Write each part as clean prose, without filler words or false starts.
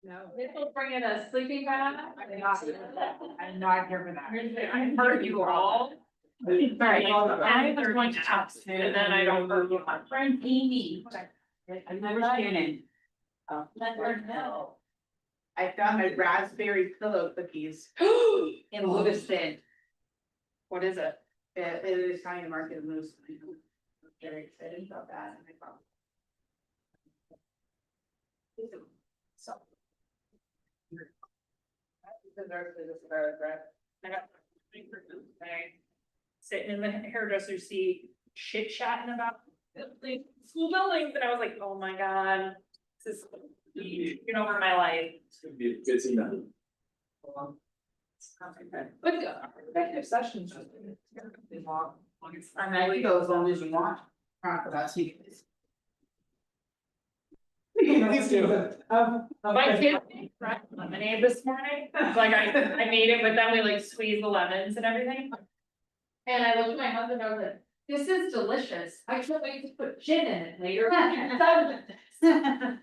No. People bringing a sleeping bag. I'm not here for that. I heard you all. Sorry, I was going to text you, and then I don't heard you. My friend Amy. I've never seen it. Let her know. I found my raspberry pillow cookies in Lewiston. What is it? It is Italian market in Lewiston. I'm very excited about that. And I found- So. I got today, sitting in the hairdresser seat, chit chatting about the school buildings, and I was like, oh my god, this is taking over my life. It's gonna be a busy night. But executive sessions. I mean, I can go as long as you want. Talk about you. Please do. My kids made fresh lemonade this morning, like I made it, but then we like squeezed the lemons and everything. And I looked at my husband, I was like, this is delicious, I can't wait to put gin in it later. I'm done with this.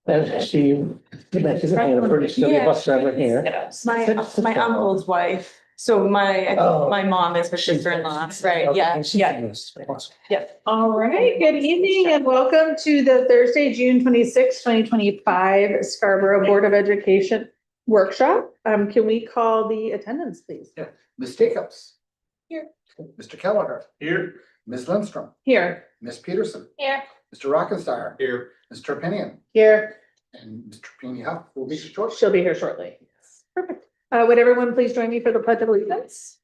And she's a pretty silly bus driver here. My uncle's wife, so Oh. my mom is her sister-in-law, right, yeah, yeah. Yeah. All right, good evening and welcome to the Thursday, June 26, 2025 Scarborough Board of Education workshop. Can we call the attendance, please? Ms. Jacobs. Here. Mr. Kelleher. Here. Ms. Lindstrom. Here. Ms. Peterson. Here. Mr. Rockenstein. Here. Mr. Pinion. Here. And Mr. Peony Huff will be short. She'll be here shortly. Perfect. Would everyone please join me for the Pledge of Allegiance?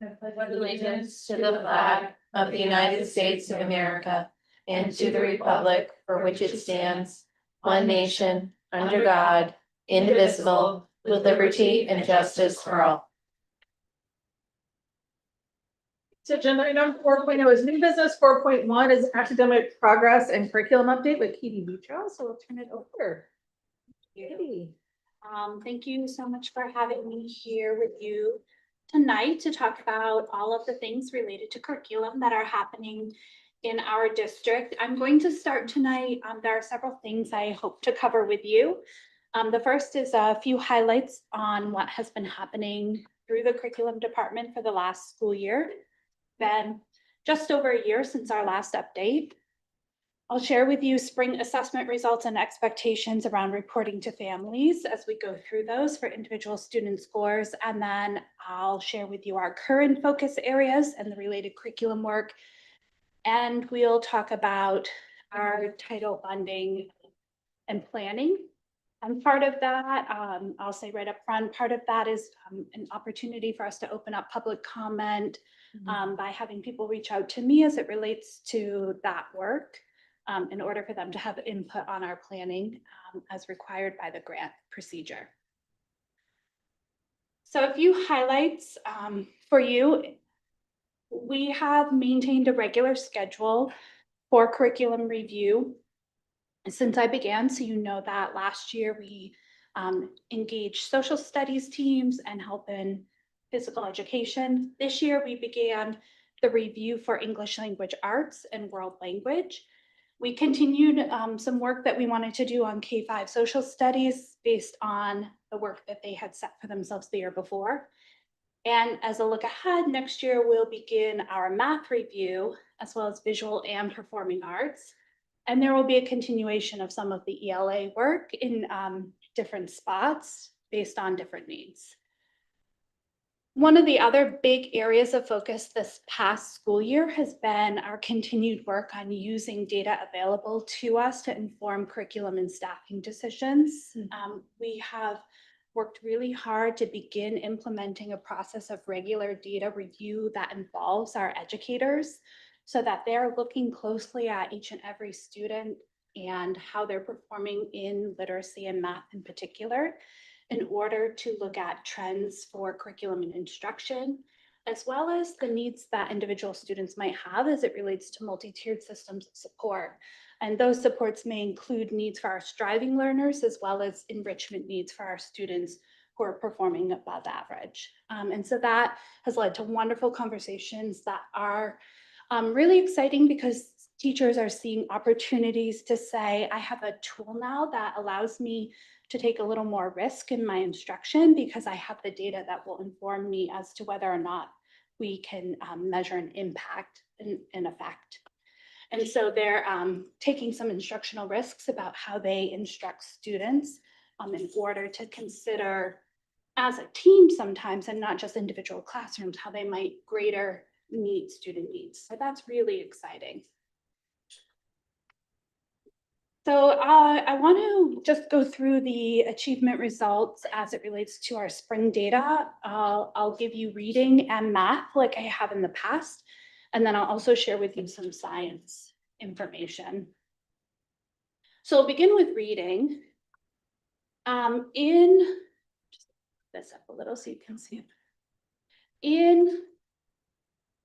Allegiance to the flag of the United States of America and to the republic for which it stands, one nation, under God, indivisible, with liberty and justice for all. So agenda item 4.0 is new business, 4.1 is academic progress and curriculum update with Katie Buchow, so we'll turn it over. Katie. Thank you so much for having me here with you tonight to talk about all of the things related to curriculum that are happening in our district. I'm going to start tonight. There are several things I hope to cover with you. The first is a few highlights on what has been happening through the curriculum department for the last school year. Been just over a year since our last update. I'll share with you spring assessment results and expectations around reporting to families as we go through those for individual student scores. And then I'll share with you our current focus areas and the related curriculum work. And we'll talk about our title funding and planning. And part of that, I'll say right up front, part of that is an opportunity for us to open up public comment by having people reach out to me as it relates to that work in order for them to have input on our planning as required by the grant procedure. So a few highlights for you. We have maintained a regular schedule for curriculum review since I began, so you know that last year we engaged social studies teams and help in physical education. This year we began the review for English language arts and world language. We continued some work that we wanted to do on K-5 social studies based on the work that they had set for themselves the year before. And as a look ahead, next year we'll begin our math review as well as visual and performing arts. And there will be a continuation of some of the ELA work in different spots based on different needs. One of the other big areas of focus this past school year has been our continued work on using data available to us to inform curriculum and staffing decisions. We have worked really hard to begin implementing a process of regular data review that involves our educators so that they're looking closely at each and every student and how they're performing in literacy and math in particular, in order to look at trends for curriculum and instruction, as well as the needs that individual students might have as it relates to multi-tiered systems of support. And those supports may include needs for our striving learners, as well as enrichment needs for our students who are performing above average. And so that has led to wonderful conversations that are really exciting because teachers are seeing opportunities to say, I have a tool now that allows me to take a little more risk in my instruction because I have the data that will inform me as to whether or not we can measure an impact and effect. And so they're taking some instructional risks about how they instruct students in order to consider as a team sometimes, and not just individual classrooms, how they might greater meet student needs. So that's really exciting. So I want to just go through the achievement results as it relates to our spring data. I'll give you reading and math like I have in the past, and then I'll also share with you some science information. So I'll begin with reading. Just this up a little so you can see it. In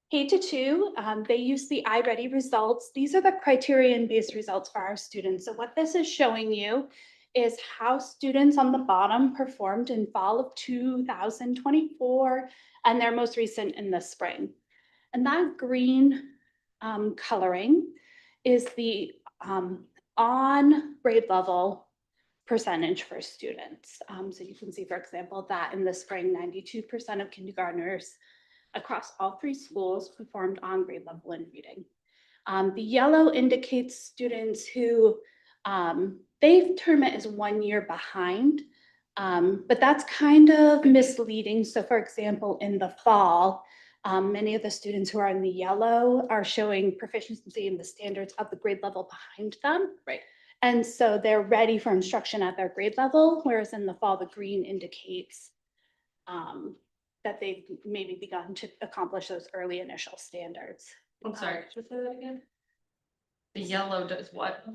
K-2, they use the iReady results. These are the criterion-based results for our students. So what this is showing you is how students on the bottom performed in fall of 2024 and their most recent in the spring. And that green coloring is the on grade level percentage for students. So you can see, for example, that in the spring, 92% of kindergartners across all 3 schools performed on grade level in reading. The yellow indicates students who they term it as 1 year behind, but that's kind of misleading. So for example, in the fall, many of the students who are in the yellow are showing proficiency in the standards of the grade level behind them. Right. And so they're ready for instruction at their grade level, whereas in the fall, the green indicates that they've maybe begun to accomplish those early initial standards. I'm sorry, could you say that again? The yellow does what?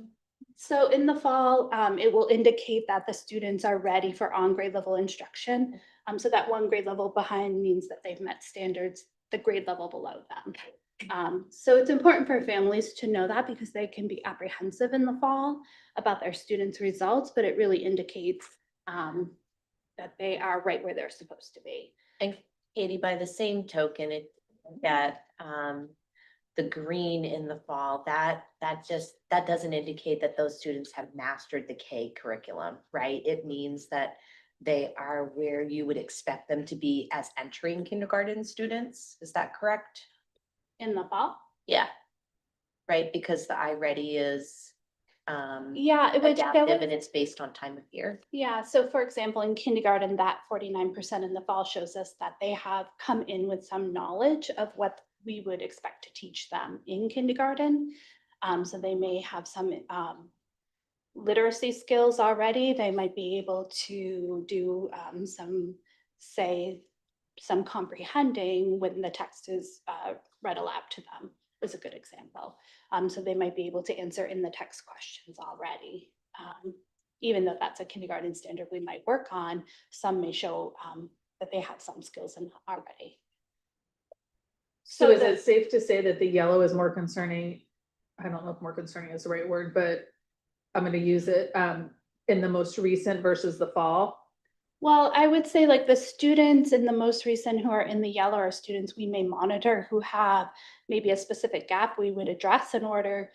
So in the fall, it will indicate that the students are ready for on grade level instruction. So that 1 grade level behind means that they've met standards, the grade level below them. So it's important for families to know that because they can be apprehensive in the fall about their students' results, but it really indicates that they are right where they're supposed to be. And Katie, by the same token, that the green in the fall, that doesn't indicate that those students have mastered the K curriculum, right? It means that they are where you would expect them to be as entering kindergarten students. Is that correct? In the fall? Yeah. Right, because the iReady is Yeah, it would show adaptive us- and it's based on time of year. Yeah, so for example, in kindergarten, that 49% in the fall shows us that they have come in with some knowledge of what we would expect to teach them in kindergarten. So they may have some literacy skills already. They might be able to do some comprehending when the text is read aloud to them is a good example. So they might be able to answer in the text questions already. Even though that's a kindergarten standard we might work on, some may show that they have some skills in already. So is the- it safe to say that the yellow is more concerning? I don't know if more concerning is the right word, but I'm gonna use it, in the most recent versus the fall? Well, I would say like the students in the most recent who are in the yellow are students we may monitor who have maybe a specific gap we would address in order.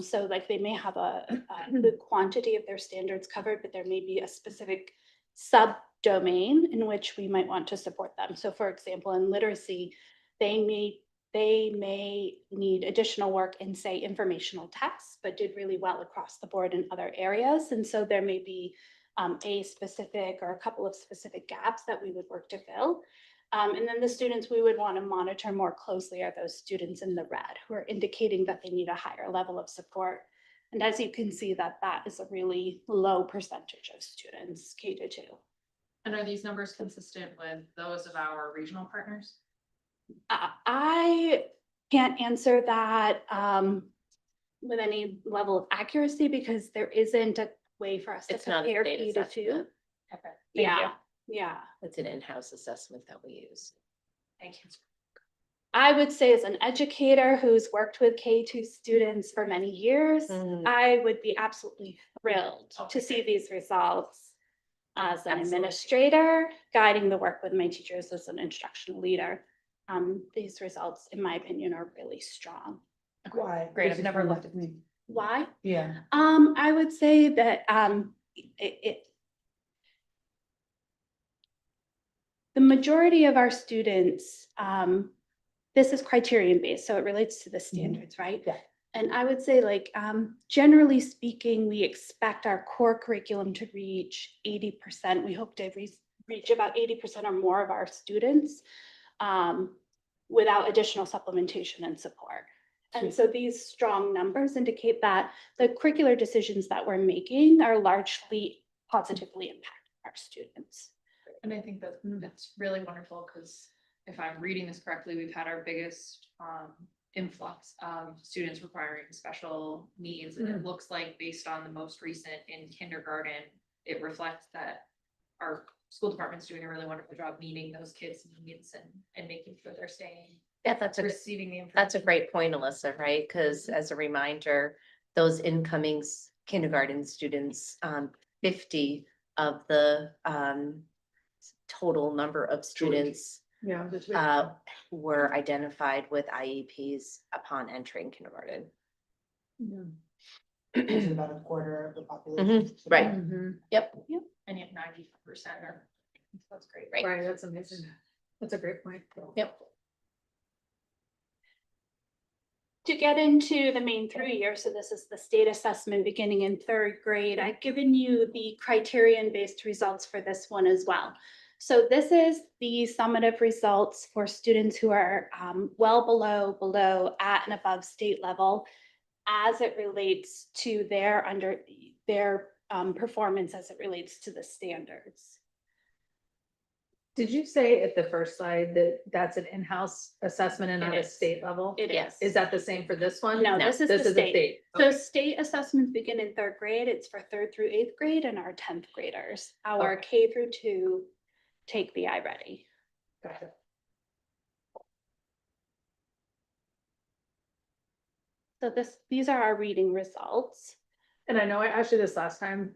So like they may have a good quantity of their standards covered, but there may be a specific subdomain in which we might want to support them. So for example, in literacy, they may need additional work in, say, informational text, but did really well across the board in other areas. And so there may be a specific or a couple of specific gaps that we would work to fill. And then the students we would want to monitor more closely are those students in the red who are indicating that they need a higher level of support. And as you can see, that is a really low percentage of students K-2. And are these numbers consistent with those of our regional partners? I can't answer that with any level of accuracy because there isn't a way for us to It's not a compare data K-2. assessment. Thank Yeah, you. yeah. It's an in-house assessment that we use. Thank you. I would say as an educator who's worked with K-2 students for many years, Mhm. I would be absolutely thrilled to Okay, see these results as an Absolutely. administrator, guiding the work with my teachers as an instructional leader. These results, in my opinion, are really strong. Why? Great, I've never looked at me. Why? Yeah. I would say that the majority of our students, this is criterion based, so it relates to the standards, right? Yeah. And I would say like, generally speaking, we expect our core curriculum to reach 80%. We hope to reach about 80% or more of our students without additional supplementation and support. And so these strong numbers indicate that the curricular decisions that we're making are largely positively impacting our students. And I think that that's really wonderful because if I'm reading this correctly, we've had our biggest influx of students requiring special needs. And it looks like based on the most recent in kindergarten, it reflects that our school department's doing a really wonderful job meeting those kids' needs and making sure they're staying, Yeah, that's receiving the information. that's a great point, Alyssa, right? Because as a reminder, those incoming kindergarten students, 50 of the total number of students Yeah. were identified with IEPs upon entering kindergarten. Mhm. Which is about a quarter of the population. Right, Mhm. yep. And you have 90% or, that's great. Right. Right, that's amazing. That's a great point. Yep. To get into the main through year, so this is the state assessment beginning in third grade, I've given you the criterion-based results for this one as well. So this is the summative results for students who are well below, at and above state level as it relates to their performance as it relates to the standards. Did you say at the first slide that that's an in-house assessment and It not a is. state level? It Yes. Is that the same for this one? No, No, this is This the is the state. state. So Okay. state assessments begin in third grade. It's for third through eighth grade and our 10th graders. Our K through 2 take the iReady. Got it. So these are our reading results. And I know I asked you this last time,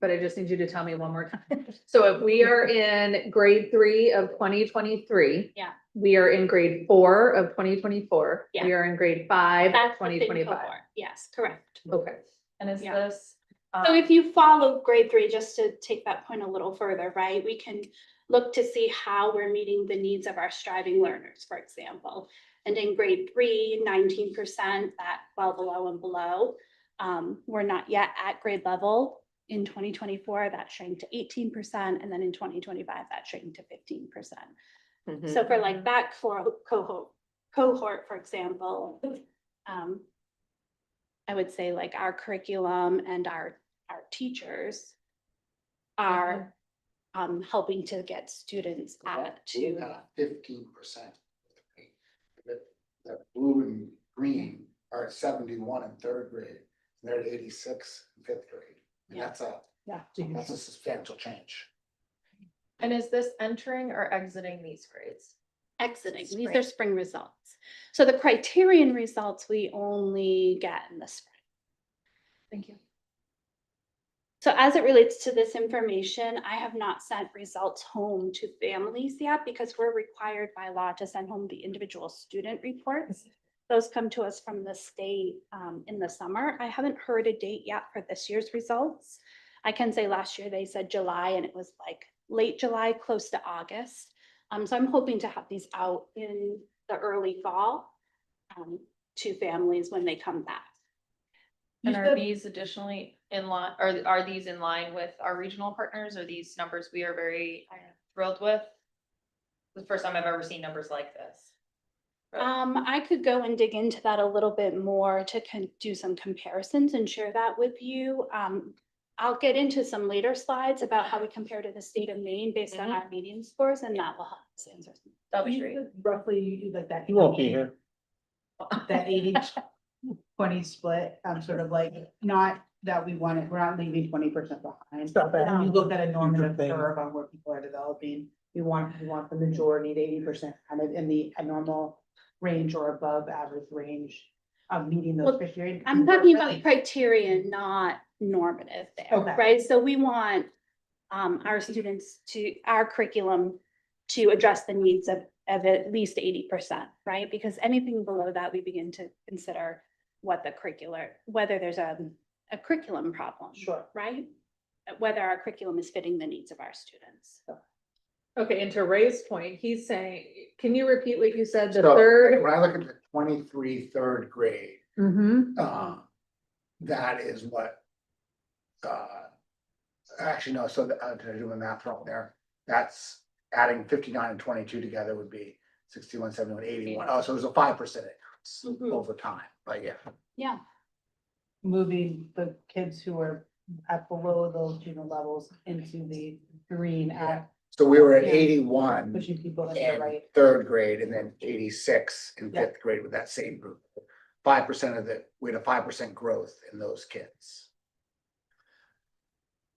but I just need you to tell me one more time. So if we are in grade 3 of 2023. Yeah. We are in grade 4 of 2024. Yeah. We are in grade 5 That's of the same 2025. cohort. Yes, correct. Okay. And is Yeah. this? So if you follow grade 3, just to take that point a little further, right, we can look to see how we're meeting the needs of our striving learners, for example. And in grade 3, 19%, that well below and below, we're not yet at grade level. In 2024, that shrank to 18%, and then in 2025, that shrank to 15%. Mhm. So for like that cohort, for example, I would say like our curriculum and our teachers are helping to get students at to. 15%. The blue and green are at 71 in third grade, and they're at 86 in fifth grade. And Yeah. that's a substantial change. And is this entering or exiting these grades? Exiting, these Spring. are spring results. So the criterion results we only get in the spring. Thank you. So as it relates to this information, I have not sent results home to families yet because we're required by law to send home the individual student reports. Those come to us from the state in the summer. I haven't heard a date yet for this year's results. I can say last year they said July and it was like late July, close to August. So I'm hoping to have these out in the early fall to families when they come back. And are these additionally in line, or are these in line with our regional partners? Are these numbers we are very thrilled with? The first time I've ever seen numbers like this. I could go and dig into that a little bit more to do some comparisons and share that with you. I'll get into some later slides about how we compare to the state of Maine based on our median scores, and that will help us answer. That'll be great. Roughly, you do like that. You won't be here. That 80-20 split, sort of like, not that we want it, we're not leaving 20% behind. Stop it. When you look at a normative Thing. curve on where people are developing, we want the majority, the 80% kind of in the normal range or above average range of meeting those Well, criteria. I'm talking about criterion, not normative there, Okay. right? So we want our students our curriculum to address the needs of at least 80%, right? Because anything below that, we begin to consider whether there's a curriculum problem. Sure. Right? Whether our curriculum is fitting the needs of our students. Okay, and to Ray's point, he's saying, can you repeat what you said, the So, third? when I look at the 23 third grade, Mm-hmm. that is what. Actually, no, so did I do the math wrong there? That's adding 59 and 22 together would be 61, 71, 81. Oh, so it was a 5% increase Mhm. over time, but yeah. Yeah. Moving the kids who are at below those juvenile levels into the green at So we were at Yeah. 81 pushing people in the in right. third grade and then 86 in Yeah. fifth grade with that same group. 5% we had a 5% growth in those kids.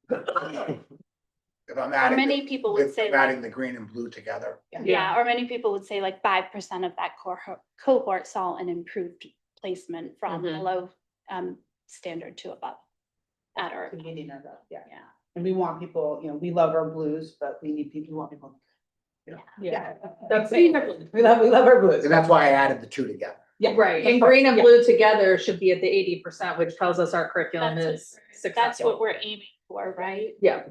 If I'm Or adding, many people would if say I'm like, adding the green and blue together. yeah, or many people would say like 5% of that cohort saw an improved placement from Mhm. below standard to above. At or, Beginning of that, yeah. yeah. And we want people, we love our blues, but we want people. Yeah. We love our blues. And that's why I added the two together. Yeah. Right, of and course, green and yeah. blue together should be at the 80%, which tells us our curriculum That's is That's successful. what we're aiming for, right? Yeah,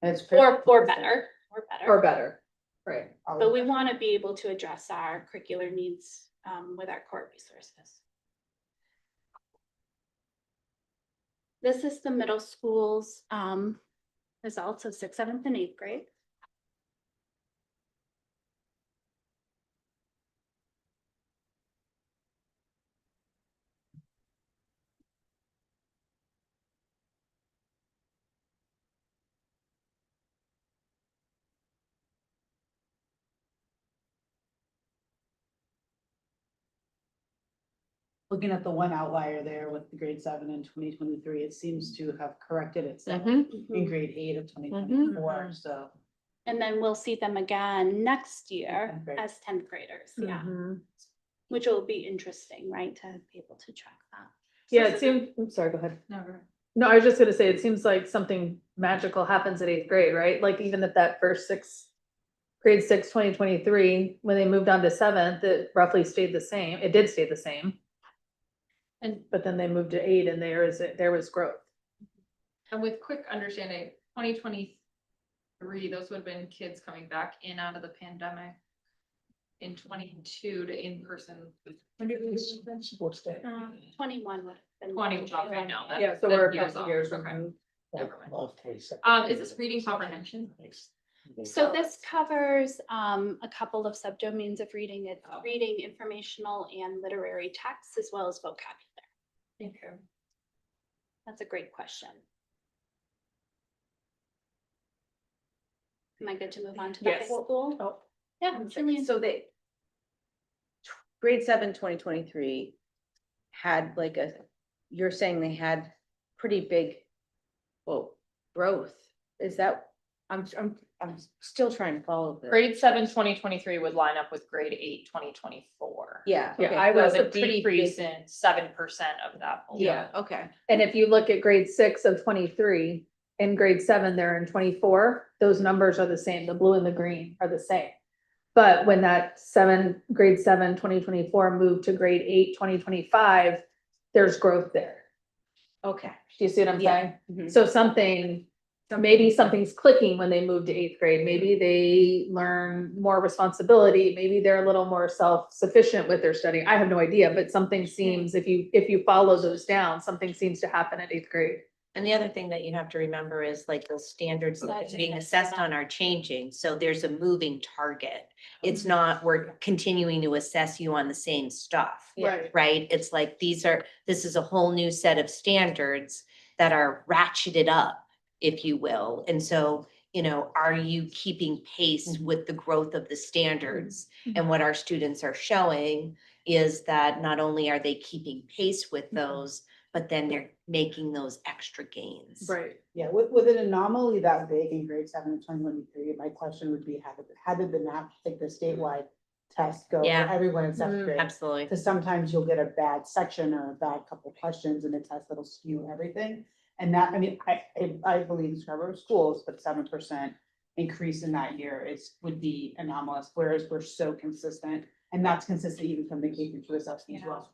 And it's Or better, or better. or better, right. But we want to be able to address our curricular needs with our core resources. This is the middle school's results of sixth, seventh, and eighth grade. Looking at the one outlier there with the grade 7 in 2023, it seems to have corrected itself Mm-hmm. in grade 8 of 2024, so. And then we'll see them again next year Tenth grade. as 10th graders, yeah, Mhm. which will be interesting, right, to be able to track that. Yeah, it seems, I'm sorry, go ahead. No, I was just gonna say, it seems like something magical happens at 8th grade, right? Like even at that first grade 6, 2023, when they moved on to 7th, it roughly stayed the same. It did stay the same. But then they moved to 8 and there was growth. And with quick understanding, 2023, those would have been kids coming back in out of the pandemic. In 22 to in-person. Sports day. 21 would have been. 20, okay, no, that- Yeah, so we're a that years couple off, years okay. removed. Never mind. Love 22nd. Is this reading comprehension? So this covers a couple of subdomains of reading. It's Oh. reading, informational, and literary texts, as well as vocabulary. Thank you. That's a great question. Am I good to move on to the high Yes. school? Oh. Yeah, Julian. So they. Grade 7, 2023 had like you're saying they had pretty big. Well, growth, is that, I'm still trying to follow this. Grade 7, 2023 would line up with grade 8, 2024. Yeah. Yeah, okay, I so was it's A a pretty decrease big- in 7% of that. bulk. Yeah, okay. And if you look at grade 6 of 23 and grade 7 there in 24, those numbers are the same. The blue and the green are the same. But when that grade 7, 2024 moved to grade 8, 2025, there's growth there. Okay. Do you see what I'm Yeah. saying? Mhm. So maybe something's clicking when they move to 8th grade. Maybe they learn more responsibility. Maybe they're a little more self-sufficient with their studying. I have no idea, but something seems, if you follow those down, something seems to happen at 8th grade. And the other thing that you have to remember is like those standards that are being assessed on are changing, so there's a moving target. It's not, we're continuing to assess you on the same stuff. Right. Right? It's like this is a whole new set of standards that are ratcheted up, if you will. And so, are you keeping pace with the growth of the standards? And what our students are showing is that not only are they keeping pace with those, but then they're making those extra gains. Right. Yeah, with an anomaly that big in grade 7 of 2023, my question would be, how did the the statewide test go for Yeah. everyone in 7th grade? Absolutely. Because sometimes you'll get a bad section or a bad couple of questions in the test that'll skew everything. And that, I mean, I believe in Scarborough schools, but 7% increase in that year would be anomalous, whereas we're so consistent. And that's consistent even from the K-2 assessment as well.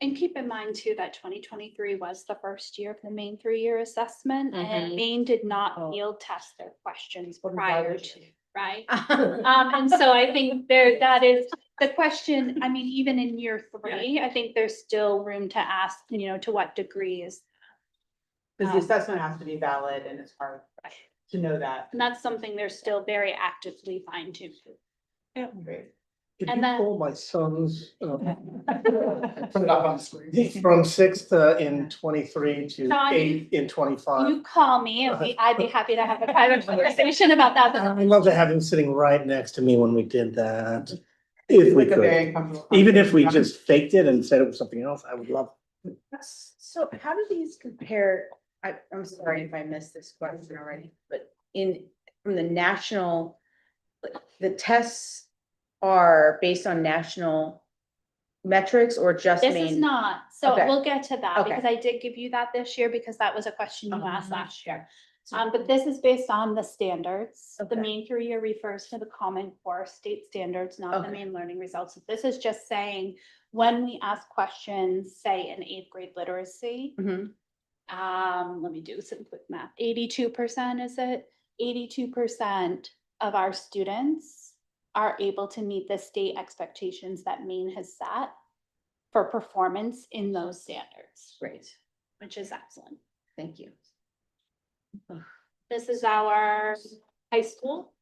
And keep in mind too, that 2023 was the first year of the Maine 3-year assessment, and Mhm. Maine did not Oh. field test their questions What prior about to, right? And so I think that is the question. I mean, even in year 3, I think there's still room to ask, to what degree is. Because the assessment has to be valid and it's hard to know that. And that's something they're still very actively fine tuning. Great. Could And you then- pull my son's, Put it up on the screen. from 6th in 23 to Sean, 8th in 25? You call me and I'd be happy to have a private conversation about that. I'd love to have him sitting right next to me when we did that. If we Like a very could, uncomfortable even if we conversation. just faked it and said it was something else, I would love. So how do these compare, I'm sorry if I missed this question already, but from the national, the tests are based on national metrics or just This Maine? is not, so Okay. we'll get to that, Okay. because I did give you that this year, because that was a question you asked last year. But this is based on the standards. The Okay. main 3-year refers to the Common Core state standards, not the Okay. main learning results. This is just saying, when we ask questions, say in 8th grade literacy, Mhm. let me do some quick math. 82%, is it? 82% of our students are able to meet the state expectations that Maine has set for performance in those standards, Great, which is excellent. thank you. This is our high school.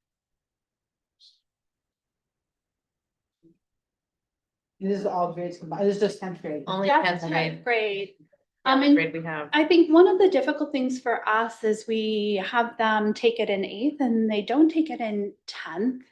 This is all grades combined, this is just 10th grade. Only Just 10th grade. 10th grade. Tenth And grade we have. I think one of the difficult things for us is we have them take it in 8th and they don't take it in 10th.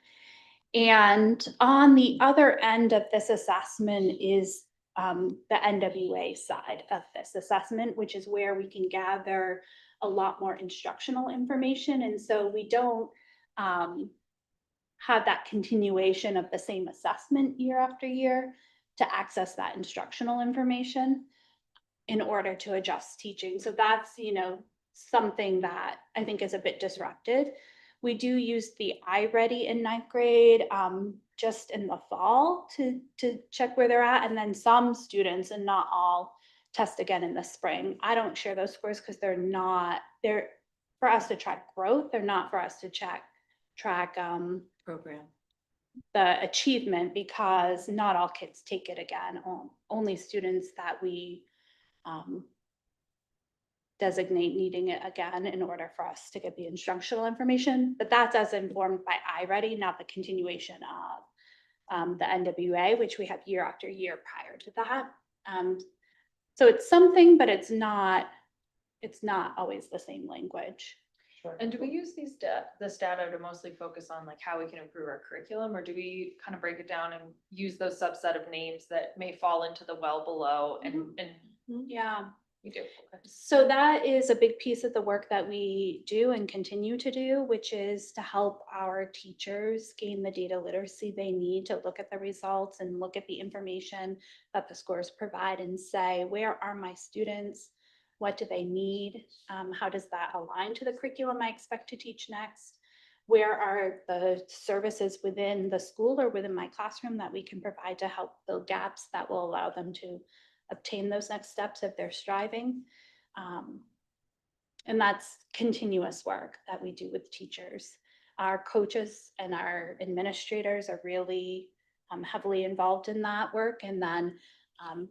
And on the other end of this assessment is the NWA side of this assessment, which is where we can gather a lot more instructional information. And so we don't have that continuation of the same assessment year after year to access that instructional information in order to adjust teaching. So that's, something that I think is a bit disrupted. We do use the iReady in 9th grade just in the fall to check where they're at. And then some students, and not all, test again in the spring. I don't share those scores because they're for us to track growth. They're not for us to track Program. the achievement, because not all kids take it again. Only students that we designate needing it again in order for us to get the instructional information. But that's as informed by iReady, not the continuation of the NWA, which we have year after year prior to that. So it's something, but it's not always the same language. And do we use this data to mostly focus on like how we can improve our curriculum, or do we kind of break it down and use those subset of names that may fall into the well below and Yeah. we do? Okay. So that is a big piece of the work that we do and continue to do, which is to help our teachers gain the data literacy they need to look at the results and look at the information that the scores provide and say, where are my students? What do they need? How does that align to the curriculum I expect to teach next? Where are the services within the school or within my classroom that we can provide to help fill gaps that will allow them to obtain those next steps if they're striving? And that's continuous work that we do with teachers. Our coaches and our administrators are really heavily involved in that work. And then,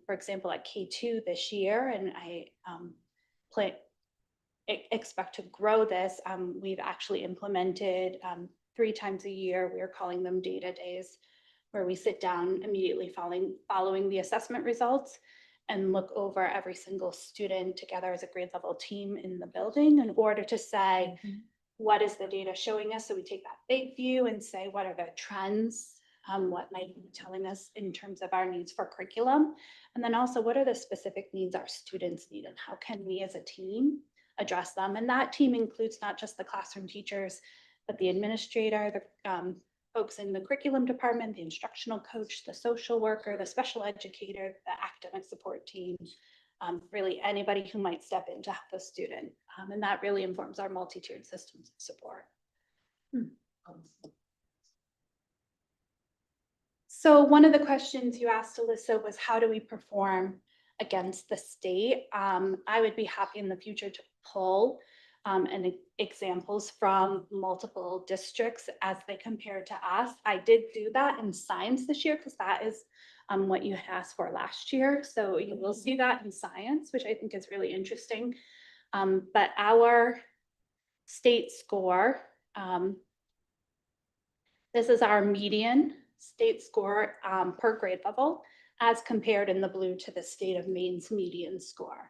for example, at K2 this year, and I expect to grow this, we've actually implemented 3 times a year. We're calling them data days, where we sit down immediately following the assessment results and look over every single student together as a grade level team in the building in order to say, what is the data showing us? So we take that big view and say, what are the trends? What might be telling us in terms of our needs for curriculum? And then also, what are the specific needs our students need, and how can we as a team address them? And that team includes not just the classroom teachers, but the administrator, the folks in the curriculum department, the instructional coach, the social worker, the special educator, the academic support team, really anybody who might step in to help a student. And that really informs our multi-tiered systems of support. So one of the questions you asked, Alyssa, was how do we perform against the state? I would be happy in the future to pull examples from multiple districts as they compare to us. I did do that in science this year because that is what you had asked for last year. So you will see that in science, which I think is really interesting. But our state score, this is our median state score per grade level, as compared in the blue to the state of Maine's median score.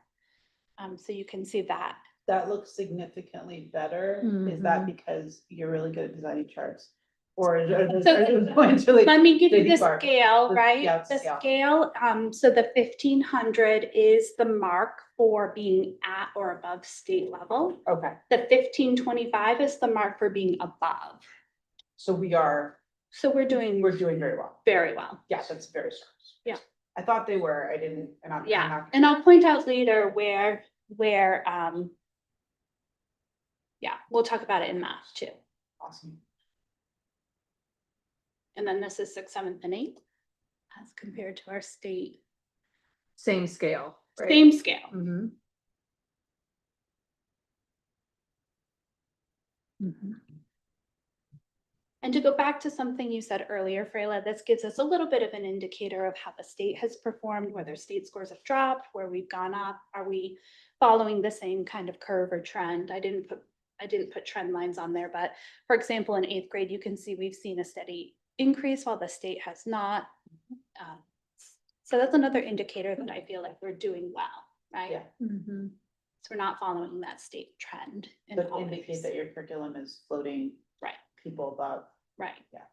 So you can see that. That looks significantly better. Is that because you're really good at designing charts? Or are those points really? Let me give you big the bar? scale, right? Yeah, The scale. scale, so the 1500 is the mark for being at or above state level. Okay, The 1525 is the mark for being above. so So we're doing very well. very well. Yeah, that's very strong. Yeah. I thought they were, I didn't, and I'm Yeah, not. and I'll point out later where Yeah, we'll talk about it in math too. Awesome. And then this is 6th, 7th, and 8th as compared to our state. Same scale, right? Same scale. Mhm. Mhm. And to go back to something you said earlier, Freyla, this gives us a little bit of an indicator of how the state has performed, whether state scores have dropped, where we've gone up. Are we following the same kind of curve or trend? I didn't put trend lines on there, but for example, in 8th grade, you can see we've seen a steady increase while the state has not. So that's another indicator that I feel like we're doing well, right? Yeah. Mhm. So we're not following that state trend. in But all indicate ways. that your curriculum is floating Right, people above. right. Yeah.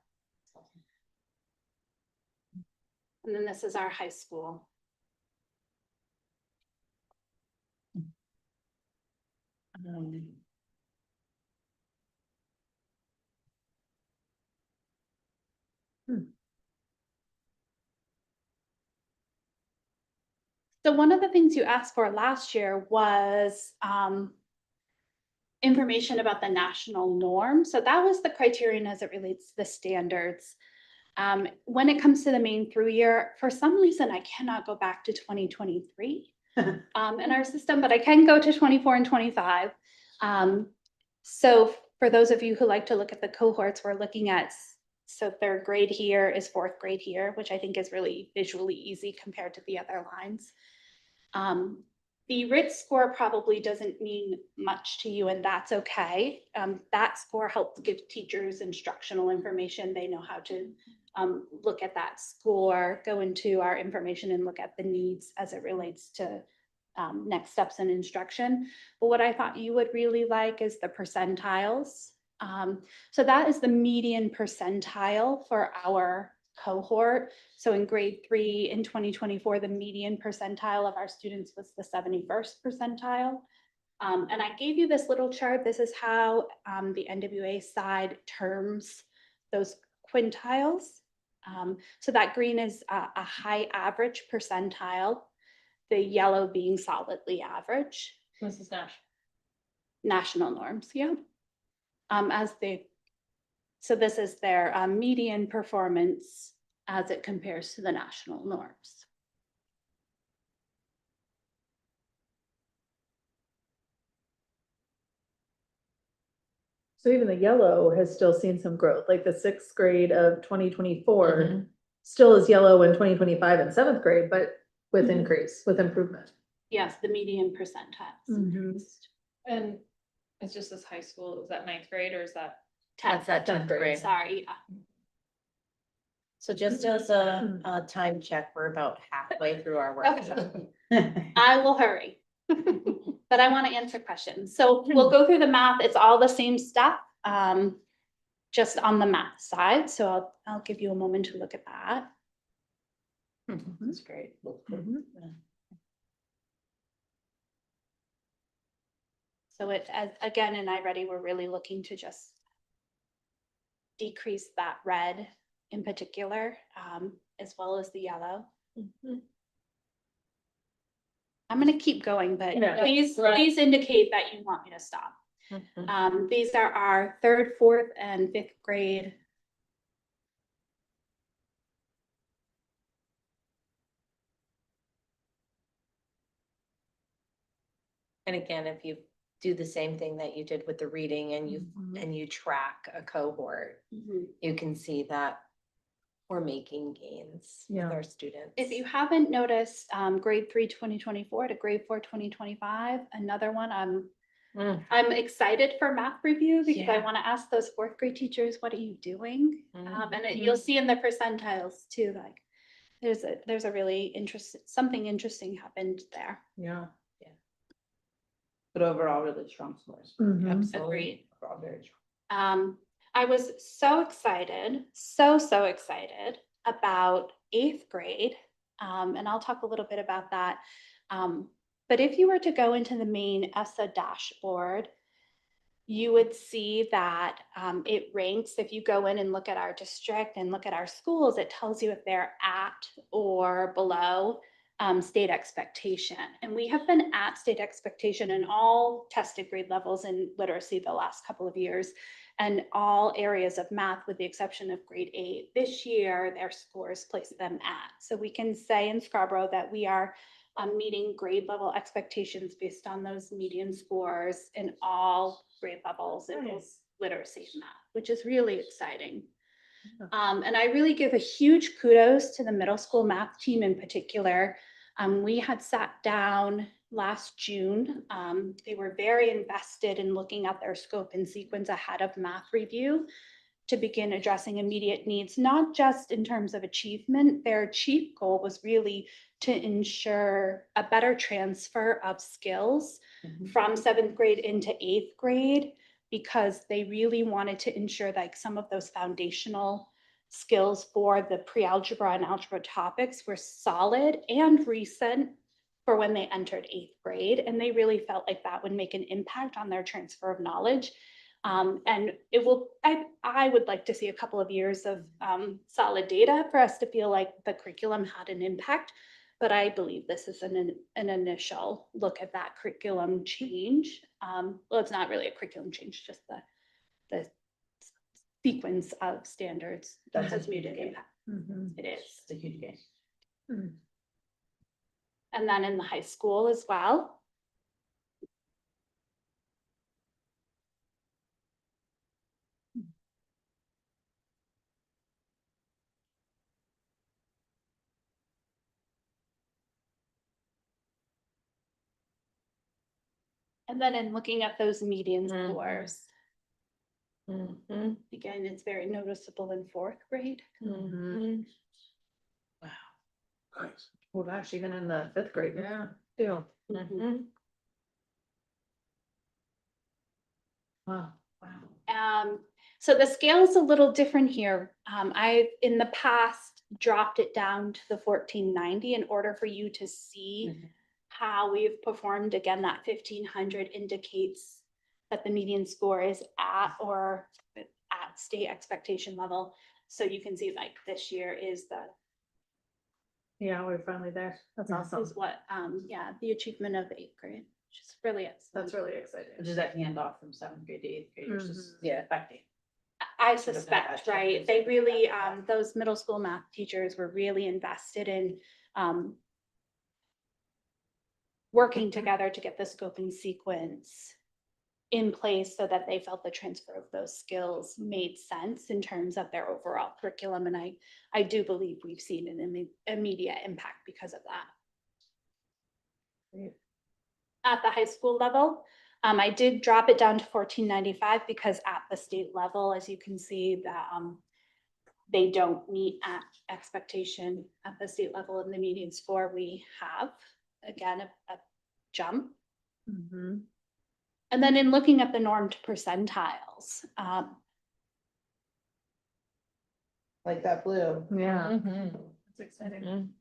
And then this is our high school. So one of the things you asked for last year was information about the national norm. So that was the criterion as it relates to the standards. When it comes to the main through year, for some reason, I cannot go back to 2023 in our system, but I can go to 24 and 25. So for those of you who like to look at the cohorts, we're looking at, so 3rd grade here is 4th grade here, which I think is really visually easy compared to the other lines. The RIT score probably doesn't mean much to you, and that's okay. That score helps give teachers instructional information. They know how to look at that score, go into our information and look at the needs as it relates to next steps in instruction. But what I thought you would really like is the percentiles. So that is the median percentile for our cohort. So in grade 3 in 2024, the median percentile of our students was the 71st percentile. And I gave you this little chart. This is how the NWA side terms those quintiles. So that green is a high average percentile, the yellow being solidly average. This is National norms, yeah. So this is their median performance as it compares to the national norms. So even the yellow has still seen some growth, like the 6th grade of 2024 still is yellow in 2025 and 7th grade, but with Mhm. increase, with improvement. Yes, the median percentiles. increased. And it's just this high school, is that 9th grade or is that? That's that 10th grade. Sorry, yeah. So just as a time check, we're about halfway through our workshop. I will hurry. But I want to answer questions. So we'll go through the math. It's all the same stuff, just on the math side. So I'll give you a moment to look at that. That's great. So again, in iReady, we're really looking to just decrease that red in particular, as well as the yellow. I'm gonna keep going, but Yeah. please indicate that you want me to stop. These are our 3rd, 4th, and 5th grade. And again, if you do the same thing that you did with the reading and you track a cohort, you can see that we're making gains with Yeah. our students. If you haven't noticed, grade 3, 2024 to grade 4, 2025, another one, I'm excited for math review because I Yeah. want to ask those 4th grade teachers, what are you doing? You'll see in the percentiles too, like there's a really something interesting happened there. Yeah. But overall, really strong scores. Mhm. Agreed. Overall, very strong. I was so excited, so excited about 8th grade. And I'll talk a little bit about that. But if you were to go into the main ESSA dashboard, you would see that it ranks. If you go in and look at our district and look at our schools, it tells you if they're at or below state expectation. And we have been at state expectation in all tested grade levels in literacy the last couple of years, and all areas of math with the exception of grade 8. This year, their scores place them at. So we can say in Scarborough that we are meeting grade level expectations based on those median scores in all grade levels in both literacy and math, which is really exciting. And I really give a huge kudos to the middle school math team in particular. We had sat down last June. They were very invested in looking at their scope and sequence ahead of math review to begin addressing immediate needs, not just in terms of achievement. Their chief goal was really to ensure a better transfer of skills from 7th grade into 8th grade, because they really wanted to ensure like some of those foundational skills for the pre-algebra and algebra topics were solid and recent for when they entered 8th grade. And they really felt like that would make an impact on their transfer of knowledge. And it will, I would like to see a couple of years of solid data for us to feel like the curriculum had an impact. But I believe this is an initial look at that curriculum change. Well, it's not really a curriculum change, just the sequence of standards that has made an impact. It is. It's a huge game. And then in the high school as well. And then in looking at those median scores, Mhm. again, it's very noticeable in 4th grade. Mhm. Nice. Oh gosh, even in the 5th grade. Yeah. Too. Mhm. Wow. So the scale is a little different here. I've in the past dropped it down to the 1490 in order for you to see how we've performed. Again, that 1500 indicates that the median score is at or at state expectation level. So you can see like this year is Yeah, we're finally there. That's awesome. is what, yeah, the achievement of 8th grade, which is really excellent. That's really exciting. Which is that handoff from 7th grade to 8th grade, which is Yeah. affecting. I suspect, right? They really, those middle school math teachers were really invested in working together to get the scope and sequence in place so that they felt the transfer of those skills made sense in terms of their overall curriculum. And I do believe we've seen an immediate impact because of that. Great. At the high school level, I did drop it down to 1495 because at the state level, as you can see, that they don't meet at expectation at the state level in the median score. We have, again, a jump. Mhm. And then in looking at the normed percentiles, Like that blue. Yeah, Mhm. that's exciting. Mhm.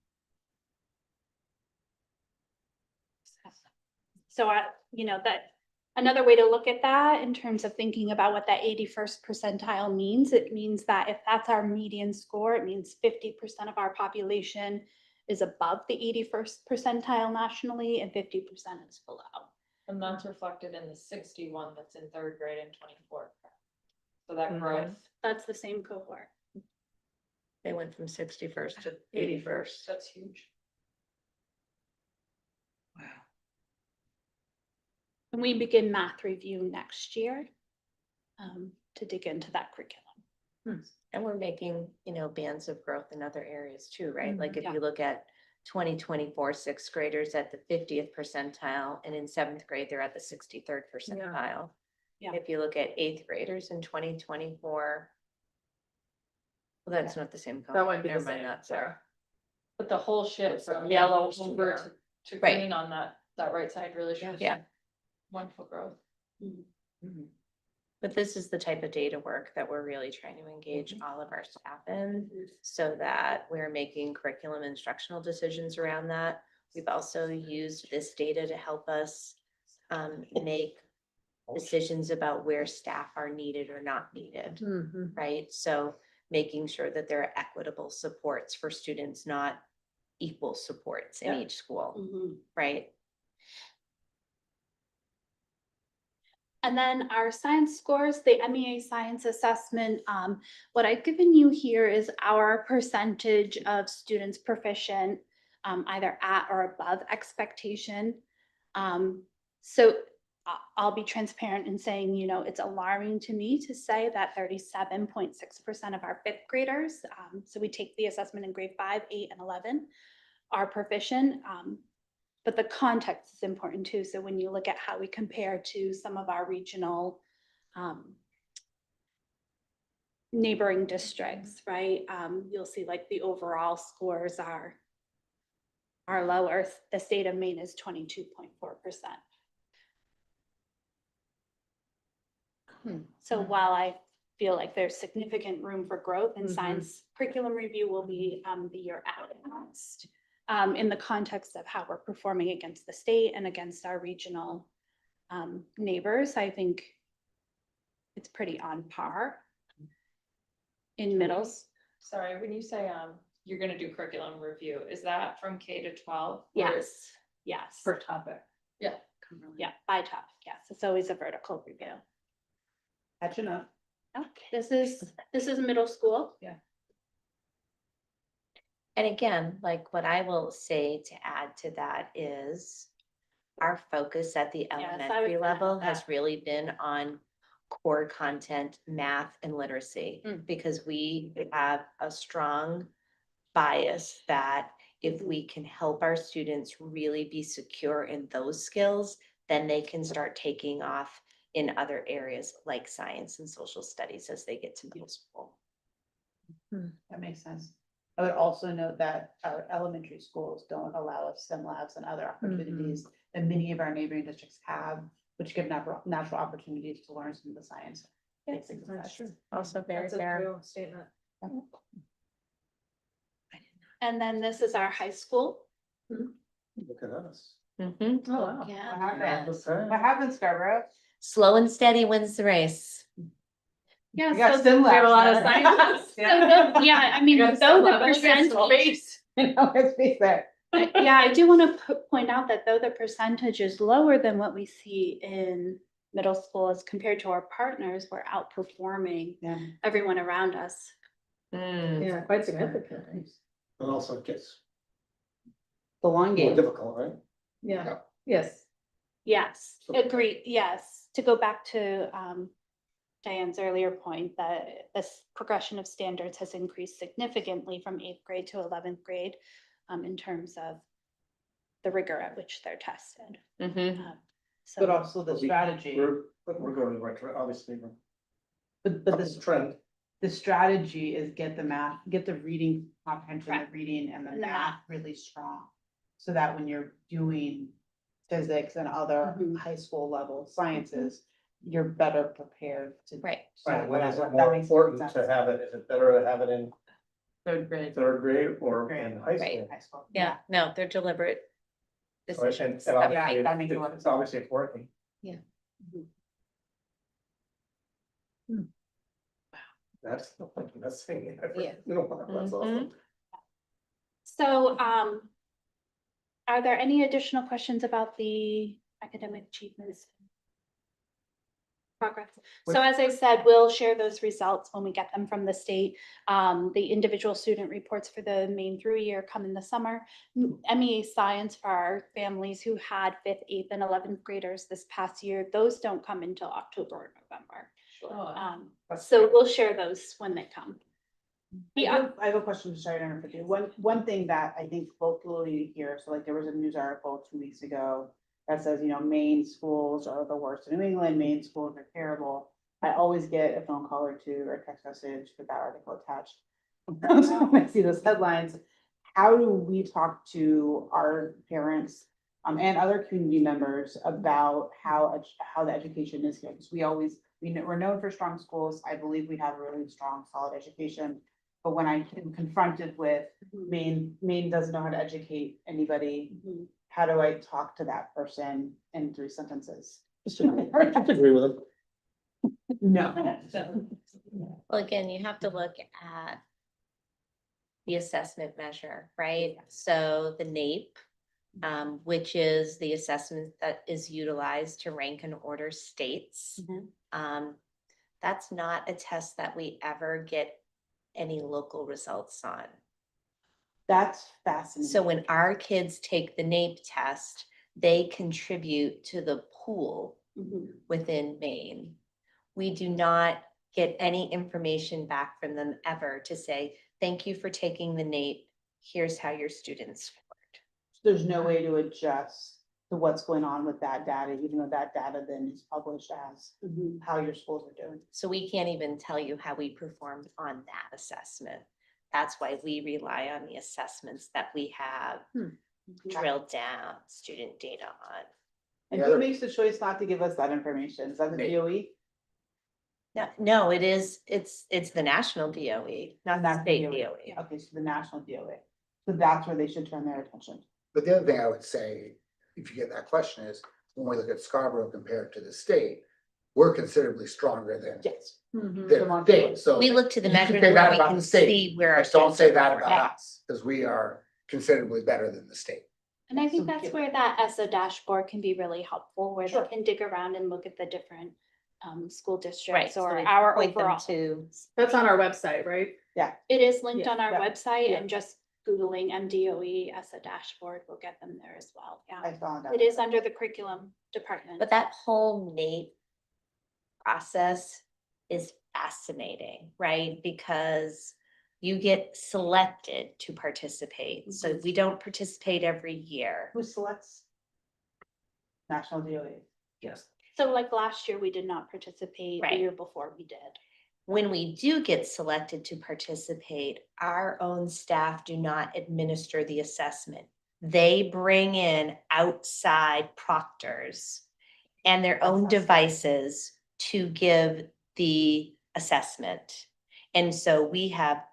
so that another way to look at that in terms of thinking about what that 81st percentile means, it means that if that's our median score, it means 50% of our population is above the 81st percentile nationally and 50% is below. And that's reflected in the 61 that's in 3rd grade and 24. So that Mhm. growth, That's the same cohort. They went from 61st to 81st. that's huge. Wow. And we begin math review next year to dig into that curriculum. And we're making, bands of growth in other areas too, right? Like if Yeah. you look at 2024 6th graders at the 50th percentile, and in 7th grade, they're at the 63rd percentile. Yeah. If you look at 8th graders in 2024. Well, that's not the same. That wouldn't be the Never mind same, that, Sarah. But the whole shift from Yeah. yellow over to Right. green on that right side really shows. Yeah. Wonderful growth. But this is the type of data work that we're really trying to engage all of our staff in, so that we're making curriculum instructional decisions around that. We've also used this data to help us make decisions about where staff are needed or not needed, Mhm. right? So making sure that there are equitable supports for students, not equal supports in Yeah. each school, Mhm. right? And then our science scores, the MEA science assessment, what I've given you here is our percentage of students proficient, either at or above expectation. So I'll be transparent in saying, you know, it's alarming to me to say that 37.6% of our fifth graders, so we take the assessment in grade 5, 8, and 11, are proficient. But the context is important too. So when you look at how we compare to some of our regional neighboring districts, right? You'll see like the overall scores are lower. The state of Maine is 22.4%. So while I feel like there's significant room for growth in Mhm. science, curriculum review will be the year after next. In the context of how we're performing against the state and against our regional neighbors, I think it's pretty on par in middles. Sorry, when you say, you're gonna do curriculum review, is that from K to 12? Yes, yes. Per topic. Yeah, by topic, yes. It's always a vertical review. Catching up. This is middle school. And again, like what I will say to add to that is our focus at the Yes, I would elementary echo level that. has really been on core content, math and literacy, because we have a strong bias that if we can help our students really be secure in those skills, then they can start taking off in other areas like science and social studies as they get to middle school. That makes sense. I would also note that our elementary schools don't allow us STEM labs and other opportunities that many of our neighboring districts have, which give natural opportunities to learn some of the science. basics of That's that. true. Also very That's a fair. true statement. And then this is our high school. Look at us. Mhm. Oh, wow. Yeah. What happens, Scarborough? Slow and steady wins the race. Yeah, We got so, STEM We have a lot of labs there. scientists. yeah, I mean, You gotta though step the up. Look at his percentage, face. You know, it's space there. yeah, I do want to point out that though the percentage is lower than what we see in middle school as compared to our partners, we're outperforming Yeah. everyone around us. Yeah, quite significant. But also it gets The long more game. difficult, right? Yeah, yes. Yes, agree, yes. To go back to Diane's earlier point, that this progression of standards has increased significantly from 8th grade to 11th grade in terms of the rigor at which they're tested. Mhm. But So, also the strategy, We're going the right direction, obviously. but This trend. the strategy is get the math, get the reading comprehension, the Correct. reading and the And the math really strong. So that when you're doing physics and other Mhm. high school level sciences, you're better prepared to. Right. Right, when is it That more makes important sense. to have it? Is it better to have it in Third grade. third grade or Grade. in high Right. school? High school. Yeah, no, they're deliberate So it's- decisions. And obviously, Yeah, that makes a lot of it's obviously it's working. That's the best thing. Yeah. That's awesome. so are there any additional questions about the academic achievements? Progress. So as I said, we'll share those results when we get them from the state. The individual student reports for the Maine through year come in the summer. MEA science for our families who had 5th, 8th, and 11th graders this past year, those don't come until October or November. So we'll share those when they come. I have a question to start on for you. One thing that I think locally here, so like there was a news article 2 weeks ago that says, you know, Maine schools are the worst in New England, Maine schools are terrible. I always get a phone call or two or a text message with that article attached. So when I see those headlines, how do we talk to our parents and other community members about how the education is here? Because we're known for strong schools. I believe we have a really strong, solid education. But when I'm confronted with Maine doesn't know how to educate anybody, how do I talk to that person in 3 sentences? Just agree with them. No. Well, again, you have to look at, the assessment measure, right? So the NAEP, which is the assessment that is utilized to rank and order states. That's not a test that we ever get any local results on. That's fascinating. So when our kids take the NAEP test, they contribute to the pool within Maine. We do not get any information back from them ever to say, thank you for taking the NAEP. Here's how your students scored. There's no way to adjust to what's going on with that data, even though that data then is published as how your schools are doing. So we can't even tell you how we performed on that assessment. That's why we rely on the assessments that we have drilled down student data on. And Yeah, who there- makes the choice not to give us that information? Is that the Me. DOE? No, it's the national DOE, not the state DOE. Okay, so the national DOE. So that's where they should turn their attention. But the other thing I would say, if you get that question, is when we look at Scarborough compared to the state, we're considerably stronger than Yes. the state, so. We look to the you can measure say where that we about can the state, see where our. but don't say students are that about performing. us, because we are considerably better than the state. And I think So that's cute. where that ESSA dashboard can be really helpful, where Sure. they can dig around and look at the different school Right, districts so or we our point them overall. to, That's on our website, right? It is linked Yeah, on our yeah, website, yeah. and just Googling MDOE ESSA dashboard will get them there as well. I Yeah, found out. it is under the curriculum department. but that whole NAEP process is fascinating, right? Because you get selected to participate, so we don't participate every year. Who selects? National DOE. Yes. So like last year, we did not participate. The Right. year before we did. When we do get selected to participate, our own staff do not administer the assessment. They bring in outside proctors and their own Assessment. devices to give the assessment. And so we have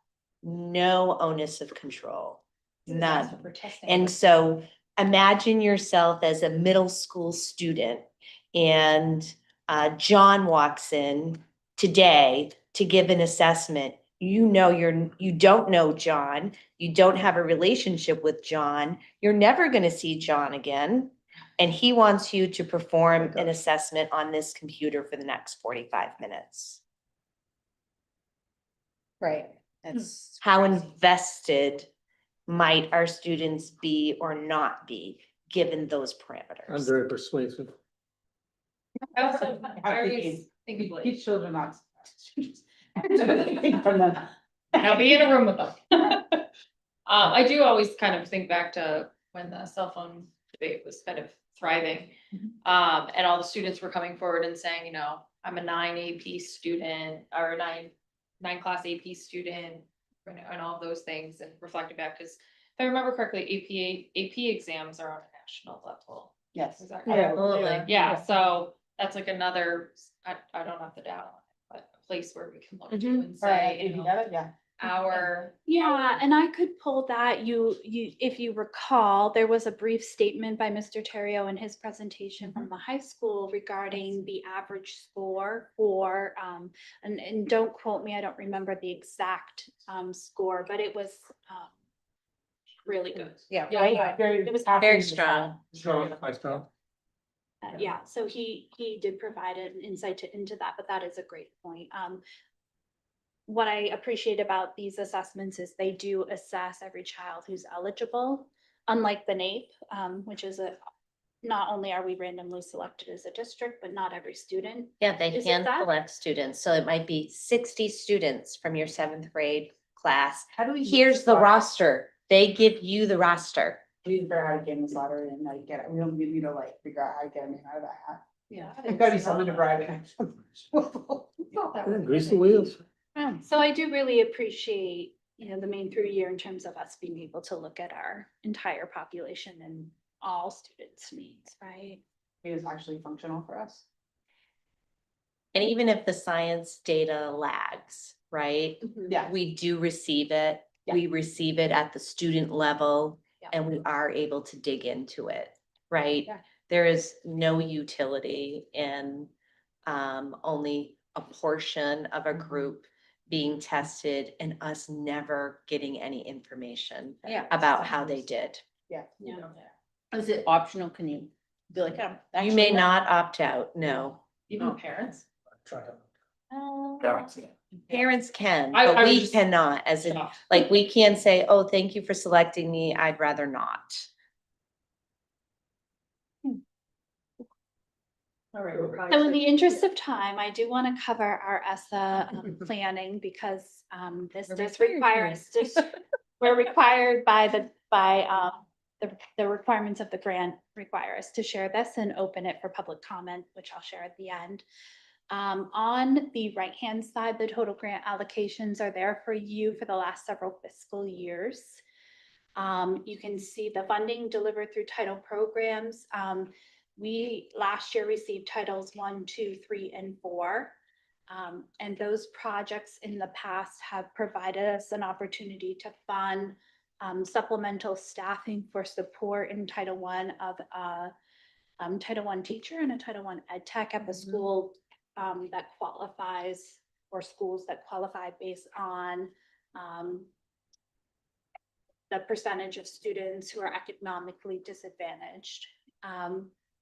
no onus of control, none. And so imagine yourself as a middle school student and John walks in today to give an assessment. You don't know John, you don't have a relationship with John, you're never gonna see John again. And he wants you to perform an assessment on this computer for the next 45 minutes. Right. That's. How invested might our students be or not be, given those I'm parameters? very persuasive. I also, I I'm always think thinking, like, These children not. From them. I'll be in a room with them. I do always kind of think back to when the cell phone debate was kind of thriving. And all the students were coming forward and saying, I'm a 9 AP student or a nine class AP student and all of those things, and reflecting back, because if I remember correctly, AP exams are on a national level. Yes. Is that Yeah. correct? Absolutely. Yeah, so that's like another, I don't have the data on it, but a place where we can look to and Right, say, if you got it, yeah. our. Yeah, and I could pull that, if you recall, there was a brief statement by Mr. Terrio in his presentation from the high school regarding the average score for, and don't quote me, I don't remember the exact score, but it was really good. Yeah. It was Very strong. Yeah, so he did provide an insight into that, but that is a great point. What I appreciate about these assessments is they do assess every child who's eligible, unlike the NAEP, which is not only are we randomly selected as a district, but not every student. Yeah, they Is it hand that? select students, so it might be 60 students from your 7th grade class. How do we? Here's the roster, they give you the roster. We figure out how to get in this lottery and like get it. We don't need you to like figure out how to get them out of that hat. Yeah. There's gotta be someone to bribe it. Grease the wheels. So I do really appreciate, the Maine through year in terms of us being able to look at our entire population and all students' needs, right? It is actually functional for us. And even if the science data lags, right? Yeah. We do receive it, Yeah. we receive it at the student level, Yeah. and we are able to dig into it, right? Yeah. There is no utility in only a portion of a group being tested and us never getting any information Yeah. about how they did. Yeah. Is it optional? Can you be like, oh, You may actually, not opt out, no. Even parents? Try to- Parents Parents can, I but was we just cannot, as in, shocked. like, we can't say, oh, thank you for selecting me, I'd rather not. All right, we're probably. So in the interest of time, I do want to cover our ESSA planning because this We're does required require to. us to, we're required by the requirements of the grant require us to share this and open it for public comment, which I'll share at the end. On the right-hand side, the total grant allocations are there for you for the last several fiscal years. You can see the funding delivered through title programs. We last year received titles 1, 2, 3, and 4. And those projects in the past have provided us an opportunity to fund supplemental staffing for support in Title I of a Title I teacher and a Title I ed tech at the school that qualifies, or schools that qualify based on the percentage of students who are economically disadvantaged.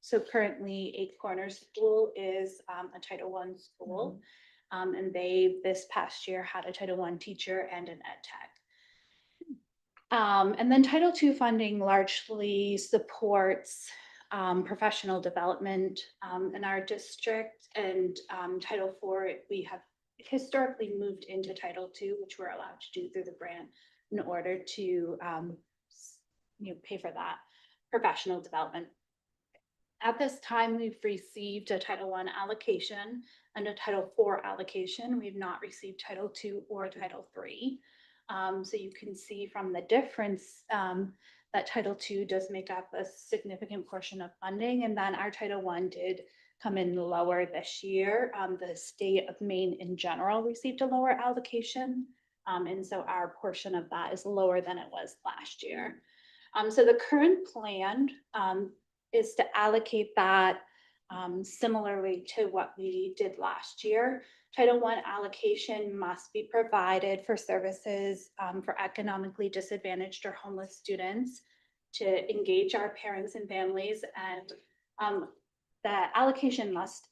So currently Eight Corners School is a Title I school. And they, this past year, had a Title I teacher and an ed tech. And then Title II funding largely supports professional development in our district, and Title IV, we have historically moved into Title II, which we're allowed to do through the grant in order to pay for that professional development. At this time, we've received a Title I allocation and a Title IV allocation. We've not received Title II or Title III. So you can see from the difference that Title II does make up a significant portion of funding, and then our Title I did come in lower this year. The state of Maine in general received a lower allocation, and so our portion of that is lower than it was last year. So the current plan is to allocate that similarly to what we did last year. Title I allocation must be provided for services for economically disadvantaged or homeless students to engage our parents and families, and the allocation must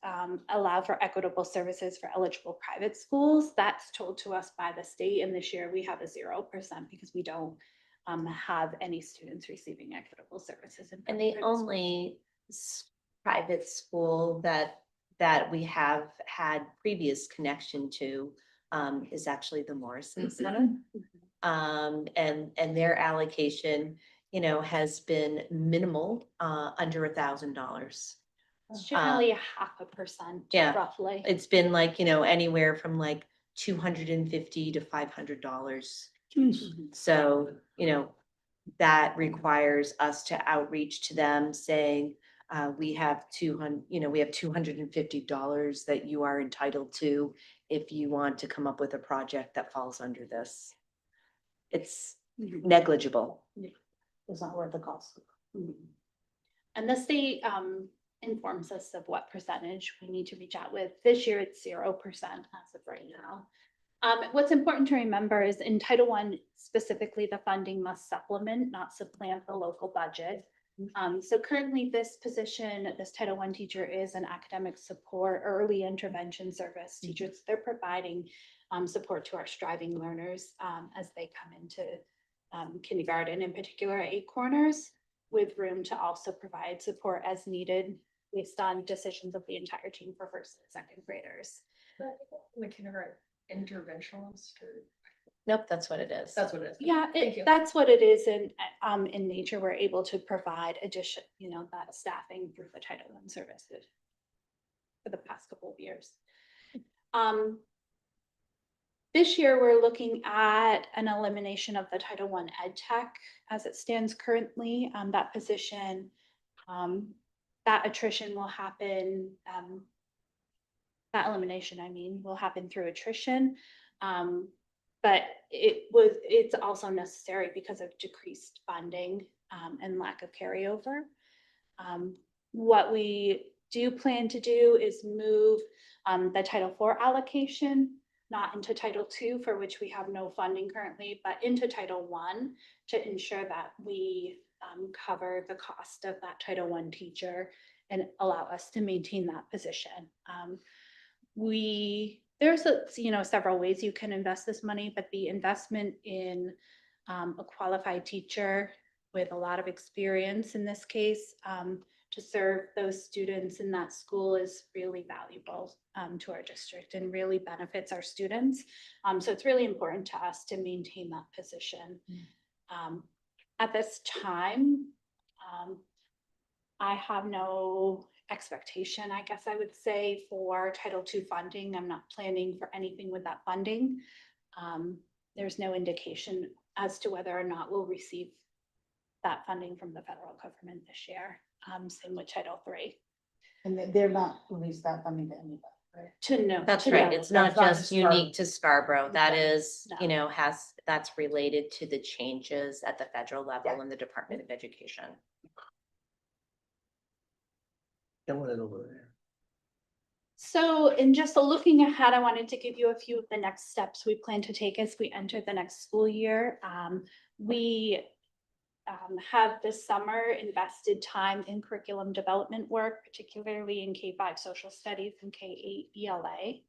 allow for equitable services for eligible private schools. That's told to us by the state, and this year we have a 0% because we don't have any students receiving equitable services. And the only private school that we have had previous connection to is actually the Morrison Center. And their allocation, has been minimal, under $1,000. It's generally 0.5%, yeah. roughly. It's been like, anywhere from like $250 to $500. So, that requires us to outreach to them saying, we have $250 that you are entitled to if you want to come up with a project that falls under this. It's negligible. It's not worth the cost. And the state informs us of what percentage we need to reach out with. This year, it's 0% as of right now. What's important to remember is in Title I specifically, the funding must supplement, not supplant the local budget. So currently this position, this Title I teacher is an academic support, early intervention service teachers. They're providing support to our striving learners as they come into kindergarten, in particular at Eight Corners, with room to also provide support as needed based on decisions of the entire team for first and second graders. The kindergarten interventionalist or? Nope, that's what it is. That's what it is. Yeah, Thank you. that's what it is in nature. We're able to provide addition, that staffing through the Title I services for the past couple of years. This year, we're looking at an elimination of the Title I ed tech as it stands currently. That position, that attrition will happen. That elimination, will happen through attrition. But it's also necessary because of decreased funding and lack of carryover. What we do plan to do is move the Title IV allocation not into Title II, for which we have no funding currently, but into Title I to ensure that we cover the cost of that Title I teacher and allow us to maintain that position. There's several ways you can invest this money, but the investment in a qualified teacher with a lot of experience in this case to serve those students in that school is really valuable to our district and really benefits our students. So it's really important to us to maintain that position. At this time, I have no expectation, I guess I would say, for Title II funding. I'm not planning for anything with that funding. There's no indication as to whether or not we'll receive that funding from the federal government this year. Same with Title III. And they're not released that funding to anybody, right? To know. That's to right. know. It's not That's not just just unique to Scarborough. That is, No. you know, that's related to the changes at the federal level Yeah. in the Department of Education. Killing it over there. So in just looking ahead, I wanted to give you a few of the next steps we plan to take as we enter the next school year. We have this summer invested time in curriculum development work, particularly in K-5 social studies and K-8 ELA.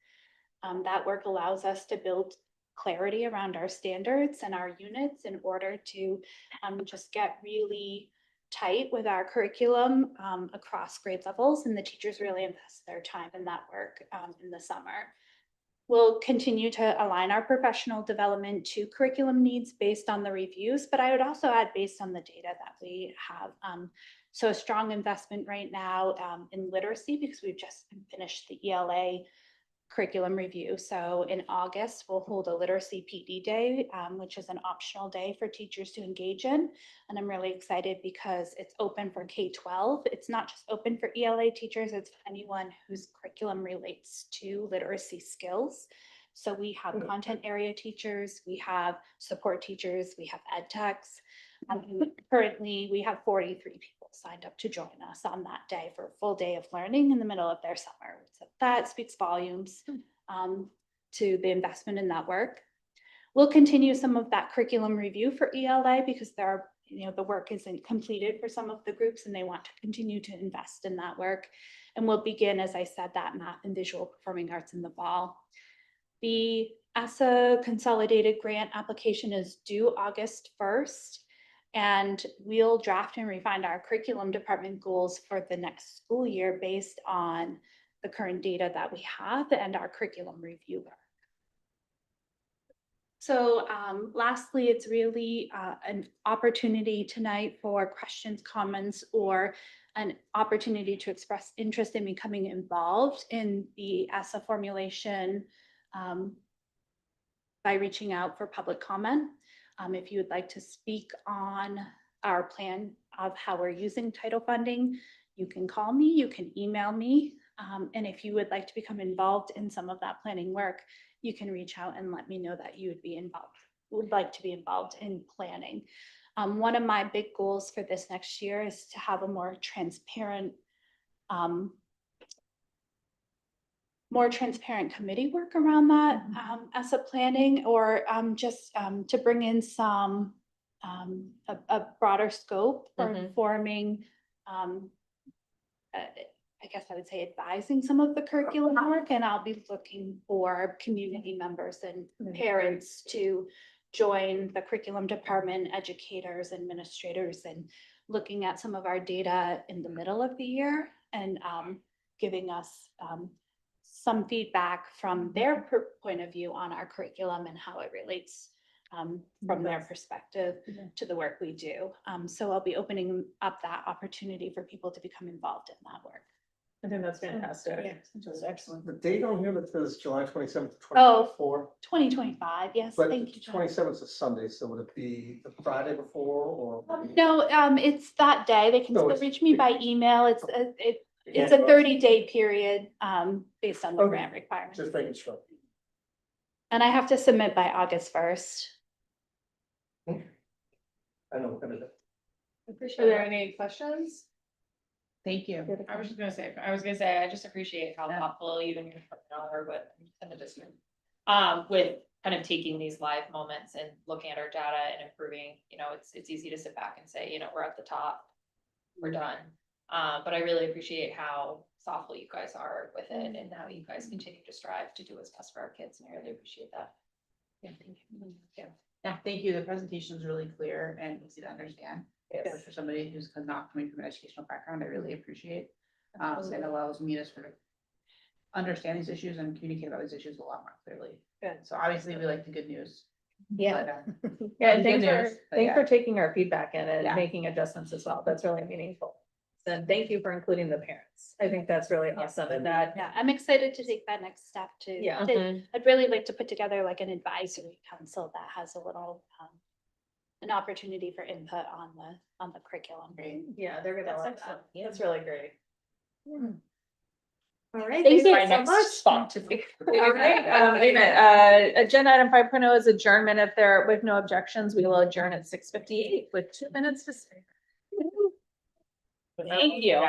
That work allows us to build clarity around our standards and our units in order to just get really tight with our curriculum across grade levels, and the teachers really invest their time in that work in the summer. We'll continue to align our professional development to curriculum needs based on the reviews, but I would also add based on the data that we have. So a strong investment right now in literacy, because we've just finished the ELA curriculum review. So in August, we'll hold a literacy PD day, which is an optional day for teachers to engage in. And I'm really excited because it's open for K-12. It's not just open for ELA teachers, it's for anyone whose curriculum relates to literacy skills. So we have content area teachers, we have support teachers, we have ed techs. Currently, we have 43 people signed up to join us on that day for a full day of learning in the middle of their summer. So that speaks volumes to the investment in that work. We'll continue some of that curriculum review for ELA because there are, the work isn't completed for some of the groups and they want to continue to invest in that work. And we'll begin, as I said, that math and visual performing arts in the fall. The ESSA consolidated grant application is due August 1st. And we'll draft and refine our curriculum department goals for the next school year based on the current data that we have and our curriculum review work. So lastly, it's really an opportunity tonight for questions, comments, or an opportunity to express interest in becoming involved in the ESSA formulation by reaching out for public comment. If you would like to speak on our plan of how we're using title funding, you can call me, you can email me. And if you would like to become involved in some of that planning work, you can reach out and let me know that you would like to be involved in planning. One of my big goals for this next year is to have a more transparent committee work around that as a planning, or just to bring in some a broader scope for informing I guess I would say advising some of the curriculum work, and I'll be looking for community members and parents to join the curriculum department, educators, administrators, and looking at some of our data in the middle of the year and giving us some feedback from their point of view on our curriculum and how it relates from their perspective to the work we do. So I'll be opening up that opportunity for people to become involved in that work. I think that's fantastic. Yeah, that's excellent. The date on here that says July 27th, Oh. 2024. 2025, yes, But thank you, John. 27th is a Sunday, so would it be the Friday before or? No, it's that day. They can No, still it's- reach me by email. It's a 30-day period based on the Okay. grant requirements. Just making sure. And I have to submit by August 1st. I know what kind of. Are there any questions? Thank you. I was gonna say, I just appreciate how thoughtful you and your partner are with in the district. With kind of taking these live moments and looking at our data and improving, it's easy to sit back and say, we're at the top. We're done. But I really appreciate how thoughtful you guys are with it and how you guys continue to strive to do what's best for our kids, and I really appreciate that. Yeah, thank you. Yeah, thank you. The presentation was really clear and easy to understand. Yes. For somebody who's not coming from an educational background, I really appreciate. It allows me to sort of understand these issues and communicate about these issues a lot more clearly. Good. So obviously, we like the good news. Yeah. but, Yeah, the and good thanks news, but thanks yeah. for taking our feedback in and Yeah. making adjustments as well. That's really meaningful. And thank you for including the parents. I think that's really awesome and that, Yeah, I'm excited to take that next step too. Yeah. I'd really like to put together like an advisory council that has a little, an opportunity for input on the curriculum. yeah, they're gonna love That's that. That's really great. All right. Thank thanks you very so much. much. Spot to be. All right, wait a minute, agenda item 5.0 is adjournment. If there, with no objections, we will adjourn at 6:58 with 2 minutes to spare. Thank you.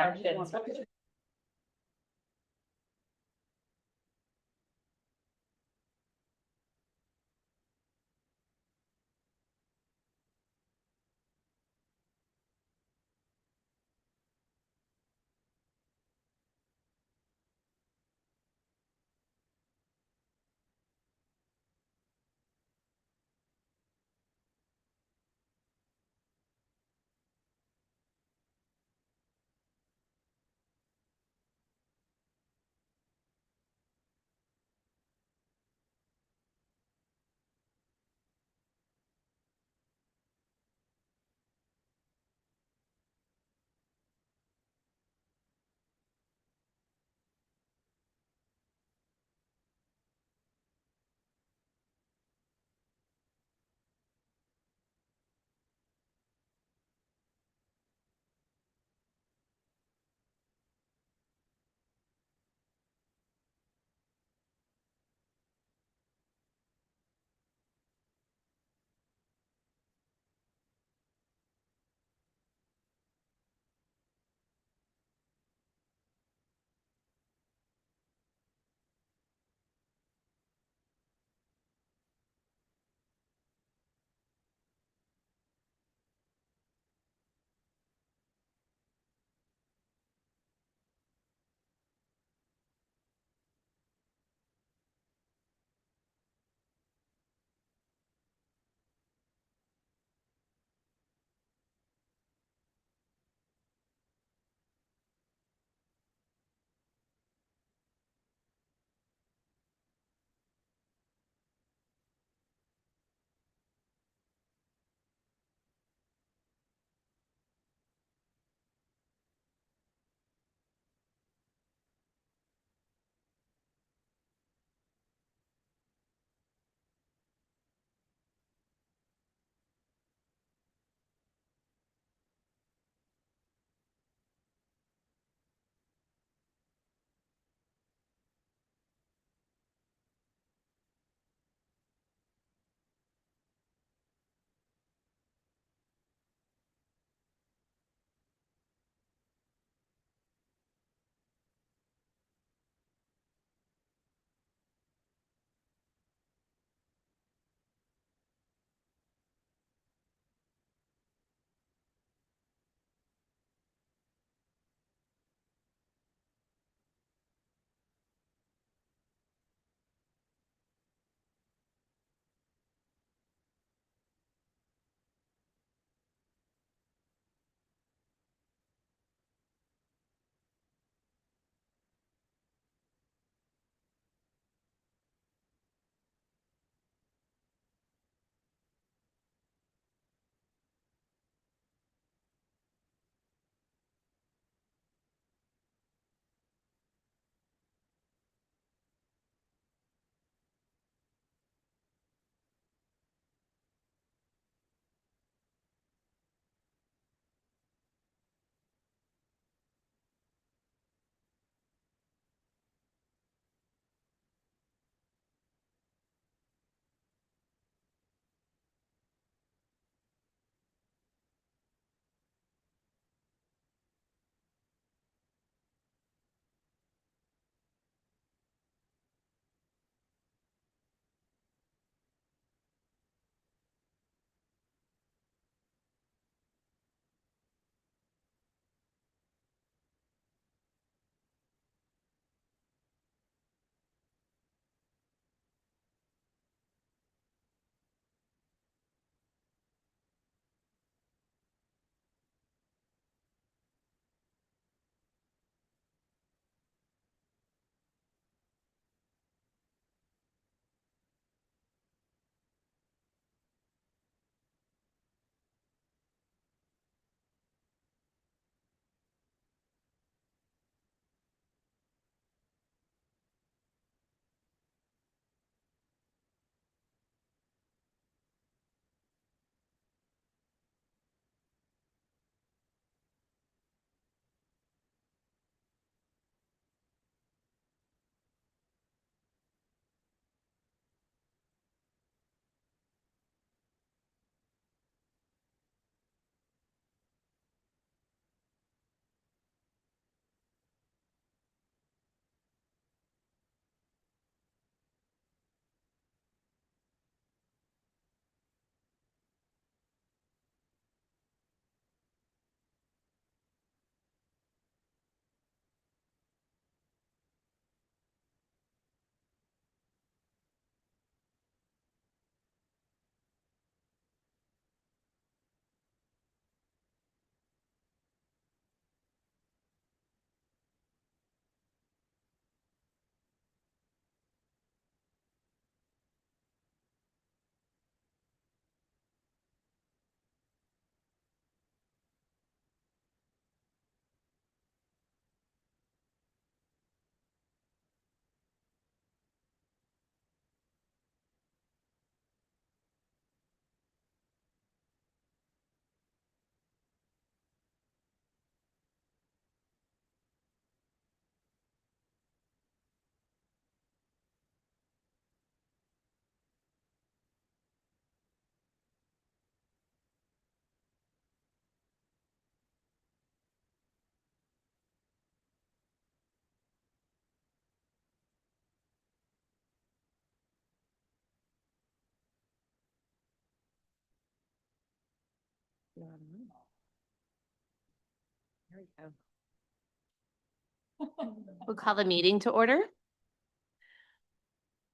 We'll call the meeting to order.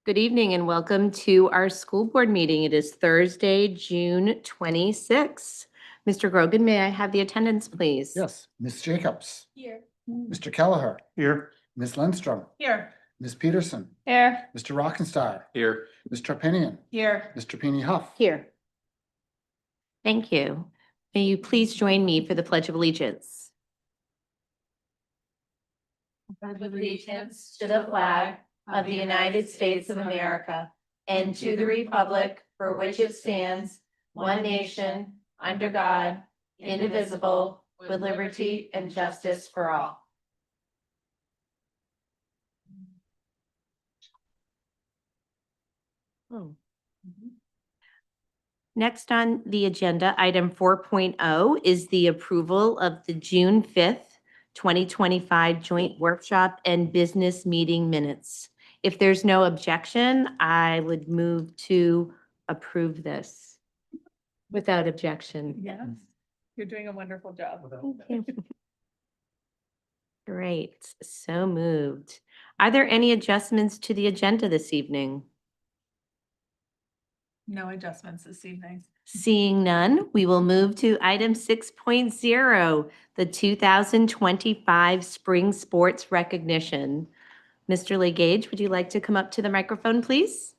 Good evening and welcome to our school board meeting. It is Thursday, June 26th. Mr. Grogan, may I have the attendance, please? Yes, Ms. Jacobs, Here. Mr. Kelleher, Here. Ms. Lindstrom, Here. Ms. Peterson, Here. Mr. Rockenstar, Here. Ms. Trepanian, Here. Mr. Peony Huff. Here. Thank you. May you please join me for the Pledge of Allegiance? Pledge of Allegiance to the flag of the United States of America and to the republic for which it stands, one nation, under God, indivisible, with liberty and justice for all. Next on the agenda, item 4.0 is the approval of the June 5th, 2025 joint workshop and business meeting minutes. If there's no objection, I would move to approve this without objection. Yes. You're doing a wonderful job. Thank you. Great, so moved. Are there any adjustments to the agenda this evening? No adjustments this evening. Seeing none, we will move to item 6.0, the 2025 Spring Sports Recognition. Mr. Legage, would you like to come up to the microphone, please?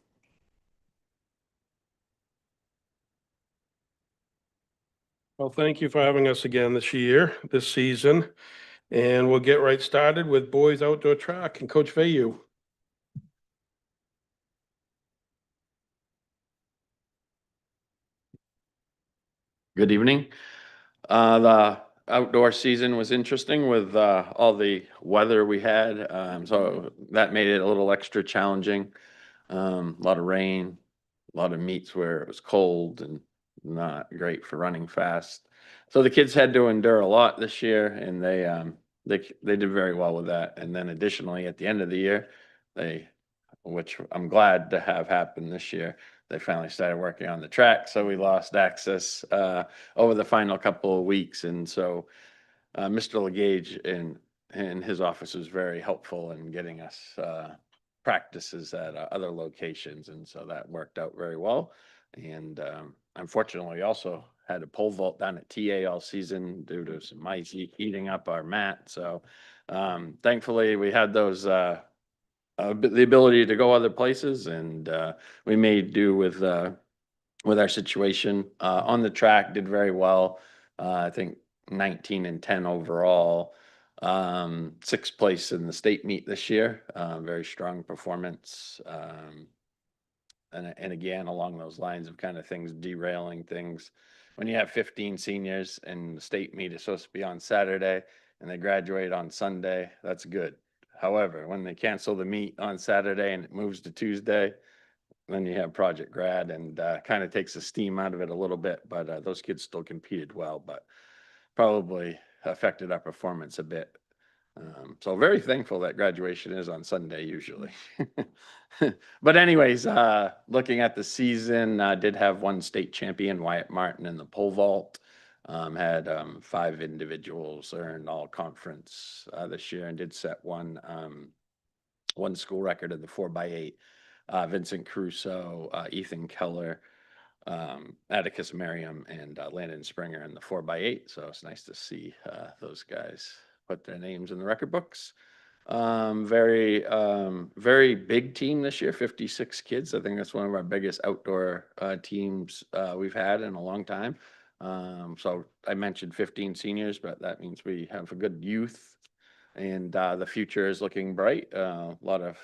Well, thank you for having us again this season. And we'll get right started with boys outdoor track and Coach Vayu. Good evening. The outdoor season was interesting with all the weather we had. So that made it a little extra challenging. A lot of rain, a lot of meets where it was cold and not great for running fast. So the kids had to endure a lot this year, and they did very well with that. And then additionally, at the end of the year, which I'm glad to have happen this year, they finally started working on the track, so we lost access over the final couple of weeks. And so Mr. Legage and his office was very helpful in getting us practices at other locations, and so that worked out very well. And unfortunately, we also had a pole vault down at TA all season due to some mice eating up our mat. So thankfully, we had those the ability to go other places, and we made do with our situation. On the track, did very well. I think 19 and 10 overall. Sixth place in the state meet this year. Very strong performance. And again, along those lines of kind of things derailing things. When you have 15 seniors and the state meet is supposed to be on Saturday and they graduate on Sunday, that's good. However, when they cancel the meet on Saturday and it moves to Tuesday, then you have Project Grad, and kind of takes the steam out of it a little bit. But those kids still competed well, but probably affected our performance a bit. So very thankful that graduation is on Sunday usually. But anyways, looking at the season, did have one state champion, Wyatt Martin, in the pole vault. Had 5 individuals earn all conference this year, and did set one school record in the 4x8. Vincent Crusoe, Ethan Keller, Atticus Merriam, and Landon Springer in the 4x8. So it's nice to see those guys put their names in the record books. Very big team this year, 56 kids. I think that's one of our biggest outdoor teams we've had in a long time. So I mentioned 15 seniors, but that means we have a good youth, and the future is looking bright. A lot of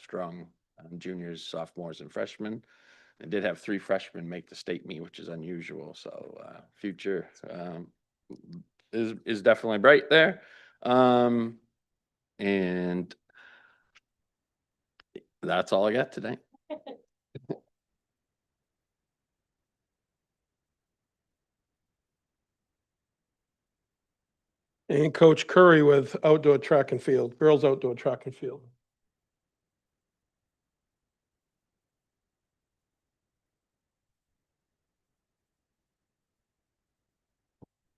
strong juniors, sophomores, and freshmen. I did have 3 freshmen make the state meet, which is unusual. So future is definitely bright there. And that's all I got today. And Coach Curry with outdoor track and field, girls outdoor track and field.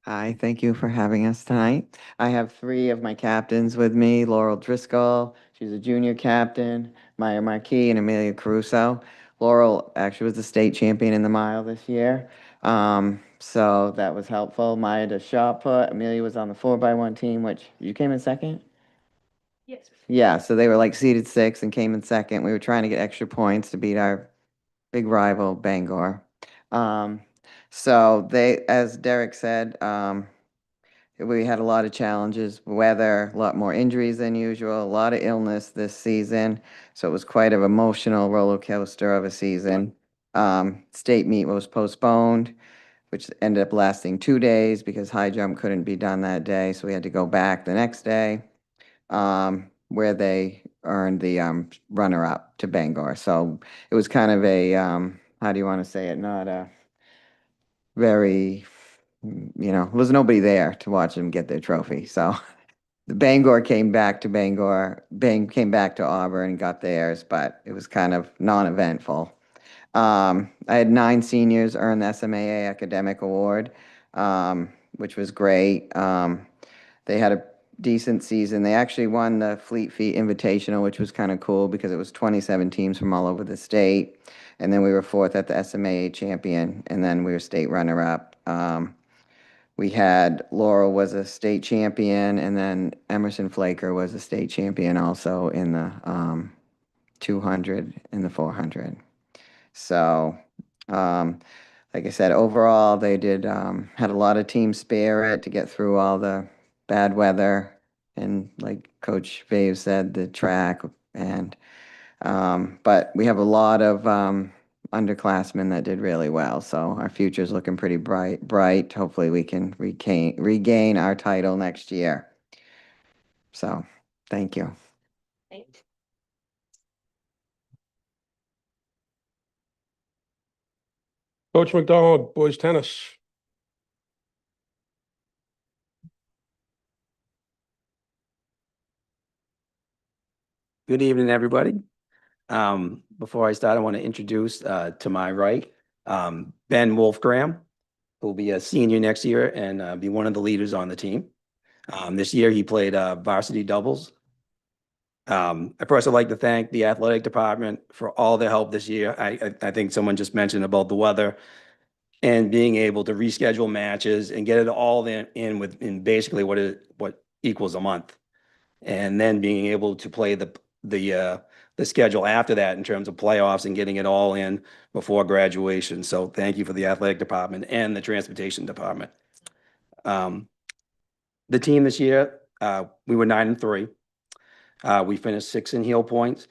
Hi, thank you for having us tonight. I have three of my captains with me, Laurel Driscoll, she's a junior captain, Maya Marquis, and Amelia Caruso. Laurel actually was the state champion in the mile this year, so that was helpful. Maya does shot put, Amelia was on the 4x1 team, which you came in second? Yes. Yeah, so they were like seeded six and came in second. We were trying to get extra points to beat our big rival Bangor. So they, as Derek said, we had a lot of challenges, weather, a lot more injuries than usual, a lot of illness this season. So it was quite an emotional roller coaster of a season. State meet was postponed, which ended up lasting 2 days because high jump couldn't be done that day. So we had to go back the next day, where they earned the runner-up to Bangor. So it was kind of a, how do you want to say it? Not a very, there was nobody there to watch them get their trophy. So the Bangor came back to Bangor, came back to Auburn and got theirs, but it was kind of non-eventful. I had 9 seniors earn the SMAA Academic Award, which was great. They had a decent season. They actually won the Fleet Feet Invitational, which was kind of cool because it was 27 teams from all over the state. And then we were 4th at the SMAA champion, and then we were state runner-up. We had Laurel was a state champion, and then Emerson Flaker was a state champion also in the 200 and the 400. So, like I said, overall, they did had a lot of team spirit to get through all the bad weather, and like Coach Vave said, the track, and but we have a lot of underclassmen that did really well. So our future's looking pretty bright. Hopefully we can regain our title next year. So, thank you. Coach McDonald, boys tennis. Good evening, everybody. Before I start, I want to introduce to my right, Ben Wolfgram, who will be a senior next year and be one of the leaders on the team. This year, he played varsity doubles. I first would like to thank the athletic department for all their help this year. I think someone just mentioned about the weather and being able to reschedule matches and get it all in within basically what equals a month. And then being able to play the schedule after that in terms of playoffs and getting it all in before graduation. So thank you for the athletic department and the transportation department. The team this year, we were 9-3. We finished 6 in heel points.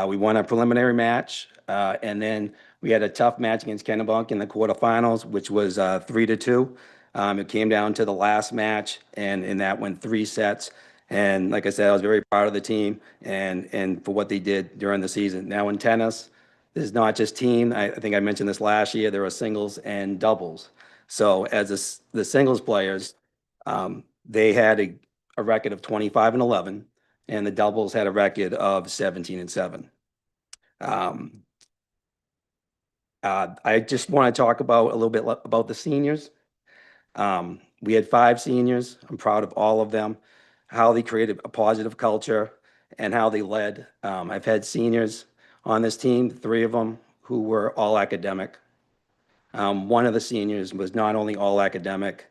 We won a preliminary match, and then we had a tough match against Kennebunk in the quarterfinals, which was 3-2. It came down to the last match, and that went 3 sets. And like I said, I was very proud of the team and for what they did during the season. Now in tennis, this is not just team. I think I mentioned this last year. There are singles and doubles. So as the singles players, they had a record of 25-11, and the doubles had a record of 17-7. I just want to talk about a little bit about the seniors. We had 5 seniors. I'm proud of all of them, how they created a positive culture and how they led. I've had seniors on this team, 3 of them, who were all academic. One of the seniors was not only all academic,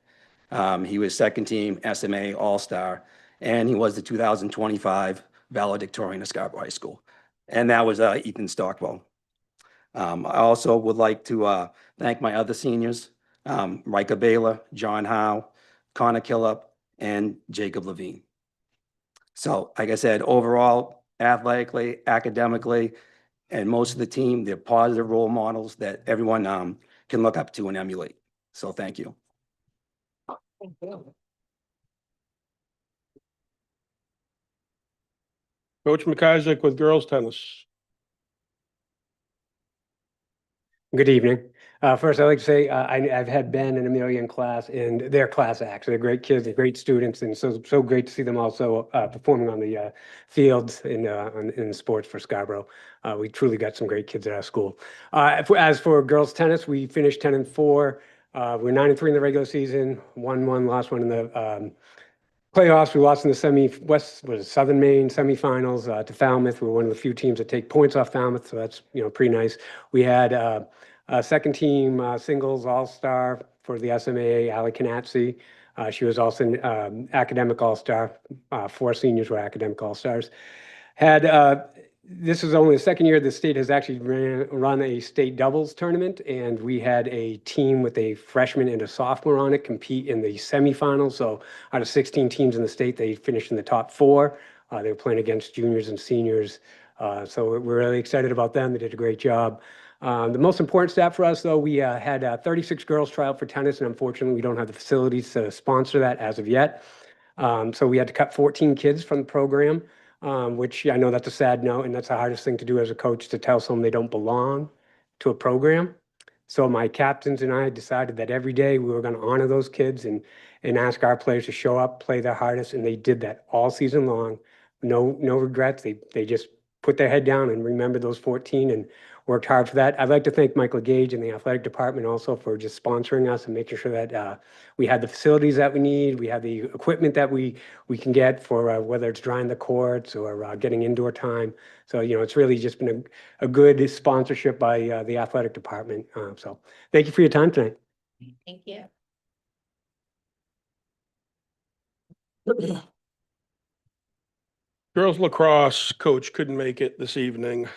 he was second team SMA All-Star, and he was the 2025 valedictorian of Scarborough High School. And that was Ethan Stockwell. I also would like to thank my other seniors, Micah Baylor, John Howe, Connor Killip, and Jacob Levine. So, like I said, overall, athletically, academically, and most of the team, they're positive role models that everyone can look up to and emulate. So thank you. Thank you. Coach McIsaac with girls tennis. Good evening. First, I'd like to say I've had Ben and Amelia in class, and they're class acts. They're great kids, they're great students, and so great to see them also performing on the fields in sports for Scarborough. We truly got some great kids at our school. As for girls tennis, we finished 10-4. We're 9-3 in the regular season, 1-1, lost one in the playoffs. We lost in the Southern Maine semifinals to Falmouth. We're one of the few teams that take points off Falmouth, so that's, pretty nice. We had a second team singles all-star for the SMAA, Ali Kanatsi. She was also an academic all-star. 4 seniors were academic all-stars. This is only the second year the state has actually run a state doubles tournament, and we had a team with a freshman and a sophomore on it compete in the semifinals. So out of 16 teams in the state, they finished in the top 4. They were playing against juniors and seniors. So we're really excited about them. They did a great job. The most important stat for us, though, we had 36 girls try out for tennis, and unfortunately, we don't have the facilities to sponsor that as of yet. So we had to cut 14 kids from the program, which I know that's a sad note, and that's the hardest thing to do as a coach, to tell someone they don't belong to a program. So my captains and I decided that every day we were going to honor those kids and ask our players to show up, play their hardest, and they did that all season long. No regrets. They just put their head down and remembered those 14 and worked hard for that. I'd like to thank Michael Gage and the athletic department also for just sponsoring us and making sure that we had the facilities that we need, we had the equipment that we can get for whether it's drying the courts or getting indoor time. So, it's really just been a good sponsorship by the athletic department. So thank you for your time tonight. Thank you. Girls lacrosse coach couldn't make it this evening,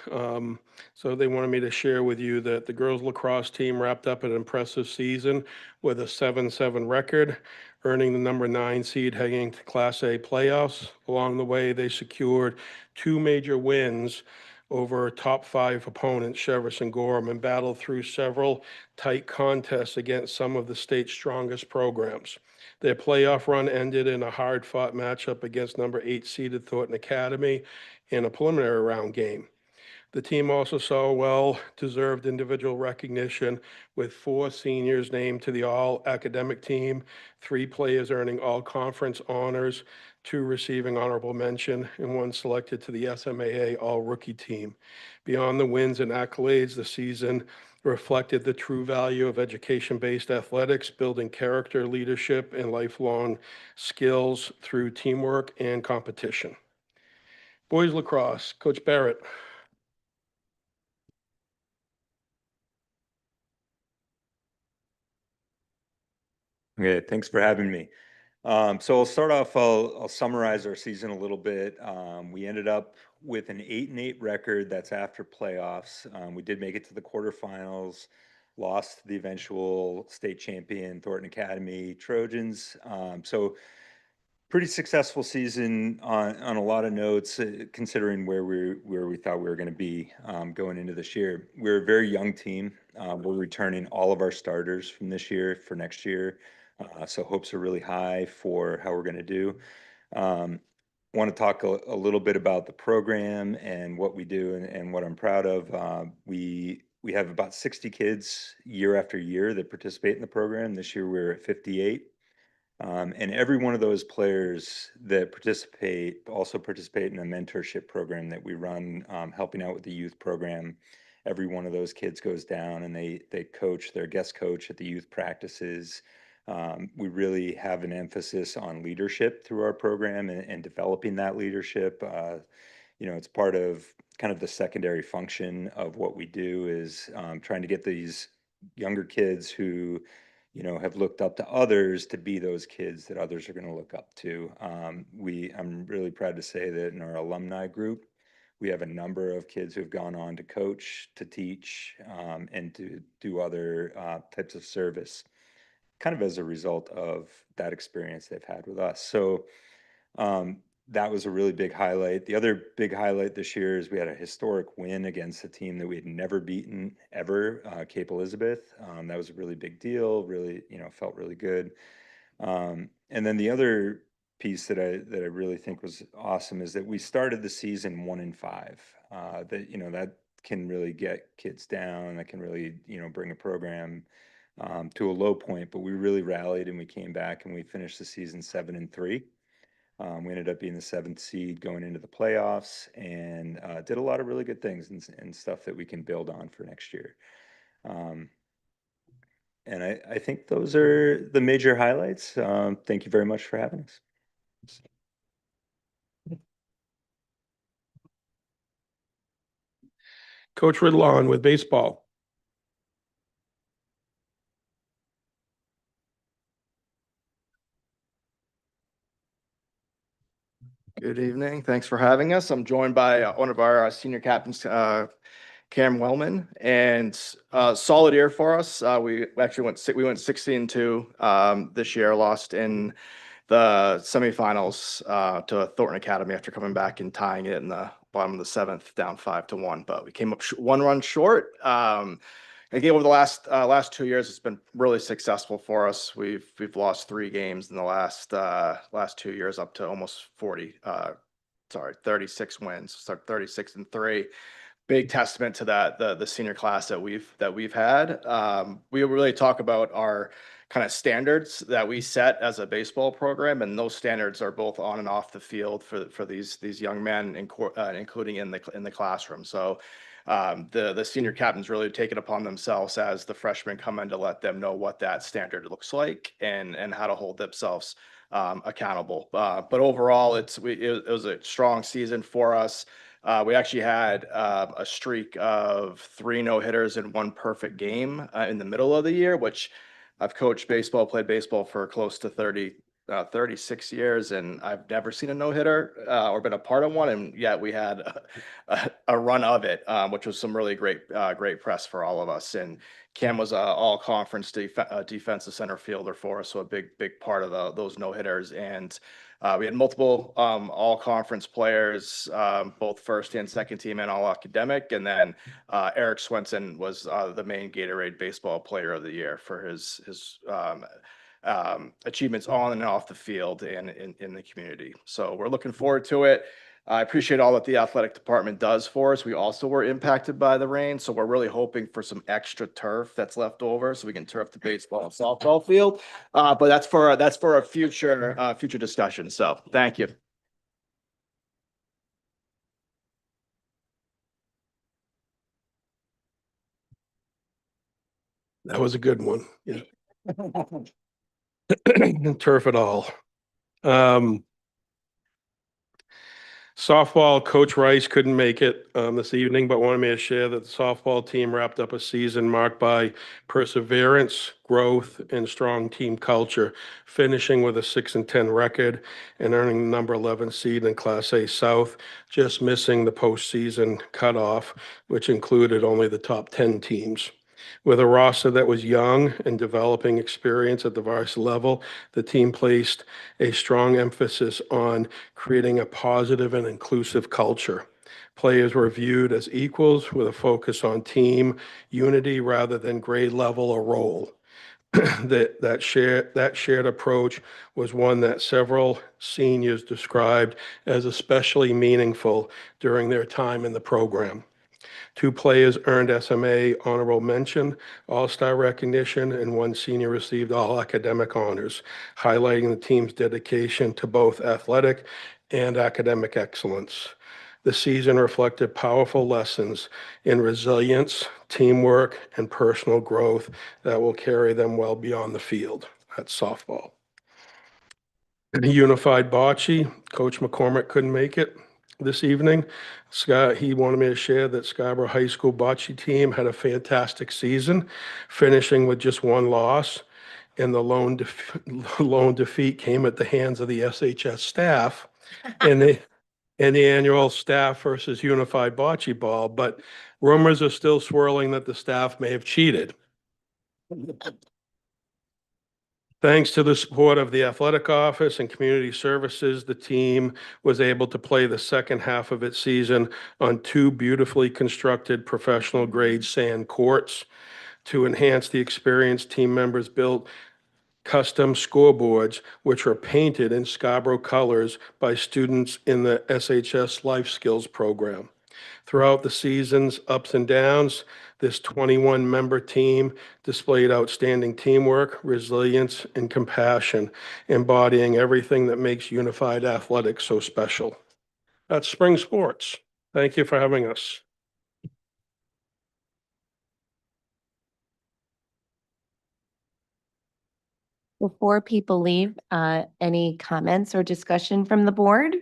so they wanted me to share with you that the girls lacrosse team wrapped up an impressive season with a 7-7 record, earning the number 9 seed heading into Class A playoffs. Along the way, they secured 2 major wins over top 5 opponents, Cheverus and Gorham, and battled through several tight contests against some of the state's strongest programs. Their playoff run ended in a hard-fought matchup against number 8 seeded Thornton Academy in a preliminary round game. The team also saw well-deserved individual recognition, with 4 seniors named to the all-academic team, 3 players earning all-conference honors, 2 receiving honorable mention, and 1 selected to the SMAA all-rookie team. Beyond the wins and accolades, the season reflected the true value of education-based athletics, building character, leadership, and lifelong skills through teamwork and competition. Boys lacrosse, Coach Barrett. Okay, thanks for having me. So I'll start off, I'll summarize our season a little bit. We ended up with an 8-8 record. That's after playoffs. We did make it to the quarterfinals, lost to the eventual state champion Thornton Academy Trojans. So pretty successful season on a lot of notes, considering where we thought we were going to be going into this year. We're a very young team. We're returning all of our starters from this year for next year. So hopes are really high for how we're going to do. Want to talk a little bit about the program and what we do and what I'm proud of. We have about 60 kids year after year that participate in the program. This year we're at 58. And every one of those players that participate also participate in a mentorship program that we run, helping out with the youth program. Every one of those kids goes down and they coach, their guest coach at the youth practices. We really have an emphasis on leadership through our program and developing that leadership. It's part of kind of the secondary function of what we do is trying to get these younger kids who have looked up to others to be those kids that others are going to look up to. I'm really proud to say that in our alumni group, we have a number of kids who've gone on to coach, to teach, and to do other types of service, kind of as a result of that experience they've had with us. So that was a really big highlight. The other big highlight this year is we had a historic win against a team that we had never beaten ever, Cape Elizabeth. That was a really big deal, really, felt really good. And then the other piece that I really think was awesome is that we started the season 1-5. That can really get kids down. That can really, bring a program to a low point, but we really rallied and we came back and we finished the season 7-3. We ended up being the 7th seed going into the playoffs and did a lot of really good things and stuff that we can build on for next year. And I think those are the major highlights. Thank you very much for having us. Coach Ridlon with baseball. Good evening. Thanks for having us. I'm joined by one of our senior captains, Cam Wellman, and solid year for us. We actually went 16-2 this year, lost in the semifinals to Thornton Academy after coming back and tying it in the bottom of the seventh, down 5-1. But we came up one run short. Again, over the last 2 years, it's been really successful for us. We've lost 3 games in the last 2 years, up to almost 36 wins. So 36-3. Big testament to that the senior class that we've had. We really talk about our kind of standards that we set as a baseball program, and those standards are both on and off the field for these young men, including in the classroom. So the senior captains really take it upon themselves as the freshmen come in to let them know what that standard looks like and how to hold themselves accountable. But overall, it was a strong season for us. We actually had a streak of 3 no-hitters and 1 perfect game in the middle of the year, which I've coached baseball, played baseball for close to 36 years, and I've never seen a no-hitter or been a part of one, and yet we had a run of it, which was some really great press for all of us. And Cam was a all-conference defensive center fielder for us, so a big part of those no-hitters. And we had multiple all-conference players, both first and second team and all academic. And then Eric Swenson was the main Gatorade Baseball Player of the Year for his achievements on and off the field and in the community. So we're looking forward to it. I appreciate all that the athletic department does for us. We also were impacted by the rain, so we're really hoping for some extra turf that's left over so we can turf the baseball and softball field. But that's for a future discussion. So thank you. That was a good one. Yeah. Turf it all. Softball, Coach Rice couldn't make it this evening, but wanted me to share that the softball team wrapped up a season marked by perseverance, growth, and strong team culture, finishing with a 6-10 record and earning the number 11 seed in Class A South, just missing the postseason cutoff, which included only the top 10 teams. With a roster that was young and developing experience at the varsity level, the team placed a strong emphasis on creating a positive and inclusive culture. Players were viewed as equals with a focus on team unity rather than grade level or role. That shared approach was one that several seniors described as especially meaningful during their time in the program. 2 players earned SMA honorable mention, all-star recognition, and 1 senior received all academic honors, highlighting the team's dedication to both athletic and academic excellence. The season reflected powerful lessons in resilience, teamwork, and personal growth that will carry them well beyond the field. That's softball. Unified bocce, Coach McCormick couldn't make it this evening. He wanted me to share that Scarborough High School bocce team had a fantastic season, finishing with just 1 loss. And the lone defeat came at the hands of the SHS staff in the annual staff versus unified bocce ball. But rumors are still swirling that the staff may have cheated. Thanks to the support of the athletic office and community services, the team was able to play the second half of its season on 2 beautifully constructed professional grade sand courts. To enhance the experience, team members built custom scoreboards, which were painted in Scarborough colors by students in the SHS Life Skills program. Throughout the season's ups and downs, this 21-member team displayed outstanding teamwork, resilience, and compassion, embodying everything that makes unified athletics so special. That's spring sports. Thank you for having us. Before people leave, any comments or discussion from the board?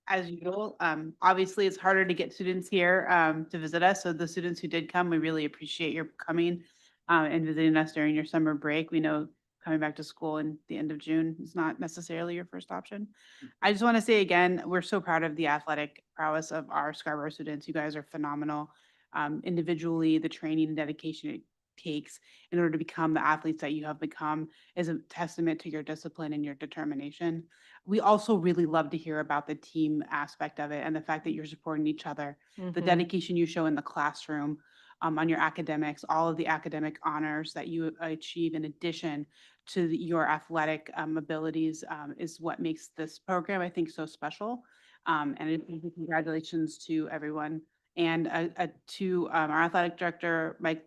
As usual, obviously it's harder to get students here, to visit us. So the students who did come, we really appreciate your coming, and visiting us during your summer break. We know coming back to school in the end of June is not necessarily your first option. I just want to say again, we're so proud of the athletic prowess of our Scarborough students. You guys are phenomenal. Individually, the training and dedication it takes in order to become the athletes that you have become is a testament to your discipline and your determination. We also really love to hear about the team aspect of it and the fact that you're supporting each other, the Mhm. dedication you show in the classroom, on your academics, all of the academic honors that you achieve in addition to your athletic abilities, is what makes this program, I think, so special. Congratulations to everyone. And to our athletic director, Mike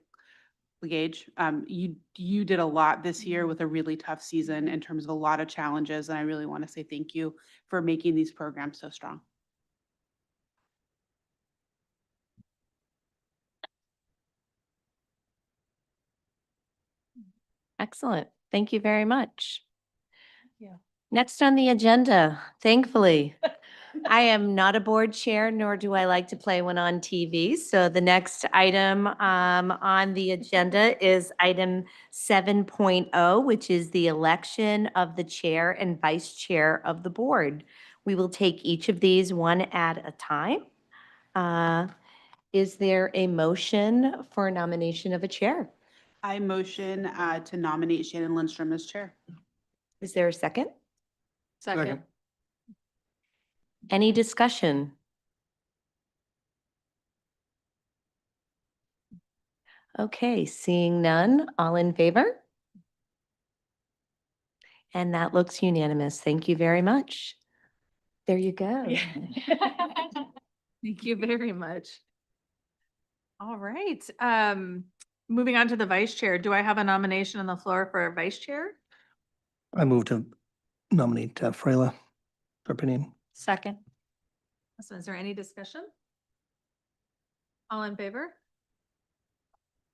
Legage, you did a lot this year with a really tough season in terms of a lot of challenges, and I really want to say thank you for making these programs so strong. Excellent. Thank you very much. Yeah. Next on the agenda, thankfully, I am not a board chair, nor do I like to play one on TV. So the next item on the agenda is item 7.0, which is the election of the chair and vice chair of the board. We will take each of these one at a time. Is there a motion for nomination of a chair? I motion to nominate Shannon Lindstrom as chair. Is there a second? Second. Any discussion? Okay, seeing none, all in favor? And that looks unanimous. Thank you very much. There you go. Thank you very much. All right, moving on to the vice chair. Do I have a nomination on the floor for a vice chair? I move to nominate Freyla Perpinian. Second. So is there any discussion? All in favor?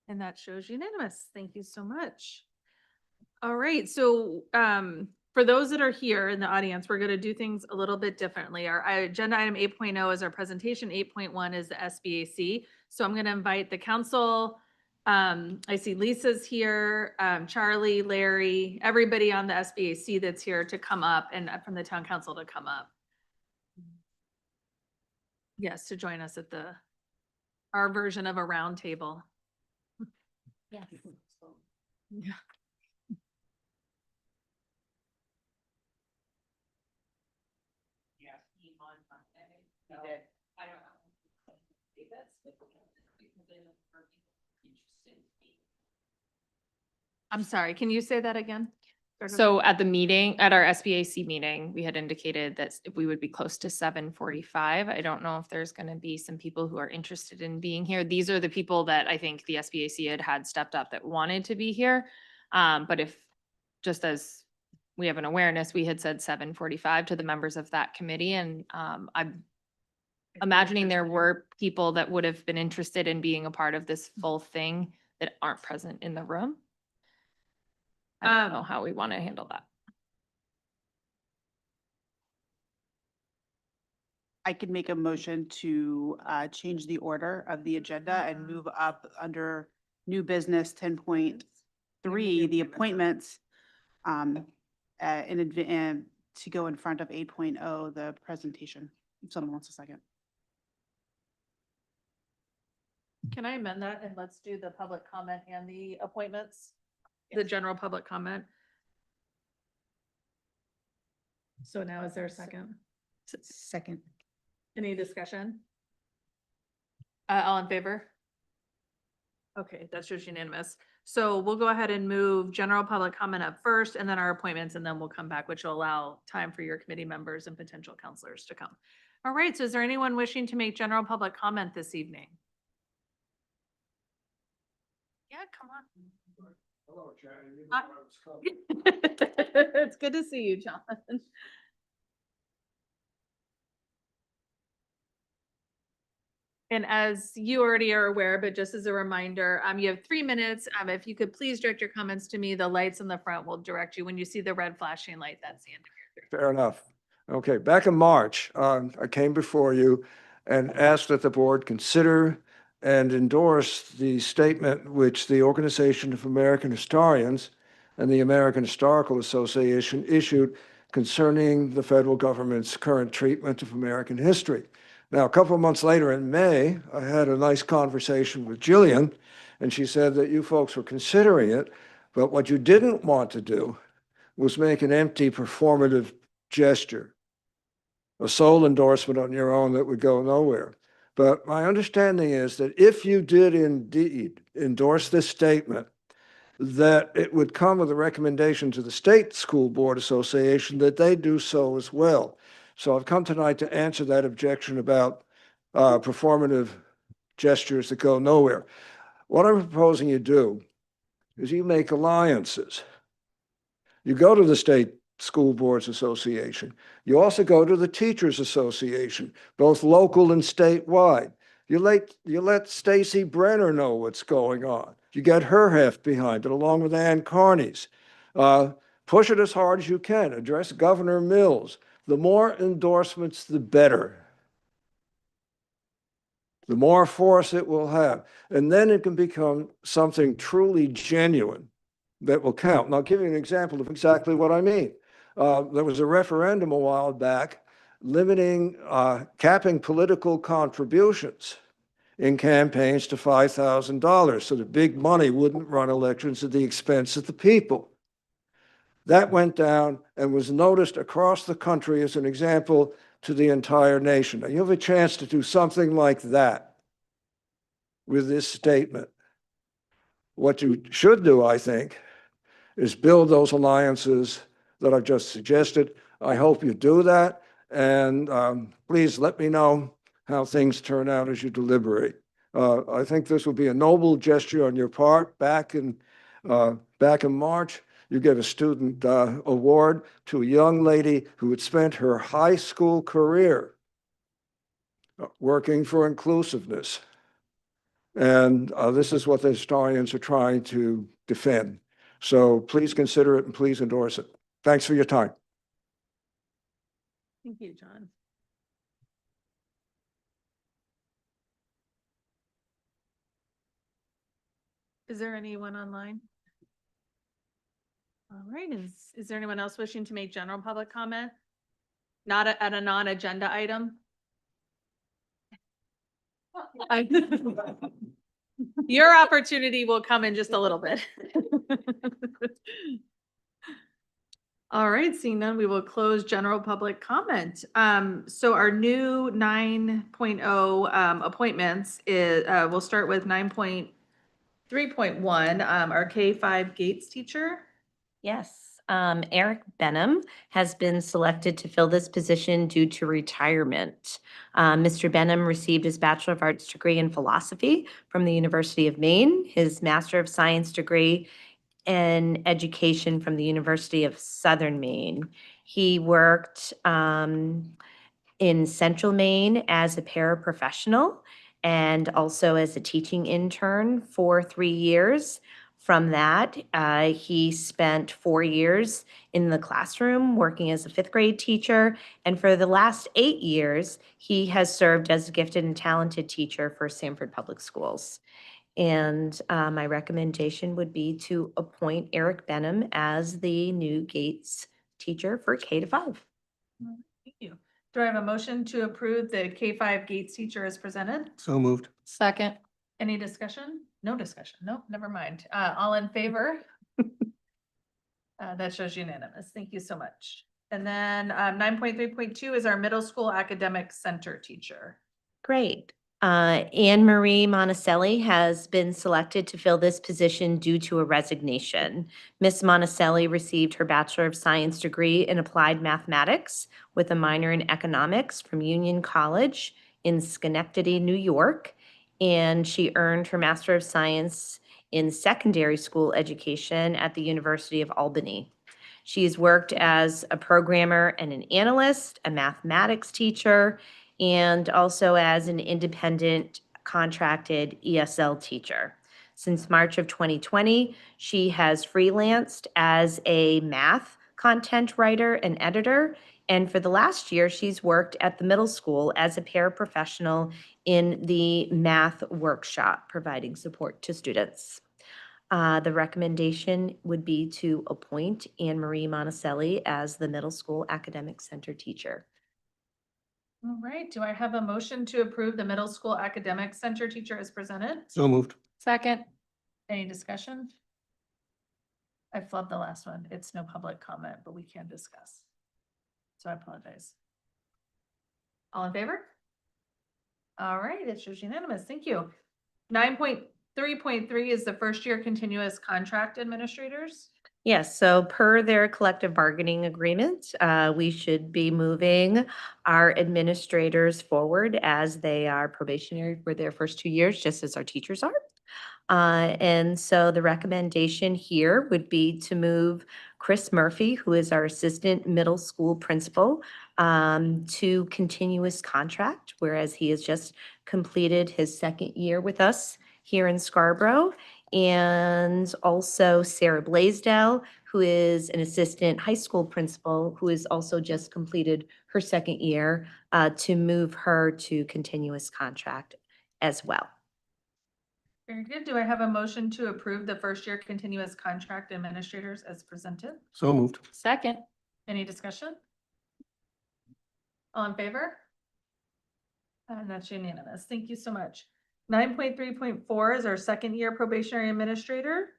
And that shows unanimous. Thank you so much. All right, so for those that are here in the audience, we're gonna do things a little bit differently. Our agenda item 8.0 is our presentation. 8.1 is the SBAC. So I'm gonna invite the council. I see Lisa's here, Charlie, Larry, everybody on the SBAC that's here to come up and from the town council to come up. Yes, to join us at our version of a round table. Yes. Yeah. I'm sorry, can you say that again? So at the meeting, at our SBAC meeting, we had indicated that if we would be close to 7:45. I don't know if there's gonna be some people who are interested in being here. These are the people that I think the SBAC had stepped up that wanted to be here. But if, just as we have an awareness, we had said 7:45 to the members of that committee, and I'm imagining there were people that would have been interested in being a part of this full thing that aren't present in the room. I don't know how we want to handle that. I could make a motion to change the order of the agenda and move up under new business 10.3, the appointments, and to go in front of 8.0, the presentation. If someone wants a second. Can I amend that and let's do the public comment and the appointments? The general public comment. So now is there a second? Second. Any discussion? All in favor? Okay, that's just unanimous. So we'll go ahead and move general public comment up first and then our appointments, and then we'll come back, which will allow time for your committee members and potential counselors to come. All right, so is there anyone wishing to make general public comment this evening? Yeah, come on. Hello, Chad. It's good to see you, John. And as you already are aware, but just as a reminder, you have 3 minutes. If you could please direct your comments to me, the lights in the front will direct you. When you see the red flashing light, that's the end of your. Fair enough. Okay, back in March, I came before you and asked that the board consider and endorse the statement which the Organization of American Historians and the American Historical Association issued concerning the federal government's current treatment of American history. Now, a couple of months later in May, I had a nice conversation with Jillian, and she said that you folks were considering it, but what you didn't want to do was make an empty performative gesture, a sole endorsement on your own that would go nowhere. But my understanding is that if you did indeed endorse this statement, that it would come with a recommendation to the State School Board Association that they do so as well. So I've come tonight to answer that objection about performative gestures that go nowhere. What I'm proposing you do is you make alliances. You go to the State School Boards Association. You also go to the Teachers Association, both local and statewide. You let Stacy Brenner know what's going on. You get her heft behind it, along with Ann Carney's. Push it as hard as you can. Address Governor Mills. The more endorsements, the better. The more force it will have. And then it can become something truly genuine that will count. And I'll give you an example of exactly what I mean. There was a referendum a while back limiting, capping political contributions in campaigns to $5,000 so that big money wouldn't run elections at the expense of the people. That went down and was noticed across the country as an example to the entire nation. Now, you have a chance to do something like that with this statement. What you should do, I think, is build those alliances that I've just suggested. I hope you do that. And please let me know how things turn out as you deliberate. I think this will be a noble gesture on your part. Back in March, you gave a student award to a young lady who had spent her high school career working for inclusiveness. And this is what the historians are trying to defend. So please consider it and please endorse it. Thanks for your time. Thank you, John. Is there anyone online? All right, is there anyone else wishing to make general public comment? Not at a non-agenda item? Your opportunity will come in just a little bit. All right, seeing none, we will close general public comment. So our new 9.0 appointments is, we'll start with 9.3.1, our K-5 Gates teacher. Yes, Eric Benham has been selected to fill this position due to retirement. Mr. Benham received his Bachelor of Arts degree in philosophy from the University of Maine, his Master of Science degree in education from the University of Southern Maine. He worked in Central Maine as a paraprofessional and also as a teaching intern for 3 years. From that, he spent 4 years in the classroom working as a 5th grade teacher. And for the last 8 years, he has served as a gifted and talented teacher for Sanford Public Schools. And my recommendation would be to appoint Eric Benham as the new Gates teacher for K-5. Thank you. Do I have a motion to approve the K-5 Gates teacher as presented? So moved. Second. Any discussion? No discussion. No, never mind. All in favor? That shows unanimous. Thank you so much. And then 9.3.2 is our middle school academic center teacher. Great. Anne Marie Monticelli has been selected to fill this position due to a resignation. Ms. Monticelli received her Bachelor of Science degree in Applied Mathematics with a minor in Economics from Union College in Schenectady, New York. And she earned her Master of Science in Secondary School Education at the University of Albany. She has worked as a programmer and an analyst, a mathematics teacher, and also as an independent contracted ESL teacher. Since March of 2020, she has freelanced as a math content writer and editor. And for the last year, she's worked at the middle school as a paraprofessional in the math workshop, providing support to students. The recommendation would be to appoint Anne Marie Monticelli as the middle school academic center teacher. All right, do I have a motion to approve the middle school academic center teacher as presented? So moved. Second. Any discussion? I flubbed the last one. It's no public comment, but we can discuss. So I apologize. All in favor? All right, it's just unanimous. Thank you. 9.3.3 is the first year continuous contract administrators. Yes, so per their collective bargaining agreement, we should be moving our administrators forward as they are probationary for their first 2 years, just as our teachers are. And so the recommendation here would be to move Chris Murphy, who is our assistant middle school principal, to continuous contract, whereas he has just completed his second year with us here in Scarborough. And also Sarah Blaisdell, who is an assistant high school principal, who has also just completed her second year, to move her to continuous contract as well. Very good. Do I have a motion to approve the first year continuous contract administrators as presented? So moved. Second. Any discussion? All in favor? And that's unanimous. Thank you so much. 9.3.4 is our second year probationary administrator.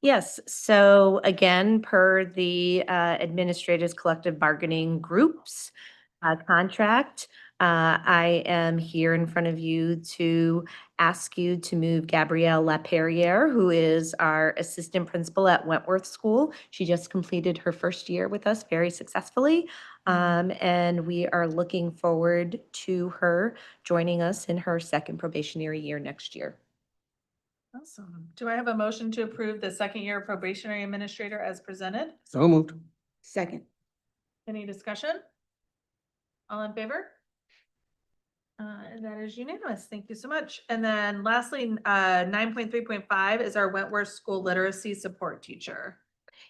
Yes, so again, per the administrators collective bargaining groups contract, I am here in front of you to ask you to move Gabrielle Laperriere, who is our assistant principal at Wentworth School. She just completed her first year with us very successfully. And we are looking forward to her joining us in her second probationary year next year. Awesome. Do I have a motion to approve the second year probationary administrator as presented? So moved. Second. Any discussion? All in favor? And that is unanimous. Thank you so much. And then lastly, 9.3.5 is our Wentworth School Literacy Support Teacher.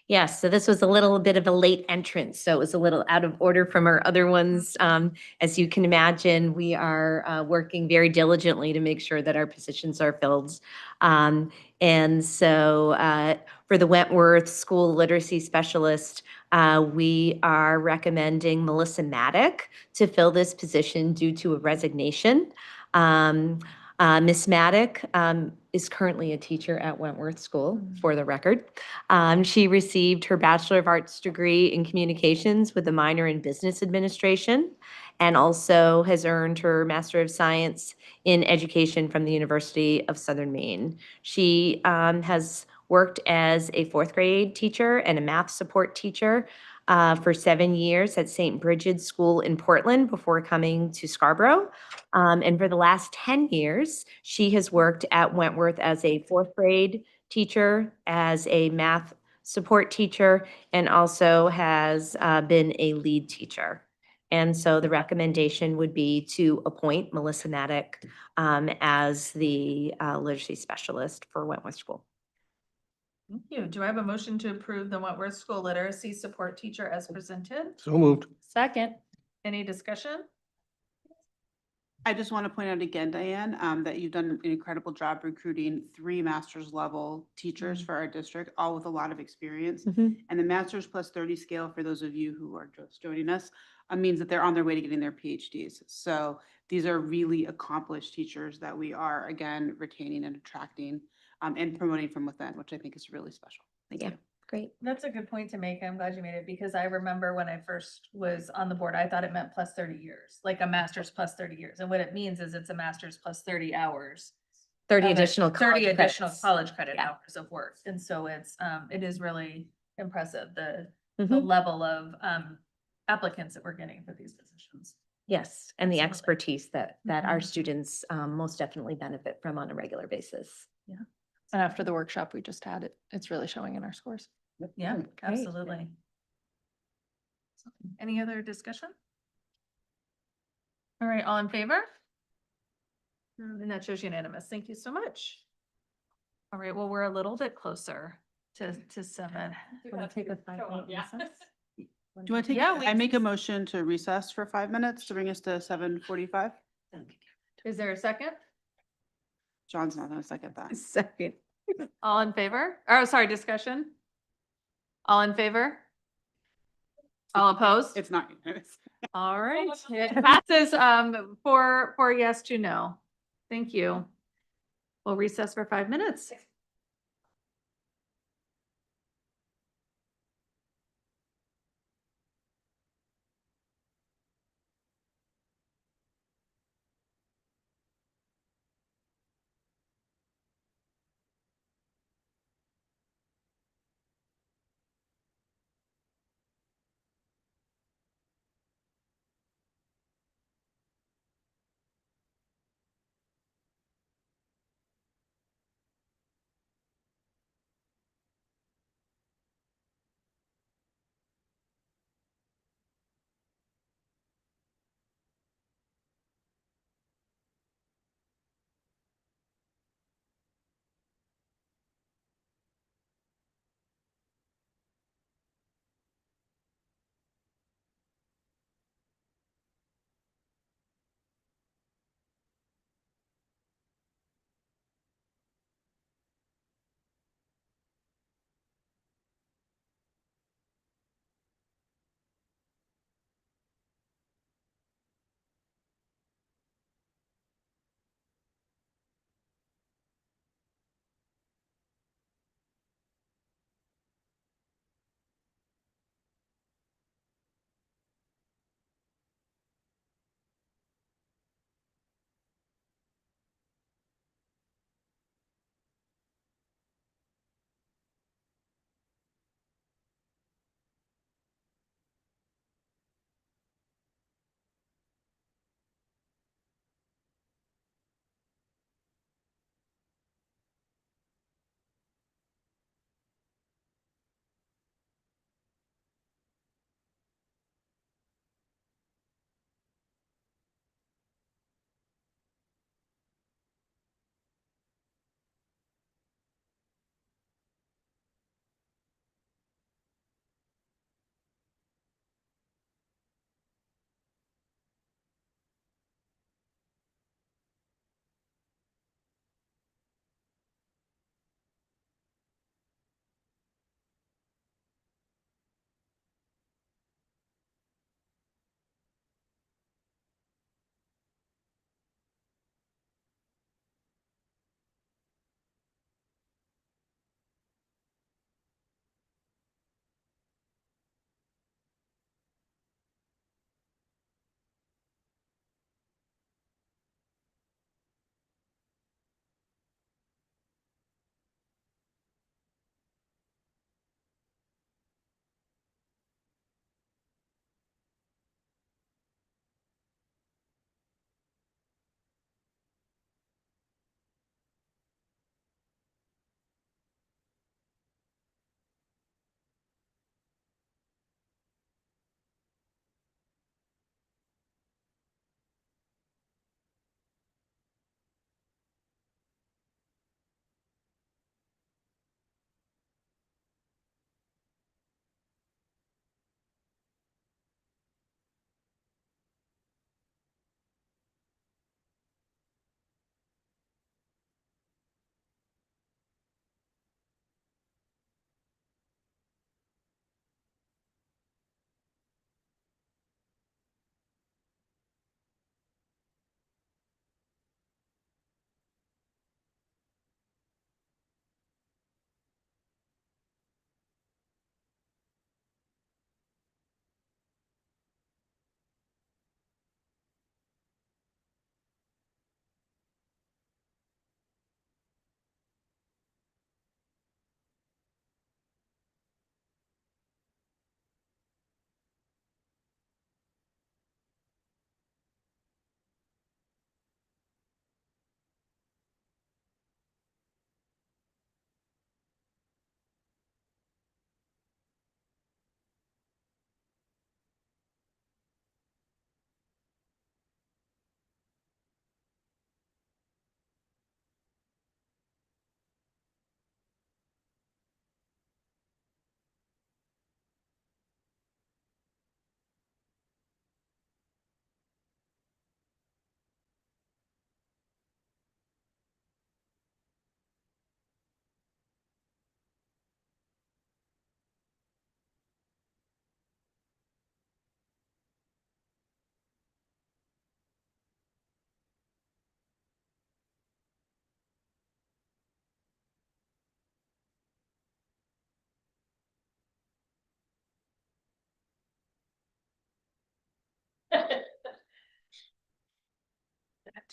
Yes, so this was a little bit of a late entrance, so it was a little out of order from our other ones. As you can imagine, we are working very diligently to make sure that our positions are filled. And so for the Wentworth School Literacy Specialist, we are recommending Melissa Maddock to fill this position due to a resignation. Ms. Maddock is currently a teacher at Wentworth School, for the record. She received her Bachelor of Arts degree in Communications with a minor in Business Administration, and also has earned her Master of Science in Education from the University of Southern Maine. She has worked as a fourth grade teacher and a math support teacher for 7 years at St. Bridget's School in Portland before coming to Scarborough. And for the last 10 years, she has worked at Wentworth as a fourth grade teacher, as a math support teacher, and also has been a lead teacher. And so the recommendation would be to appoint Melissa Maddock as the literacy specialist for Wentworth School. Thank you. Do I have a motion to approve the Wentworth School Literacy Support Teacher as presented? So moved. Second. Any discussion? I just want to point out again, Diane, that you've done an incredible job recruiting 3 master's level teachers for our district, all with a lot of experience. And the master's plus 30 scale, for those of you who are just joining us, means that they're on their way to getting their PhDs. So these are really accomplished teachers that we are, again, retaining and attracting and promoting from within, which I think is really special. Thank you. Great. That's a good point to make. I'm glad you made it, because I remember when I first was on the board, I thought it meant plus 30 years, like a master's plus 30 years. And what it means is it's a master's plus 30 hours. 30 of it, additional 30 college additional credits. college credit Yeah. hours of work. And so it is really impressive, the Mhm. level of applicants that we're getting for these positions. Yes, and the Absolutely. expertise that our Mhm. students most definitely benefit from on a regular basis. And after the workshop we just had, it's really showing in our scores. Yeah, Great. absolutely. Any other discussion? All right, all in favor? And that shows unanimous. Thank you so much. All right, well, we're a little bit closer to 7. Wanna take a 5-minute recess? Do you want to take, Yeah, we- I make a motion to recess for 5 minutes to bring us to 7:45? Is there a second? John's not gonna second that. Second. All in favor? Oh, sorry, discussion? All in favor? All opposed? It's not unanimous. All right, it passes, 4 yes, 2 no. Thank you. We'll recess for 5 minutes.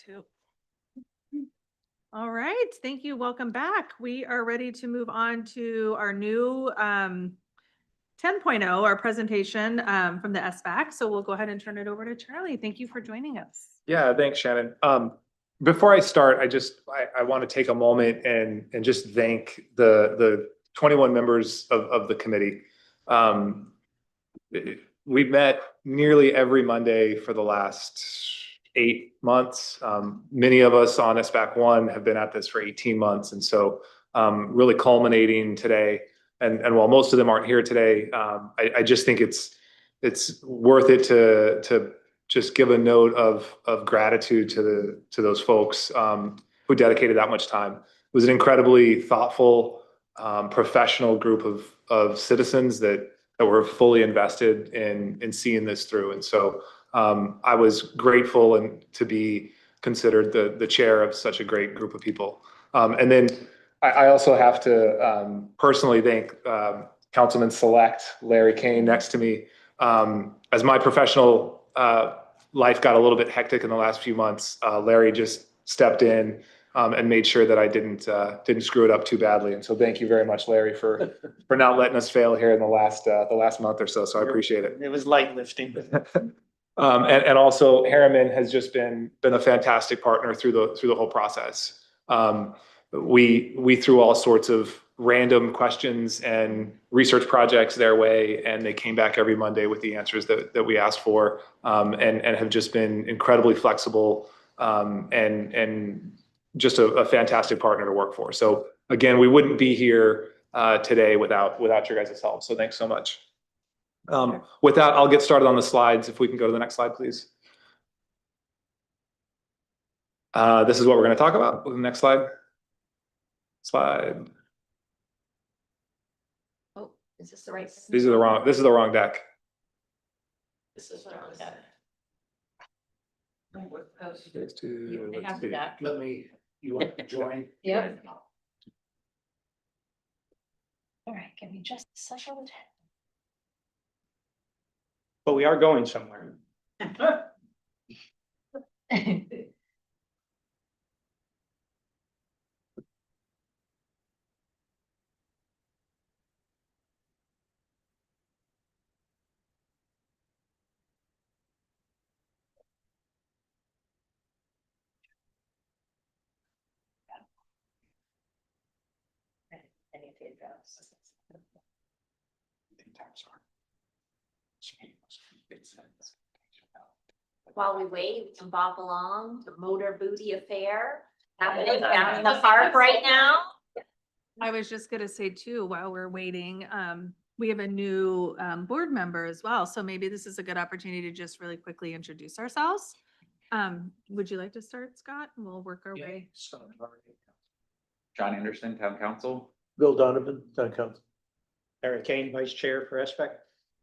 too. All right, thank you. Welcome back. We are ready to move on to our new 10.0, our presentation from the SBAC. So we'll go ahead and turn it over to Charlie. Thank you for joining us. Yeah, thanks, Shannon. Before I start, I want to take a moment and just thank the 21 members of the committee. We've met nearly every Monday for the last 8 months. Many of us on SBAC 1 have been at this for 18 months. And so really culminating today. And while most of them aren't here today, I just think it's worth it to just give a note of gratitude to those folks who dedicated that much time. It was an incredibly thoughtful, professional group of citizens that were fully invested in seeing this through. And so I was grateful and to be considered the chair of such a great group of people. And then I also have to personally thank Councilman Select Larry Kane next to me. As my professional life got a little bit hectic in the last few months, Larry just stepped in and made sure that I didn't screw it up too badly. And so thank you very much, Larry, for not letting us fail here in the last month or so. So I appreciate it. It was light lifting. And also Harriman has just been a fantastic partner through the whole process. We threw all sorts of random questions and research projects their way, and they came back every Monday with the answers that we asked for, and have just been incredibly flexible, and just a fantastic partner to work for. So again, we wouldn't be here today without your guys' help. So thanks so much. With that, I'll get started on the slides. If we can go to the next slide, please. This is what we're going to talk about. The next slide. Oh, is this the right? This is the wrong deck. This is the wrong deck. They have the deck. You want to join? Yep. All right, give me just a second. But we are going somewhere. I need to address. While we wait, we can bop along to Motor Booty Affair happening down in the park right now. I was just gonna say too, while we're waiting, we have a new board member as well. So maybe this is a good opportunity to just really quickly introduce ourselves. Would you like to start, Scott? And we'll work our way. John Anderson, Town Council. Bill Donovan, Town Council. Eric Kane, Vice Chair for SBAC.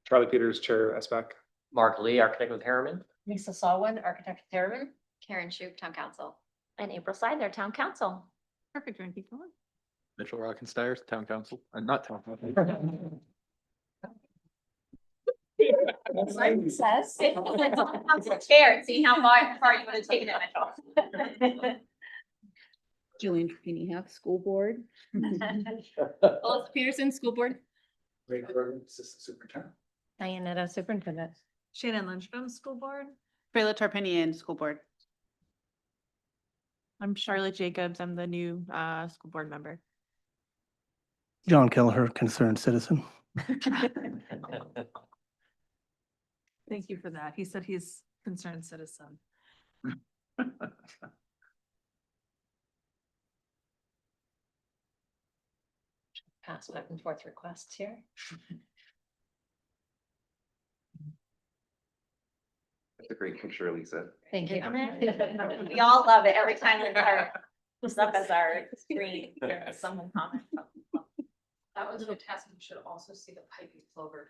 Charlie Peters, Chair SBAC. Mark Lee, Architect with Harriman. Lisa Salwin, Architect of Harriman. Karen Shoup, Town Council. And April Seidler, Town Council. Perfect, we're gonna keep going. Mitchell Rockensteyer, Town Council, not Town Council. Says. Chair, see how far you would have taken it, Mitchell. Julian Trapani Half School Board. Melissa Peterson, School Board. Ray Bergen, Assistant Superintendent. Diane Neto, Superintendent. Shannon Lindstrom, School Board. Frayla Tarpinian, School Board. I'm Charlotte Jacobs. I'm the new school board member. John Kelleher, concerned citizen. Thank you for that. He said he's concerned citizen. Pass back and forth requests here. That's a great picture, Lisa. Thank you. We all love it every time Linda puts up as our screen, someone comments. That was a test. You should also see the piping clover.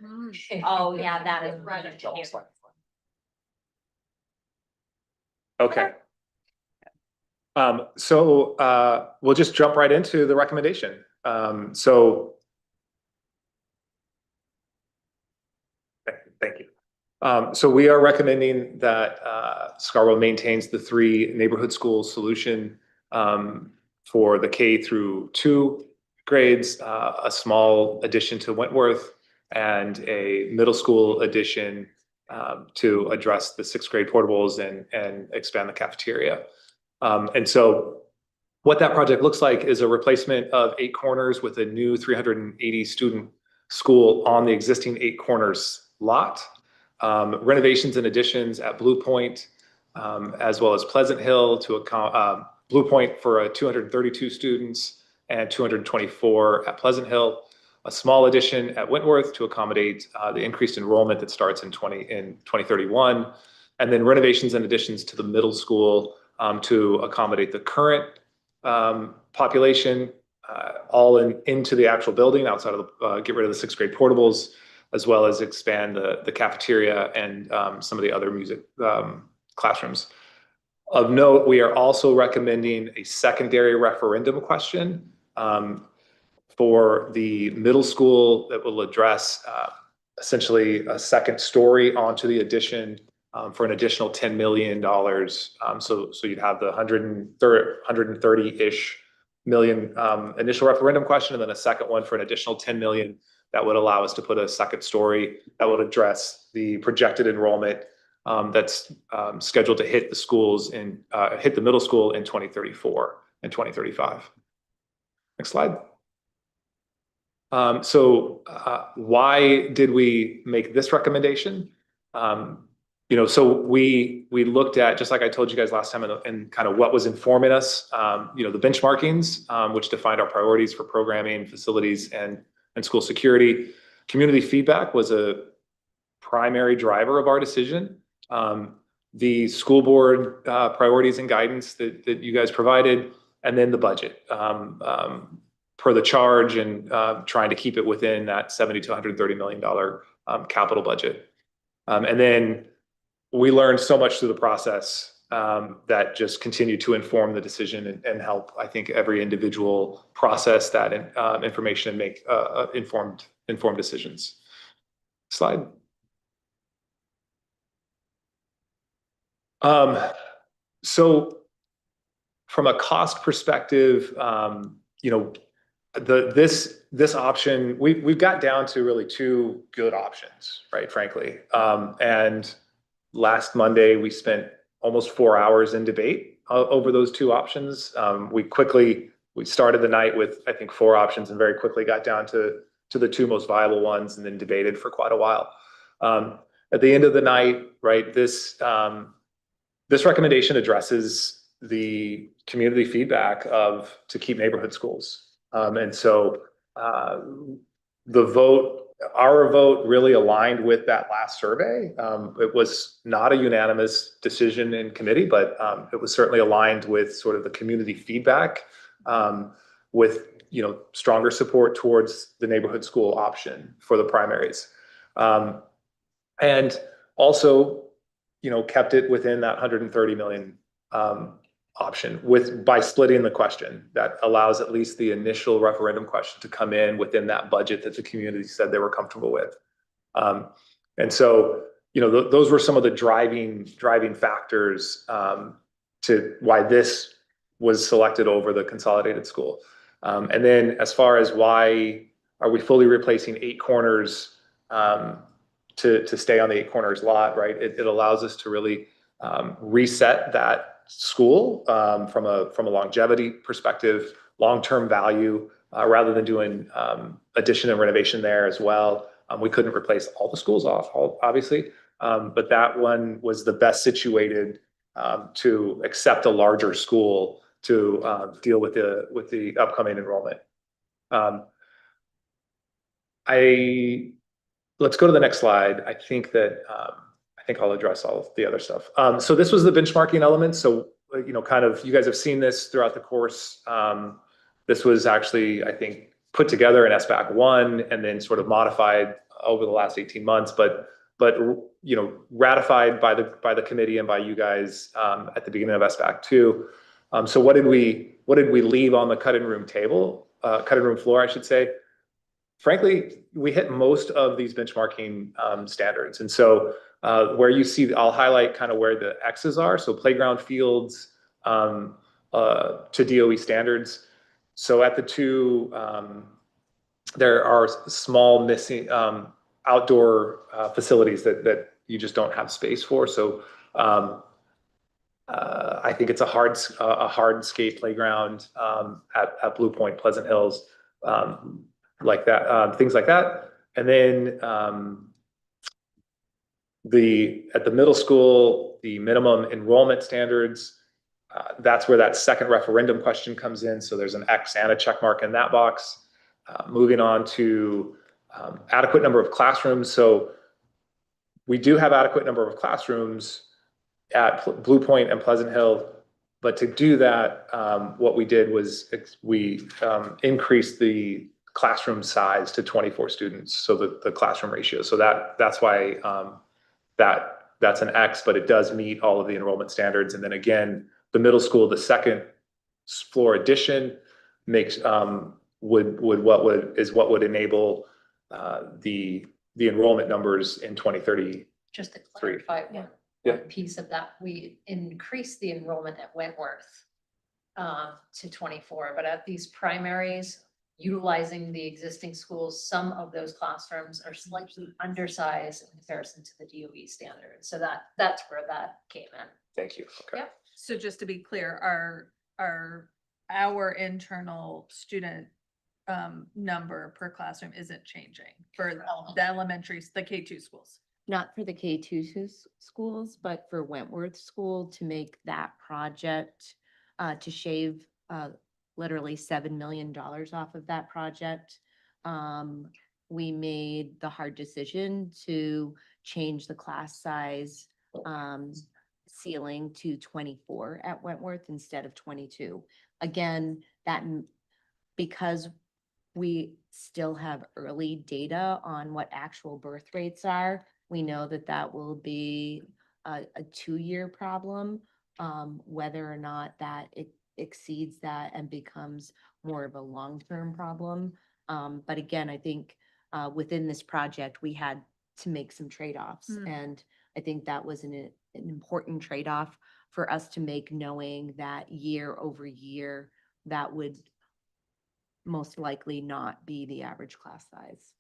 Oh, yeah, that is right. Okay. So we'll just jump right into the recommendation. So thank you. So we are recommending that Scarborough maintains the 3 neighborhood school solution for the K through 2 grades, a small addition to Wentworth, and a middle school addition to address the 6th grade portables and expand the cafeteria. And so what that project looks like is a replacement of 8 Corners with a new 380 student school on the existing 8 Corners lot. Renovations and additions at Blue Point, as well as Pleasant Hill to Blue Point for 232 students and 224 at Pleasant Hill. A small addition at Wentworth to accommodate the increased enrollment that starts in 2031, and then renovations and additions to the middle school to accommodate the current population, all into the actual building outside of the, get rid of the 6th grade portables, as well as expand the cafeteria and some of the other music classrooms. Of note, we are also recommending a secondary referendum question for the middle school that will address essentially a second story onto the addition for an additional $10 million. So you'd have the 130-ish million initial referendum question, and then a second one for an additional 10 million that would allow us to put a second story that would address the projected enrollment that's scheduled to hit the schools in hit the middle school in 2034 and 2035. Next slide. Why did we make this recommendation? So we looked at, just like I told you guys last time, and kind of what was informing us, the benchmarkings, which defined our priorities for programming, facilities, and school security. Community feedback was a primary driver of our decision. The school board priorities and guidance that you guys provided, and then the budget per the charge, and trying to keep it within that $70 to $130 million capital budget. And then we learned so much through the process that just continued to inform the decision and help, I think, every individual process that information and make informed decisions. Slide. So from a cost perspective, this option, we've got down to really 2 good options, right, frankly. And last Monday, we spent almost 4 hours in debate over those 2 options. We started the night with, I think, 4 options, and very quickly got down to the 2 most viable ones, and then debated for quite a while. At the end of the night, right, this recommendation addresses the community feedback to keep neighborhood schools. And so our vote really aligned with that last survey. It was not a unanimous decision in committee, but it was certainly aligned with sort of the community feedback, with stronger support towards the neighborhood school option for the primaries, and also kept it within that 130 million option by splitting the question. That allows at least the initial referendum question to come in within that budget that the community said they were comfortable with. And so, those were some of the driving factors to why this was selected over the consolidated school. And then as far as why are we fully replacing 8 Corners to stay on the 8 Corners lot, right? It allows us to really reset that school from a longevity perspective, long-term value, rather than doing addition and renovation there as well. We couldn't replace all the schools obviously, but that one was the best situated to accept a larger school to deal with the upcoming enrollment. Let's go to the next slide. I think I'll address all of the other stuff. So this was the benchmarking element. So, kind of, you guys have seen this throughout the course. This was actually, I think, put together in SBAC 1 and then sort of modified over the last 18 months, but ratified by the committee and by you guys at the beginning of SBAC 2. So what did we leave on the cutting room floor, I should say? Frankly, we hit most of these benchmarking standards. And so where you see, I'll highlight kind of where the X's are. So playground fields to DOE standards. So at the two, there are small missing outdoor facilities that you just don't have space for. So I think it's a hard skate playground at Blue Point, Pleasant Hills, like that, things like that. And then at the middle school, the minimum enrollment standards, that's where that second referendum question comes in. So there's an X and a check mark in that box. Moving on to adequate number of classrooms. So we do have adequate number of classrooms at Blue Point and Pleasant Hill, but to do that, what we did was we increased the classroom size to 24 students, so the classroom ratio. So that's why that's an X, but it does meet all of the enrollment standards. And then again, the middle school, the second floor addition makes what would enable the enrollment numbers in 2030. Just to clarify one piece of that, we increased the enrollment at Wentworth to 24, but at these primaries, utilizing the existing schools, some of those classrooms are slightly undersized in comparison to the DOE standards. So that's where that came in. Thank you. Okay. Yep. So just to be clear, our internal student number per classroom isn't changing for the elementaries, the K2 schools. Not for the K2 schools, but for Wentworth School to make that project, to shave literally $7 million off of that project. We made the hard decision to change the class size ceiling to 24 at Wentworth instead of 22. Again, because we still have early data on what actual birth rates are, we know that will be a 2-year problem. Whether or not that it exceeds that and becomes more of a long-term problem. But again, I think within this project, we had to make some trade-offs. And I think that was an important trade-off for us to make, knowing that year over year, that would most likely not be the average class size.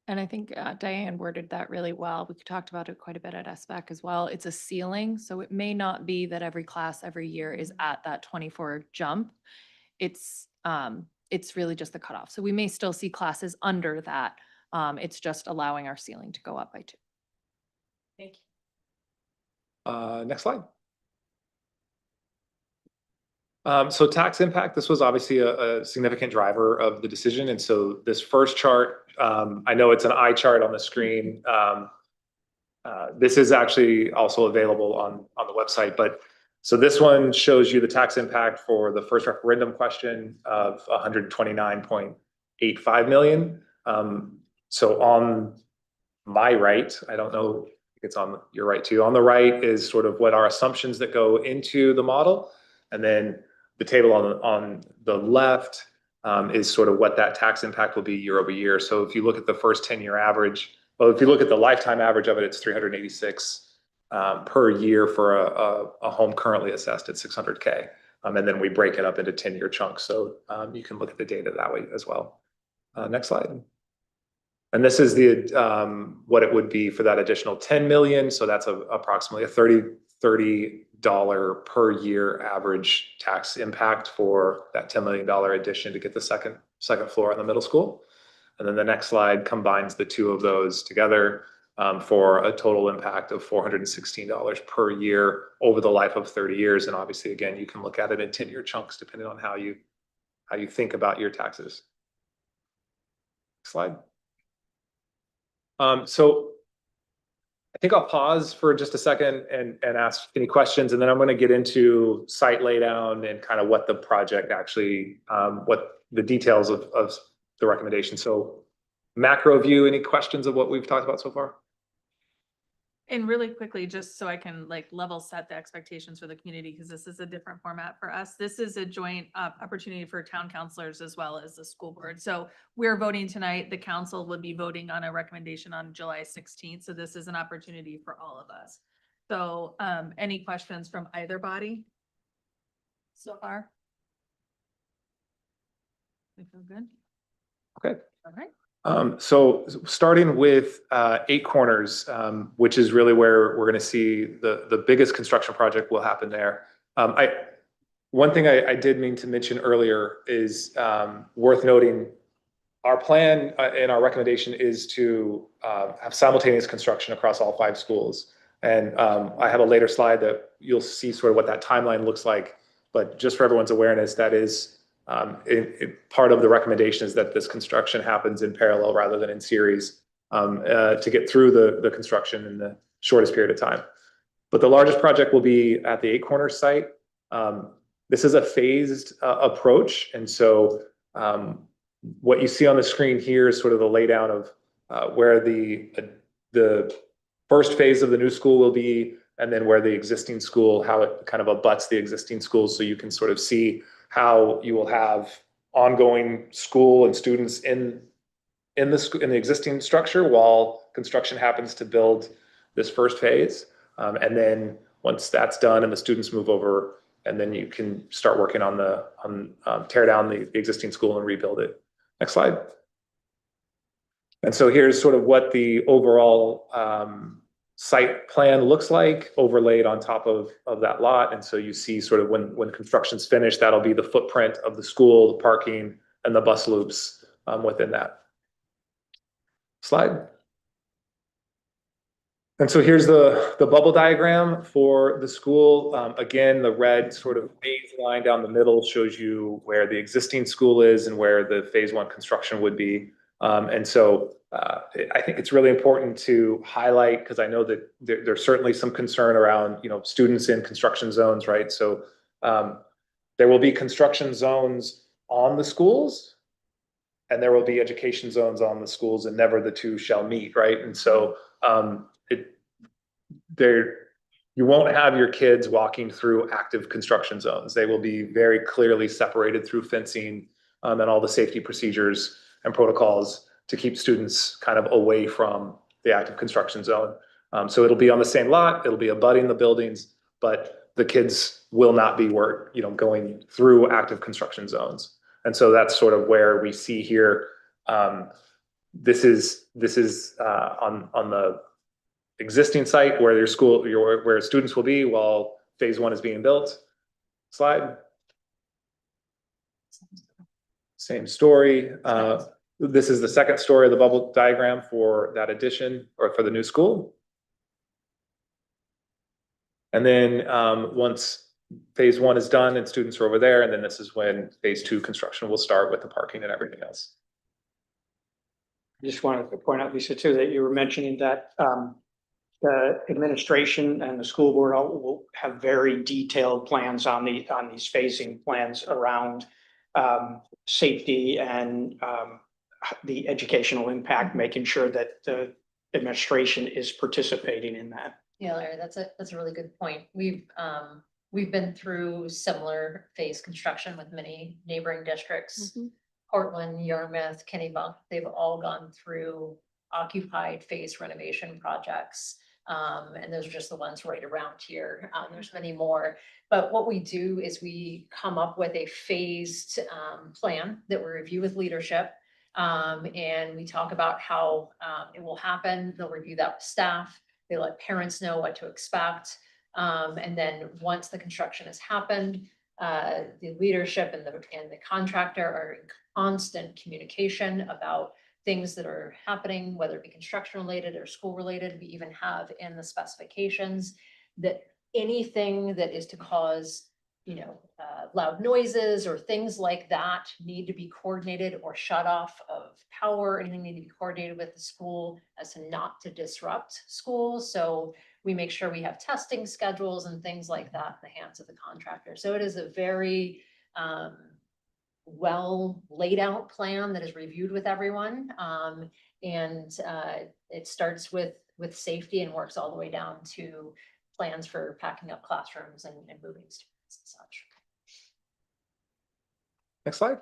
And I think Diane worded that really well. We talked about it quite a bit at SBAC as well. It's a ceiling, so it may not be that every class every year is at that 24 jump. It's really just the cutoff. So we may still see classes under that. It's just allowing our ceiling to go up by 2. Thank you. Next slide. So tax impact, this was obviously a significant driver of the decision. And so this first chart, I know it's an eye chart on the screen. This is actually also available on the website, but so this one shows you the tax impact for the first referendum question of 129.85 million. So on my right, I don't know if it's on your right too, on the right is sort of what our assumptions that go into the model. And then the table on the left is sort of what that tax impact will be year over year. So if you look at the first 10-year average, well, if you look at the lifetime average of it, it's 386 per year for a home currently assessed at 600K. And then we break it up into 10-year chunks. So you can look at the data that way as well. Next slide. And this is the what it would be for that additional 10 million. So that's approximately a $30 per year average tax impact for that $10 million addition to get the second floor in the middle school. And then the next slide combines the two of those together for a total impact of $416 per year over the life of 30 years. And obviously, again, you can look at it in 10-year chunks depending on how you think about your taxes. Next slide. So I think I'll pause for just a second and ask any questions, and then I'm going to get into site laydown and kind of what the project actually, what the details of the recommendation. So macro view, any questions of what we've talked about so far? And really quickly, just so I can like level set the expectations for the community, because this is a different format for us. This is a joint opportunity for town councilors as well as the school board. So we're voting tonight. The council would be voting on a recommendation on July 16th. So this is an opportunity for all of us. So any questions from either body so far? We feel good? Okay. All right. So starting with 8 Corners, which is really where we're going to see the biggest construction project will happen there. One thing I did mean to mention earlier is worth noting. Our plan and our recommendation is to have simultaneous construction across all 5 schools. And I have a later slide that you'll see sort of what that timeline looks like. But just for everyone's awareness, that is part of the recommendation is that this construction happens in parallel rather than in series to get through the construction in the shortest period of time. But the largest project will be at the 8 Corners site. This is a phased approach. And so what you see on the screen here is sort of the laydown of where the first phase of the new school will be, and then where the existing school, how it kind of abuts the existing schools. So you can sort of see how you will have ongoing school and students in the existing structure while construction happens to build this first phase. And then once that's done and the students move over, and then you can start working on tear down the existing school and rebuild it. Next slide. And so here's sort of what the overall site plan looks like overlaid on top of that lot. And so you see sort of when construction's finished, that'll be the footprint of the school, the parking, and the bus loops within that. Slide. And so here's the bubble diagram for the school. Again, the red sort of phase line down the middle shows you where the existing school is and where the phase 1 construction would be. And so I think it's really important to highlight, because I know that there's certainly some concern around, students in construction zones, right? So there will be construction zones on the schools, and there will be education zones on the schools, and never the two shall meet, right? And so you won't have your kids walking through active construction zones. They will be very clearly separated through fencing and all the safety procedures and protocols to keep students kind of away from the active construction zone. So it'll be on the same lot, it'll be abutting the buildings, but the kids will not be going through active construction zones. And so that's sort of where we see here. This is on the existing site where where students will be while phase 1 is being built. Slide. Same story. This is the second story of the bubble diagram for that addition or for the new school. And then once phase 1 is done and students are over there, and then this is when phase 2 construction will start with the parking and everything else. I just wanted to point out, Lisa, too, that you were mentioning that the administration and the school board will have very detailed plans on these phasing plans around safety and the educational impact, making sure that the administration is participating in that. Yeah, Larry, that's a really good point. We've been through similar phase construction with many neighboring districts. Portland, Yarmouth, Kennebunk, they've all gone through occupied phase renovation projects. And those are just the ones right around here. There's many more. But what we do is we come up with a phased plan that we review with leadership. And we talk about how it will happen. They'll review that with staff. They let parents know what to expect. And then once the construction has happened, the leadership and the contractor are in constant communication about things that are happening, whether it be construction related or school related. We even have in the specifications that anything that is to cause, loud noises or things like that need to be coordinated, or shut off of power, anything need to be coordinated with the school as to not to disrupt school. So we make sure we have testing schedules and things like that in the hands of the contractor. So it is a very well laid out plan that is reviewed with everyone. And it starts with with safety and works all the way down to plans for packing up classrooms and moving students and such. Next slide.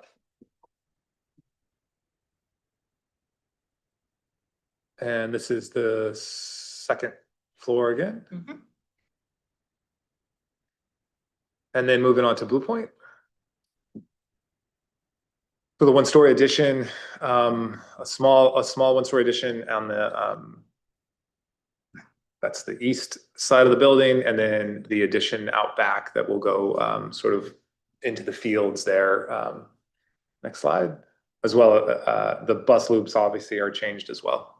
And this is the second floor again. And then moving on to Blue Point. So the one-story addition, a small one-story addition on the, that's the east side of the building, and then the addition out back that will go sort of into the fields there. Next slide. As well, the bus loops obviously are changed as well.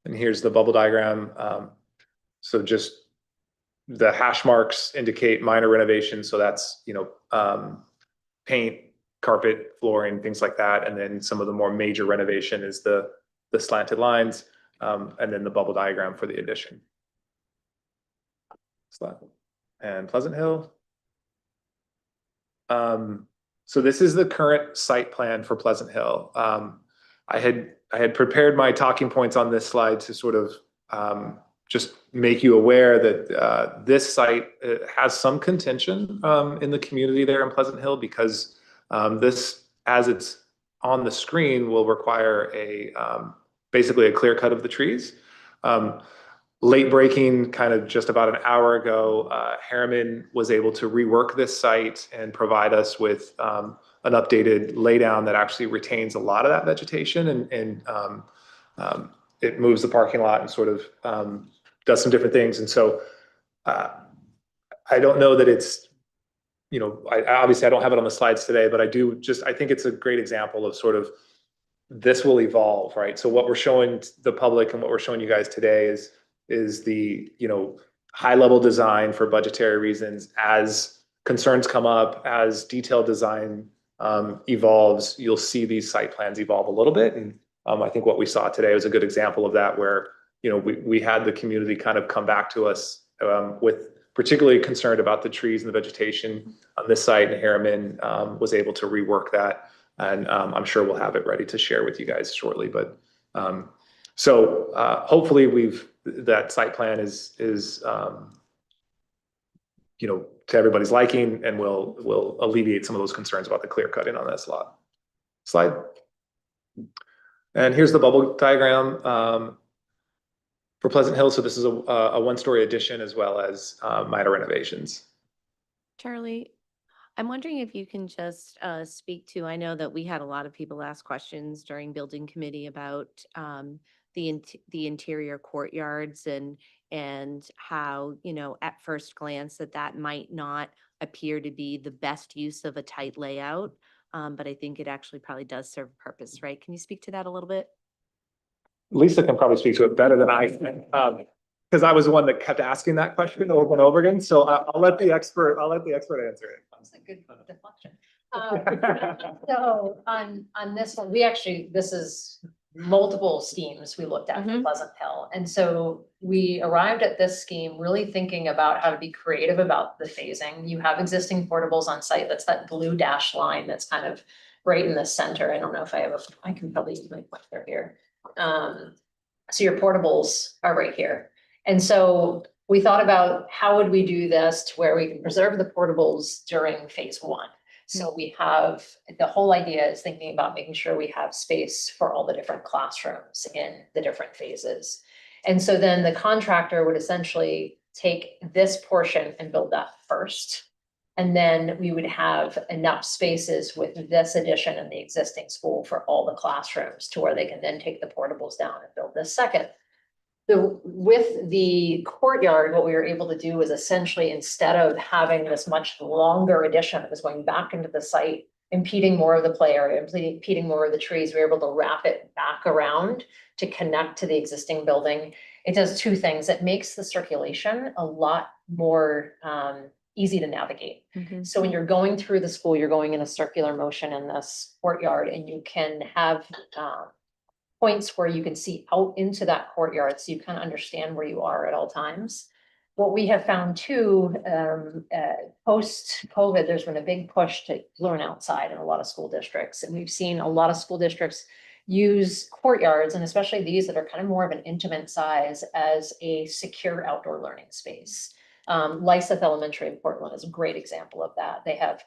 And here's the bubble diagram. So just the hash marks indicate minor renovations. So that's, you know, paint, carpet, flooring, things like that. And then some of the more major renovation is the slanted lines, and then the bubble diagram for the addition. Slide. And Pleasant Hill. So this is the current site plan for Pleasant Hill. I had prepared my talking points on this slide to sort of just make you aware that this site has some contention in the community there in Pleasant Hill, because this, as it's on the screen, will require a basically a clear cut of the trees. Late breaking, kind of just about an hour ago, Harriman was able to rework this site and provide us with an updated laydown that actually retains a lot of that vegetation, and it moves the parking lot and sort of does some different things. And so I don't know that it's, you know, obviously I don't have it on the slides today, but I think it's a great example of sort of this will evolve, right? So what we're showing the public and what we're showing you guys today is the, you know, high level design for budgetary reasons. As concerns come up, as detailed design evolves, you'll see these site plans evolve a little bit. And I think what we saw today was a good example of that, where, you know, we had the community kind of come back to us with particularly concerned about the trees and the vegetation on this site, and Harriman was able to rework that. And I'm sure we'll have it ready to share with you guys shortly. But so hopefully that site plan is you know, to everybody's liking, and will alleviate some of those concerns about the clear cutting on this lot. Slide. And here's the bubble diagram for Pleasant Hill. So this is a one-story addition as well as minor renovations. Charlie, I'm wondering if you can just speak to, I know that we had a lot of people ask questions during building committee about the interior courtyards and how, you know, at first glance that might not appear to be the best use of a tight layout. But I think it actually probably does serve a purpose, right? Can you speak to that a little bit? Lisa can probably speak to it better than I can, because I was the one that kept asking that question over and over again. So I'll let the expert answer it. That's a good deflection. So on this one, this is multiple schemes we looked at for Pleasant Hill. And so we arrived at this scheme really thinking about how to be creative about the phasing. You have existing portables on site. That's that blue dash line that's kind of right in the center. I don't know if I can probably use my pointer here. So your portables are right here. And so we thought about how would we do this to where we can preserve the portables during phase one. So we have, the whole idea is thinking about making sure we have space for all the different classrooms in the different phases. And so then the contractor would essentially take this portion and build that first. And then we would have enough spaces with this addition in the existing school for all the classrooms to where they can then take the portables down and build this second. With the courtyard, what we were able to do was essentially, instead of having this much longer addition that was going back into the site, impeding more of the play area, impeding more of the trees, we were able to wrap it back around to connect to the existing building. It does two things. It makes the circulation a lot more easy to navigate. So when you're going through the school, you're going in a circular motion in this courtyard, and you can have points where you can see out into that courtyard, so you kind of understand where you are at all times. What we have found too, post-COVID, there's been a big push to learn outside in a lot of school districts. And we've seen a lot of school districts use courtyards, and especially these that are kind of more of an intimate size, as a secure outdoor learning space. Lyseth Elementary in Portland is a great example of that. They have,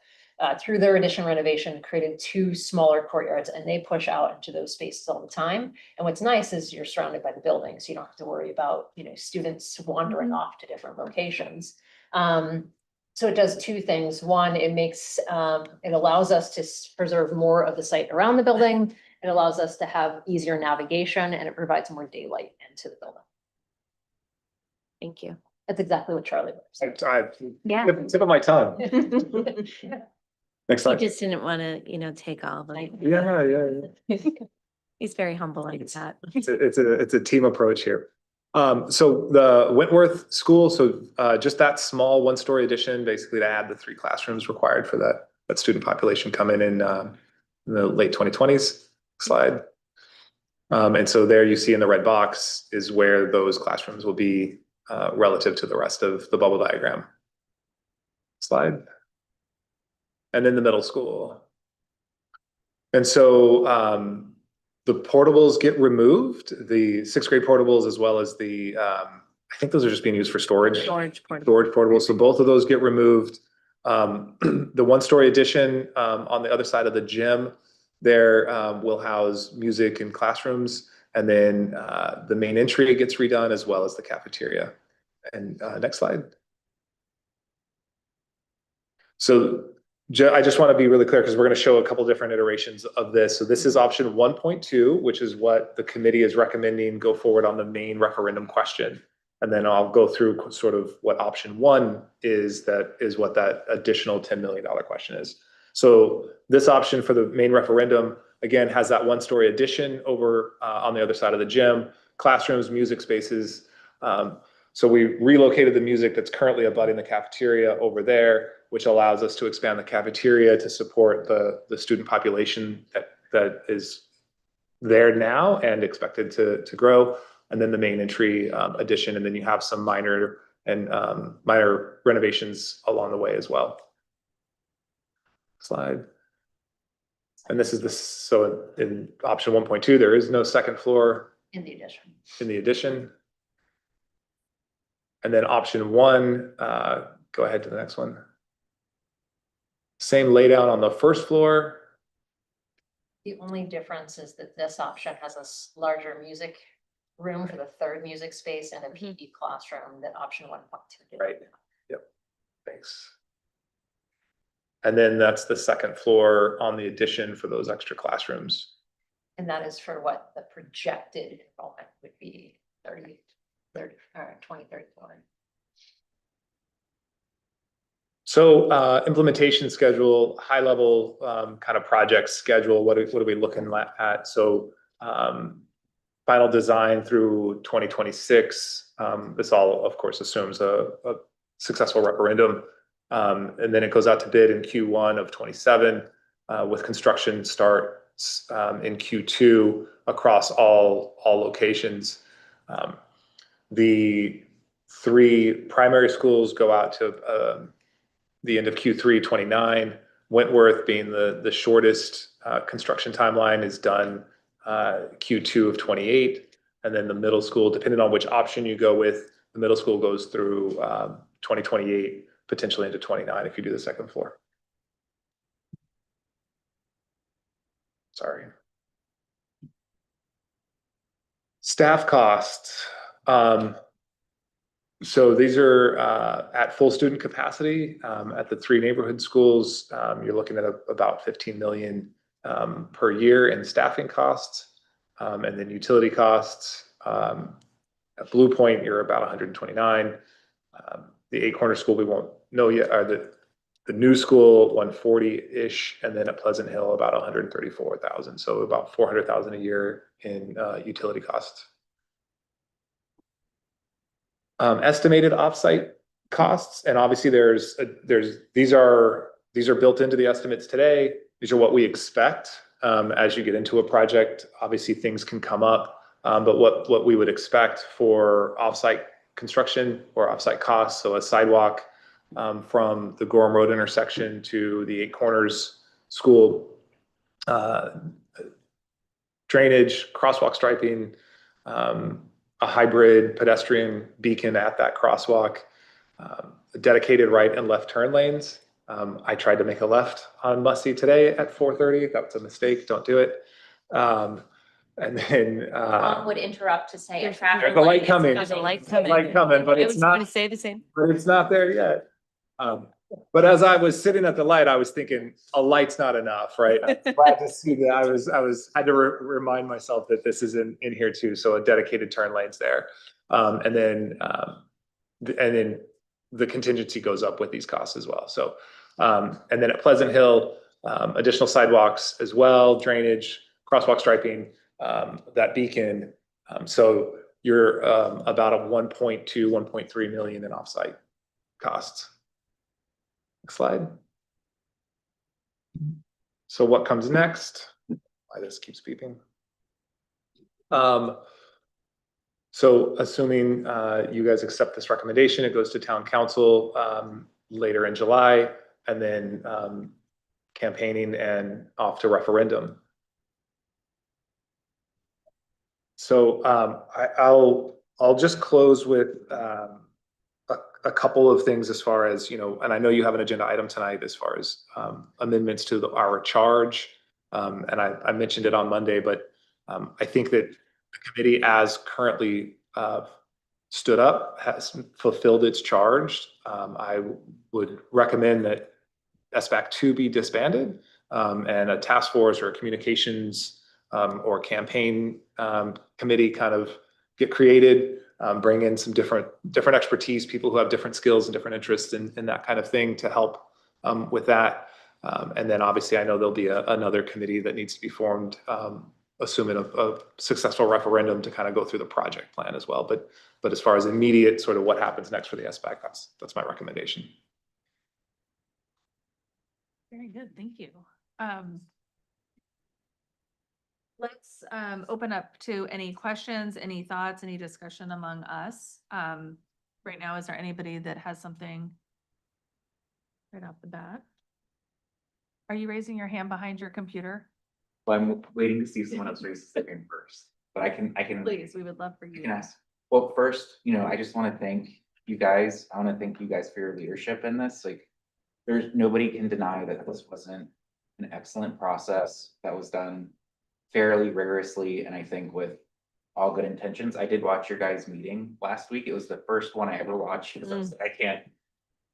through their addition renovation, created 2 smaller courtyards, and they push out into those spaces all the time. And what's nice is you're surrounded by the buildings. You don't have to worry about, students wandering off to different locations. So it does 2 things. One, it makes, it allows us to preserve more of the site around the building. It allows us to have easier navigation, and it provides more daylight into the building. Thank you. That's exactly what Charlie was. Yeah. Tip of my tongue. Next He slide. just didn't want to, take all of it. Yeah. He's very humble like that. It's a team approach here. So the Wentworth School, just that small 1-story addition, basically to add the 3 classrooms required for that student population coming in the late 2020s. Slide. And so there you see in the red box is where those classrooms will be relative to the rest of the bubble diagram. Slide. And then the middle school. And so the portables get removed, the 6th grade portables, as well as the, I think those are just being used for storage. Storage portables. Storage portables. So both of those get removed. The 1-story addition on the other side of the gym there will house music and classrooms. And then the main entry gets redone, as well as the cafeteria. And next slide. So I just want to be really clear, because we're going to show a couple different iterations of this. So this is option 1.2, which is what the committee is recommending go forward on the main referendum question. And then I'll go through sort of what option 1 is, that is what that additional $10 million question is. So this option for the main referendum, again, has that 1-story addition over on the other side of the gym, classrooms, music spaces. So we relocated the music that's currently abutting the cafeteria over there, which allows us to expand the cafeteria to support the student population that is there now and expected to grow. And then the main entry addition, and then you have some minor renovations along the way as well. Slide. And this is so in option 1.2, there is no 2nd floor In the addition. in the addition. And then option 1, go ahead to the next one. Same laydown on the 1st floor. The only difference is that this option has a larger music room for the 3rd music space and a PE classroom that option 1.2 did. Right. Yep. Thanks. And then that's the 2nd floor on the addition for those extra classrooms. And that is for what the projected enrollment would be 2034. So implementation schedule, high level kind of project schedule, what are we looking at? So final design through 2026. This all, of course, assumes a successful referendum. And then it goes out to bid in Q1 of 27 with construction starts in Q2 across all locations. The 3 primary schools go out to the end of Q3 29. Wentworth, being the shortest construction timeline, is done Q2 of 28. And then the middle school, depending on which option you go with, the middle school goes through 2028, potentially into 29 if you do the 2nd floor. Sorry. Staff costs. So these are at full student capacity at the 3 neighborhood schools. You're looking at about 15 million per year in staffing costs, and then utility costs. At Blue Point, you're about 129. The 8 Corner School, we won't know yet, or the new school, 140-ish, and then at Pleasant Hill, about 134,000. So about 400,000 a year in utility costs. Estimated offsite costs, and obviously these are built into the estimates today. These are what we expect as you get into a project. Obviously things can come up, but what we would expect for offsite construction or offsite costs. So a sidewalk from the Gorham Road intersection to the 8 Corners School drainage, crosswalk striping, a hybrid pedestrian beacon at that crosswalk, dedicated right and left turn lanes. I tried to make a left on Mussey today at 4:30. That was a mistake. Don't do it. And then Mom would interrupt to say a there's traffic a light light is coming. coming. There's a light There's a light coming, but I it's was not. gonna say the same. But it's not there yet. But as I was sitting at the light, I was thinking, a light's not enough, right? I'm glad to see that. Had to remind myself that this is in here too. So a dedicated turn lanes there. And then the contingency goes up with these costs as well. So, and then at Pleasant Hill, additional sidewalks as well, drainage, crosswalk striping, that beacon. So you're about a 1.2, 1.3 million in offsite costs. Next slide. So what comes next? Why this keeps beeping. So assuming you guys accept this recommendation, it goes to town council later in July, and then campaigning and off to referendum. So I'll just close with a couple of things as far as, and I know you have an agenda item tonight as far as amendments to our charge. And I mentioned it on Monday, but I think that the committee as currently stood up has fulfilled its charge. I would recommend that SBAC 2 be disbanded and a task force or a communications or campaign committee kind of get created. Bring in some different expertise, people who have different skills and different interests in that kind of thing to help with that. And then obviously I know there'll be another committee that needs to be formed, assuming a successful referendum to kind of go through the project plan as well. But as far as immediate sort of what happens next for the SBAC, that's my recommendation. Very good, thank you. Let's open up to any questions, any thoughts, any discussion among us. Right now, is there anybody that has something right off the bat? Are you raising your hand behind your computer? Well, I'm waiting to see if someone else raises their hand first, but I can. Please, we would love for I you. can ask. Well, first, I just want to thank you guys. I want to thank you guys for your leadership in this. Like, nobody can deny that this wasn't an excellent process that was done fairly rigorously, and I think with all good intentions. I did watch your guys' meeting last week. It was the first one I ever watched because I was like, I can't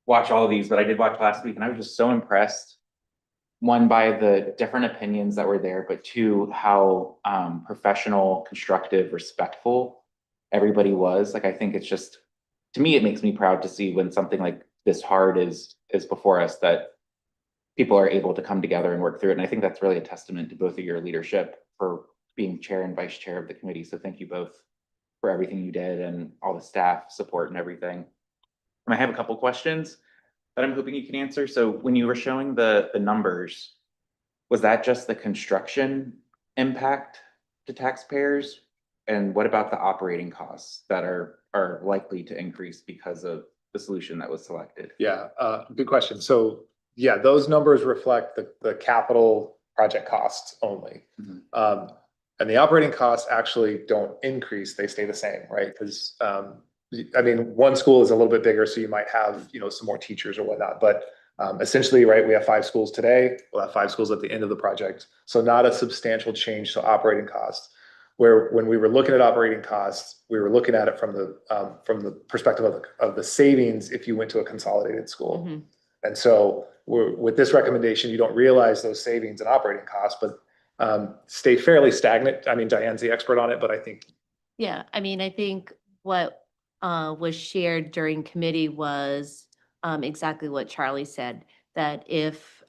watch all of these, but I did watch last week, and I was just so impressed. One, by the different opinions that were there, but two, how professional, constructive, respectful everybody was. Like, I think it's just, to me, it makes me proud to see when something like this hard is before us, that people are able to come together and work through it. And I think that's really a testament to both of your leadership for being chair and vice chair of the committee. So thank you both for everything you did and all the staff support and everything. And I have a couple questions that I'm hoping you can answer. So when you were showing the numbers, was that just the construction impact to taxpayers? And what about the operating costs that are likely to increase because of the solution that was selected? Yeah, good question. So yeah, those numbers reflect the capital project costs only. And the operating costs actually don't increase, they stay the same, right? Because I mean, one school is a little bit bigger, so you might have, some more teachers or whatnot, but essentially, right, we have 5 schools today, we'll have 5 schools at the end of the project. So not a substantial change to operating costs. Where when we were looking at operating costs, we were looking at it from the perspective of the savings if you went to a consolidated school. And so with this recommendation, you don't realize those savings and operating costs, but stay fairly stagnant. I mean, Diane's the expert on it, but I think. Yeah, I mean, I think what was shared during committee was exactly what Charlie said, that if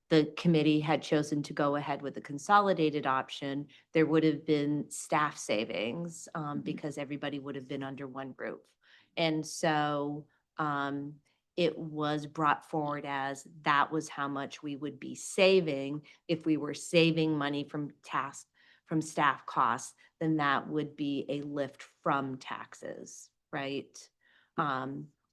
the committee had chosen to go ahead with the consolidated option, there would have been staff savings because everybody would have been under one roof. And so it was brought forward as that was how much we would be saving. If we were saving money from staff costs, then that would be a lift from taxes, right?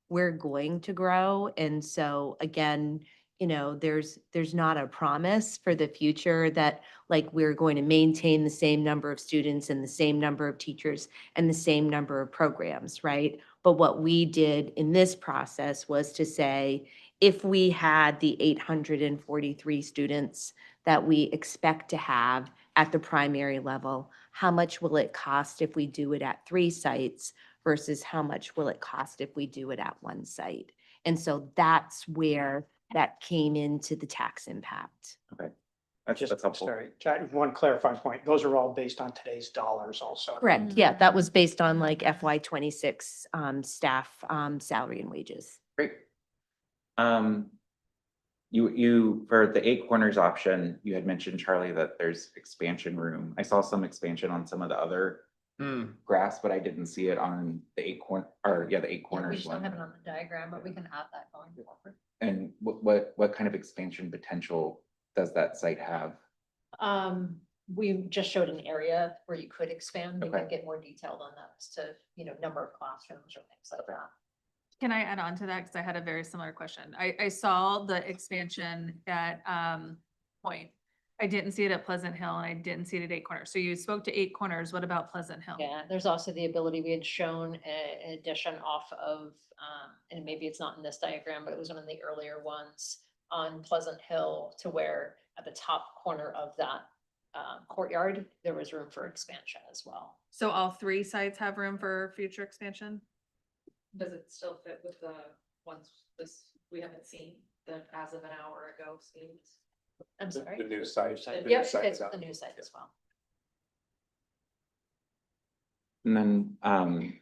We're going to grow. And so again, you know, there's not a promise for the future that like we're going to maintain the same number of students and the same number of teachers and the same number of programs, right? But what we did in this process was to say, if we had the 843 students that we expect to have at the primary level, how much will it cost if we do it at 3 sites versus how much will it cost if we do it at 1 site? And so that's where that came into the tax impact. Okay. Just, That's helpful. sorry, one clarifying point. Those are all based on today's dollars also. Correct, yeah, that was based on like FY '26 staff salary and wages. Great. You, for the 8 corners option, you had mentioned, Charlie, that there's expansion room. I saw some expansion on some of the other graphs, but I didn't see it on the 8 the 8 We corners just don't one. have it on the diagram, but we can add that going forward. And what kind of expansion potential does that site have? We just showed an area where you could expand. We Okay. can get more detailed on that as to, you know, number of classrooms or things like that. Can I add on to that? Because I had a very similar question. I saw the expansion at Point. I didn't see it at Pleasant Hill and I didn't see it at 8 Corners. So you spoke to 8 Corners. What about Pleasant Hill? Yeah, there's also the ability, we had shown an addition off of, and maybe it's not in this diagram, but it was one of the earlier ones on Pleasant Hill, to where at the top corner of that courtyard, there was room for expansion as well. So all 3 sites have room for future expansion? Does it still fit with the ones we haven't seen, the as of an hour ago schemes? I'm sorry. The new site. the new Yep, site it's is out. the new site as well. And then,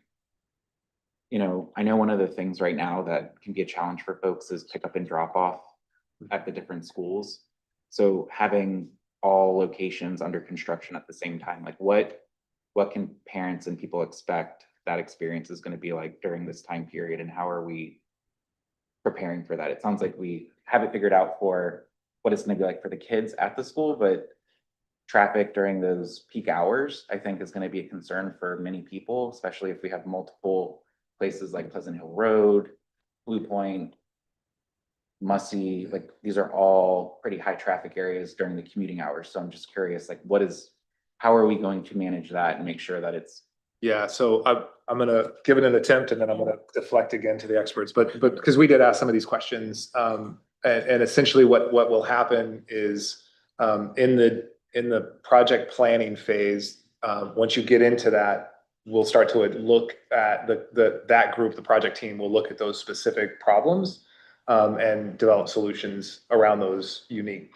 you know, I know one of the things right now that can be a challenge for folks is pick up and drop off at the different schools. So having all locations under construction at the same time, like what can parents and people expect that experience is going to be like during this time period, and how are we preparing for that? It sounds like we have it figured out for what it's going to be like for the kids at the school, but traffic during those peak hours, I think, is going to be a concern for many people, especially if we have multiple places like Pleasant Hill Road, Blue Point, Mussey, like these are all pretty high traffic areas during the commuting hours. So I'm just curious, like how are we going to manage that and make sure that it's Yeah, so I'm gonna give it an attempt and then I'm gonna deflect again to the experts, but because we did ask some of these questions, and essentially what will happen is, in the project planning phase, once you get into that, we'll start to look at that group, the project team will look at those specific problems, and develop solutions around those unique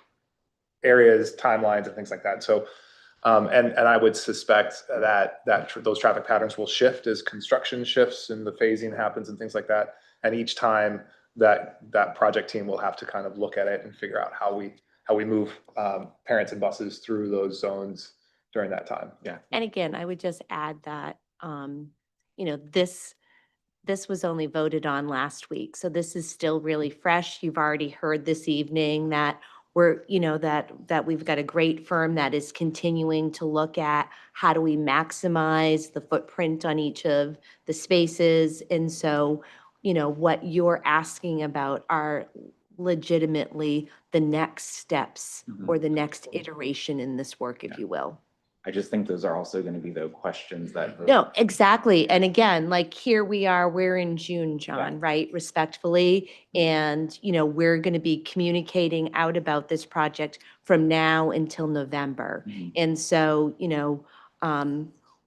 areas, timelines, and things like that. So, and I would suspect that those traffic patterns will shift as construction shifts and the phasing happens and things like that. And each time that project team will have to kind of look at it and figure out how we move parents and buses through those zones during that time. Yeah. And again, I would just add that, you know, this was only voted on last week. So this is still really fresh. You've already heard this evening that we're, you know, that we've got a great firm that is continuing to look at how do we maximize the footprint on each of the spaces. And so, you know, what you're asking about are legitimately the next steps or the next iteration in this work, if you will. I just think those are also going to be the questions that. No, exactly. And again, like here we are, we're in June, John, right? Respectfully. And, you know, we're going to be communicating out about this project from now until November. And so, you know,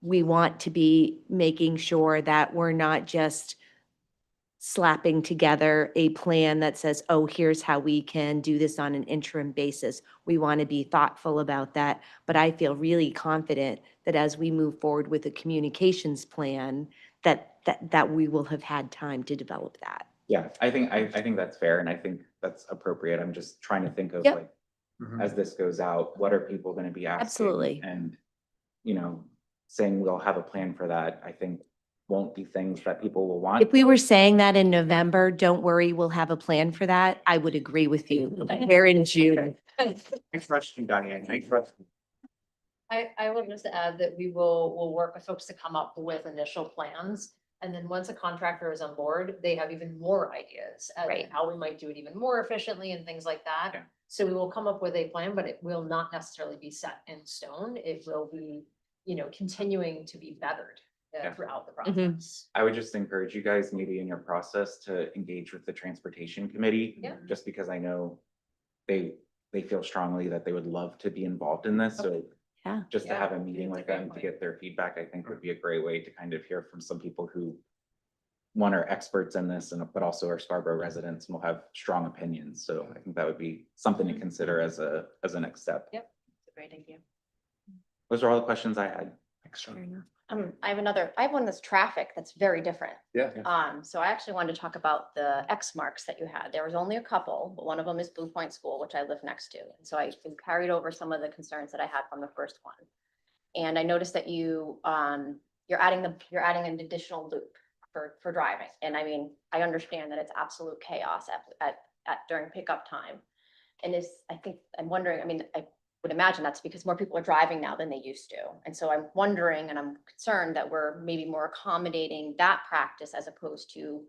we want to be making sure that we're not just slapping together a plan that says, oh, here's how we can do this on an interim basis. We want to be thoughtful about that. But I feel really confident that as we move forward with a communications plan, that we will have had time to develop that. Yeah, I think that's fair, and I think that's appropriate. I'm just trying to think of Yep. like, as this goes out, what are people going to be asking? Absolutely. And, you know, saying we'll have a plan for that, I think won't be things that people will want. If we were saying that in November, don't worry, we'll have a plan for that, I would agree with you. We're in June. I trust you, Diane. I trust you. I would just add that we'll work with folks to come up with initial plans. And then once a contractor is on board, they have even more ideas as to Right. how we might do it even more efficiently and things like that. Yeah. So we will come up with a plan, but it will not necessarily be set in stone. It will be, continuing to be bettered Yeah. throughout the Mhm. process. I would just encourage you guys maybe in your process to engage with the transportation committee. Yeah. Just because I know they feel strongly that they would love to be involved in this, so. Yeah. Just to Yeah. have a meeting with them to get their feedback, I think would be a great way to kind of hear from some people who. One, are experts in this but also are Scarborough residents and will have strong opinions, so I think that would be something to consider as a next step. Yep. It's a great idea. Those are all the questions I had. Fair enough. I have one that's traffic that's very different. Yeah. So I actually wanted to talk about the X marks that you had. There was only a couple, but one of them is Blue Point School, which I live next to. And so I carried over some of the concerns that I had from the first one. And I noticed that you're adding an additional loop for driving. And I mean, I understand that it's absolute chaos during pickup time. And I'm wondering, I mean, I would imagine that's because more people are driving now than they used to. And so I'm wondering, and I'm concerned that we're maybe more accommodating that practice as opposed to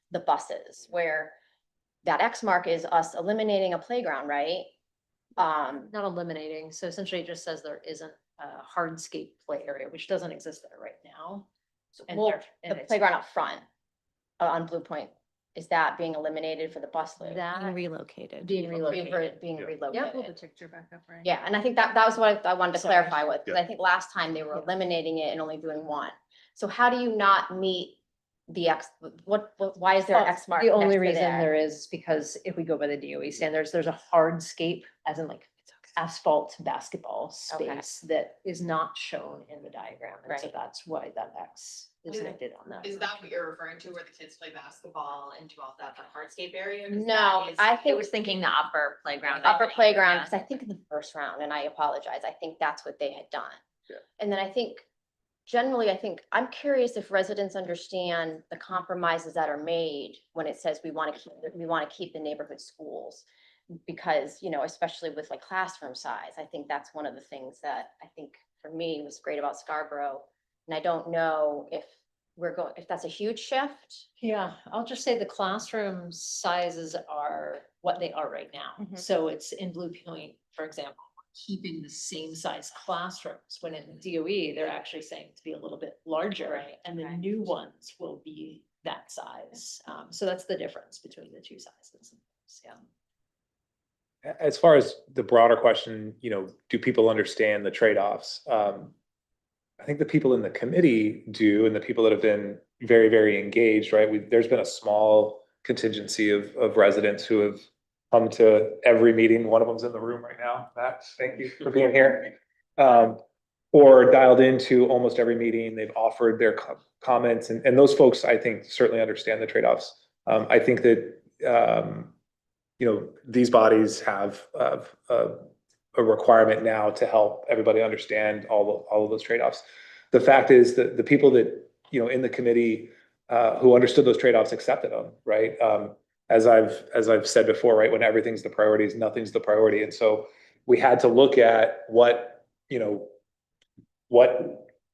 the buses, where that X mark is us eliminating a playground, right? Not eliminating, so essentially it just says there isn't a hardscape play area, which doesn't exist there right now. And Well, and the it's- playground up front on Blue Point, is that being eliminated for the bus loop? Being relocated. Being relocated. Yep. the picture back up, right? Yeah, and I think that was what I wanted to Sorry. clarify with, because I think last time they were eliminating it and only doing one. So how do you not meet the X, why is there an Well, X mark? The only next to reason there? there is because if we go by the DOE standards, there's a hardscape, as in like asphalt basketball Okay. space that is not shown in the diagram. And so Right. that's why that X is noted on that. Is that what you're referring to, where the kids play basketball and do all that, the hardscape area? 'Cause No, that is- I think was thinking the upper playground. I upper think, playground, yeah. because I think in the first round, and I apologize, I think that's what they had done. Yeah. And then I think, generally, I'm curious if residents understand the compromises that are made when it says we want to keep the neighborhood schools. Because, especially with like classroom size, I think that's one of the things that I think for me was great about Scarborough. And I don't know if if that's a huge shift. Yeah, I'll just say the classroom sizes are what they are right now. Mhm. So it's in Blue Point, for example, keeping the same size classrooms, when in DOE, they're actually saying to be a little bit larger. Right, And the okay. new ones will be that size. So that's the difference between the two sizes. Yeah. As far as the broader question, do people understand the trade-offs? I think the people in the committee do, and the people that have been very, very engaged, right? There's been a small contingency of residents who have come to every meeting. One of them's in the room right now. Matt, thank you for being here. Or dialed into almost every meeting. They've offered their comments, and those folks, I think, certainly understand the trade-offs. I think that, these bodies have a requirement now to help everybody understand all of those trade-offs. The fact is that the people that, in the committee, who understood those trade-offs accepted them, right? As I've said before, right, when everything's the priorities, nothing's the priority. And so we had to look at what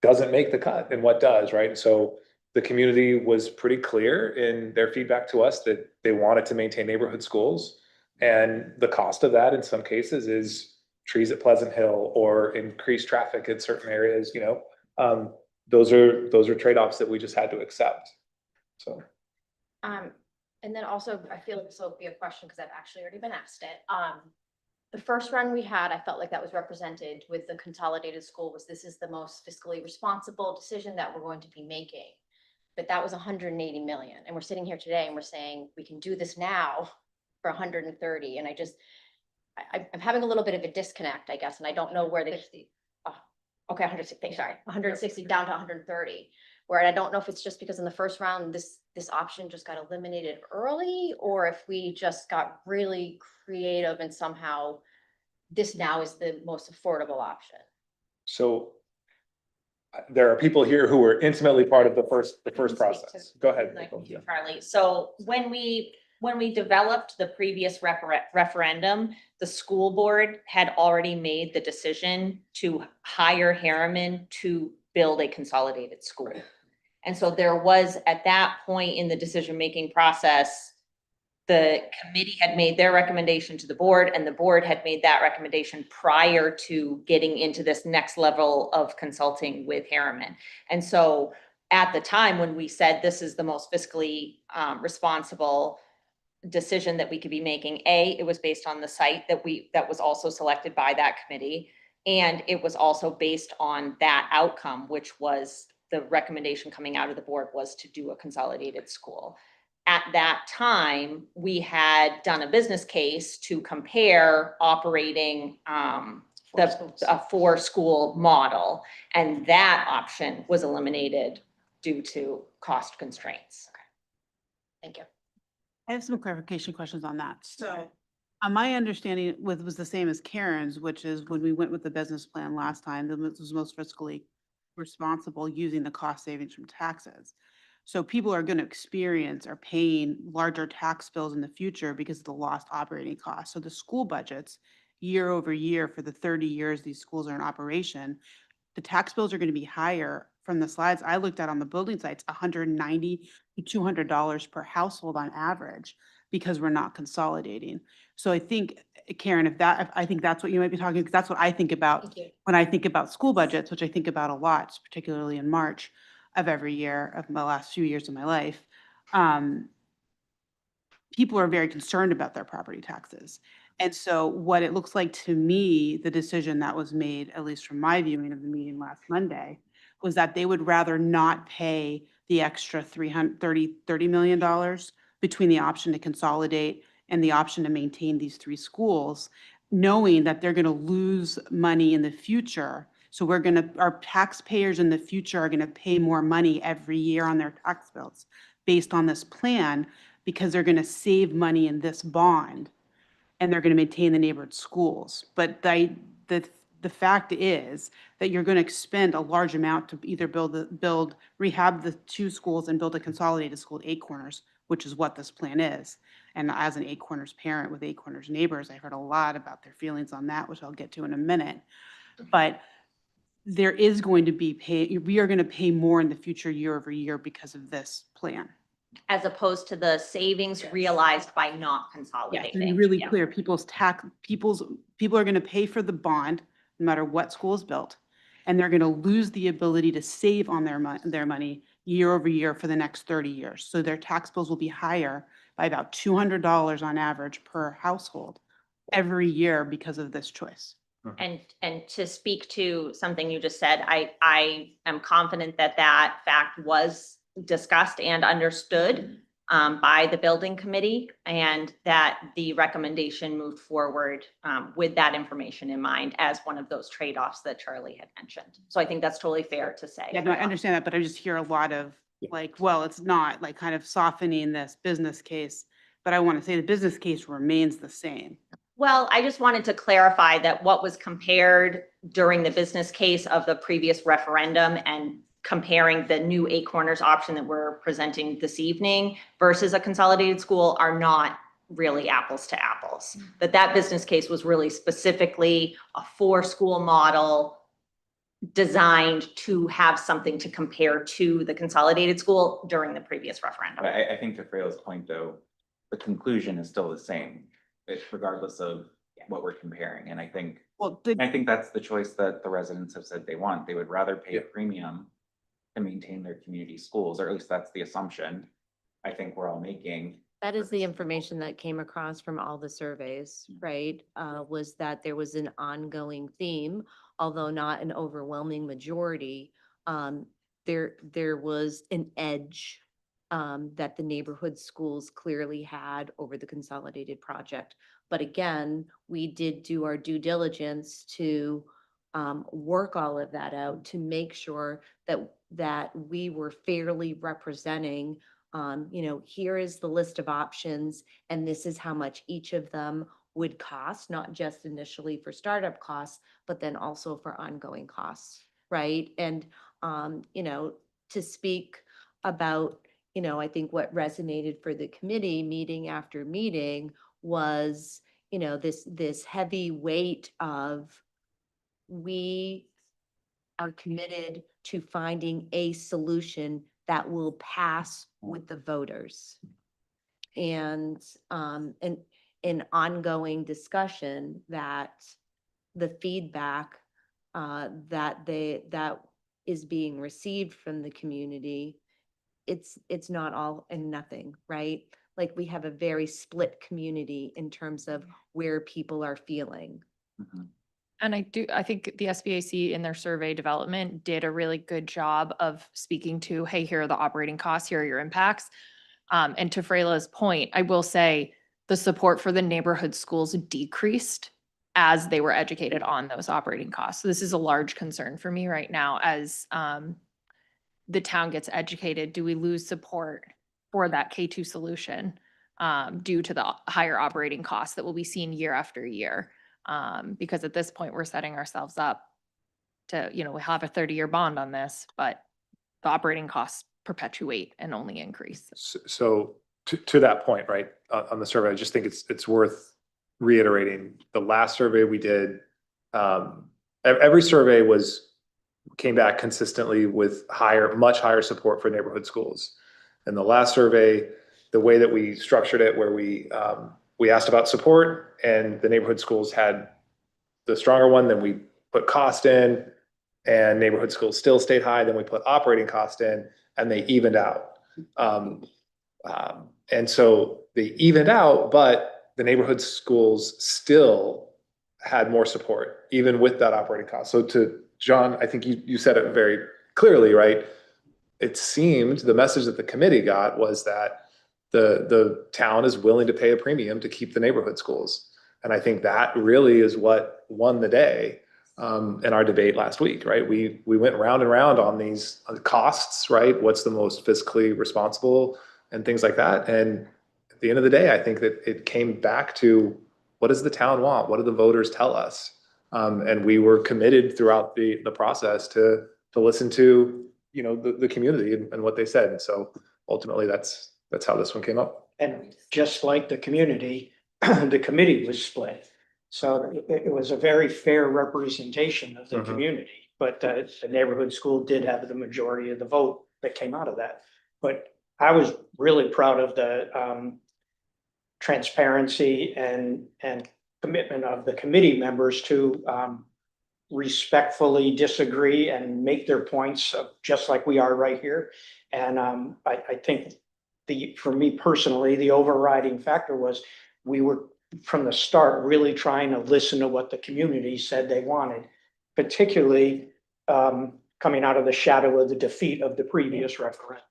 doesn't make the cut and what does, right? And so the community was pretty clear in their feedback to us that they wanted to maintain neighborhood schools. And the cost of that in some cases is trees at Pleasant Hill or increased traffic in certain areas, those are trade-offs that we just had to accept. So. And then also, I feel like this will be a question because I've actually already been asked it. The first run we had, I felt like that was represented with the consolidated school this is the most fiscally responsible decision that we're going to be making. But that was 180 million. And we're sitting here today and we're saying we can do this now for 130. And I'm having a little bit of a disconnect, I guess, and I don't know where the, okay, 160, sorry, 160 down to 130. Where I don't know if it's just because in the first round, this option just got eliminated early, or if we just got really creative and somehow this now is the most affordable option. So there are people here who were intimately part of the first process. Go ahead. Nicole. Yeah. Charlie, so when we developed the previous referendum, the school board had already made the decision to hire Harriman to build a consolidated school. And so there was, at that point in the decision-making process, the committee had made their recommendation to the board, and the board had made that recommendation prior to getting into this next level of consulting with Harriman. And so at the time when we said this is the most fiscally responsible decision that we could be making, it was based on the site that was also selected by that committee. And it was also based on that outcome, which was the recommendation coming out of the board was to do a consolidated school. At that time, we had done a business case to compare operating a 4-school model, and that option was eliminated due to cost constraints. Thank you. I have some clarification questions on that. So my understanding was the same as Karen's, which is when we went with the business plan last time, that was most fiscally responsible using the cost savings from taxes. So people are going to experience or paying larger tax bills in the future because of the lost operating costs. So the school budgets year over year for the 30 years these schools are in operation, the tax bills are going to be higher. From the slides I looked at on the building sites, $190 to $200 per household on average, because we're not consolidating. So I think, Karen, I think that's what you might be talking, because that's what I think about when I think about school budgets, which I think about a lot, particularly in March of every year of my last few years of my life. People are very concerned about their property taxes. And so what it looks like to me, the decision that was made, at least from my viewing of the meeting last Monday, was that they would rather not pay the extra $30 million between the option to consolidate and the option to maintain these 3 schools, knowing that they're going to lose money in the future. So our taxpayers in the future are going to pay more money every year on their tax bills based on this plan, because they're going to save money in this bond and they're going to maintain the neighborhood schools. But the fact is that you're going to expend a large amount to either rehab the 2 schools and build a consolidated school at 8 Corners, which is what this plan is. And as an 8 Corners parent with 8 Corners neighbors, I heard a lot about their feelings on that, which I'll get to in a minute. But there is going to be we are going to pay more in the future year over year because of this plan. As opposed to the savings realized by not Yeah, consolidating. to be really clear, people are going to pay for the bond no matter what school is built, and they're going to lose the ability to save on their money year over year for the next 30 years. So their tax bills will be higher by about $200 on average per household every year because of this choice. And to speak to something you just said, I am confident that that fact was discussed and understood by the building committee, and that the recommendation moved forward with that information in mind as one of those trade-offs that Charlie had mentioned. So I think that's totally fair to say. Yeah, no, I understand that, but I just hear a lot of well, it's not, like, kind of softening this business case, but I want to say the business case remains the same. Well, I just wanted to clarify that what was compared during the business case of the previous referendum and comparing the new 8 Corners option that we're presenting this evening versus a consolidated school are not really apples to apples. That business case was really specifically a 4-school model designed to have something to compare to the consolidated school during the previous referendum. I think to Freya's point, though, the conclusion is still the same, regardless of what we're comparing. And I think, I think that's the choice that the residents have said they want. They would rather pay a premium to maintain their community schools, or at least that's the assumption I think we're all making. That is the information that came across from all the surveys, right? Was that there was an ongoing theme, although not an overwhelming majority. There was an edge that the neighborhood schools clearly had over the consolidated project. But again, we did do our due diligence to work all of that out to make sure that we were fairly representing, here is the list of options, and this is how much each of them would cost, not just initially for startup costs, but then also for ongoing costs, right? And, to speak about, I think what resonated for the committee meeting after meeting was, this heavy weight of, we are committed to finding a solution that will pass with the voters. And an ongoing discussion that the feedback that is being received from the community, it's not all and nothing, right? Like we have a very split community in terms of where people are feeling. And I think the SBAC in their survey development did a really good job of speaking to, hey, here are the operating costs, here are your impacts. And to Freyla's point, I will say the support for the neighborhood schools decreased as they were educated on those operating costs. So this is a large concern for me right now as the town gets educated. Do we lose support for that K-2 solution due to the higher operating costs that will be seen year after year? Because at this point, we're setting ourselves up to, we have a 30-year bond on this, but the operating costs perpetuate and only increase. So to that point, right, on the survey, I just think it's worth reiterating. The last survey we did, every survey came back consistently with much higher support for neighborhood schools. And the last survey, the way that we structured it, where we asked about support and the neighborhood schools had the stronger one, then we put cost in, and neighborhood schools still stayed high, then we put operating cost in, and they evened out. And so they evened out, but the neighborhood schools still had more support, even with that operating cost. So to John, I think you said it very clearly, right? It seemed the message that the committee got was that the town is willing to pay a premium to keep the neighborhood schools. And I think that really is what won the day in our debate last week, right? We went round and round on these costs, right? What's the most fiscally responsible and things like that. And at the end of the day, I think that it came back to, what does the town want? What do the voters tell us? And we were committed throughout the process to listen to, the community and what they said. And so ultimately that's how this one came up. And just like the community, the committee was split. So it was a very fair representation of the community, but the neighborhood school did have the majority of the vote that came out of that. But I was really proud of the transparency and commitment of the committee members to respectfully disagree and make their points just like we are right here. And I think for me personally, the overriding factor was we were from the start really trying to listen to what the community said they wanted, particularly coming out of the shadow of the defeat of the previous referendum.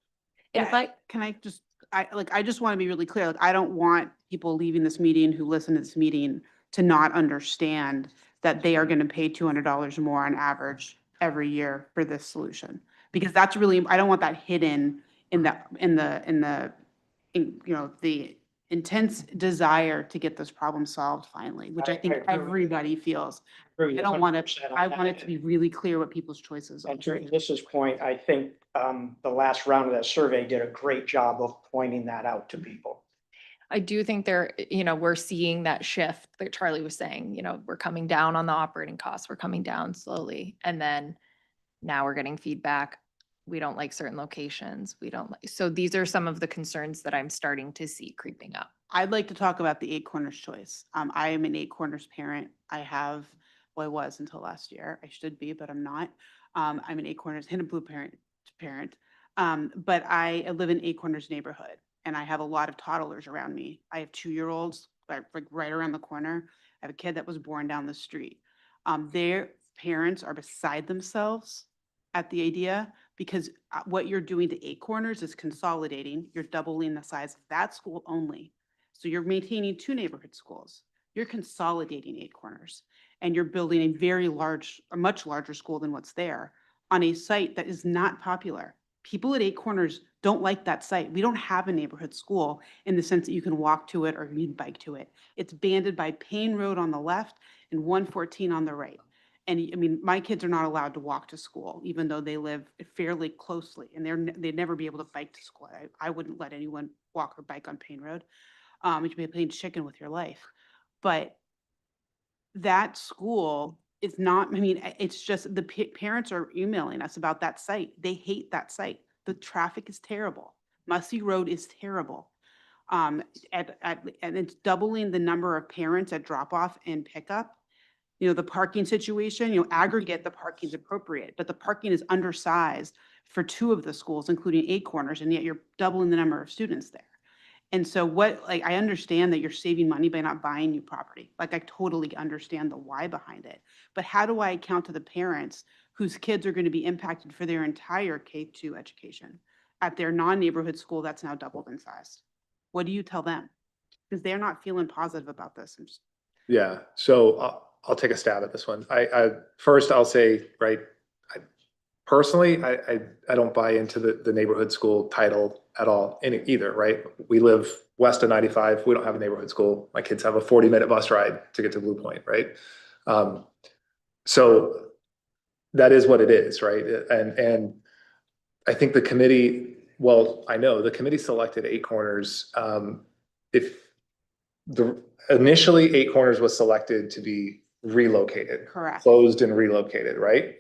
Can I just, I just want to be really clear. Like, I don't want people leaving this meeting who listen to this meeting to not understand that they are going to pay $200 more on average every year for this solution. Because that's really, I don't want that hidden in the intense desire to get this problem solved finally, which I think everybody feels. I don't want to, I want it to be really clear what people's choices are. And to Alyssa's point, I think the last round of that survey did a great job of pointing that out to people. I do think we're seeing that shift that Charlie was saying, we're coming down on the operating costs, we're coming down slowly. And then now we're getting feedback. We don't like certain locations. So these are some of the concerns that I'm starting to see creeping up. I'd like to talk about the Eight Corners choice. I am an Eight Corners parent. I was until last year. I should be, but I'm not. I'm an Eight Corners Hidden Blue parent. But I live in Eight Corners neighborhood, and I have a lot of toddlers around me. I have 2-year-olds like right around the corner. I have a kid that was born down the street. Their parents are beside themselves at the idea, because what you're doing to Eight Corners is consolidating. You're doubling the size of that school only. So you're maintaining 2 neighborhood schools. You're consolidating Eight Corners, and you're building a much larger school than what's there on a site that is not popular. People at Eight Corners don't like that site. We don't have a neighborhood school in the sense that you can walk to it or you can bike to it. It's banded by Payne Road on the left and 114 on the right. And I mean, my kids are not allowed to walk to school, even though they live fairly closely, and they'd never be able to bike to school. I wouldn't let anyone walk or bike on Payne Road. You'd be playing chicken with your life. But that school is not, it's just the parents are emailing us about that site. They hate that site. the traffic is terrible. Mussey Road is terrible. And it's doubling the number of parents at drop off and pickup. You know, the parking situation, you know, aggregate, the parking is appropriate, but the parking is undersized for 2 of the schools, including Eight Corners, and yet you're doubling the number of students there. And so like, I understand that you're saving money by not buying new property. Like, I totally understand the why behind it. But how do I account to the parents whose kids are going to be impacted for their entire K-2 education at their non-neighborhood school that's now doubled in size? What do you tell them? Because they're not feeling positive about this. Yeah, so I'll take a stab at this one. First I'll say, right, personally, I don't buy into the neighborhood school title at all in either, right? We live west of 95. We don't have a neighborhood school. My kids have a 40-minute bus ride to get to Blue Point, right? So that is what it is, right? And I think the committee, well, I know the committee selected Eight Corners. Initially Eight Corners was selected to be relocated. Correct. Closed and relocated, right?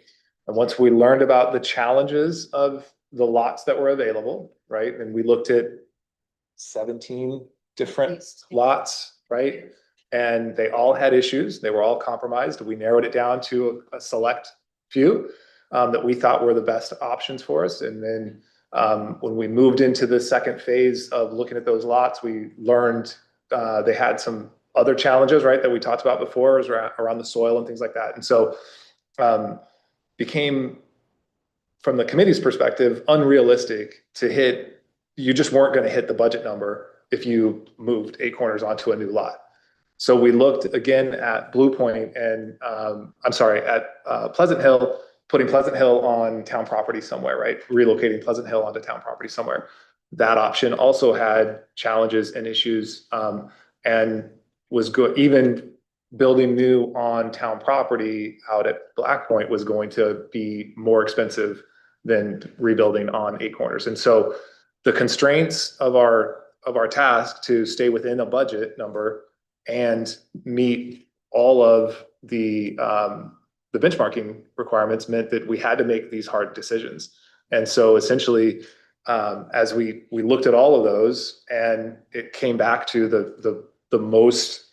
And once we learned about the challenges of the lots that were available, right? And we looked at 17 different lots, right? And they all had issues. They were all compromised. We narrowed it down to a select few that we thought were the best options for us. And then when we moved into the second phase of looking at those lots, we learned they had some other challenges, right, that we talked about before, was around the soil and things like that. And so became, from the committee's perspective, unrealistic to hit. You just weren't going to hit the budget number if you moved Eight Corners onto a new lot. So we looked again at Blue Point and at Pleasant Hill, putting Pleasant Hill on town property somewhere, right? Relocating Pleasant Hill onto town property somewhere. That option also had challenges and issues, and was good. Even building new on town property out at Black Point was going to be more expensive than rebuilding on Eight Corners. And so the constraints of our task to stay within a budget number and meet all of the benchmarking requirements meant that we had to make these hard decisions. And so essentially, as we looked at all of those, and it came back to the most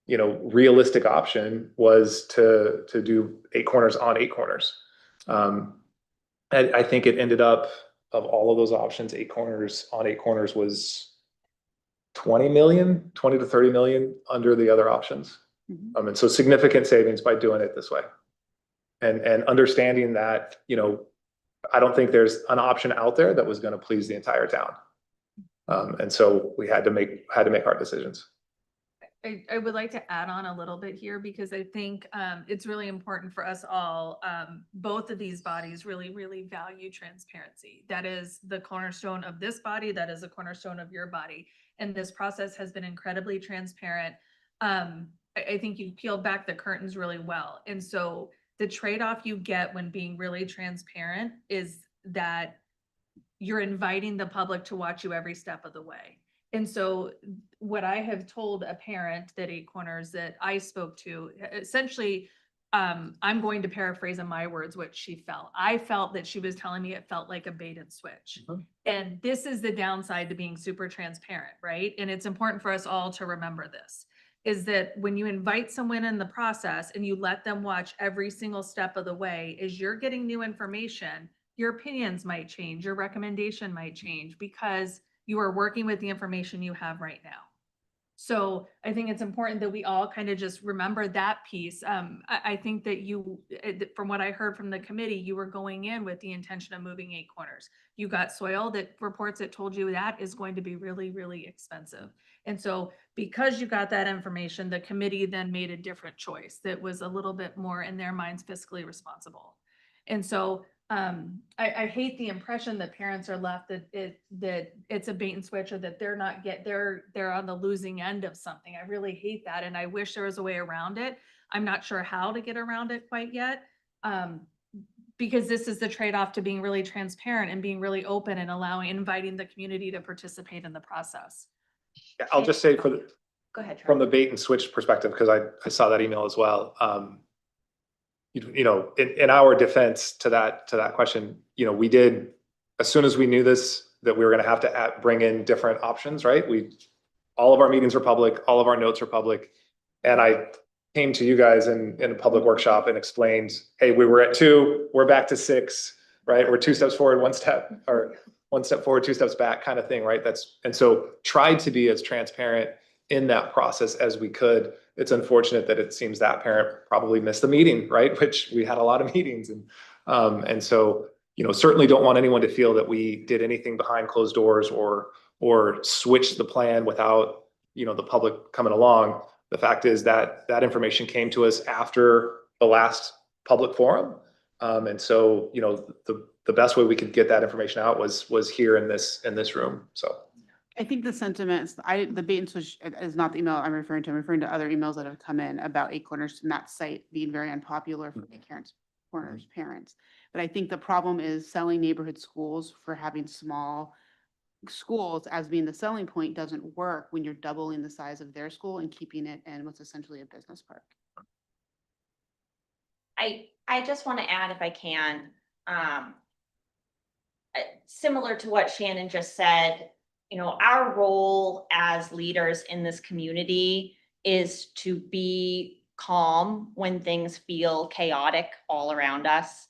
realistic option was to do Eight Corners on Eight Corners. I think it ended up, of all of those options, Eight Corners on Eight Corners was 20 to 30 million under the other options. And so significant savings by doing it this way. And understanding that, I don't think there's an option out there that was going to please the entire town. And so we had to make hard decisions. I would like to add on a little bit here because I think it's really important for us all. Both of these bodies really, really value transparency. That is the cornerstone of this body. That is the cornerstone of your body. And this process has been incredibly transparent. I think you peeled back the curtains really well. And so the trade-off you get when being really transparent is that you're inviting the public to watch you every step of the way. And so what I have told a parent that Eight Corners that I spoke to, essentially, I'm going to paraphrase in my words what she felt. I felt that she was telling me it felt like a bait and switch. And this is the downside to being super transparent, right? And it's important for us all to remember this, is that when you invite someone in the process and you let them watch every single step of the way, as you're getting new information, your opinions might change, your recommendation might change because you are working with the information you have right now. So I think it's important that we all kind of just remember that piece. I think that you, from what I heard from the committee, you were going in with the intention of moving Eight Corners. You got soil that reports that told you that is going to be really, really expensive. And so because you got that information, the committee then made a different choice that was a little bit more in their minds fiscally responsible. And so I hate the impression that parents are left that it's a bait and switch or that they're on the losing end of something. I really hate that. And I wish there was a way around it. I'm not sure how to get around it quite yet. Because this is the trade-off to being really transparent and being really open and inviting the community to participate in the process. Yeah, I'll just say Go ahead, Charlie. from the bait and switch perspective, because I saw that email as well. you know, in our defense to that question, you know, we did, as soon as we knew this, that we were gonna have to bring in different options, right? All of our meetings are public, all of our notes are public. And I came to you guys in a public workshop and explained, hey, we were at 2, we're back to 6, right? We're 2 steps forward, 1 step, or 1 step forward, 2 steps back kind of thing, right? And so tried to be as transparent in that process as we could. It's unfortunate that it seems that parent probably missed the meeting, right? Which we had a lot of meetings and so, you know, certainly don't want anyone to feel that we did anything behind closed doors or switched the plan without, you know, the public coming along. The fact is that that information came to us after the last public forum. And so, you know, the best way we could get that information out was here in this room, so. I think the sentiments, the bait and switch is not the email I'm referring to. I'm referring to other emails that have come in about Eight Corners and that site being very unpopular for Eight Corners parents. But I think the problem is selling neighborhood schools for having small schools as being the selling point doesn't work when you're doubling the size of their school and keeping it in what's essentially a business park. I just want to add, if I can, similar to what Shannon just said, you know, our role as leaders in this community is to be calm when things feel chaotic all around us,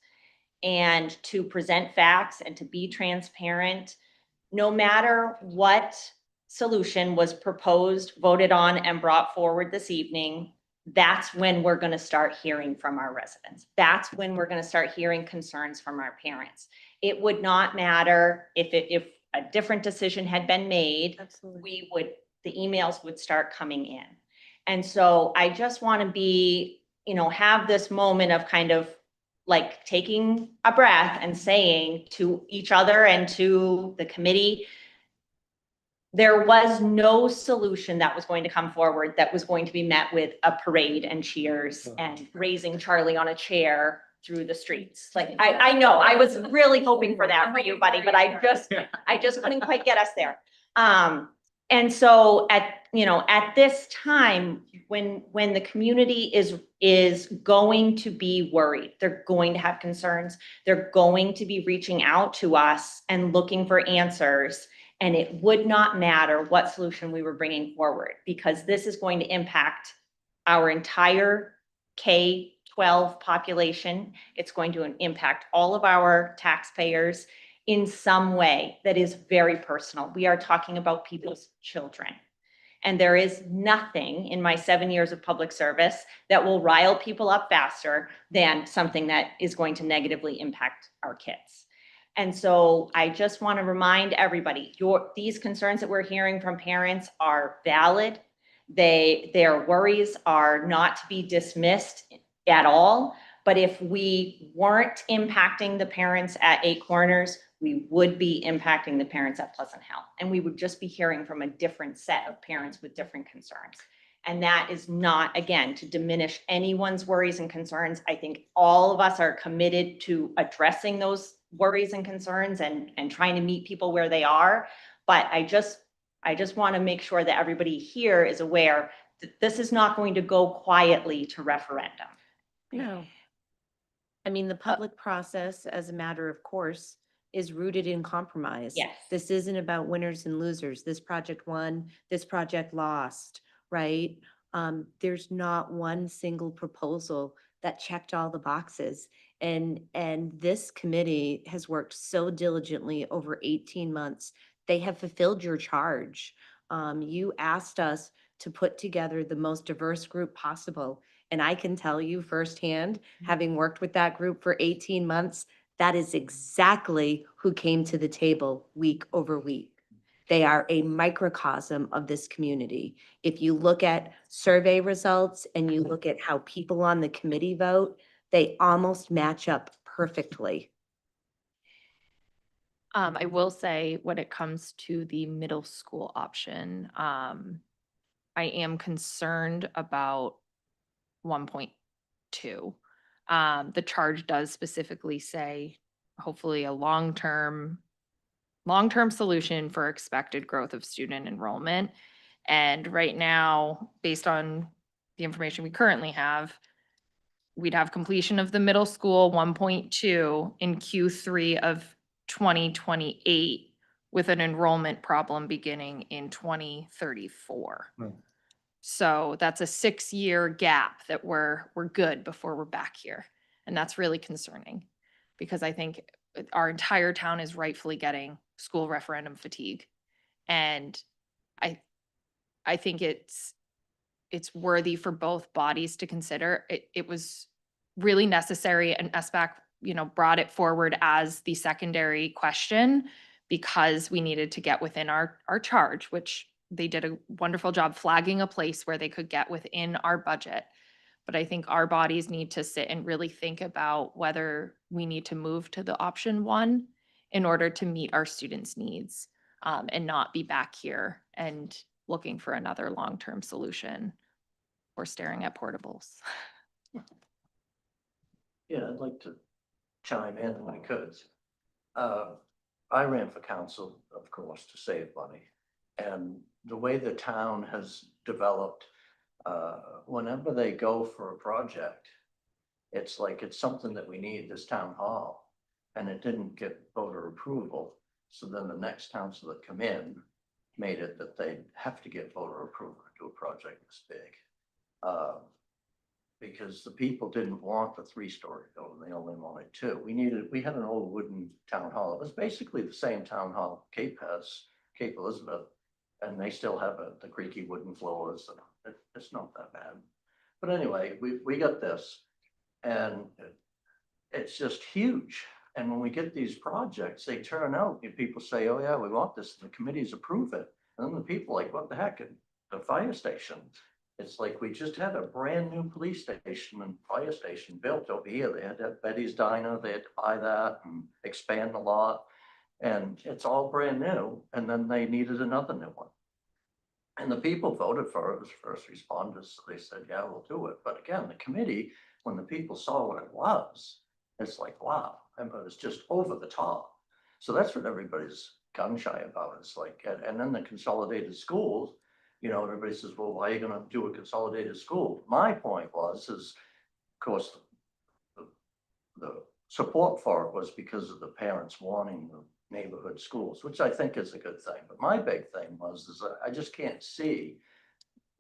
and to present facts and to be transparent. No matter what solution was proposed, voted on, and brought forward this evening, that's when we're going to start hearing from our residents. That's when we're going to start hearing concerns from our parents. It would not matter if a different decision had been made. Absolutely. The emails would start coming in. And so I just want to be, you know, have this moment of kind of like taking a breath and saying to each other and to the committee, there was no solution that was going to come forward that was going to be met with a parade and cheers and raising Charlie on a chair through the streets. Like, I know, I was really hoping for that for you, buddy, but I just couldn't quite get us there. And so at this time, when the community is going to be worried, they're going to have concerns, they're going to be reaching out to us and looking for answers. And it would not matter what solution we were bringing forward, because this is going to impact our entire K-12 population. It's going to impact all of our taxpayers in some way that is very personal. We are talking about people's children. And there is nothing in my 7 years of public service that will rile people up faster than something that is going to negatively impact our kids. And so I just want to remind everybody, these concerns that we're hearing from parents are valid. Their worries are not to be dismissed at all. But if we weren't impacting the parents at Eight Corners, we would be impacting the parents at Pleasant Hill. And we would just be hearing from a different set of parents with different concerns. And that is not, again, to diminish anyone's worries and concerns. I think all of us are committed to addressing those worries and concerns and trying to meet people where they are. But I just want to make sure that everybody here is aware that this is not going to go quietly to referendum. No. I mean, the public process, as a matter of course, is rooted in compromise. Yes. This isn't about winners and losers. This project won, this project lost, right? There's not one single proposal that checked all the boxes. And this committee has worked so diligently over 18 months. They have fulfilled your charge. You asked us to put together the most diverse group possible. And I can tell you firsthand, having worked with that group for 18 months, that is exactly who came to the table week over week. They are a microcosm of this community. If you look at survey results and you look at how people on the committee vote, they almost match up perfectly. I will say when it comes to the middle school option, I am concerned about 1.2. The charge does specifically say, hopefully a long-term solution for expected growth of student enrollment. And right now, based on the information we currently have, we'd have completion of the middle school 1.2 in Q3 of 2028 with an enrollment problem beginning in 2034. So that's a 6-year gap that we're good before we're back here. And that's really concerning because I think our entire town is rightfully getting school referendum fatigue. And I think it's worthy for both bodies to consider. It was really necessary, and SBAC, brought it forward as the secondary question because we needed to get within our charge, which they did a wonderful job flagging a place where they could get within our budget. But I think our bodies need to sit and really think about whether we need to move to the option 1 in order to meet our students' needs, and not be back here and looking for another long-term solution or staring at portables. Yeah, I'd like to chime in if I could. I ran for council, of course, to save money. And the way the town has developed, whenever they go for a project, it's like it's something that we need, this town hall, and it didn't get voter approval. So then the next council that come in made it that they have to get voter approval to do a project this big. Because the people didn't want the 3-story building, they only wanted 2. We had an old wooden town hall. It was basically the same town hall Cape has, Cape Elizabeth, and they still have the creaky wooden floors. And it's not that bad. But anyway, we got this, and it's just huge. And when we get these projects, they turn out, and people say, oh yeah, we want this, and the committees approve it. And then the people like, what the heck, the fire station. It's like we just had a brand new police station and fire station built over here. They had to have Betty's Diner, they had to buy that and expand a lot. And it's all brand new. And then they needed another new one. And the people voted for it as first responders. So they said, yeah, we'll do it. But again, the committee, when the people saw what it was, it's like, wow, and but it's just over the top. So that's what everybody's gun shy about. It's like, and then the consolidated schools, everybody says, well, why are you gonna do a consolidated school? My point was, of course, the support for it was because of the parents wanting the neighborhood schools, which I think is a good thing. But my big thing was, is that I just can't see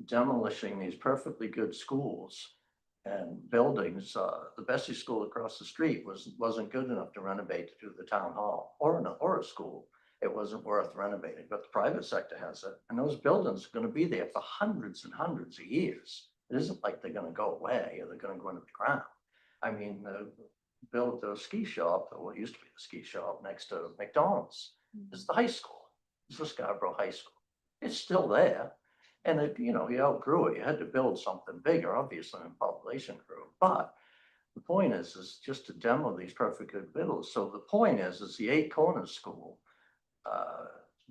demolishing these perfectly good schools and buildings. The Bessie School across the street wasn't good enough to renovate to do the town hall or a school. It wasn't worth renovating, but the private sector has it. And those buildings are going to be there for hundreds and hundreds of years. It isn't like they're going to go away or they're going to go into the ground. I mean, build the ski shop, or what used to be the ski shop next to McDonald's, is the high school. It's the Scarborough High School. It's still there. And it, you outgrew it. You had to build something bigger, obviously, when population grew. But the point is just to demo these perfect good buildings. So the point is the 8 Corners School,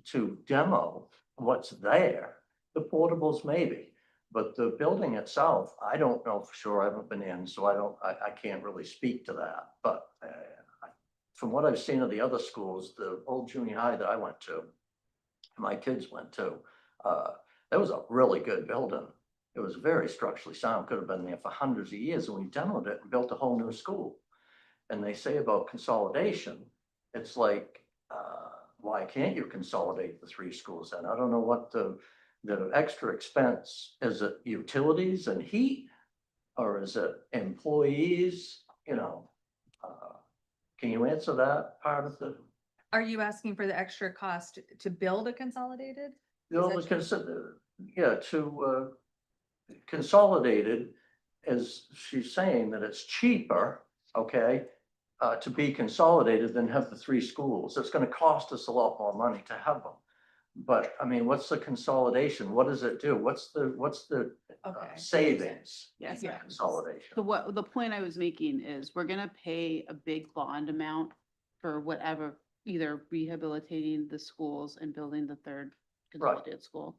to demo what's there, the portables maybe, but the building itself, I don't know for sure. I haven't been in, so I can't really speak to that. But from what I've seen of the other schools, the old junior high that I went to, my kids went to, that was a really good building. It was very structurally sound, could have been there for hundreds of years, and we demoed it and built a whole new school. And they say about consolidation, it's like, why can't you consolidate the 3 schools then? I don't know what the extra expense, is it utilities and heat? Or is it employees, can you answer that part of the? Are you asking for the extra cost to build a consolidated? Consolidated, as she's saying, that it's cheaper, okay, to be consolidated than have the 3 schools. It's going to cost us a lot more money to have them. But I mean, what's the consolidation? What does it do? What's the savings? Yes. in Consolidation. So what the point I was making is we're gonna pay a big bond amount for whatever, either rehabilitating the schools and building the 3rd consolidated school,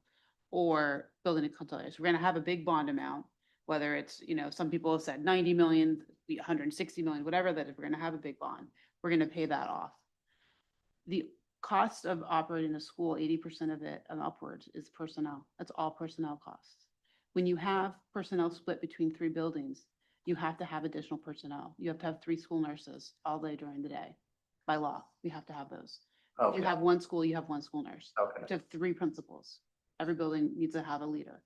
or building a consolidated. So we're gonna have a big bond amount, whether it's, some people have said 90 million, 160 million, whatever that, if we're gonna have a big bond, we're gonna pay that off. The cost of operating a school, 80% of it and upwards is personnel. That's all personnel costs. When you have personnel split between 3 buildings, you have to have additional personnel. You have to have 3 school nurses all day during the day. By law, we have to have those. If you Okay. have 1 school, you have 1 school nurse. Okay. You have to have 3 principals. Every building needs to have a leader.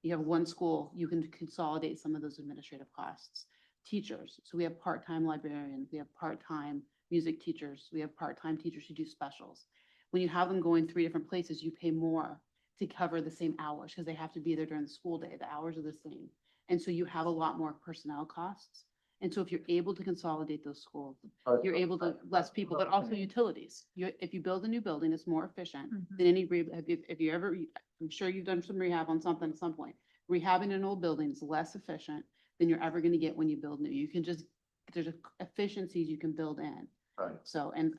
You have 1 school, you can consolidate some of those administrative costs. Teachers, so we have part-time librarians, we have part-time music teachers, we have part-time teachers who do specials. When you have them going 3 different places, you pay more to cover the same hours because they have to be there during the school day. The hours are the same. And so you have a lot more personnel costs. And so if you're able to consolidate those schools, you're able to less people, but also utilities. If you build a new building, it's more efficient than any, if you ever, I'm sure you've done some rehab on something at some point. Rehabbing an old building is less efficient than you're ever gonna get when you build new. You can just, there's efficiencies you can build in. Right. So, and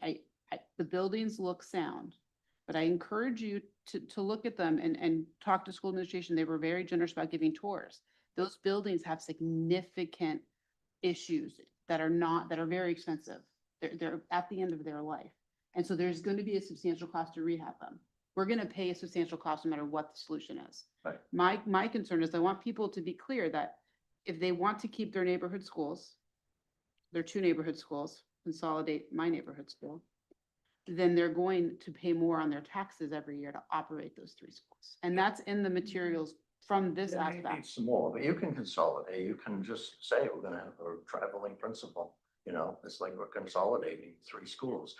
the buildings look sound, but I encourage you to look at them and talk to school administration. They were very generous about giving tours. Those buildings have significant issues that are very expensive. They're at the end of their life. And so there's going to be a substantial cost to rehab them. We're going to pay a substantial cost no matter what the solution is. Right. My concern is I want people to be clear that if they want to keep their neighborhood schools, their 2 neighborhood schools, consolidate my neighborhood school, then they're going to pay more on their taxes every year to operate those 3 schools. And that's in the materials from this Yeah, you need aspect. some more, but you can consolidate. You can just say, we're gonna have a traveling principal. You know, it's like we're consolidating 3 schools.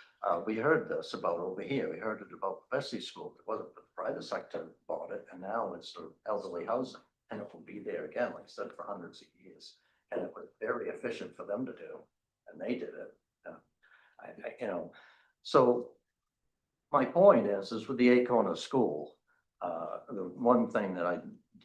We heard this about over here. We heard it about Bessie School. It wasn't the private sector bought it, and now it's the elderly housing. And it will be there again, like I said, for hundreds of years. And it was very efficient for them to do, and they did it. You know, so my point is with the Eight Corners School, the one thing that I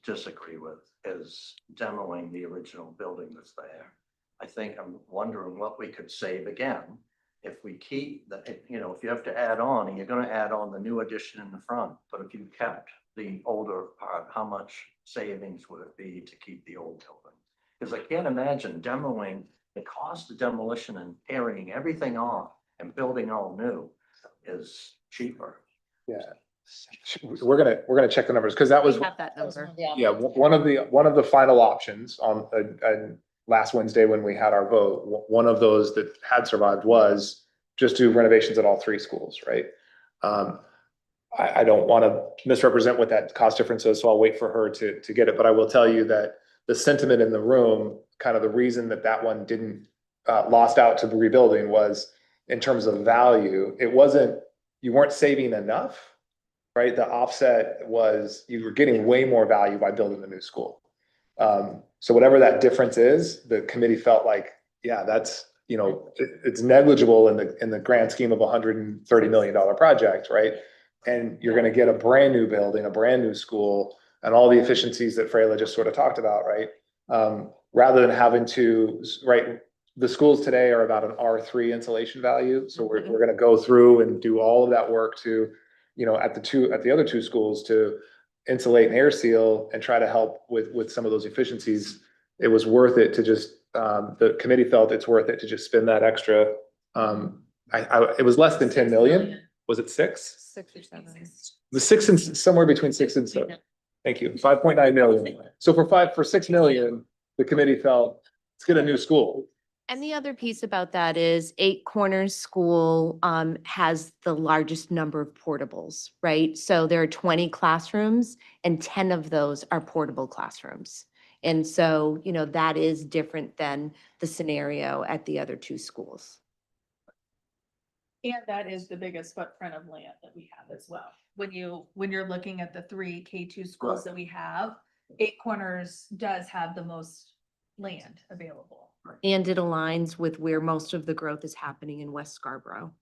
disagree with is demoing the original building that's there. I think I'm wondering what we could save again if we keep the, you know, if you have to add on, and you're gonna add on the new addition in the front, but if you kept the older part, how much savings would it be to keep the old building? Because I can't imagine demoing, the cost of demolition and tearing everything off and building all new is cheaper. Yeah. We're gonna check the numbers, because that was, Have that number. yeah, one of the final options on, last Wednesday when we had our vote, one of those that had survived was just do renovations at all 3 schools, right? I don't want to misrepresent what that cost difference is, so I'll wait for her to get it, but I will tell you that the sentiment in the room, kind of the reason that one didn't lost out to the rebuilding was in terms of value, it wasn't, you weren't saving enough, right? The offset was you were getting way more value by building the new school. So whatever that difference is, the committee felt like, yeah, that's, you know, it's negligible in the grand scheme of $130 million project, right? And you're going to get a brand new building, a brand new school, and all the efficiencies that Freyla just sort of talked about, right? Rather than having to, right, the schools today are about an R3 insulation value. So we're going to go through and do all of that work to, you know, at the other 2 schools to insulate and air seal and try to help with some of those efficiencies. It was worth it to just, the committee felt it's worth it to just spend that extra. It was less than 10 million. Was it 6? 6 or 7. The 6 and somewhere between 6 and 7. Thank you. 5.9 million. So for 6 million, the committee felt let's get a new school. And the other piece about that is Eight Corners School has the largest number of portables, right? So there are 20 classrooms and 10 of those are portable classrooms. And so, you know, that is different than the scenario at the other 2 schools. And that is the biggest footprint of land that we have as well. When you're looking at the 3 K2 schools that we have, Eight Corners does have the most land available. And it aligns with where most of the growth is happening in West Scarborough.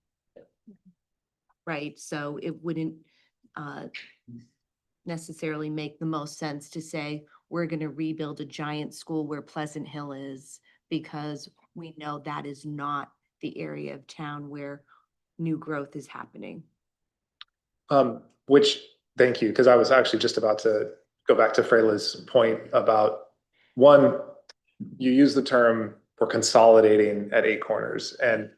Right, so it wouldn't necessarily make the most sense to say, we're gonna rebuild a giant school where Pleasant Hill is, because we know that is not the area of town where new growth is happening. Which, thank you, because I was actually just about to go back to Freyla's point about, one, you use the term we're consolidating at Eight Corners. And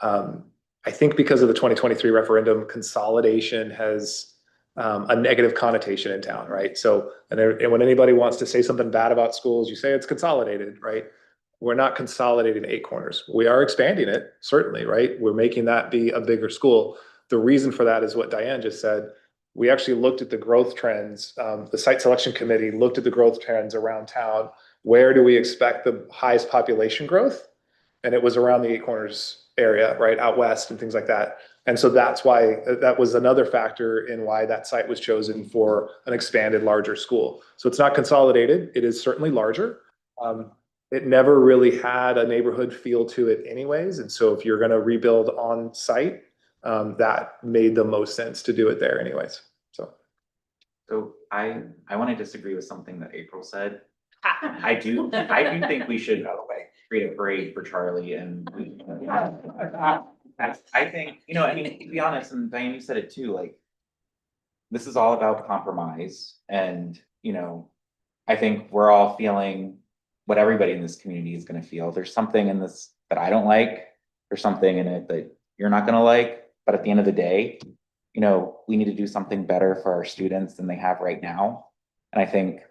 I think because of the 2023 referendum, consolidation has a negative connotation in town, right? So, and when anybody wants to say something bad about schools, you say it's consolidated, right? we're not consolidating 8 Corners. We are expanding it, certainly, right? We're making that be a bigger school. The reason for that is what Diane just said. We actually looked at the growth trends. The site selection committee looked at the growth trends around town. Where do we expect the highest population growth? And it was around the 8 Corners area, right, out west and things like that. And so that's why, that was another factor in why that site was chosen for an expanded, larger school. So it's not consolidated. It is certainly larger. It never really had a neighborhood feel to it anyways. And so if you're going to rebuild on site, that made the most sense to do it there anyways. So I want to disagree with something that April said. I do think we should create a parade for Charlie and I think, you know, I mean, to be honest, and Diane, you said it too, like, this is all about compromise. And, you know, I think we're all feeling what everybody in this community is going to feel. There's something in this that I don't like. There's something in it that you're not going to like. But at the end of the day, you know, we need to do something better for our students than they have right now. And I think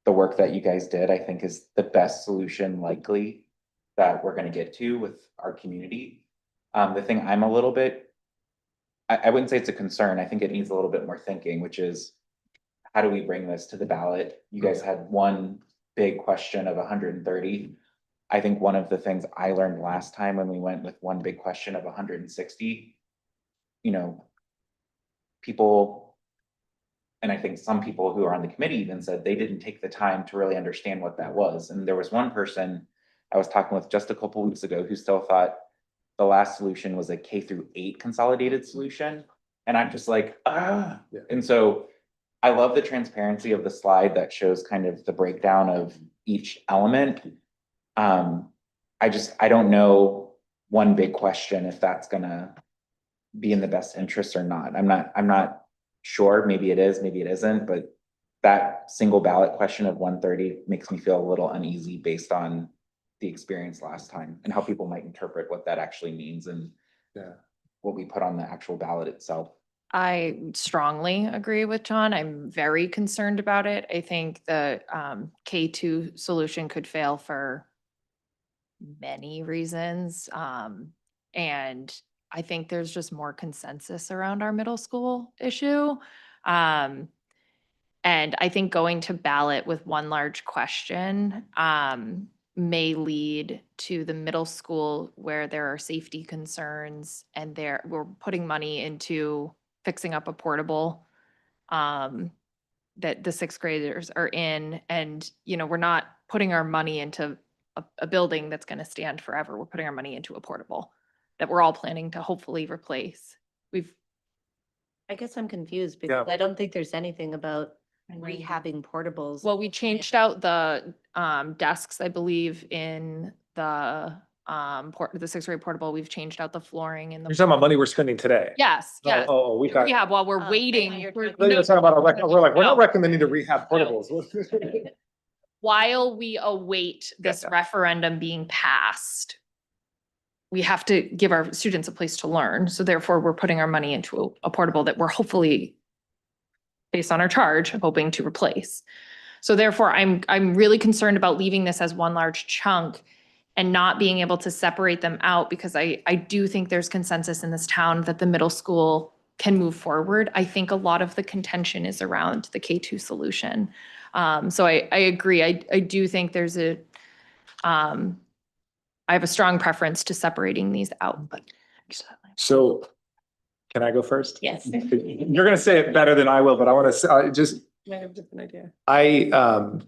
the work that you guys did, I think, is the best solution likely that we're going to get to with our community. The thing I'm a little bit, I wouldn't say it's a concern. I think it needs a little bit more thinking, which is, how do we bring this to the ballot? You guys had one big question of 130. I think one of the things I learned last time when we went with one big question of 160, you know, people, and I think some people who are on the committee even said they didn't take the time to really understand what that was. And there was one person I was talking with just a couple weeks ago who still thought the last solution was a K-8 consolidated solution. And I'm just like, ah. Yeah. And so I love the transparency of the slide that shows kind of the breakdown of each element. I don't know one big question if that's gonna be in the best interest or not. I'm not sure. Maybe it is, maybe it isn't, but that single ballot question of 130 makes me feel a little uneasy based on the experience last time and how people might interpret what that actually means and what we put on the actual ballot itself. I strongly agree with John. I'm very concerned about it. I think the K2 solution could fail for many reasons. And I think there's just more consensus around our middle school issue. And I think going to ballot with one large question may lead to the middle school where there are safety concerns and we're putting money into fixing up a portable that the 6th graders are in. And, you know, we're not putting our money into a building that's going to stand forever. We're putting our money into a portable that we're all planning to hopefully replace. I guess I'm confused because I don't think there's anything about rehabbing portables. Well, we changed out the desks, I believe, in the 6th grade portable. We've changed out the flooring in the. You're talking about money we're spending today? Yes, yes. Oh, we thought. Yeah, while we're waiting. We're talking about we're not recommending to rehab portables. While we await this referendum being passed, we have to give our students a place to learn. So therefore, we're putting our money into a portable that we're hopefully, based on our charge, hoping to replace. So therefore, I'm really concerned about leaving this as one large chunk and not being able to separate them out, because I do think there's consensus in this town that the middle school can move forward. I think a lot of the contention is around the K2 solution. So I agree. I do think there's I have a strong preference to separating these out, but. So can I go first? Yes. You're going to say it better than I will, but I want to just. I have a different idea. I'm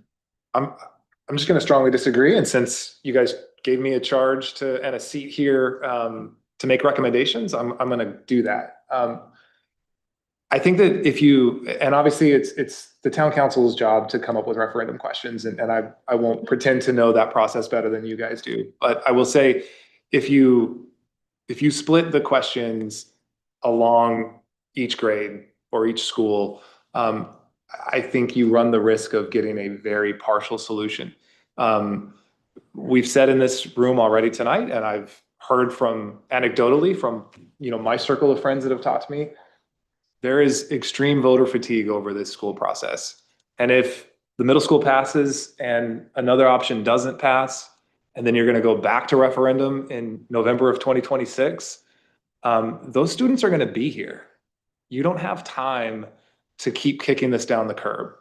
just going to strongly disagree. And since you guys gave me a charge and a seat here to make recommendations, I'm going to do that. I think that and obviously it's the town council's job to come up with referendum questions, and I won't pretend to know that process better than you guys do. But I will say, if you split the questions along each grade or each school, I think you run the risk of getting a very partial solution. We've said in this room already tonight, and I've heard anecdotally from my circle of friends that have talked to me, there is extreme voter fatigue over this school process. And if the middle school passes and another option doesn't pass, and then you're gonna go back to referendum in November of 2026, those students are gonna be here. You don't have time to keep kicking this down the curb,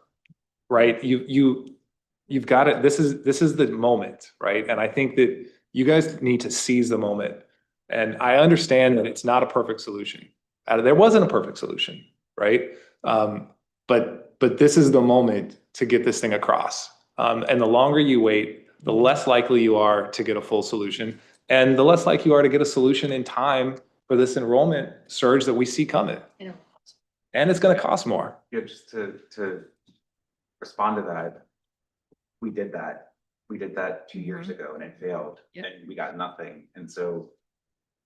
right? You've got it. This is the moment, right? And I think that you guys need to seize the moment. And I understand that it's not a perfect solution. There wasn't a perfect solution, right? But this is the moment to get this thing across. And the longer you wait, the less likely you are to get a full solution, and the less likely you are to get a solution in time for this enrollment surge that we see coming. And it's going to cost more. Yeah, just to respond to that, we did that. We did that 2 years ago and it failed and we got nothing. And so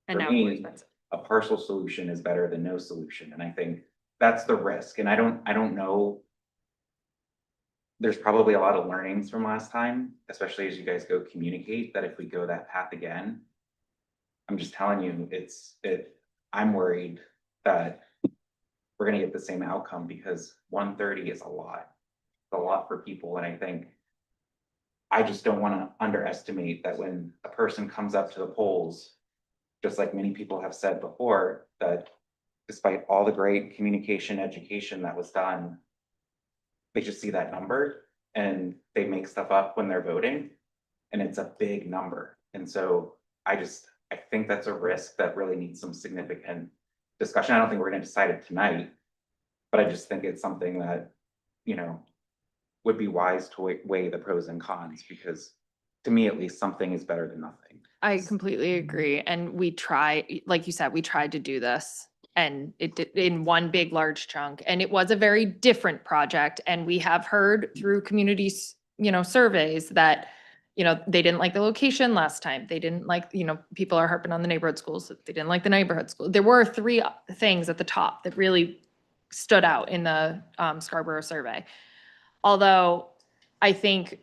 And for now it's more me, expensive. a partial solution is better than no solution. And I think that's the risk. And I don't know. There's probably a lot of learnings from last time, especially as you guys go communicate, that if we go that path again, I'm just telling you, I'm worried that we're gonna get the same outcome, because 130 is a lot. It's a lot for people. And I think I just don't want to underestimate that when a person comes up to the polls, just like many people have said before, that despite all the great communication education that was done, they just see that number and they make stuff up when they're voting, and it's a big number. And so I think that's a risk that really needs some significant discussion. I don't think we're going to decide it tonight, but I just think it's something that, would be wise to weigh the pros and cons, because to me, at least, something is better than nothing. I completely agree. And we like you said, we tried to do this, and it did in one big, large chunk. And it was a very different project. And we have heard through communities, surveys that, they didn't like the location last time. They didn't like, people are harping on the neighborhood schools. They didn't like the neighborhood school. There were 3 things at the top that really stood out in the Scarborough survey. Although I think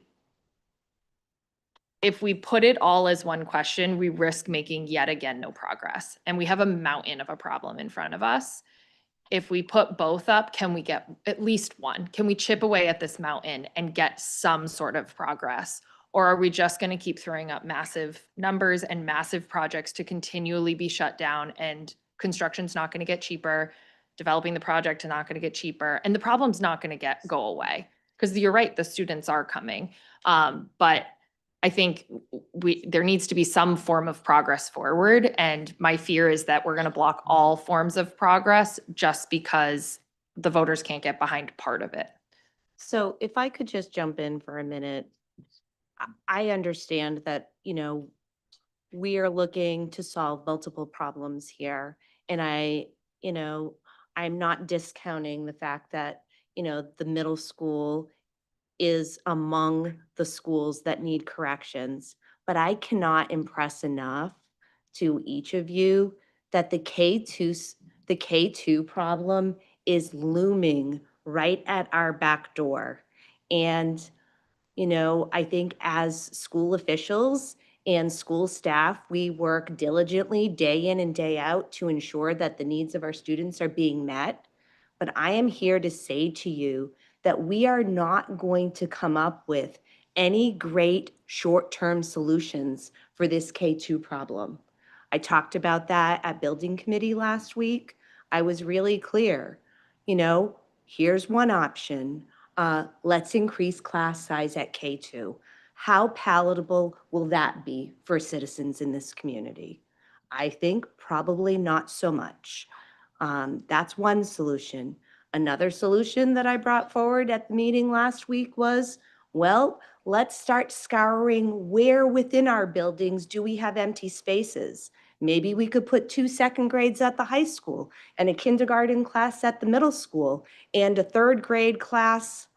if we put it all as one question, we risk making yet again no progress. And we have a mountain of a problem in front of us. If we put both up, can we get at least one? Can we chip away at this mountain and get some sort of progress? Or are we just going to keep throwing up massive numbers and massive projects to continually be shut down, and construction's not going to get cheaper, developing the project is not going to get cheaper, and the problem's not going to go away? Because you're right, the students are coming. But I think there needs to be some form of progress forward. And my fear is that we're going to block all forms of progress just because the voters can't get behind part of it. So if I could just jump in for a minute, I understand that, we are looking to solve multiple problems here. And I'm not discounting the fact that, the middle school is among the schools that need corrections, but I cannot impress enough to each of you that the K2 problem is looming right at our back door. And, I think as school officials and school staff, we work diligently day in and day out to ensure that the needs of our students are being met. But I am here to say to you that we are not going to come up with any great short-term solutions for this K2 problem. I talked about that at building committee last week. I was really clear, here's one option. Let's increase class size at K2. How palatable will that be for citizens in this community? I think probably not so much. That's one solution. Another solution that I brought forward at the meeting last week was, well, let's start scouring where within our buildings do we have empty spaces. Maybe we could put 2 second grades at the high school and a kindergarten class at the middle school and a 3rd grade class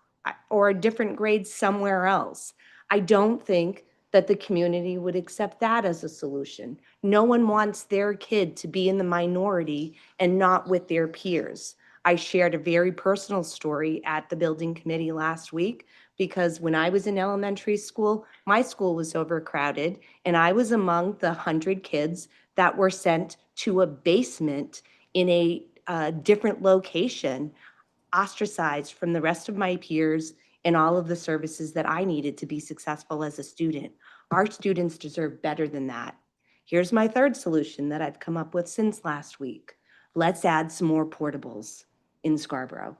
or a different grade somewhere else. I don't think that the community would accept that as a solution. No one wants their kid to be in the minority and not with their peers. I shared a very personal story at the building committee last week, because when I was in elementary school, my school was overcrowded and I was among the 100 kids that were sent to a basement in a different location, ostracized from the rest of my peers and all of the services that I needed to be successful as a student. Our students deserve better than that. Here's my third solution that I've come up with since last week. Let's add some more portables in Scarborough.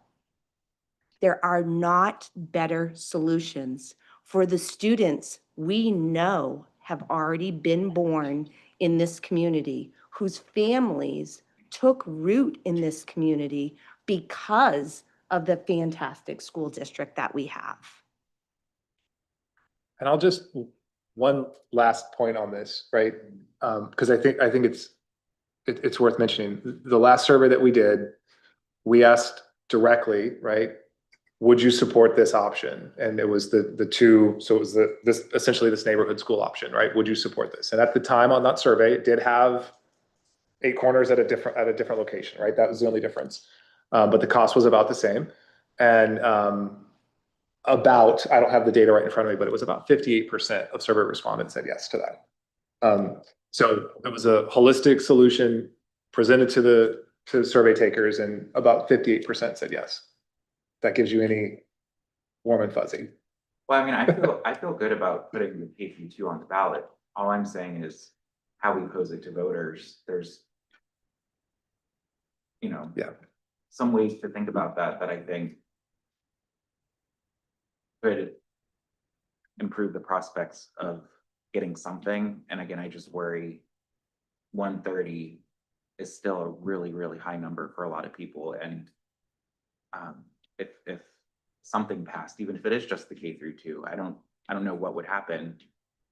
There are not better solutions for the students we know have already been born in this community, whose families took root in this community because of the fantastic school district that we have. And I'll just, one last point on this, right? Because I think it's worth mentioning. The last survey that we did, we asked directly, right? Would you support this option? And it was the two, so it was this essentially this neighborhood school option, right? Would you support this? And at the time on that survey, it did have 8 corners at a different location, right? That was the only difference. But the cost was about the same. And I don't have the data right in front of me, but it was about 58% of survey respondents said yes to that. So it was a holistic solution presented to the survey takers, and about 58% said yes. That gives you any warm and fuzzy. Well, I mean, I feel good about putting the K-2 on the ballot. All I'm saying is how we pose it to voters. There's, some ways to think about that I think could improve the prospects of getting something. And again, I just worry 130 is still a really, really high number for a lot of people. And if something passed, even if it is just the K-2, I don't know what would happen.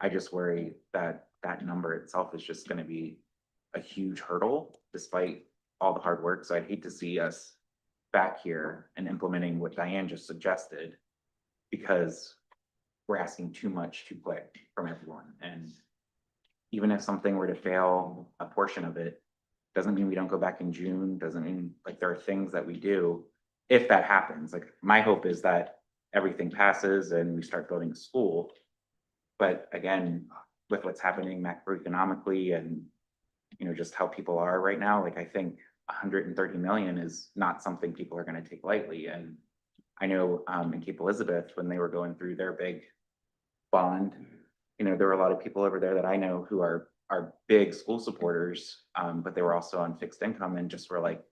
I just worry that that number itself is just going to be a huge hurdle despite all the hard work. So I'd hate to see us back here and implementing what Diane just suggested, because we're asking too much too quick from everyone. And even if something were to fail, a portion of it doesn't mean we don't go back in June, doesn't mean, like, there are things that we do if that happens. Like, my hope is that everything passes and we start building a school. But again, with what's happening macroeconomically and, just how people are right now, like, I think 130 million is not something people are going to take lightly. And I know in Cape Elizabeth, when they were going through their big bond, there were a lot of people over there that I know who are big school supporters, but they were also on fixed income and just were like,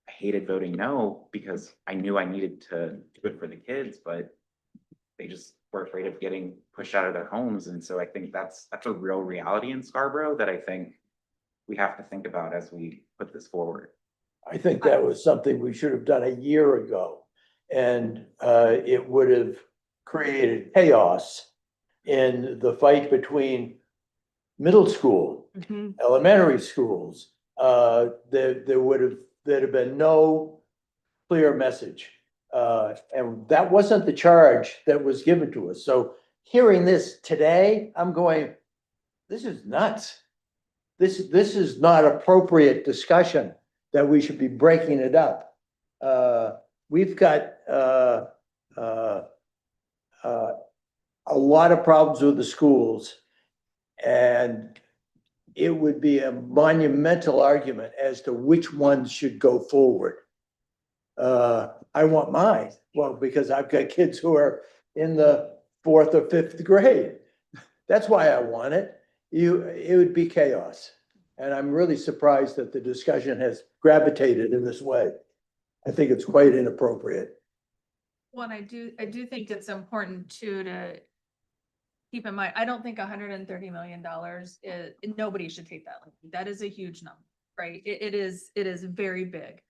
I hated voting no because I knew I needed to do it for the kids, but they just were afraid of getting pushed out of their homes. And so I think that's a real reality in Scarborough that I think we have to think about as we put this forward. I think that was something we should have done a year ago. And it would have created chaos in the fight between middle school, elementary schools. There'd have been no clear message. And that wasn't the charge that was given to us. So hearing this today, I'm going, this is nuts. This is not appropriate discussion that we should be breaking it up. We've got a lot of problems with the schools, and it would be a monumental argument as to which ones should go forward. I want mine. Well, because I've got kids who are in the 4th or 5th grade. That's why I want it. It would be chaos. And I'm really surprised that the discussion has gravitated in this way. I think it's quite inappropriate. Well, and I do think it's important too to keep in mind, I don't think $130 million is, nobody should take that. That is a huge number, right? It is very big.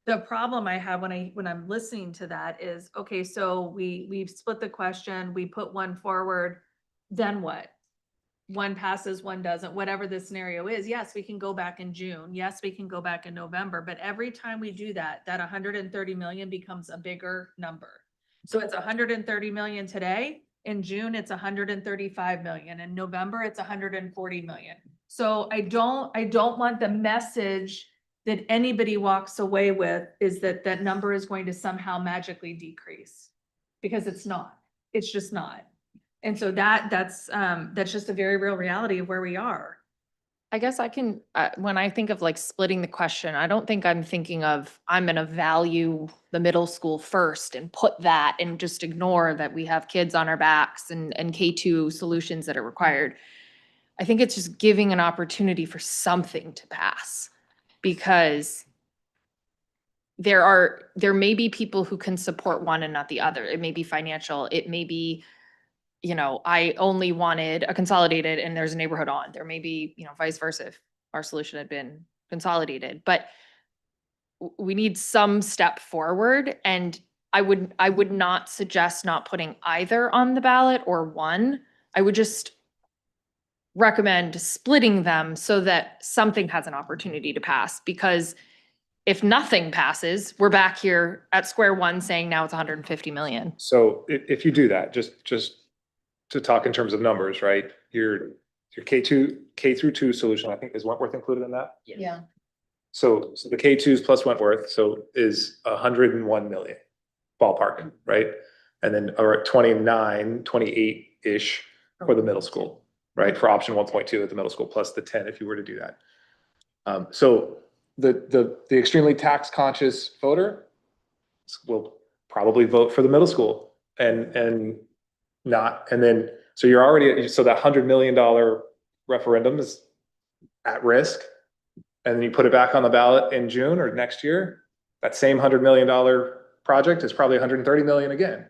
The problem I have when I'm listening to that is, okay, so we've split the question, we put one forward, then what? One passes, one doesn't, whatever the scenario is. Yes, we can go back in June. Yes, we can go back in November, but every time we do that, that 130 million becomes a bigger number. So it's 130 million today. In June, it's 135 million. In November, it's 140 million. So I don't want the message that anybody walks away with is that that number is going to somehow magically decrease, because it's not. It's just not. And so that's just a very real reality of where we are. I guess I can, when I think of like splitting the question, I don't think I'm thinking of, I'm gonna value the middle school first and put that and just ignore that we have kids on our backs and K2 solutions that are required. I think it's just giving an opportunity for something to pass, because there may be people who can support one and not the other. It may be financial, it may be, you know, I only wanted a consolidated and there's a neighborhood on. There may be, you know, vice versa if our solution had been consolidated, but we need some step forward. And I would not suggest not putting either on the ballot or one. I would just recommend splitting them so that something has an opportunity to pass, because if nothing passes, we're back here at square one saying now it's 150 million. So if you do that, just to talk in terms of numbers, right? Your K through two solution, I think, is Wentworth included in that? Yeah. So the K2s plus Wentworth, so is 101 million ballpark, right? And then or 28-ish for the middle school, right? For option 1.2 at the middle school, plus the 10 if you were to do that. So the extremely tax conscious voter will probably vote for the middle school and then, so you're already, so that $100 million referendum is at risk. And then you put it back on the ballot in June or next year, that same $100 million project is probably 130 million again.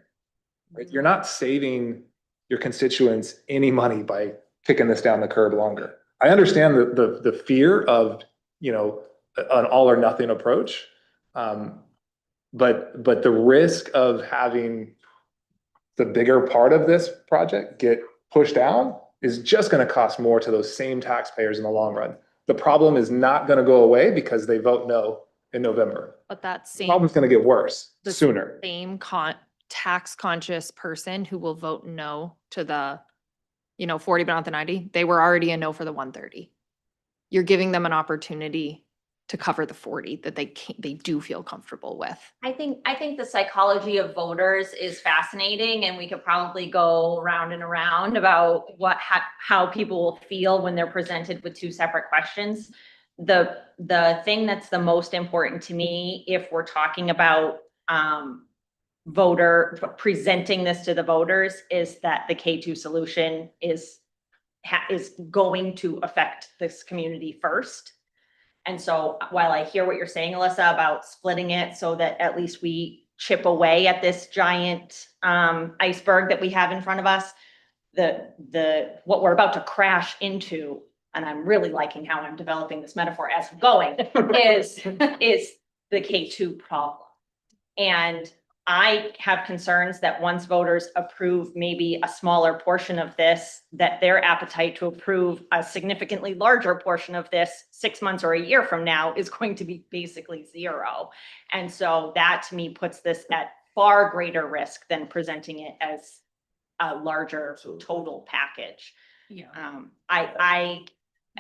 Right? You're not saving your constituents any money by kicking this down the curb longer. I understand the fear of, you know, an all or nothing approach. But the risk of having the bigger part of this project get pushed down is just going to cost more to those same taxpayers in the long run. The problem is not going to go away because they vote no in November. But that The same. problem's going to get worse the sooner. Same tax conscious person who will vote no to the, you know, 40 but not the 90, they were already a no for the 130. You're giving them an opportunity to cover the 40 that they do feel comfortable with. I think the psychology of voters is fascinating, and we could probably go round and around about how people will feel when they're presented with two separate questions. The thing that's the most important to me, if we're talking about voter presenting this to the voters, is that the K2 solution is going to affect this community first. And so while I hear what you're saying, Alyssa, about splitting it so that at least we chip away at this giant iceberg that we have in front of us, what we're about to crash into, and I'm really liking how I'm developing this metaphor as I'm going, is the K2 problem. And I have concerns that once voters approve maybe a smaller portion of this, that their appetite to approve a significantly larger portion of this 6 months or a year from now is going to be basically zero. And so that to me puts this at far greater risk than presenting it as a larger total package. Yeah.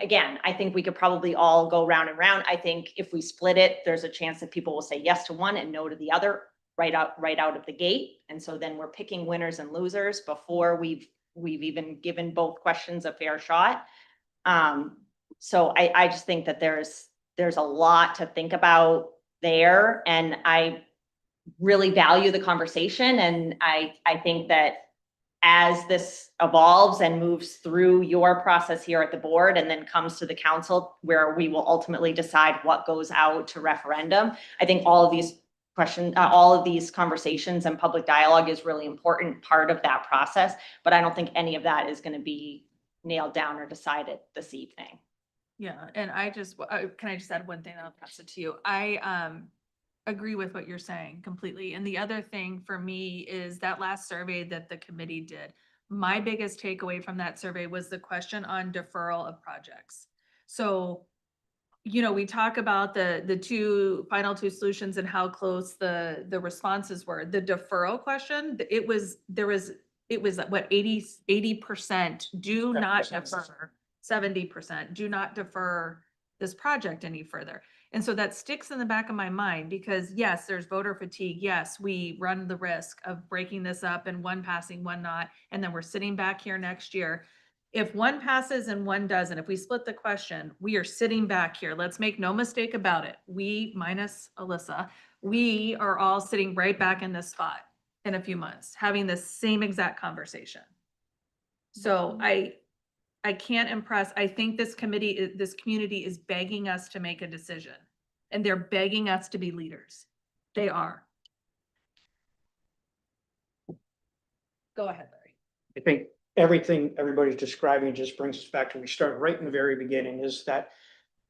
Again, I think we could probably all go round and round. I think if we split it, there's a chance that people will say yes to one and no to the other right out of the gate. And so then we're picking winners and losers before we've even given both questions a fair shot. So I just think that there's a lot to think about there. And I really value the conversation. And I think that as this evolves and moves through your process here at the board and then comes to the council where we will ultimately decide what goes out to referendum, I think all of these conversations and public dialogue is really important part of that process, but I don't think any of that is going to be nailed down or decided this evening. Yeah, and can I just add one thing, and I'll pass it to you. I agree with what you're saying completely. And the other thing for me is that last survey that the committee did. My biggest takeaway from that survey was the question on deferral of projects. So, you know, we talk about the final two solutions and how close the responses were. The deferral question, it was what, 80% do not defer, 70% do not defer this project any further. And so that sticks in the back of my mind because yes, there's voter fatigue. Yes, we run the risk of breaking this up and one passing, one not, and then we're sitting back here next year. If one passes and one doesn't, if we split the question, we are sitting back here. Let's make no mistake about it. We, minus Alyssa, we are all sitting right back in this spot in a few months, having the same exact conversation. So I can't impress, I think this committee, this community is begging us to make a decision. And they're begging us to be leaders. They are. Go ahead, Larry. I think everything everybody's describing just brings us back to, we started right in the very beginning, is that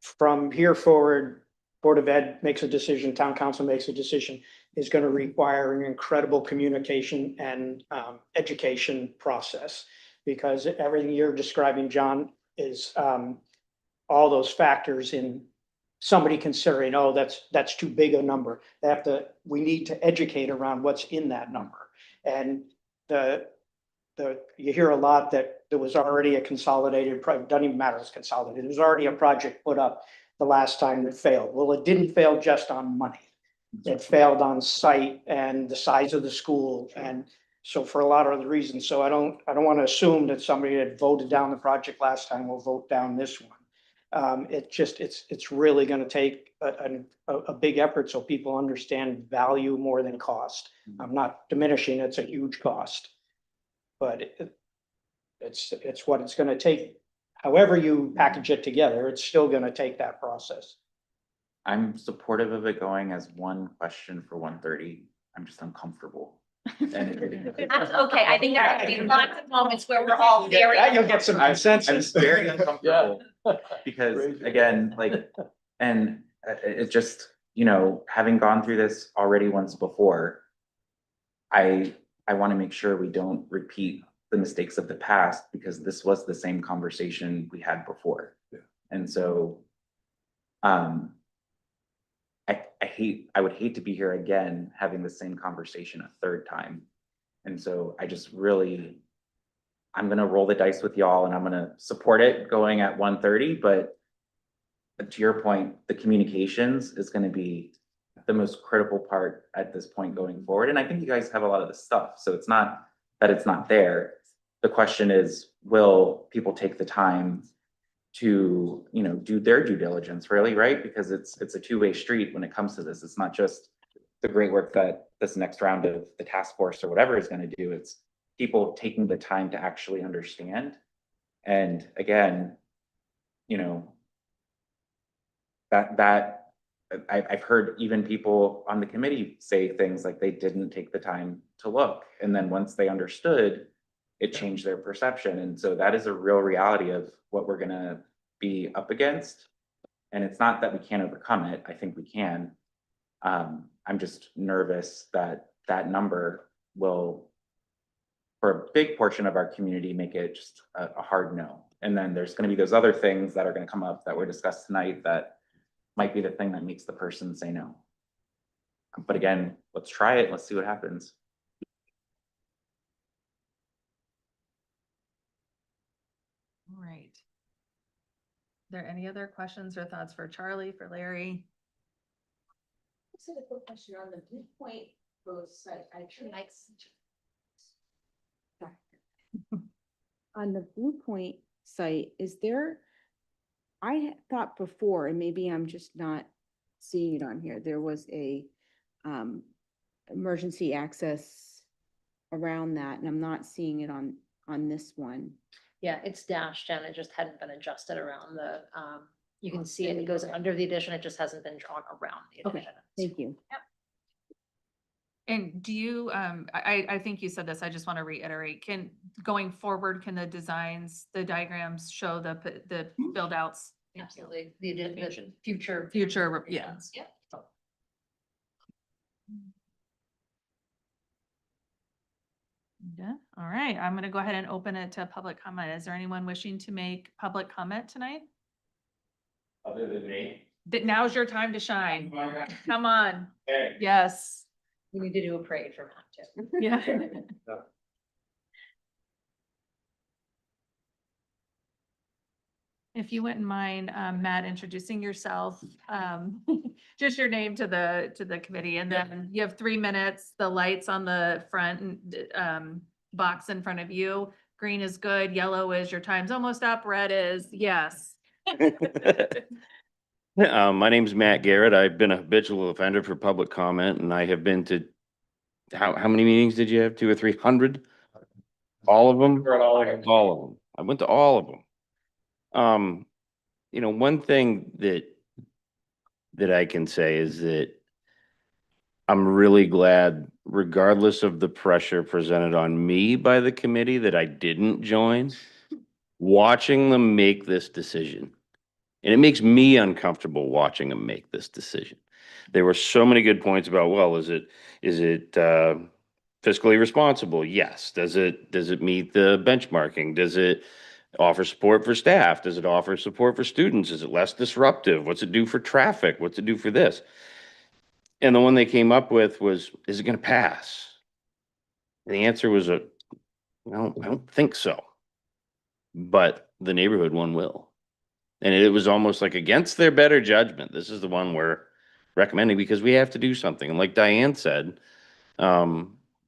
from here forward, Board of Ed makes a decision, Town Council makes a decision, is going to require an incredible communication and education process. Because everything you're describing, John, is all those factors in somebody considering, oh, that's too big a number. We need to educate around what's in that number. And you hear a lot that there was already a consolidated, doesn't even matter if it's consolidated, there was already a project put up the last time that failed. Well, it didn't fail just on money. It failed on site and the size of the school, and so for a lot of the reasons. So I don't want to assume that somebody that voted down the project last time will vote down this one. It's really going to take a big effort so people understand value more than cost. I'm not diminishing, it's a huge cost. But it's what it's going to take. However you package it together, it's still going to take that process. I'm supportive of it going as one question for 130. I'm just uncomfortable. That's okay. I think there are gonna be lots of moments where we're all very. You'll get some consensus. I'm very uncomfortable because again, like, and it just, having gone through this already once before, I want to make sure we don't repeat the mistakes of the past, because this was the same conversation we had before. Yeah. And so, I would hate to be here again, having the same conversation a third time. And so I just really, I'm gonna roll the dice with y'all and I'm gonna support it going at 130, but to your point, the communications is gonna be the most critical part at this point going forward. And I think you guys have a lot of the stuff, so it's not that it's not there. The question is, will people take the time to, do their due diligence, really, right? Because it's a two-way street when it comes to this. It's not just the great work that this next round of the task force or whatever is going to do. It's people taking the time to actually understand. And again, I've heard even people on the committee say things like they didn't take the time to look. And then once they understood, it changed their perception. And so that is a real reality of what we're gonna be up against. And it's not that we can't overcome it. I think we can. I'm just nervous that that number will, for a big portion of our community, make it just a hard no. And then there's gonna be those other things that are gonna come up that were discussed tonight that might be the thing that makes the person say no. But again, let's try it. Let's see what happens. All right. Are there any other questions or thoughts for Charlie, for Larry? Just had a quick question on the viewpoint goes, I like. On the Blue Point site, is there, I thought before, and maybe I'm just not seeing it on here, there was a emergency access around that, and I'm not seeing it on this one. Yeah, it's dashed and it just hadn't been adjusted around the, you can see it goes under the addition, it just hasn't been drawn around the Okay, addition. thank you. Yep. And do you, I think you said this, I just want to reiterate, going forward, can the designs, the diagrams show the build outs? Absolutely, the future. Yeah. Yep. Yeah, all right, I'm gonna go ahead and open it to public comment. Is there anyone wishing to make public comment tonight? Other than me? Now's your time to shine. Come on. Yes. We need to do a parade for Matt too. Yeah. If you wouldn't mind, Matt, introducing yourself, just your name to the committee, and then you have 3 minutes, the lights on the front box in front of you. green is good, yellow is your time's almost up, red is yes. My name's Matt Garrett. I've been a habitual offender for public comment, and I have been to, how many meetings did you have? 200 or 300? All of them? All of them. All of them. I went to all of them. One thing that I can say is that I'm really glad, regardless of the pressure presented on me by the committee that I didn't join, watching them make this decision. And it makes me uncomfortable watching them make this decision. There were so many good points about, well, is it fiscally responsible? Yes. Does it meet the benchmarking? Does it offer support for staff? Does it offer support for students? Is it less disruptive? What's it do for traffic? What's it do for this? And the one they came up with was, is it going to pass? And the answer was I don't think so. But the neighborhood one will. And it was almost like against their better judgment. This is the one we're recommending because we have to do something. And like Diane said,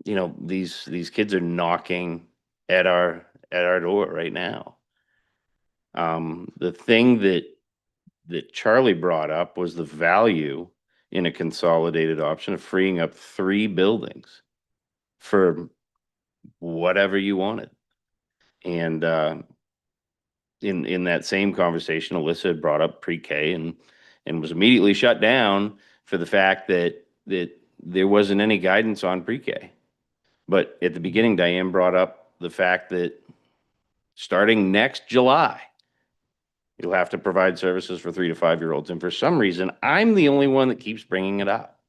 these kids are knocking at our door right now. The thing that Charlie brought up was the value in a consolidated option of freeing up 3 buildings for whatever you wanted. And in that same conversation, Alyssa had brought up pre-K and was immediately shut down for the fact that there wasn't any guidance on pre-K. But at the beginning, Diane brought up the fact that starting next July, you'll have to provide services for 3 to 5-year-olds. And for some reason, I'm the only one that keeps bringing it up.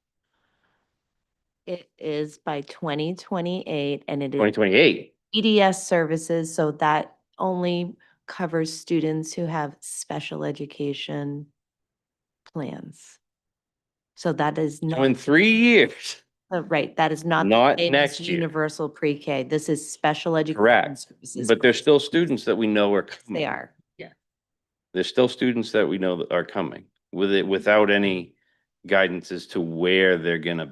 It is by 2028 and it is 2028. EDS services, so that only covers students who have special education plans. So that is So not, in 3 years, right, that is not. the Not same as next year. Universal pre-K. This is special education correct. services. But there's still students that we know are coming. They are. There's still students that we know that are coming without any guidance as to where they're gonna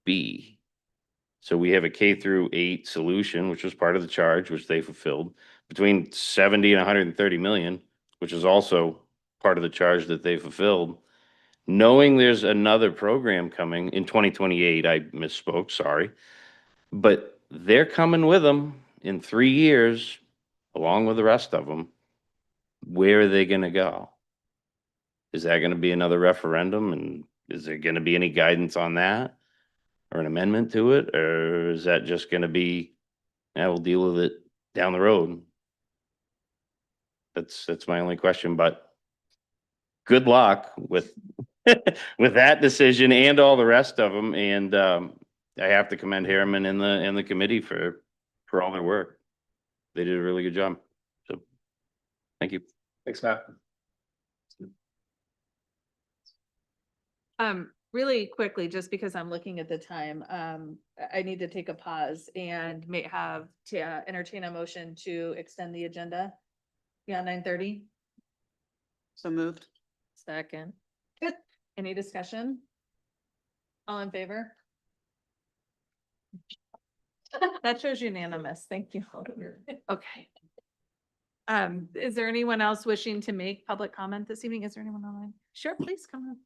be. So we have a K-8 solution, which was part of the charge, which they fulfilled, between 70 and 130 million, which is also part of the charge that they fulfilled. Knowing there's another program coming in 2028, I misspoke, sorry. But they're coming with them in 3 years, along with the rest of them. Where are they gonna go? Is that gonna be another referendum? And is there gonna be any guidance on that? Or an amendment to it? Or is that just gonna be, we'll deal with it down the road? That's my only question, but good luck with with that decision and all the rest of them. And I have to commend Harriman and the committee for all their work. They did a really good job. So thank you. Thanks, Matt. Really quickly, just because I'm looking at the time, I need to take a pause and may have to entertain a motion to extend the agenda beyond 9:30. So moved. Second. Any discussion? All in favor? That shows unanimous. Thank you. Okay. Is there anyone else wishing to make public comment this evening? Is there anyone online? Sure, please come on.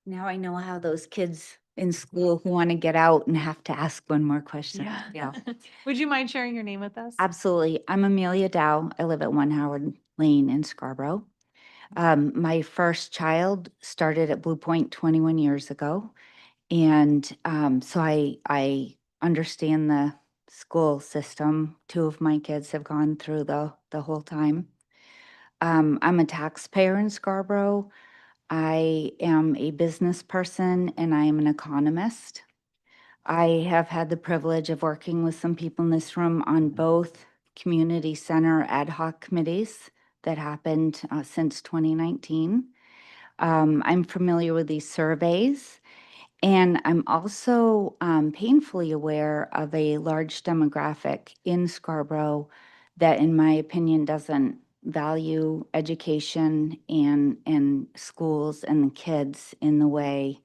Now I know how those kids in school who want to get out and have to ask one more question. Yeah. Would you mind sharing your name with us? Absolutely. I'm Amelia Dow. I live at 1 Howard Lane in Scarborough. My first child started at Blue Point 21 years ago. And so I understand the school system. 2 of my kids have gone through the whole time. I'm a taxpayer in Scarborough. I am a business person and I am an economist. I have had the privilege of working with some people in this room on both community center ad hoc committees that happened since 2019. I'm familiar with these surveys, and I'm also painfully aware of a large demographic in Scarborough that, in my opinion, doesn't value education and schools and the kids in the way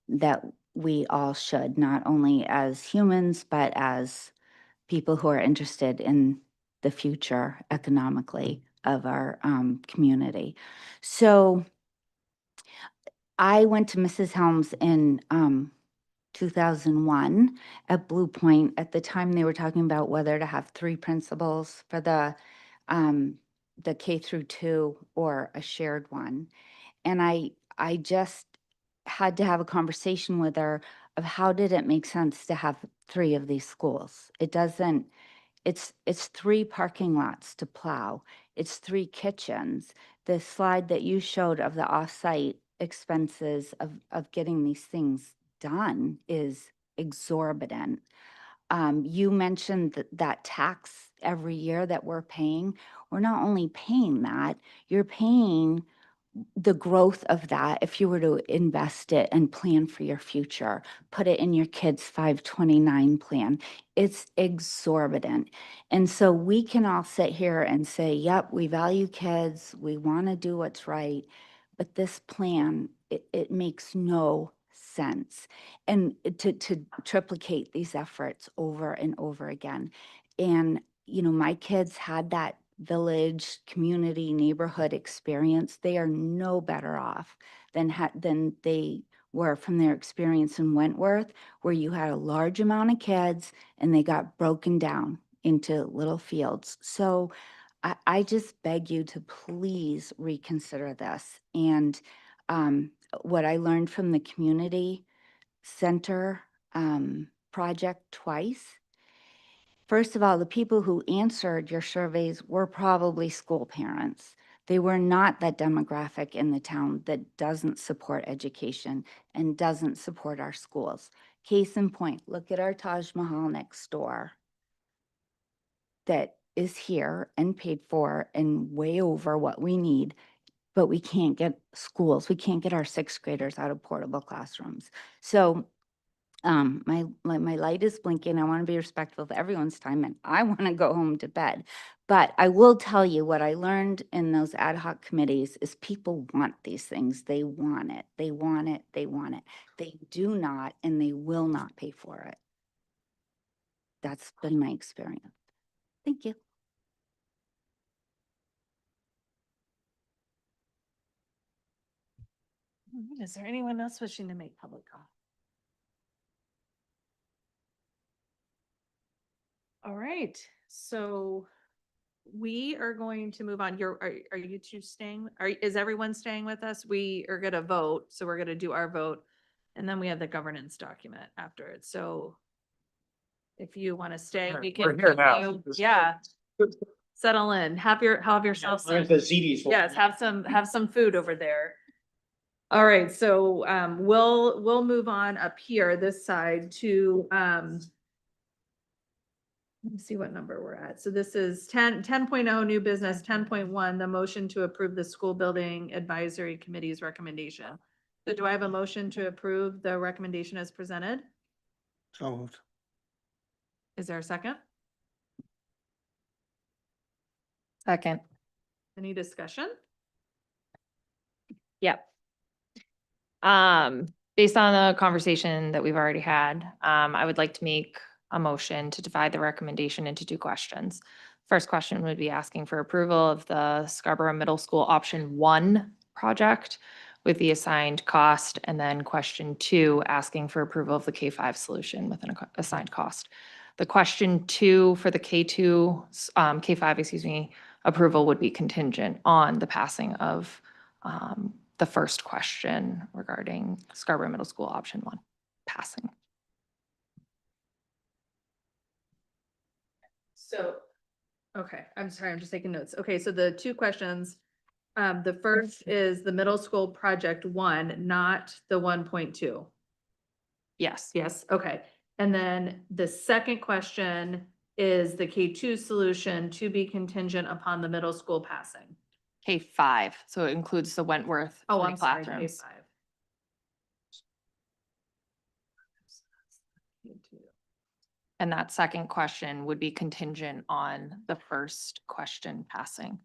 that we all should, not only as humans, but as people who are interested in the future economically of our community. So I went to Mrs. Helms in 2001 at Blue Point. At the time, they were talking about whether to have 3 principals for the K through 2 or a shared one. And I just had to have a conversation with her of how did it make sense to have 3 of these schools. It doesn't, it's 3 parking lots to plow. It's 3 kitchens. The slide that you showed of the offsite expenses of getting these things done is exorbitant. You mentioned that tax every year that we're paying. We're not only paying that, you're paying the growth of that if you were to invest it and plan for your future, put it in your kid's 529 plan. It's exorbitant. And so we can all sit here and say, yep, we value kids, we want to do what's right, but this plan, it makes no sense. And to triplicate these efforts over and over again. And, you know, my kids had that village, community, neighborhood experience. They are no better off than they were from their experience in Wentworth, where you had a large amount of kids and they got broken down into little fields. So I just beg you to please reconsider this. And what I learned from the community center project twice. First of all, the people who answered your surveys were probably school parents. They were not that demographic in the town that doesn't support education and doesn't support our schools. Case in point, look at our Taj Mahal next door that is here and paid for and way over what we need, but we can't get schools. We can't get our 6th graders out of portable classrooms. So my light is blinking. I want to be respectful of everyone's time and I want to go home to bed. But I will tell you what I learned in those ad hoc committees is people want these things. They want it. They want it. They want it. They do not, and they will not pay for it. That's been my experience. Thank you. Is there anyone else wishing to make public comment? All right, so we are going to move on. Are you two staying? Is everyone staying with us? We are gonna vote, so we're gonna do our vote. And then we have the governance document after it. So if you want to stay, we can. We're here now. Yeah. Settle in, have yourself. We're at the ZD's. Yes, have some food over there. All right, so we'll move on up here, this side to let me see what number we're at. So this is 10.0 new business, 10.1, the motion to approve the school building advisory committee's recommendation. So do I have a motion to approve the recommendation as presented? So moved. Is there a second? Second. Any discussion? Yep. Based on the conversation that we've already had, I would like to make a motion to divide the recommendation into 2 questions. First question would be asking for approval of the Scarborough Middle School Option 1 project with the assigned cost, and then question 2, asking for approval of the K-5 solution with an assigned cost. The question 2 for the K2, K-5, excuse me, approval would be contingent on the passing of the first question regarding Scarborough Middle School Option 1 passing. So, okay, I'm sorry, I'm just taking notes. Okay, so the 2 questions. The first is the middle school project 1, not the 1.2. Yes. Yes, okay. And then the second question is the K2 solution to be contingent upon the middle school passing. K-5, so it includes the Wentworth Oh, I'm sorry, classrooms. K5. And that second question would be contingent on the first question passing.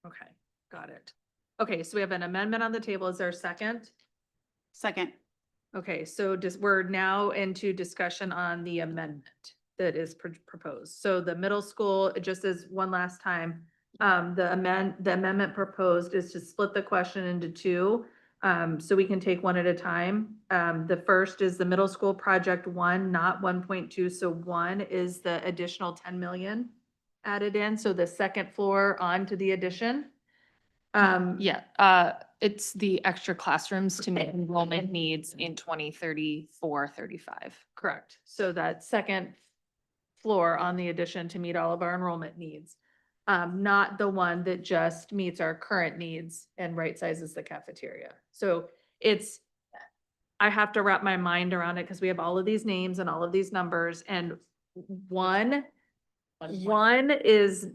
Okay, got it. Okay, so we have an amendment on the table. Is there a second? Second. Okay, so just, we're now into discussion on the amendment that is proposed. So the middle school, just as one last time, the amendment proposed is to split the question into two. So we can take one at a time. The first is the middle school project 1, not 1.2. So 1 is the additional 10 million added in. So the second floor onto the addition. Yeah, it's the extra classrooms to meet enrollment needs in 2034, 35. Correct. So that second floor on the addition to meet all of our enrollment needs. Not the one that just meets our current needs and right sizes the cafeteria. So it's, I have to wrap my mind around it because we have all of these names and all of these numbers, and one is,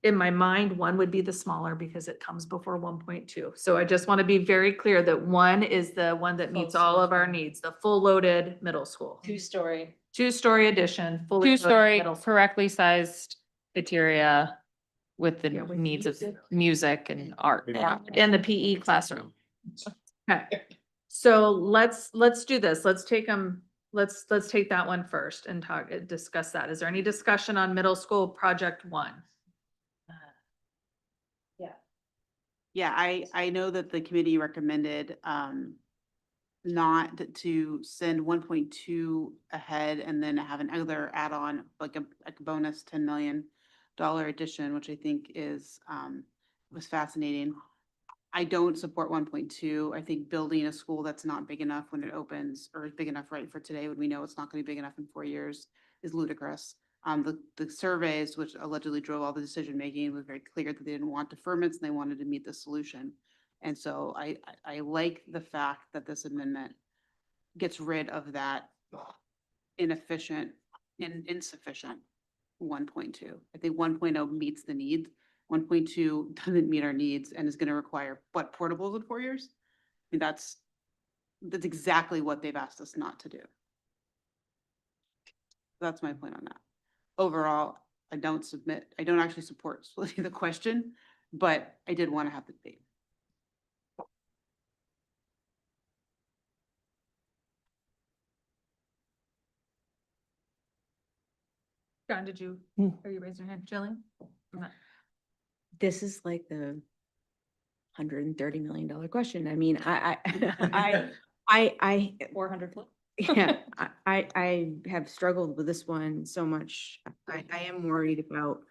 in my mind, 1 would be the smaller because it comes before 1.2. So I just want to be very clear that 1 is the one that meets all of our needs, the full loaded middle school. 2-story. 2-story addition, fully loaded Two-story, middle school. correctly sized cafeteria with the Yeah, with needs of music. music and art. And the PE classroom. Okay, so let's do this. Let's take them, let's take that one first and discuss that. Is there any discussion on middle school project 1? Yeah, I know that the committee recommended, not to send 1.2 ahead and then have another add-on, like a bonus $10 million addition, which I think is, was fascinating. I don't support 1.2. I think building a school that's not big enough when it opens, or is big enough right for today, when we know it's not gonna be big enough in 4 years, is ludicrous. The surveys, which allegedly drove all the decision-making, was very clear that they didn't want deferments and they wanted to meet the solution. And so I like the fact that this amendment gets rid of that inefficient and insufficient 1.2. I think 1.0 meets the needs. 1.2 doesn't meet our needs and is gonna require, what, portables in 4 years? I mean, that's exactly what they've asked us not to do. That's my point on that. Overall, I don't actually support splitting the question, but I did want to have the debate. John, did you, are you raising your hand? Jillian? This is like the $130 million question. I mean, I 400. yeah, I have struggled with this one so much. I am worried about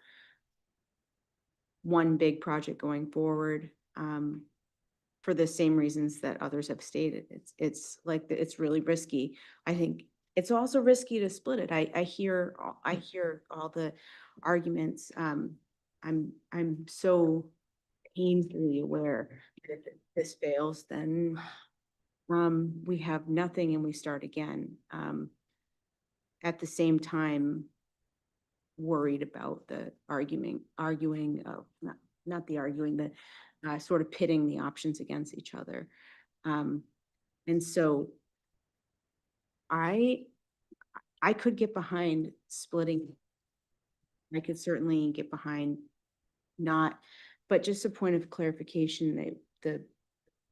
one big project going forward, for the same reasons that others have stated. It's like, it's really risky. I think it's also risky to split it. I hear all the arguments. I'm so painfully aware that if this fails, then we have nothing and we start again. At the same time, worried about the not the arguing, the sort of pitting the options against each other. And so I could get behind splitting. I could certainly get behind not, but just a point of clarification, that the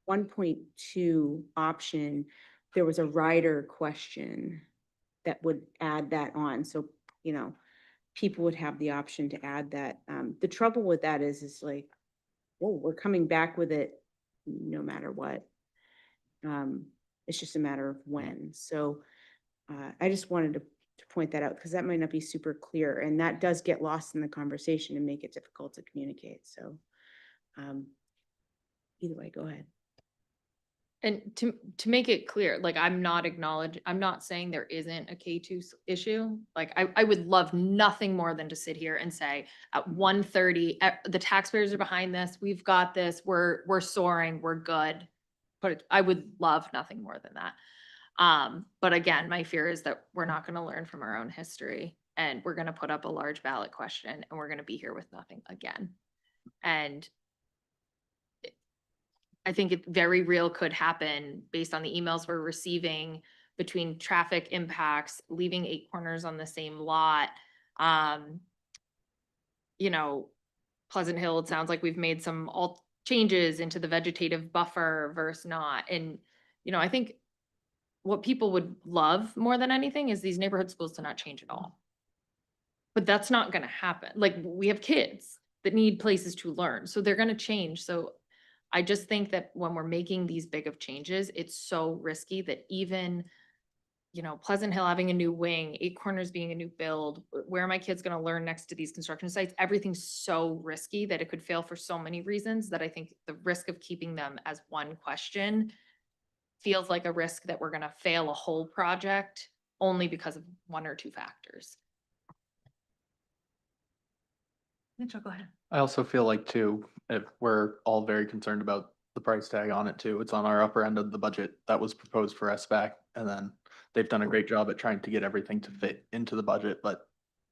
1.2 option, there was a rider question that would add that on. So, you know, people would have the option to add that. The trouble with that is like, well, we're coming back with it no matter what. It's just a matter of when. So I just wanted to point that out because that might not be super clear, and that does get lost in the conversation and make it difficult to communicate. So either way, go ahead. And to make it clear, like, I'm not saying there isn't a K2 issue. Like, I would love nothing more than to sit here and say at 1:30, the taxpayers are behind this. We've got this. We're soaring. We're good. But I would love nothing more than that. But again, my fear is that we're not going to learn from our own history, and we're going to put up a large ballot question, and we're going to be here with nothing again. And I think it very real could happen based on the emails we're receiving between traffic impacts, leaving 8 corners on the same lot. You know, Pleasant Hill, it sounds like we've made some changes into the vegetative buffer versus not. And, you know, I think what people would love more than anything is these neighborhood schools to not change at all. But that's not gonna happen. Like, we have kids that need places to learn, so they're gonna change. So I just think that when we're making these big of changes, it's so risky that even, you know, Pleasant Hill having a new wing, Eight Corners being a new build, where are my kids gonna learn next to these construction sites? Everything's so risky that it could fail for so many reasons that I think the risk of keeping them as one question feels like a risk that we're gonna fail a whole project only because of one or two factors. Mitchell, go ahead. I also feel like too, if we're all very concerned about the price tag on it too, it's on our upper end of the budget that was proposed for SBAC. And then they've done a great job at trying to get everything to fit into the budget, but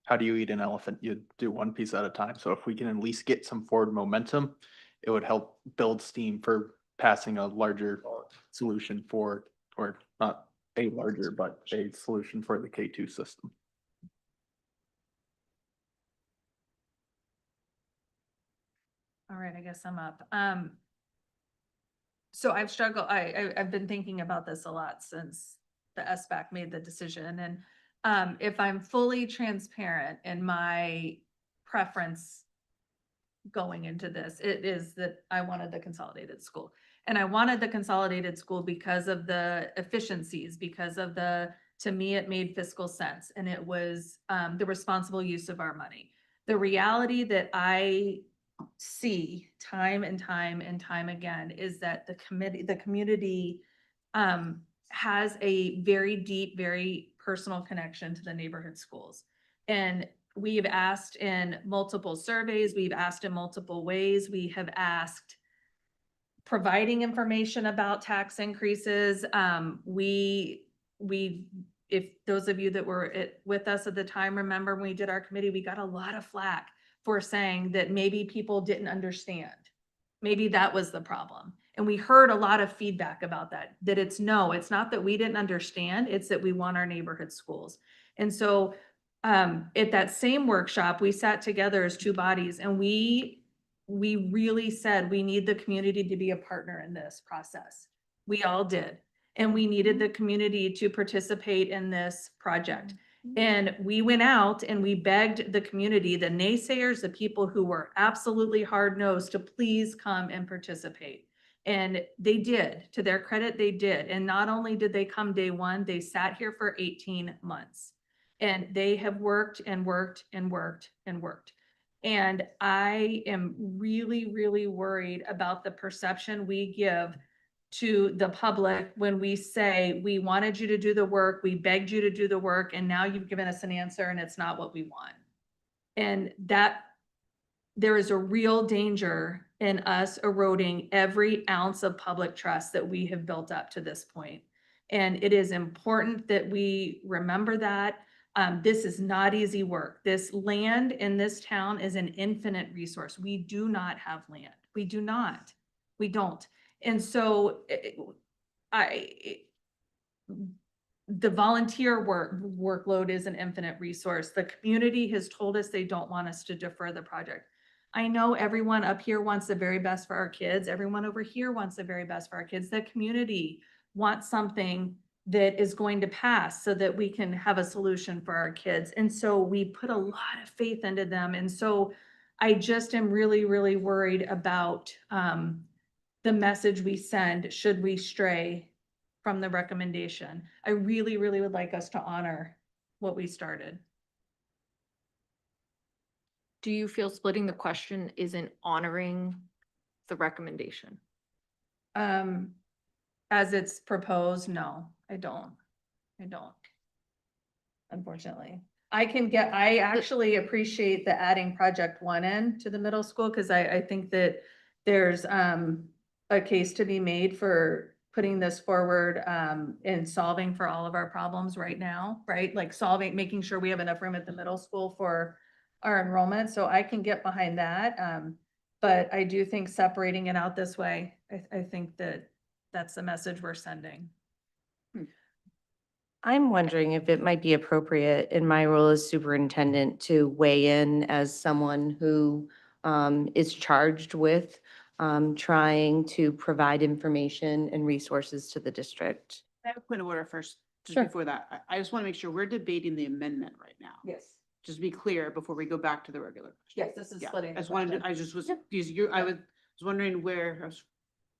how do you eat an elephant? You do one piece at a time. So if we can at least get some forward momentum, it would help build steam for passing a larger solution for, or not a larger, but a solution for the K2 system. All right, I guess I'm up. So I've struggled, I've been thinking about this a lot since the SBAC made the decision. And if I'm fully transparent in my preference going into this, it is that I wanted the consolidated school. And I wanted the consolidated school because of the efficiencies, because of to me, it made fiscal sense. And it was the responsible use of our money. The reality that I see time and time and time again is that the community has a very deep, very personal connection to the neighborhood schools. And we've asked in multiple surveys, we've asked in multiple ways, we have asked providing information about tax increases. If those of you that were with us at the time, remember when we did our committee, we got a lot of flack for saying that maybe people didn't understand. Maybe that was the problem. And we heard a lot of feedback about that it's not that we didn't understand, it's that we want our neighborhood schools. And so at that same workshop, we sat together as two bodies and we really said we need the community to be a partner in this process. We all did. And we needed the community to participate in this project. And we went out and we begged the community, the naysayers, the people who were absolutely hard-nosed, to please come and participate. And they did. To their credit, they did. And not only did they come day one, they sat here for 18 months. And they have worked and worked and worked and worked. And I am really, really worried about the perception we give to the public when we say, we wanted you to do the work, we begged you to do the work, and now you've given us an answer and it's not what we want. And that there is a real danger in us eroding every ounce of public trust that we have built up to this point. And it is important that we remember that. This is not easy work. This land in this town is an infinite resource. We do not have land. We do not. We don't. And so the volunteer workload is an infinite resource. The community has told us they don't want us to defer the project. I know everyone up here wants the very best for our kids. Everyone over here wants the very best for our kids. The community wants something that is going to pass so that we can have a solution for our kids. And so we put a lot of faith into them. And so I just am really, really worried about the message we send should we stray from the recommendation. I really, really would like us to honor what we started. Do you feel splitting the question isn't honoring the recommendation? As it's proposed, no, I don't. Unfortunately. I actually appreciate the adding project 1 in to the middle school, because I think that there's a case to be made for putting this forward and solving for all of our problems right now, right? Like making sure we have enough room at the middle school for our enrollment. So I can get behind that. But I do think separating it out this way, I think that that's the message we're sending. I'm wondering if it might be appropriate in my role as superintendent to weigh in as someone who is charged with trying to provide information and resources to the district. I have a point of order first, just Sure. before that. I just want to make sure we're debating the amendment right now. Yes. Just be clear before we go back to the regular. Yes, this is Yeah, splitting. I the just wanted, question. I just was, because you, I was wondering where, I was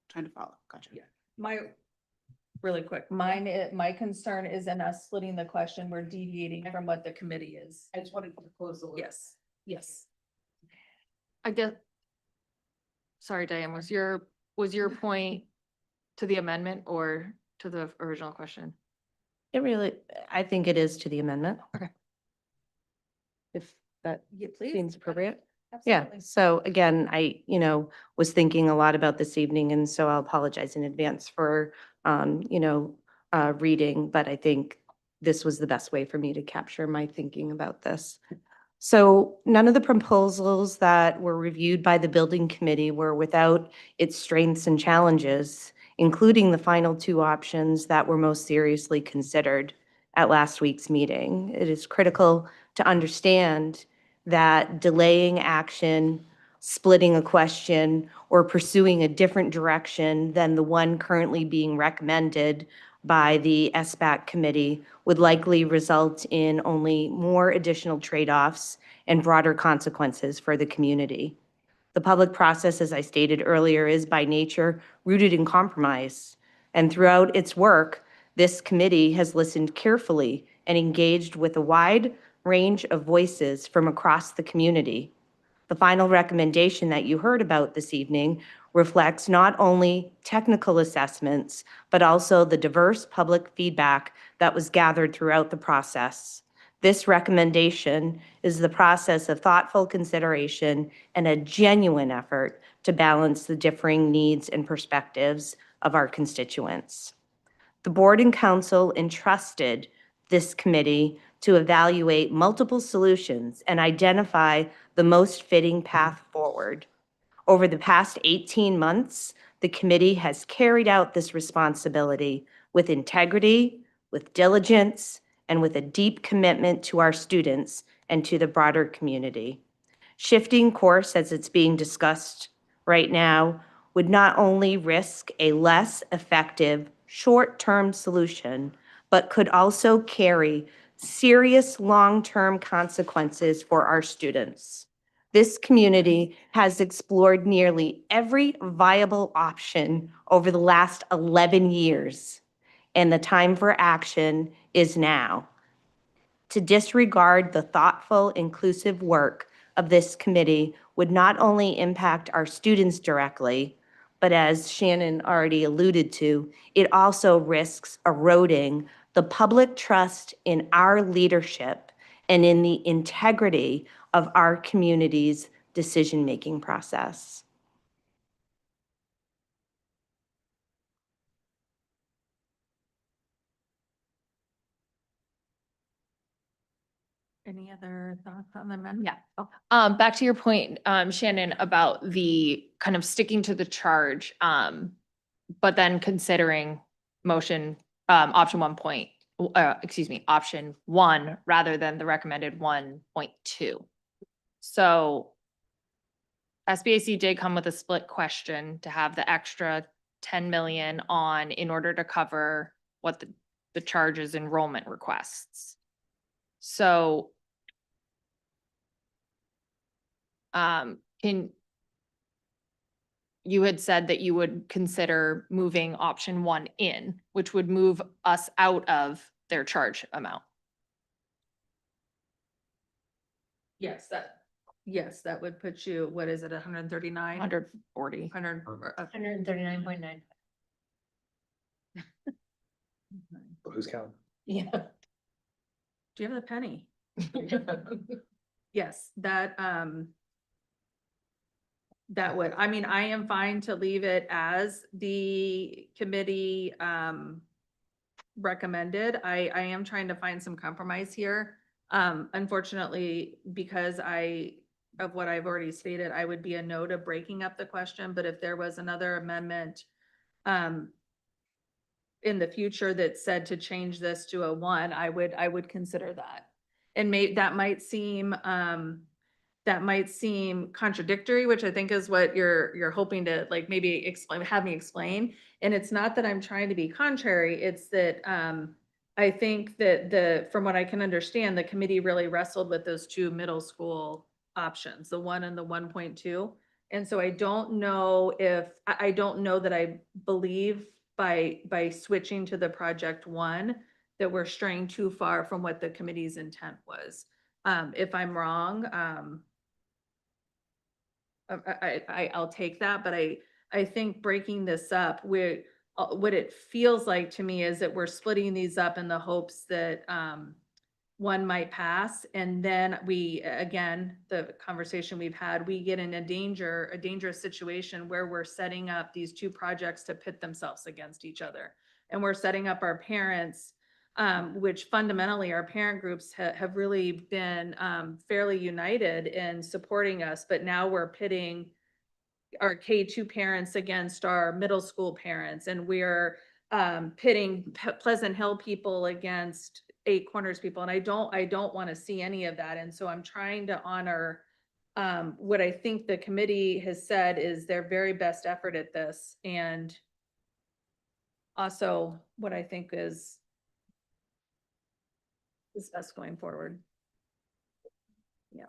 trying to follow. Gotcha. Yeah. Really quick, my concern is in us splitting the question, we're deviating from what the committee is. I just wanted to close the loop. Yes, yes. I guess. Sorry, Diane, was your point to the amendment or to the original question? It really, I think it is to the amendment. Okay. If that Yeah, please. seems appropriate. Yeah, Absolutely. so again, I, was thinking a lot about this evening, and so I'll apologize in advance for, reading, but I think this was the best way for me to capture my thinking about this. So none of the proposals that were reviewed by the building committee were without its strengths and challenges, including the final two options that were most seriously considered at last week's meeting. It is critical to understand that delaying action, splitting a question, or pursuing a different direction than the one currently being recommended by the SBAC committee would likely result in only more additional trade-offs and broader consequences for the community. The public process, as I stated earlier, is by nature rooted in compromise. And throughout its work, this committee has listened carefully and engaged with a wide range of voices from across the community. The final recommendation that you heard about this evening reflects not only technical assessments, but also the diverse public feedback that was gathered throughout the process. This recommendation is the process of thoughtful consideration and a genuine effort to balance the differing needs and perspectives of our constituents. The board and council entrusted this committee to evaluate multiple solutions and identify the most fitting path forward. Over the past 18 months, the committee has carried out this responsibility with integrity, with diligence, and with a deep commitment to our students and to the broader community. Shifting course, as it's being discussed right now, would not only risk a less effective short-term solution, but could also carry serious long-term consequences for our students. This community has explored nearly every viable option over the last 11 years, and the time for action is now. To disregard the thoughtful, inclusive work of this committee would not only impact our students directly, but as Shannon already alluded to, it also risks eroding the public trust in our leadership and in the integrity of our community's decision-making process. Any other thoughts on the amendment? Yeah. Back to your point, Shannon, about the kind of sticking to the charge, but then considering motion, option option one rather than the recommended 1.2. So SBAC did come with a split question to have the extra 10 million on in order to cover what the charges enrollment requests. So you had said that you would consider moving option one in, which would move us out of their charge amount. Yes, that would put you, what is it, 139? 140. 139.9. Who's counting? Yeah. Do you have the penny? Yes, that would, I mean, I am fine to leave it as the committee recommended. I am trying to find some compromise here. Unfortunately, because of what I've already stated, I would be a no to breaking up the question, but if there was another amendment in the future that said to change this to a 1, I would consider that. And that might seem that might seem contradictory, which I think is what you're hoping to like maybe explain, have me explain. And it's not that I'm trying to be contrary, it's that I think that from what I can understand, the committee really wrestled with those two middle school options, the 1 and the 1.2. And so I don't know if, I don't know that I believe by switching to the project 1, that we're straying too far from what the committee's intent was. If I'm wrong, I'll take that, but I think breaking this up, what it feels like to me is that we're splitting these up in the hopes that one might pass, and then we, again, the conversation we've had, we get in a dangerous situation where we're setting up these two projects to pit themselves against each other. And we're setting up our parents, which fundamentally our parent groups have really been fairly united in supporting us, but now we're pitting our K2 parents against our middle school parents, and we're pitting Pleasant Hill people against Eight Corners people, and I don't want to see any of that. And so I'm trying to honor what I think the committee has said is their very best effort at this, and also what I think is best going forward. Yeah.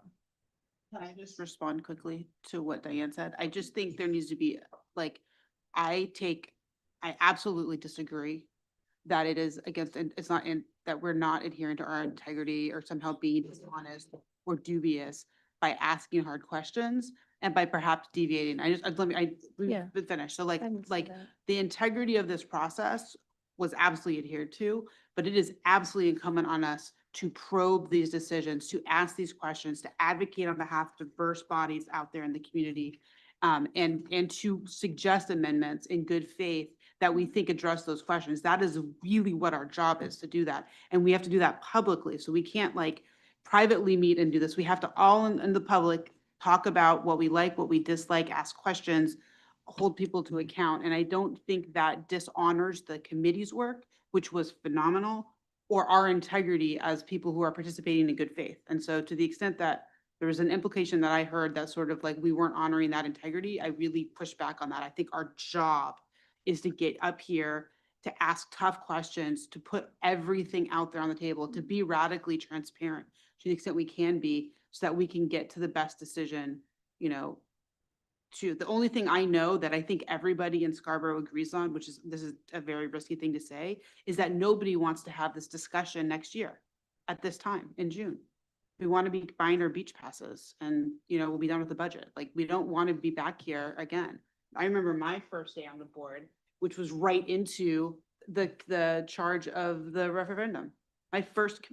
Can I just respond quickly to what Diane said? I just think there needs to be, like, I absolutely disagree that it is against, and it's not in, that we're not adhering to our integrity or somehow being dishonest or dubious by asking hard questions and by perhaps deviating. Let me finish. So like the integrity of this process was absolutely adhered to, but it is absolutely incumbent on us to probe these decisions, to ask these questions, to advocate on behalf of diverse bodies out there in the community, and to suggest amendments in good faith that we think address those questions. That is really what our job is, to do that. And we have to do that publicly. So we can't like privately meet and do this. We have to all in the public talk about what we like, what we dislike, ask questions, hold people to account. And I don't think that dishonors the committee's work, which was phenomenal, or our integrity as people who are participating in good faith. And so to the extent that there was an implication that I heard that sort of like we weren't honoring that integrity, I really pushed back on that. I think our job is to get up here, to ask tough questions, to put everything out there on the table, to be radically transparent to the extent we can be, so that we can get to the best decision, the only thing I know that I think everybody in Scarborough agrees on, this is a very risky thing to say, is that nobody wants to have this discussion next year at this time in June. We want to be buying our beach passes and, we'll be done with the budget. Like, we don't want to be back here again. I remember my first day on the board, which was right into the charge of the referendum. My first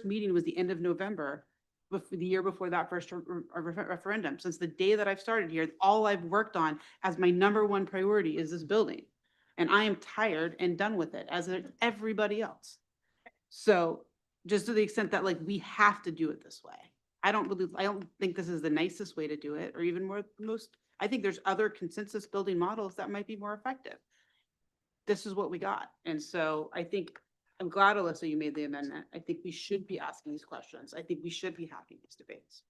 meeting was the end of November, the year before that first referendum. Since the day that I've started here, all I've worked on as my number one priority is this building. And I am tired and done with it, as is everybody else. So just to the extent that like we have to do it this way. I don't think this is the nicest way to do it, or even I think there's other consensus building models that might be more effective. This is what we got. And so I think, I'm glad, Alyssa, you made the amendment. I think we should be asking these questions. I think we should be having these debates.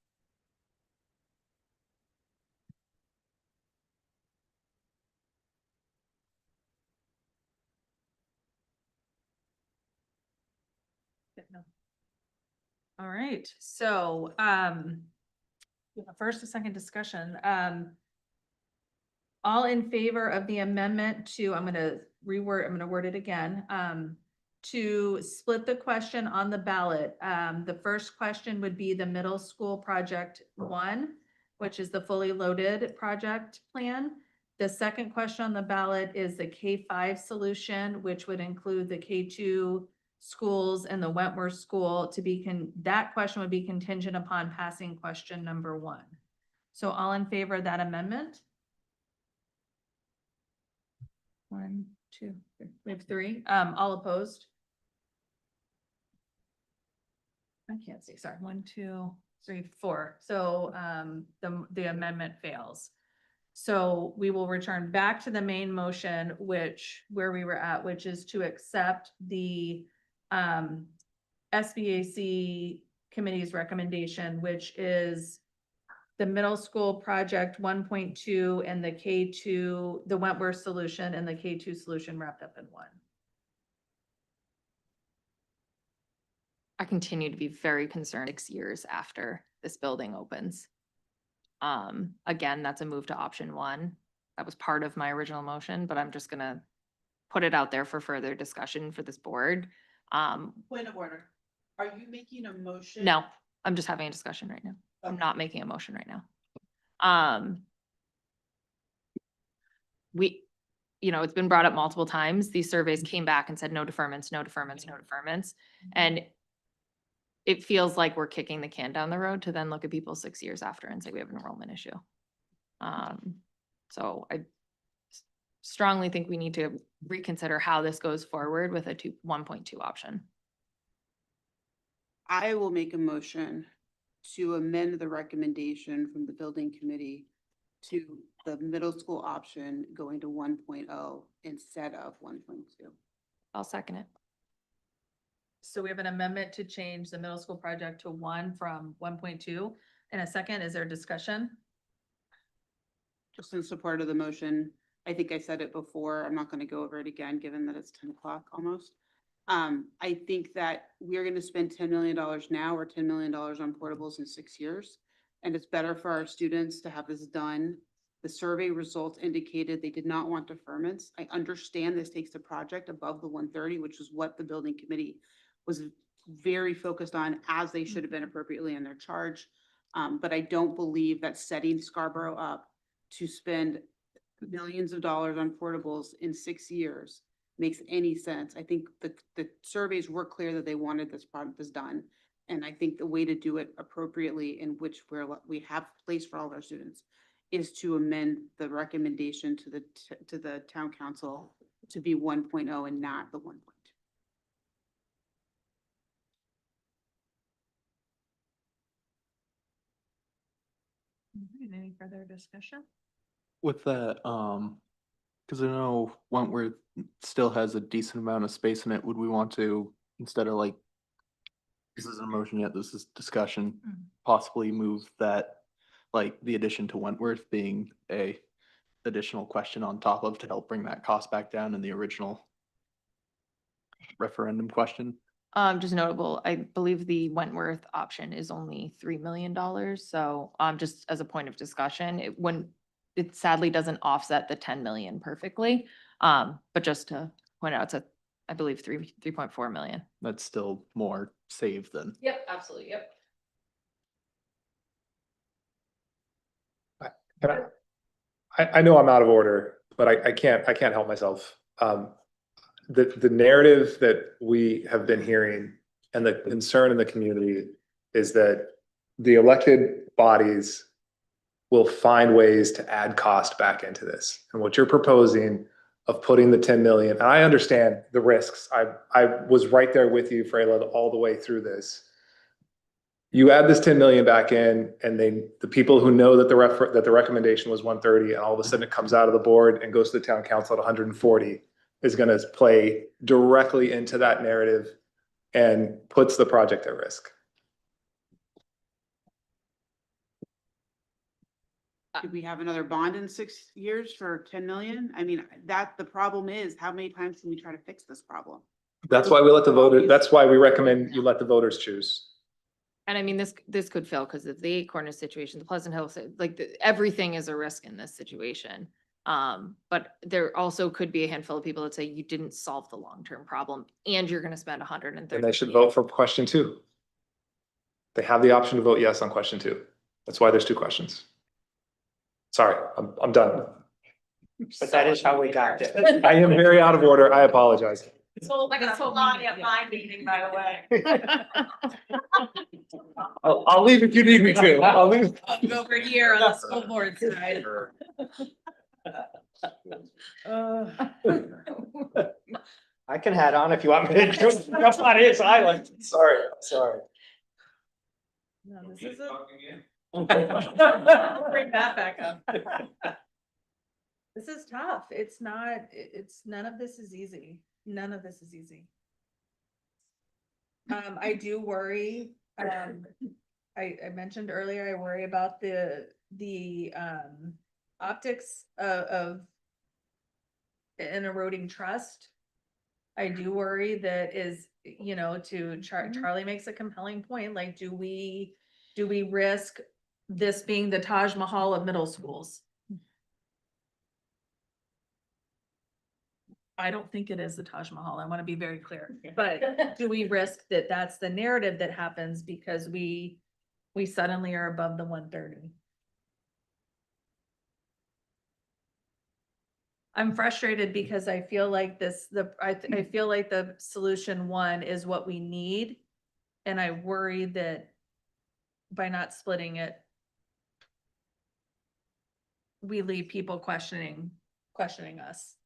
All right, so, first and second discussion, all in favor of the amendment to, I'm gonna word it again, to split the question on the ballot. The first question would be the middle school project 1, which is the fully loaded project plan. The second question on the ballot is the K5 solution, which would include the K2 schools and the Wentworth School. That question would be contingent upon passing question number 1. So all in favor of that amendment? 1, 2, 3. We have 3. All opposed? I can't see, sorry. 1, 2, 3, 4. So the amendment fails. So we will return back to the main motion, where we were at, which is to accept the SBAC committee's recommendation, which is the middle school project 1.2 and the K2, the Wentworth solution and the K2 solution wrapped up in one. I continue to be very concerned 6 years after this building opens. Again, that's a move to option one. That was part of my original motion, but I'm just gonna put it out there for further discussion for this board. Point of order. Are you making a motion? No, I'm just having a discussion right now. I'm not making a motion right now. It's been brought up multiple times. These surveys came back and said no deferments, no deferments, no deferments. And it feels like we're kicking the can down the road to then look at people 6 years after and say we have an enrollment issue. So I strongly think we need to reconsider how this goes forward with a 1.2 option. I will make a motion to amend the recommendation from the building committee to the middle school option going to 1.0 instead of 1.2. I'll second it. So we have an amendment to change the middle school project to 1 from 1.2. In a second, is there discussion? Just in support of the motion. I think I said it before. I'm not going to go over it again, given that it's 10 o'clock almost. I think that we're going to spend $10 million now or $10 million on portables in 6 years. And it's better for our students to have this done. The survey results indicated they did not want deferments. I understand this takes the project above the 130, which is what the building committee was very focused on, as they should have been appropriately in their charge. But I don't believe that setting Scarborough up to spend millions of dollars on portables in 6 years makes any sense. I think the surveys were clear that they wanted this product done. And I think the way to do it appropriately, in which we have place for all of our students, is to amend the recommendation to the town council to be 1.0 and not the 1.2. Any further discussion? With that, because I know Wentworth still has a decent amount of space in it, would we want to, instead of like, this isn't a motion yet, this is discussion, possibly move that, like the addition to Wentworth being a additional question on top of to help bring that cost back down in the original referendum question? Just notable, I believe the Wentworth option is only $3 million. So, just as a point of discussion, it sadly doesn't offset the 10 million perfectly. But just to point out, it's I believe 3.4 million. That's still more saved than. Yep, absolutely, yep. I know I'm out of order, but I can't help myself. The narrative that we have been hearing and the concern in the community is that the elected bodies will find ways to add cost back into this. And what you're proposing of putting the 10 million, and I understand the risks. I was right there with you, Freyla, all the way through this. You add this 10 million back in, and the people who know that the recommendation was 130, and all of a sudden it comes out of the board and goes to the town council at 140, is going to play directly into that narrative and puts the project at risk. Could we have another bond in 6 years for 10 million? I mean, the problem is, how many times can we try to fix this problem? That's why we let the voters, that's why we recommend you let the voters choose. And I mean, this could fail because of the Eight Corners situation, the Pleasant Hill, everything is a risk in this situation. But there also could be a handful of people that say you didn't solve the long-term problem and you're going to spend 130. And they should vote for question 2. They have the option to vote yes on question 2. That's why there's 2 questions. Sorry, I'm done. But that is how we got there. I am very out of order. I apologize. It's like a salami at my meeting, by the way. I'll leave if you need me to. I'll leave. Over here on the school board side. I can head on if you want me to. That's not his island. Sorry. No, this is bring that back up. This is tough. It's none of this is easy. None of this is easy. I do worry. I mentioned earlier, I worry about the optics of an eroding trust. I do worry that is, you know, Charlie makes a compelling point, like, do we risk this being the Taj Mahal of middle schools? I don't think it is the Taj Mahal. I want to be very clear, but do we risk that that's the narrative that happens because we suddenly are above the 130? I'm frustrated because I feel like I feel like the solution one is what we need. And I worry that by not splitting it, we leave people questioning us.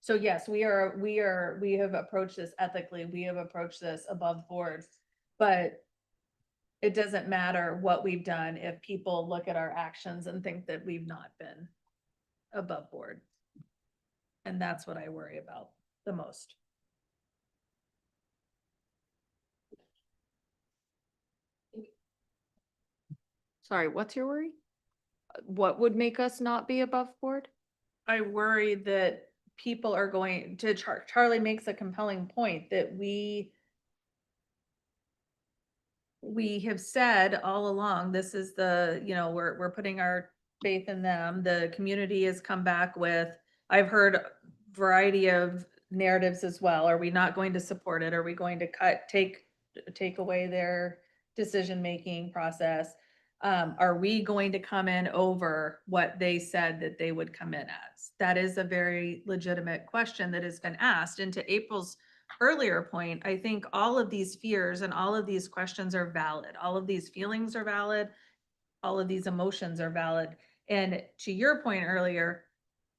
So yes, we have approached this ethically, we have approached this above board, but it doesn't matter what we've done if people look at our actions and think that we've not been above board. And that's what I worry about the most. Sorry, what's your worry? What would make us not be above board? I worry that people are going to, Charlie makes a compelling point that we have said all along, this is the, you know, we're putting our faith in them. The community has come back with, I've heard a variety of narratives as well. Are we not going to support it? Are we going to take away their decision-making process? Are we going to come in over what they said that they would come in as? That is a very legitimate question that has been asked. And to April's earlier point, I think all of these fears and all of these questions are valid. All of these feelings are valid. All of these emotions are valid. And to your point earlier,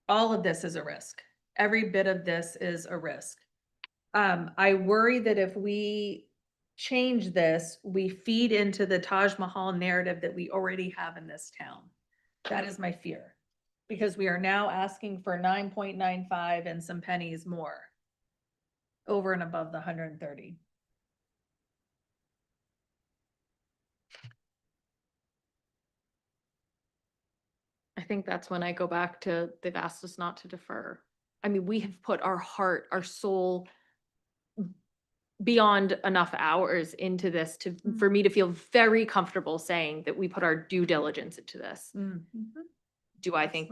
all of this is a risk. Every bit of this is a risk. I worry that if we change this, we feed into the Taj Mahal narrative that we already have in this town. That is my fear, because we are now asking for 9.95 and some pennies more over and above the 130. I think that's when I go back to, they've asked us not to defer. I mean, we have put our heart, our soul beyond enough hours into this for me to feel very comfortable saying that we put our due diligence into this. Do I think,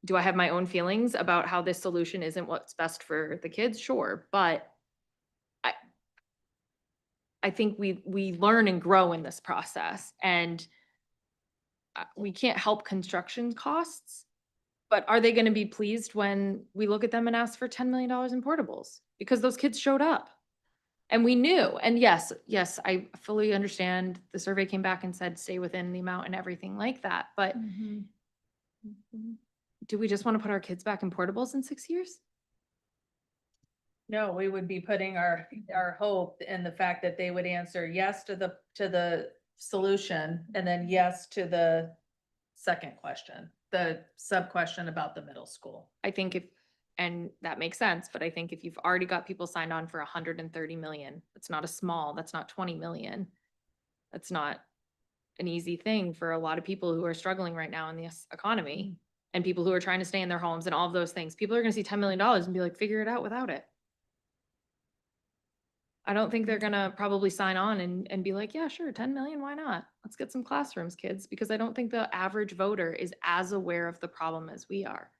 do I have my own feelings about how this solution isn't what's best for the kids? Sure. But I think we learn and grow in this process, and we can't help construction costs, but are they going to be pleased when we look at them and ask for $10 million in portables? Because those kids showed up. And we knew, and yes, I fully understand the survey came back and said, stay within the amount and everything like that. But do we just want to put our kids back in portables in 6 years? No, we would be putting our hope in the fact that they would answer yes to the solution, and then yes to the second question, the sub question about the middle school. I think and that makes sense, but I think if you've already got people signed on for 130 million, that's not that's not 20 million. That's not an easy thing for a lot of people who are struggling right now in this economy, and people who are trying to stay in their homes and all of those things. People are going to see $10 million and be like, figure it out without it. I don't think they're going to probably sign on and be like, yeah, sure, 10 million, why not? Let's get some classrooms, kids, because I don't think the average voter is as aware of the problem as we are.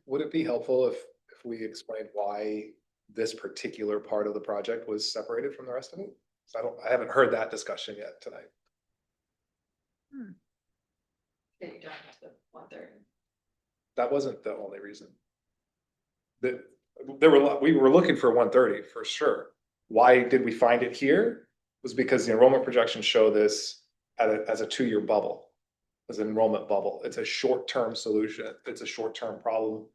Would it be helpful if we explained why this particular part of the project was separated from the rest of it? So I haven't heard that discussion yet tonight. That wasn't the only reason. We were looking for 130 for sure. Why did we find it here? Was because the enrollment projections show this as a 2-year bubble. As an enrollment bubble. It's a short-term solution. It's a short-term problem.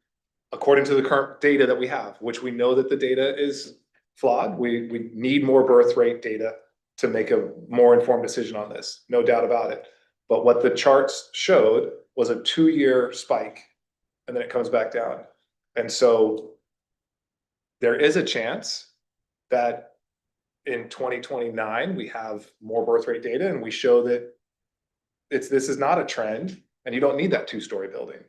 According to the current data that we have, which we know that the data is flawed, we need more birth rate data to make a more informed decision on this, no doubt about it. But what the charts showed was a 2-year spike, and then it comes back down. And so there is a chance that in 2029, we have more birth rate data and we show that this is not a trend and you don't need that two-story building,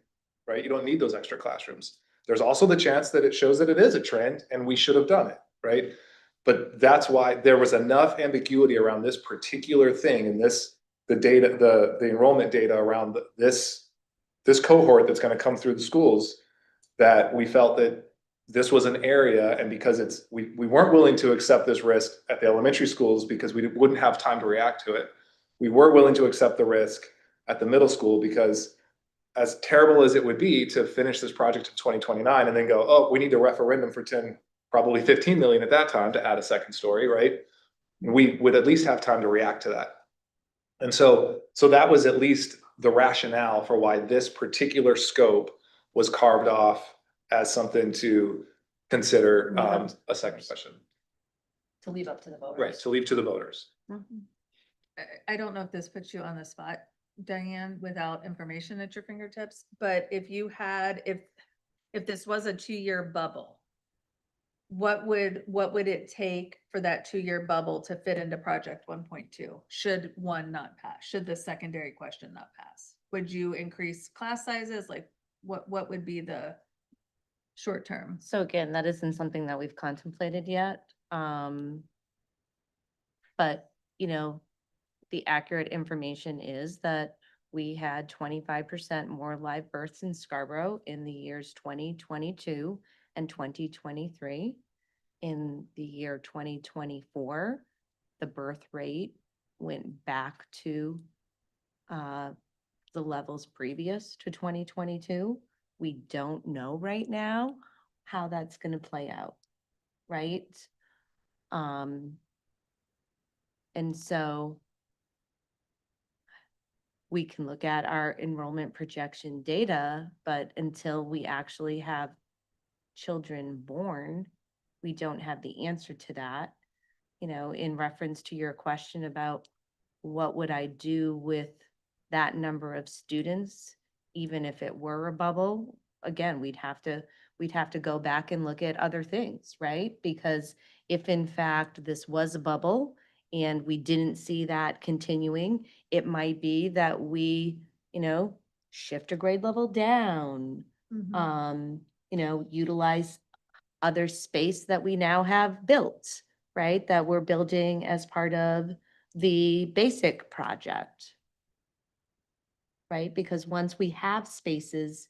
right? You don't need those extra classrooms. There's also the chance that it shows that it is a trend and we should have done it, right? But that's why there was enough ambiguity around this particular thing and the enrollment data around this cohort that's going to come through the schools, that we felt that this was an area, and because we weren't willing to accept this risk at the elementary schools because we wouldn't have time to react to it. We were willing to accept the risk at the middle school because, as terrible as it would be to finish this project in 2029 and then go, oh, we need a referendum for 10, probably 15 million at that time to add a second story, right? We would at least have time to react to that. And so that was at least the rationale for why this particular scope was carved off as something to consider a second question. To leave up to the voters. Right, to leave to the voters. I don't know if this puts you on the spot, Diane, without information at your fingertips, but if you had, if this was a 2-year bubble, what would it take for that 2-year bubble to fit into project 1.2? Should one not pass? Should the secondary question not pass? Would you increase class sizes? Like what would be the short term? So again, that isn't something that we've contemplated yet. But, the accurate information is that we had 25% more live births in Scarborough in the years 2022 and 2023. In the year 2024, the birth rate went back to the levels previous to 2022. We don't know right now how that's going to play out, right? And so we can look at our enrollment projection data, but until we actually have children born, we don't have the answer to that. In reference to your question about what would I do with that number of students, even if it were a bubble, again, we'd have to go back and look at other things, right? Because if in fact this was a bubble and we didn't see that continuing, it might be that we, shift a grade level down, utilize other space that we now have built, right? That we're building as part of the basic project, right? Because once we have spaces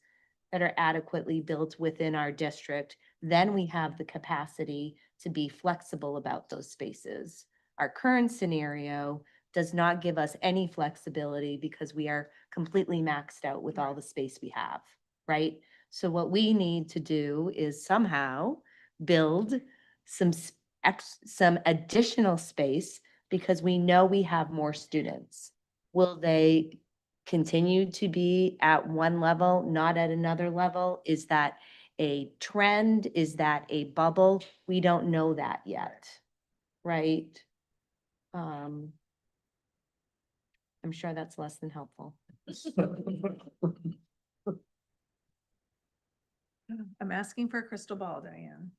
that are adequately built within our district, then we have the capacity to be flexible about those spaces. Our current scenario does not give us any flexibility because we are completely maxed out with all the space we have, right? So what we need to do is somehow build some additional space because we know we have more students. Will they continue to be at one level, not at another level? Is that a trend? Is that a bubble? We don't know that yet, right? I'm sure that's less than helpful. I'm asking for a crystal ball, Diane.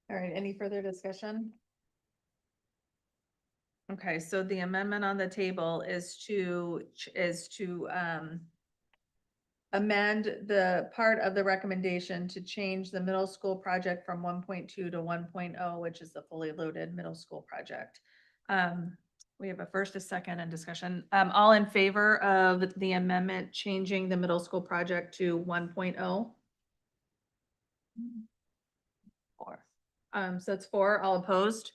All right, any further discussion? Okay, so the amendment on the table is to amend the part of the recommendation to change the middle school project from 1.2 to 1.0, which is the fully loaded middle school project. We have a first, a second, and discussion. All in favor of the amendment changing the middle school project to 1.0? 4. So that's 4. All opposed?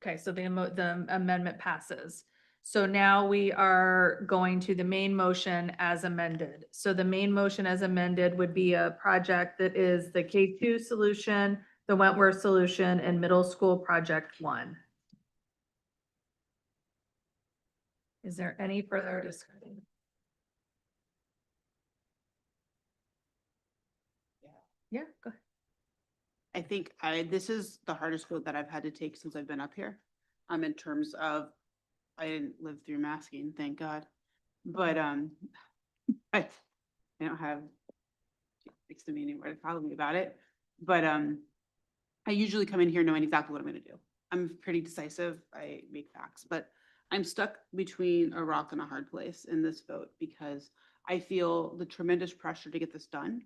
Okay, so the amendment passes. So now we are going to the main motion as amended. So the main motion as amended would be a project that is the K2 solution, the Wentworth solution, and middle school project 1. Is there any further discussion? Yeah, go ahead. I think this is the hardest vote that I've had to take since I've been up here. In terms of, I didn't live through masking, thank God. But I don't have fixed me anywhere to follow me about it. But I usually come in here knowing exactly what I'm gonna do. I'm pretty decisive, I make facts, but I'm stuck between a rock and a hard place in this vote because I feel the tremendous pressure to get this done.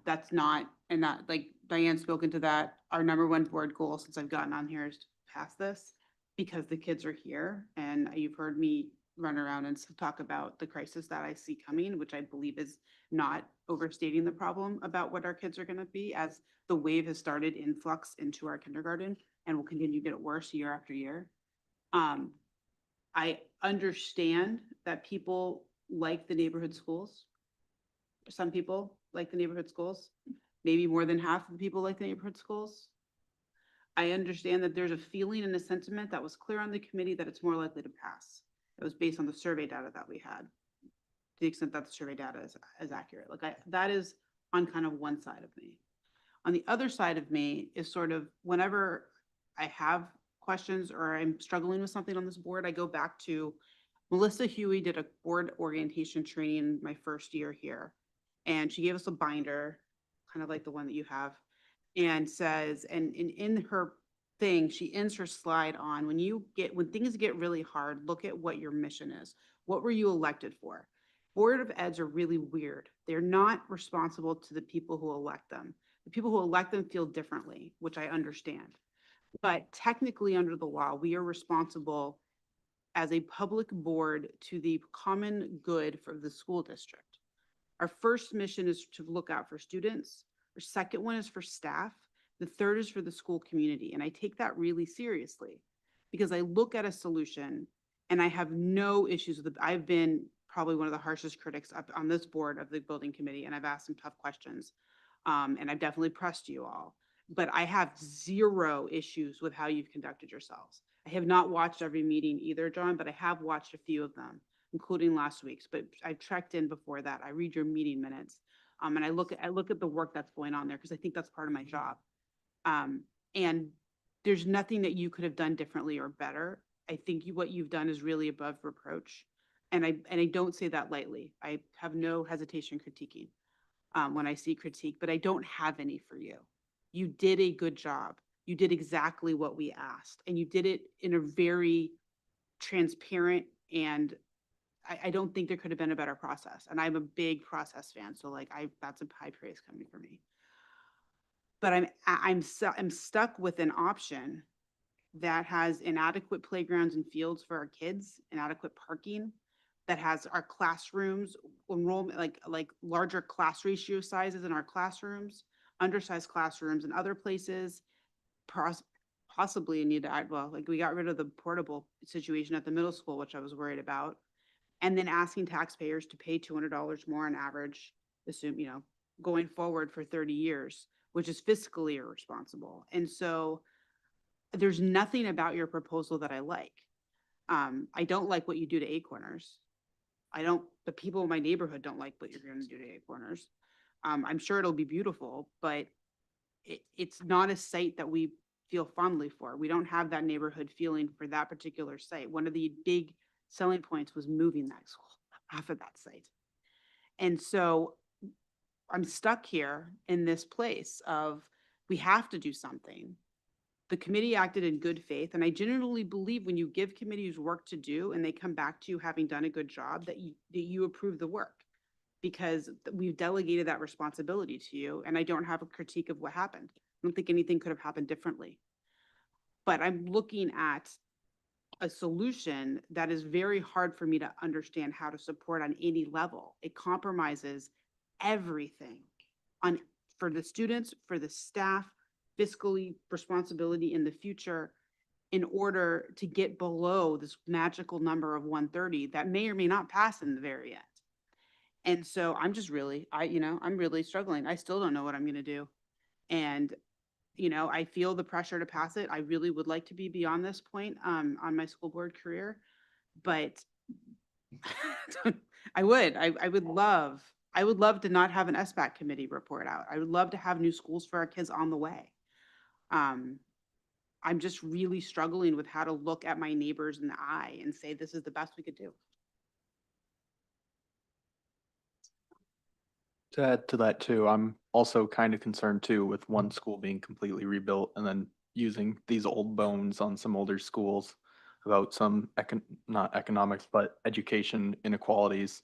That's not, and that, like Diane's spoken to that, our number one board goal since I've gotten on here is to pass this because the kids are here and you've heard me run around and talk about the crisis that I see coming, which I believe is not overstating the problem about what our kids are gonna be as the wave has started influx into our kindergarten and will continue to get worse year after year. I understand that people like the neighborhood schools. Some people like the neighborhood schools, maybe more than half of the people like the neighborhood schools. I understand that there's a feeling and a sentiment that was clear on the committee that it's more likely to pass. It was based on the survey data that we had, to the extent that the survey data is accurate. Like that is on kind of one side of me. On the other side of me is sort of whenever I have questions or I'm struggling with something on this board, I go back to Melissa Huey did a board orientation training my first year here. And she gave us a binder, kind of like the one that you have, and says, and in her thing, she ends her slide on when things get really hard, look at what your mission is. What were you elected for? Board of Eds are really weird. They're not responsible to the people who elect them. The people who elect them feel differently, which I understand. But technically under the law, we are responsible as a public board to the common good for the school district. Our first mission is to look out for students. Our second one is for staff. The third is for the school community. And I take that really seriously because I look at a solution and I have no issues with it. I've been probably one of the harshest critics up on this board of the building committee, and I've asked some tough questions. And I've definitely pressed you all, but I have zero issues with how you've conducted yourselves. I have not watched every meeting either, John, but I have watched a few of them, including last week's, but I checked in before that. I read your meeting minutes. And I look at the work that's going on there because I think that's part of my job. And there's nothing that you could have done differently or better. I think what you've done is really above reproach. And I don't say that lightly. I have no hesitation critiquing when I see critique, but I don't have any for you. You did a good job. You did exactly what we asked, and you did it in a very transparent and I don't think there could have been a better process. And I'm a big process fan. So like that's a high praise coming from me. But I'm stuck with an option that has inadequate playgrounds and fields for our kids, inadequate parking, that has our classrooms enrollment, like larger class ratio sizes in our classrooms, undersized classrooms in other places, possibly in need to add, well, like we got rid of the portable situation at the middle school, which I was worried about. And then asking taxpayers to pay $200 more on average, going forward for 30 years, which is fiscally irresponsible. And so there's nothing about your proposal that I like. I don't like what you do to Eight Corners. The people in my neighborhood don't like what you're going to do to Eight Corners. I'm sure it'll be beautiful, but it's not a site that we feel fondly for. We don't have that neighborhood feeling for that particular site. One of the big selling points was moving that school off of that site. And so I'm stuck here in this place of we have to do something. The committee acted in good faith, and I genuinely believe when you give committees work to do and they come back to you having done a good job, that you approve the work because we've delegated that responsibility to you, and I don't have a critique of what happened. I don't think anything could have happened differently. But I'm looking at a solution that is very hard for me to understand how to support on any level. It compromises everything for the students, for the staff, fiscally responsibility in the future in order to get below this magical number of 130 that may or may not pass in the very end. And so I'm just really, I'm really struggling. I still don't know what I'm going to do. And I feel the pressure to pass it. I really would like to be beyond this point on my school board career, but I would love to not have an SBAC committee report out. I would love to have new schools for our kids on the way. I'm just really struggling with how to look at my neighbors in the eye and say, this is the best we could do. To add to that too, I'm also kind of concerned too with one school being completely rebuilt and then using these old bones on some older schools about some not economics, but education inequalities.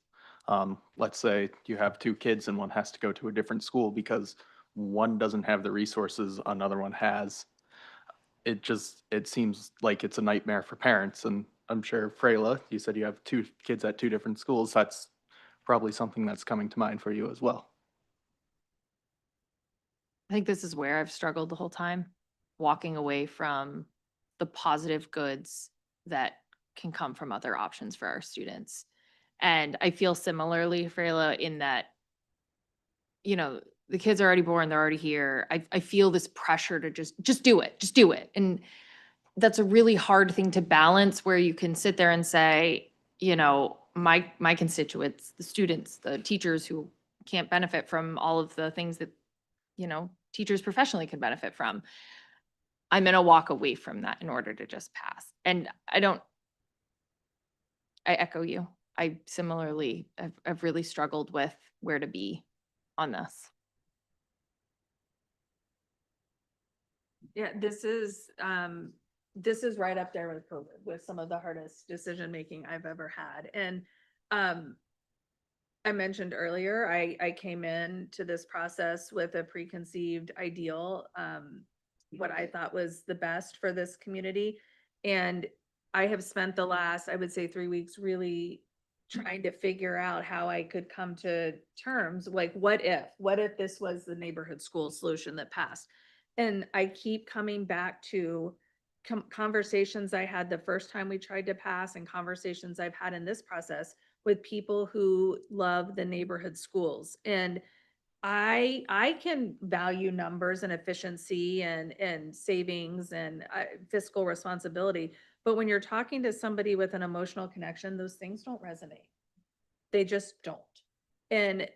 Let's say you have two kids and one has to go to a different school because one doesn't have the resources another one has. It seems like it's a nightmare for parents. And I'm sure Freyla, you said you have two kids at two different schools. That's probably something that's coming to mind for you as well. I think this is where I've struggled the whole time, walking away from the positive goods that can come from other options for our students. And I feel similarly, Freyla, in that, you know, the kids are already born, they're already here. I feel this pressure to just do it, just do it. And that's a really hard thing to balance, where you can sit there and say, you know, my constituents, the students, the teachers who can't benefit from all of the things that, you know, teachers professionally can benefit from. I'm going to walk away from that in order to just pass. And I echo you. I similarly, I've really struggled with where to be on this. Yeah, this is right up there with COVID, with some of the hardest decision-making I've ever had. And I mentioned earlier, I came in to this process with a preconceived ideal, what I thought was the best for this community. And I have spent the last, I would say, 3 weeks really trying to figure out how I could come to terms, like, what if this was the neighborhood school solution that passed? And I keep coming back to conversations I had the first time we tried to pass, and conversations I've had in this process with people who love the neighborhood schools. And I can value numbers and efficiency and savings and fiscal responsibility. But when you're talking to somebody with an emotional connection, those things don't resonate. They just don't. And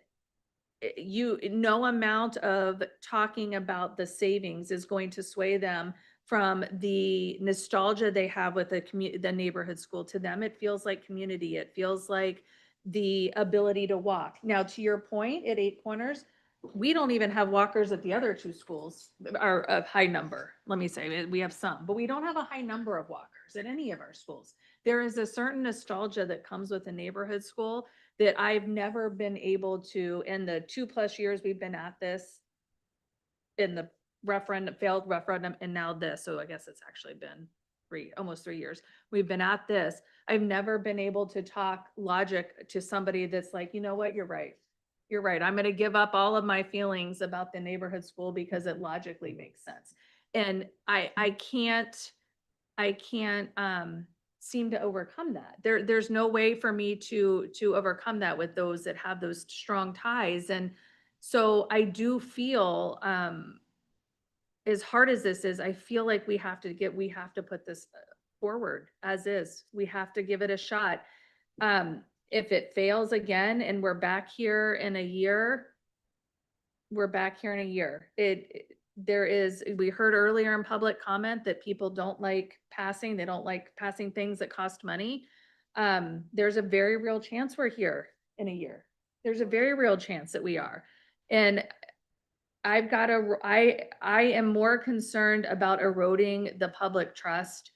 no amount of talking about the savings is going to sway them from the nostalgia they have with the neighborhood school. To them, it feels like community. It feels like the ability to walk. Now, to your point, at Eight Corners, we don't even have walkers at the other two schools, are a high number. Let me say, we have some, but we don't have a high number of walkers at any of our schools. There is a certain nostalgia that comes with a neighborhood school that I've never been able to, in the 2+ years we've been at this, in the failed referendum, and now this, so I guess it's actually been almost 3 years. We've been at this. I've never been able to talk logic to somebody that's like, you know what, you're right. You're right. I'm going to give up all of my feelings about the neighborhood school because it logically makes sense. And I can't seem to overcome that. There's no way for me to overcome that with those that have those strong ties. And so I do feel, as hard as this is, I feel like we have to put this forward as is. We have to give it a shot. If it fails again and we're back here in a year, we're back here in a year. We heard earlier in public comment that people don't like passing. They don't like passing things that cost money. There's a very real chance we're here in a year. There's a very real chance that we are. And I am more concerned about eroding the public trust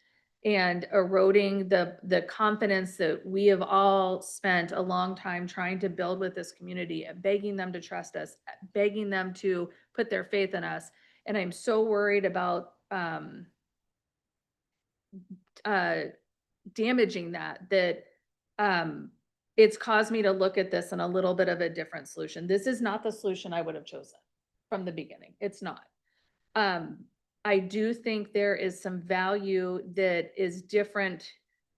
and eroding the confidence that we have all spent a long time trying to build with this community, begging them to trust us, begging them to put their faith in us. And I'm so worried about damaging that it's caused me to look at this in a little bit of a different solution. This is not the solution I would have chosen from the beginning. It's not. I do think there is some value that is different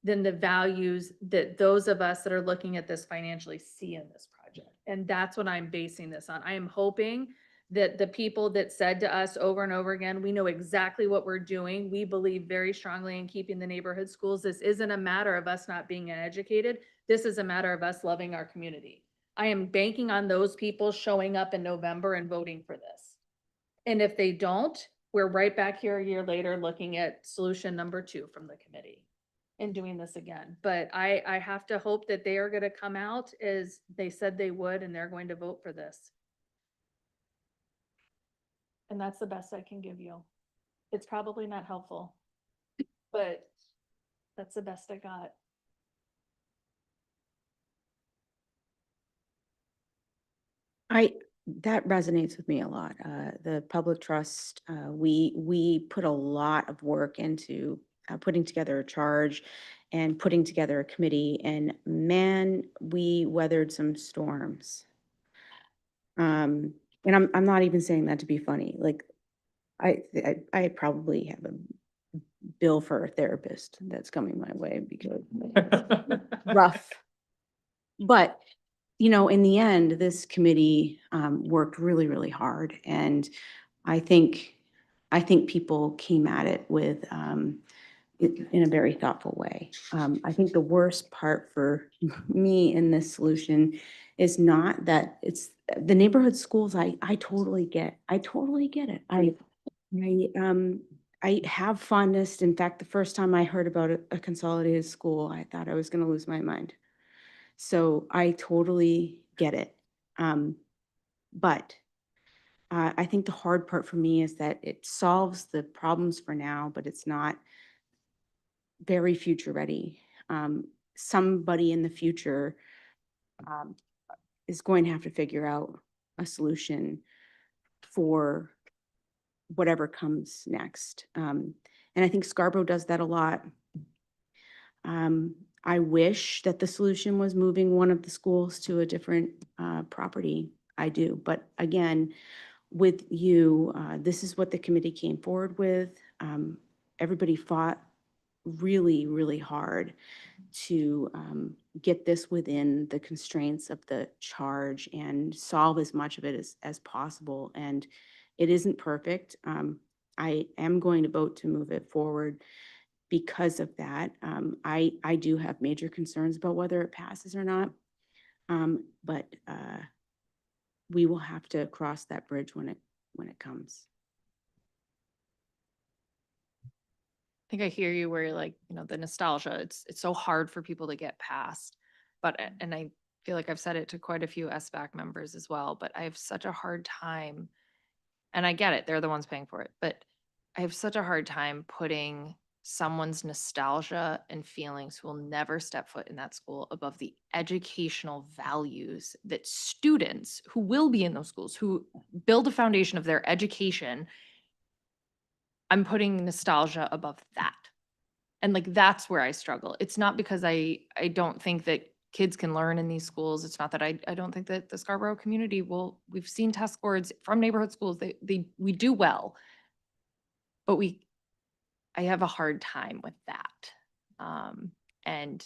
than the values that those of us that are looking at this financially see in this project. And that's what I'm basing this on. I am hoping that the people that said to us over and over again, we know exactly what we're doing. We believe very strongly in keeping the neighborhood schools. This isn't a matter of us not being educated. This is a matter of us loving our community. I am banking on those people showing up in November and voting for this. And if they don't, we're right back here a year later looking at solution number 2 from the committee and doing this again. But I have to hope that they are going to come out as they said they would, and they're going to vote for this. And that's the best I can give you. It's probably not helpful, but that's the best I got. That resonates with me a lot. The public trust, we put a lot of work into putting together a charge and putting together a committee, and man, we weathered some storms. And I'm not even saying that to be funny. Like, I probably have a bill for a therapist that's coming my way because rough. But, you know, in the end, this committee worked really, really hard. And I think, I think people came at it with, in a very thoughtful way. I think the worst part for me in this solution is not that it's the neighborhood schools. I totally get. I totally get it. I have fondness. In fact, the first time I heard about a consolidated school, I thought I was going to lose my mind. So I totally get it. But I think the hard part for me is that it solves the problems for now, but it's not very future ready. Somebody in the future is going to have to figure out a solution for whatever comes next. And I think Scarborough does that a lot. I wish that the solution was moving one of the schools to a different property. I do. But again, with you, this is what the committee came forward with. Everybody fought really, really hard to get this within the constraints of the charge and solve as much of it as possible. And it isn't perfect. I am going to vote to move it forward because of that. I do have major concerns about whether it passes or not. But we will have to cross that bridge when it comes. I think I hear you where you're like, you know, the nostalgia, it's so hard for people to get past. But, and I feel like I've said it to quite a few SBAC members as well, but I have such a hard time, and I get it, they're the ones paying for it, but I have such a hard time putting someone's nostalgia and feelings who will never step foot in that school above the educational values that students who will be in those schools, who build a foundation of their education, I'm putting nostalgia above that. And like, that's where I struggle. It's not because I don't think that kids can learn in these schools. It's not that I don't think that the Scarborough community we've seen test scores from neighborhood schools. We do well, but I have a hard time with that. And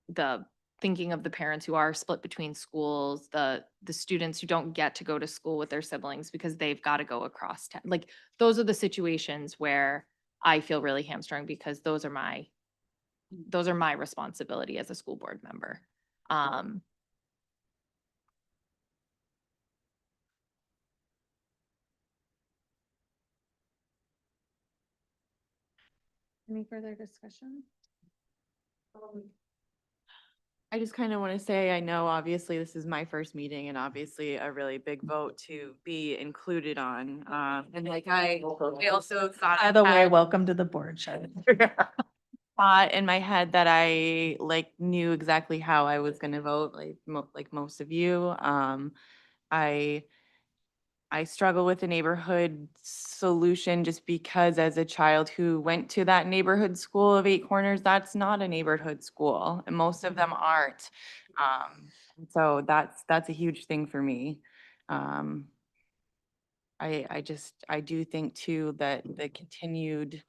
the thinking of the parents who are split between schools, the students who don't get to go to school with their siblings because they've got to go across town. Like, those are the situations where I feel really hamstrung because those are my responsibility as a school board member. Any further discussion? I just kind of want to say, I know obviously this is my first meeting and obviously a really big vote to be included on. And like I also thought. By the way, welcome to the board, Shannon. Thought in my head that I like knew exactly how I was going to vote, like most of you. I struggle with the neighborhood solution just because as a child who went to that neighborhood school of Eight Corners, that's not a neighborhood school and most of them aren't. So that's a huge thing for me. I do think too that the continued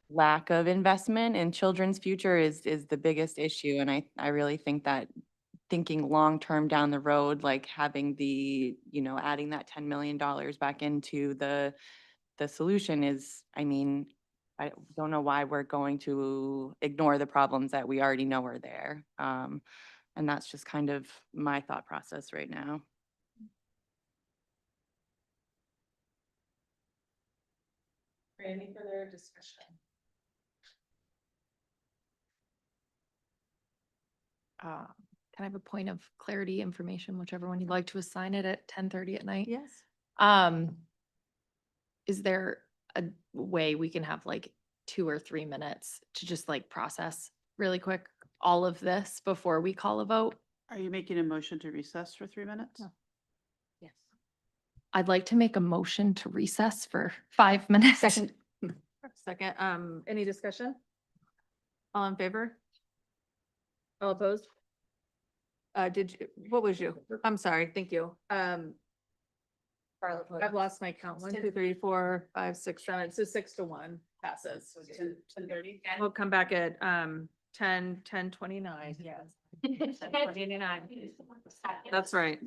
lack of investment in children's future is the biggest issue. And I really think that thinking long-term down the road, like having adding that $10 million back into the solution is, I mean, I don't know why we're going to ignore the problems that we already know are there. And that's just kind of my thought process right now. Any further discussion? Can I have a point of clarity information, whichever one you'd like to assign it at 10:30 at night? Yes. Is there a way we can have like 2 or 3 minutes to just like process really quick all of this before we call a vote? Are you making a motion to recess for 3 minutes? Yes. I'd like to make a motion to recess for 5 minutes. Second. Second, any discussion? All in favor? All opposed? What was you? I'm sorry, thank you. I've lost my count. 1, 2, 3, 4, 5, 6, 7. So 6-1 passes. 10:30. We'll come back at 10:29. Yes. 10:29. That's right.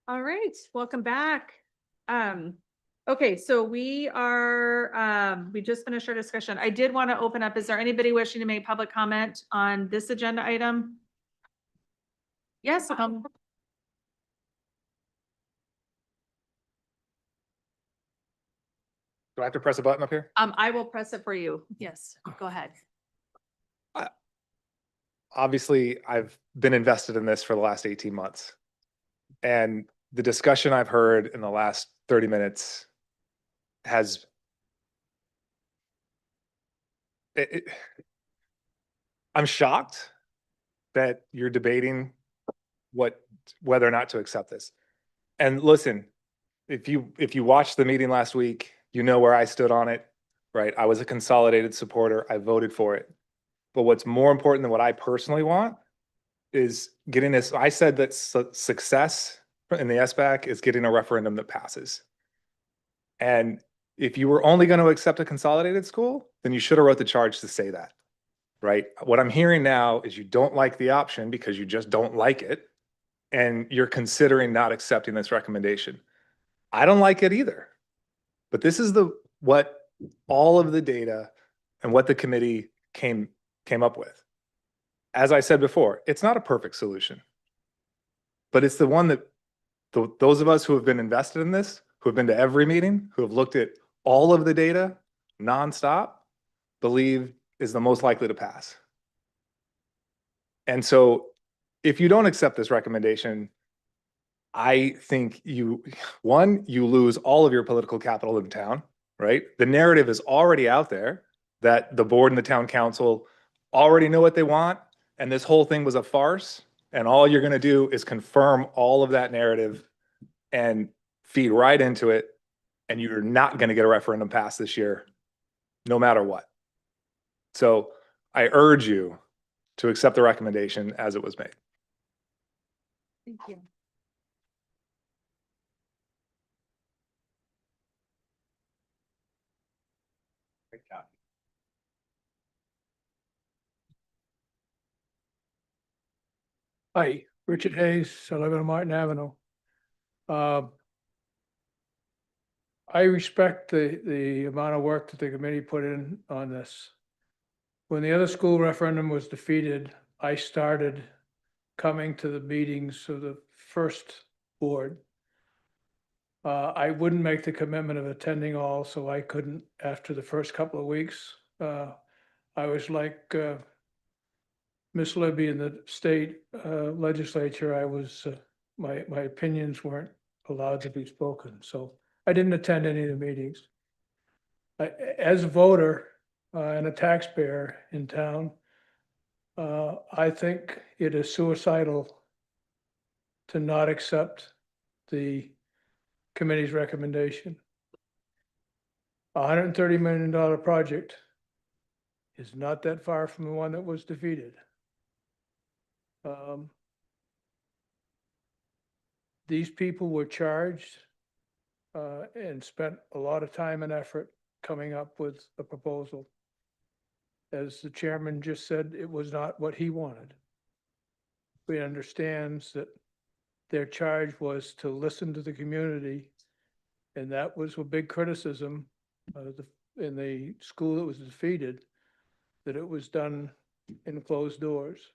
All right, welcome back. Okay, so we are, we just finished our discussion. I did want to open up, is there anybody wishing to make public comment on this agenda item? Yes, Do I have to press a button up here? I will press it for you. Yes, go ahead. Obviously, I've been invested in this for the last 18 months. And the discussion I've heard in the last 30 minutes has I'm shocked that you're debating whether or not to accept this. And listen, if you watched the meeting last week, you know where I stood on it, right? I was a consolidated supporter. I voted for it. But what's more important than what I personally want is getting this. I said that success in the SBAC is getting a referendum that passes. And if you were only going to accept a consolidated school, then you should have wrote the charge to say that, right? What I'm hearing now is you don't like the option because you just don't like it. And you're considering not accepting this recommendation. I don't like it either. But this is what all of the data and what the committee came up with. As I said before, it's not a perfect solution, but it's the one that those of us who have been invested in this, who have been to every meeting, who have looked at all of the data nonstop, believe is the most likely to pass. And so if you don't accept this recommendation, I think you lose all of your political capital in town, right? The narrative is already out there that the board and the town council already know what they want, and this whole thing was a farce, and all you're gonna do is confirm all of that narrative and feed right into it, and you're not gonna get a referendum passed this year, no matter what. So I urge you to accept the recommendation as it was made. Thank you. Great job. Hi, Richard Hayes, I live on Martin Avenue. I respect the amount of work that the committee put in on this. When the other school referendum was defeated, I started coming to the meetings of the first board. I wouldn't make the commitment of attending all, so I couldn't after the first couple of weeks. I was like Miss Libby in the state legislature. I was my opinions weren't allowed to be spoken, so I didn't attend any of the meetings. As a voter and a taxpayer in town, I think it is suicidal to not accept the committee's recommendation. $130 million project is not that far from the one that was defeated. These people were charged and spent a lot of time and effort coming up with a proposal. As the chairman just said, it was not what he wanted. We understands that their charge was to listen to the community, and that was a big criticism in the school that was defeated, that it was done in closed doors.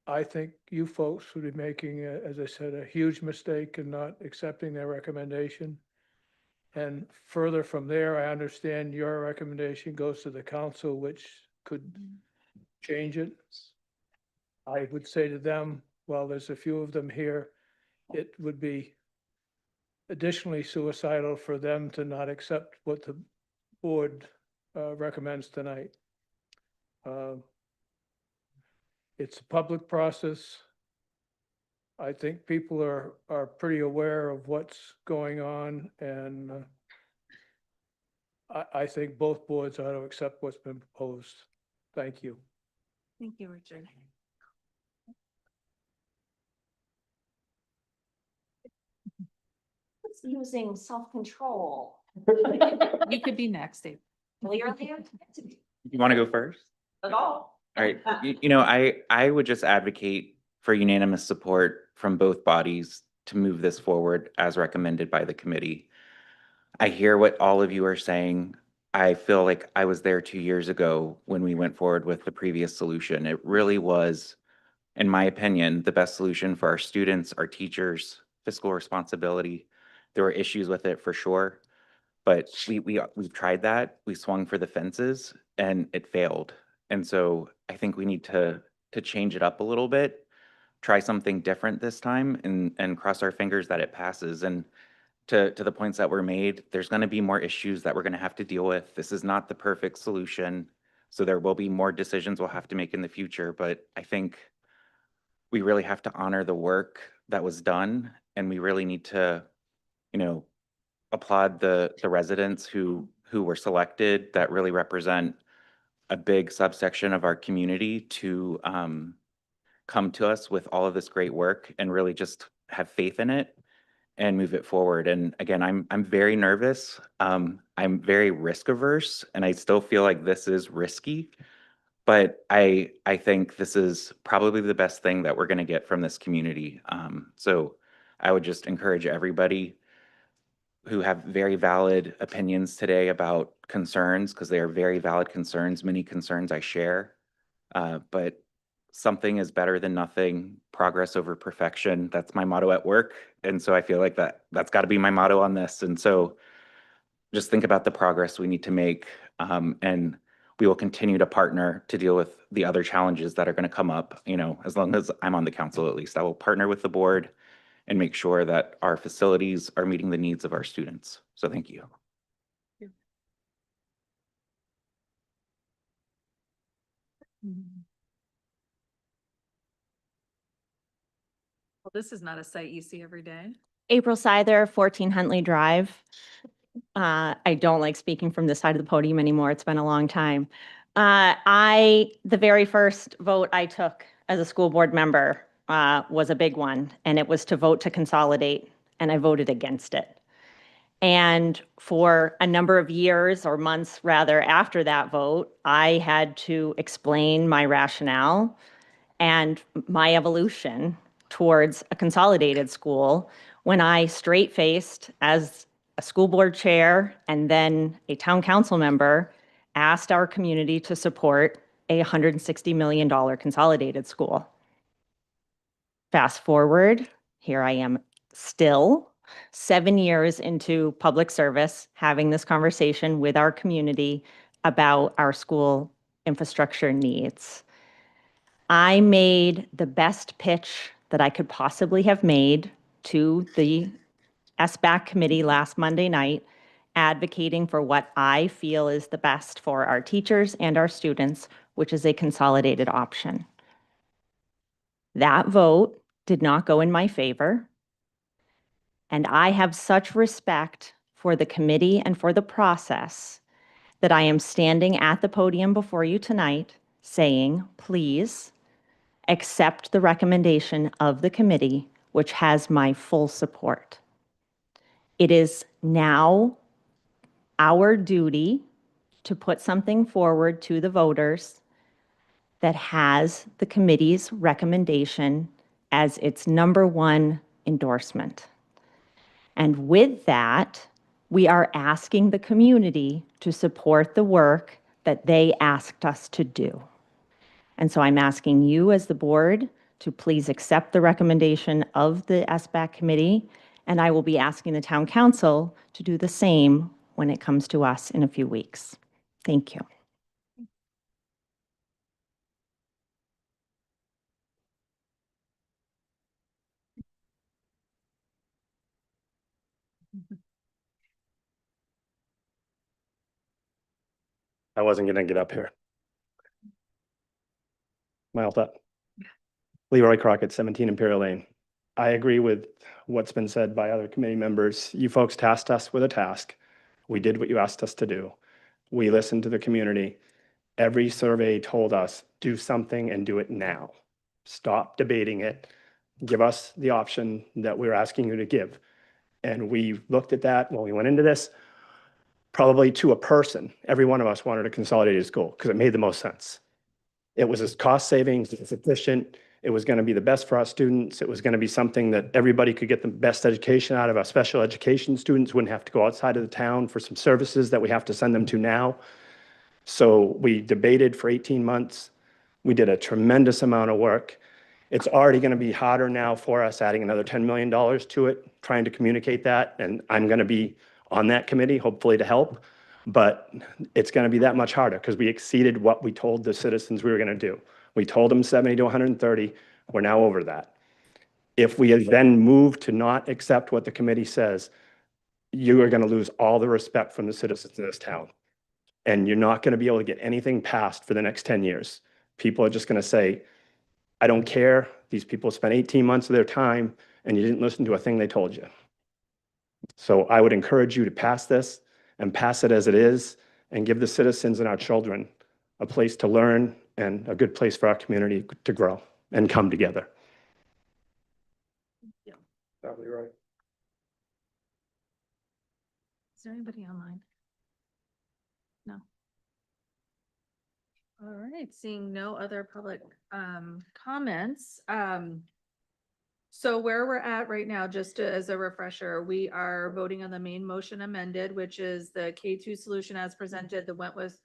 I think you folks would be making, as I said, a huge mistake in not accepting their recommendation. And further from there, I understand your recommendation goes to the council, which could change it. I would say to them, well, there's a few of them here, it would be additionally suicidal for them to not accept what the board recommends tonight. It's a public process. I think people are pretty aware of what's going on, and I think both boards ought to accept what's been proposed. Thank you. Thank you, Richard. It's using self-control. You could be next, Dave. Clearly, You want to go first? at all. All right, you know, I would just advocate for unanimous support from both bodies to move this forward as recommended by the committee. I hear what all of you are saying. I feel like I was there 2 years ago when we went forward with the previous solution. It really was, in my opinion, the best solution for our students, our teachers, fiscal responsibility. There were issues with it for sure, but we've tried that. We swung for the fences and it failed. And so I think we need to change it up a little bit, try something different this time, and cross our fingers that it passes. And to the points that were made, there's going to be more issues that we're going to have to deal with. This is not the perfect solution. So there will be more decisions we'll have to make in the future, but I think we really have to honor the work that was done, and we really need to, you know, applaud the residents who were selected that really represent a big subsection of our community to come to us with all of this great work and really just have faith in it and move it forward. And again, I'm very nervous. I'm very risk averse, and I still feel like this is risky. But I think this is probably the best thing that we're going to get from this community. So I would just encourage everybody who have very valid opinions today about concerns, because they are very valid concerns, many concerns I share. But something is better than nothing, progress over perfection. That's my motto at work. And so I feel like that's got to be my motto on this. And so just think about the progress we need to make. And we will continue to partner to deal with the other challenges that are going to come up. You know, as long as I'm on the council, at least I will partner with the board and make sure that our facilities are meeting the needs of our students. So thank you. Well, this is not a sight you see every day. April Seither, 14 Huntley Drive. I don't like speaking from this side of the podium anymore. It's been a long time. The very first vote I took as a school board member was a big one, and it was to vote to consolidate, and I voted against it. And for a number of years, or months rather, after that vote, I had to explain my rationale and my evolution towards a consolidated school when I straight-faced, as a school board chair and then a town council member, asked our community to support a $160 million consolidated school. Fast forward, here I am still, 7 years into public service, having this conversation with our community about our school infrastructure needs. I made the best pitch that I could possibly have made to the SBAC committee last Monday night, advocating for what I feel is the best for our teachers and our students, which is a consolidated option. That vote did not go in my favor, and I have such respect for the committee and for the process that I am standing at the podium before you tonight saying, please accept the recommendation of the committee, which has my full support. It is now our duty to put something forward to the voters that has the committee's recommendation as its #1 endorsement. And with that, we are asking the community to support the work that they asked us to do. And so I'm asking you as the board to please accept the recommendation of the SBAC committee, and I will be asking the town council to do the same when it comes to us in a few weeks. Thank you. I wasn't gonna get up here. Mouth up. Leroy Crockett, 17 Imperial Lane. I agree with what's been said by other committee members. You folks tasked us with a task. We did what you asked us to do. We listened to the community. Every survey told us, do something and do it now. Stop debating it. Give us the option that we're asking you to give. And we looked at that when we went into this. Probably to a person, every one of us wanted a consolidated school because it made the most sense. It was as cost savings, it's efficient, It was going to be the best for our students. It was going to be something that everybody could get the best education out of. Our special education students wouldn't have to go outside of the town for some services that we have to send them to now. So we debated for 18 months. We did a tremendous amount of work. It's already going to be harder now for us, adding another $10 million to it, trying to communicate that. And I'm going to be on that committee, hopefully to help. But it's going to be that much harder because we exceeded what we told the citizens we were going to do. We told them 70 to 130. We're now over that. If we then move to not accept what the committee says, you are going to lose all the respect from the citizens of this town. And you're not going to be able to get anything passed for the next 10 years. People are just going to say, I don't care. These people spent 18 months of their time and you didn't listen to a thing they told you. So I would encourage you to pass this and pass it as it is and give the citizens and our children a place to learn and a good place for our community to grow and come together. Probably right. Is there anybody online? No. All right, seeing no other public comments. So where we're at right now, just as a refresher, we are voting on the main motion amended, which is the K2 solution as presented, the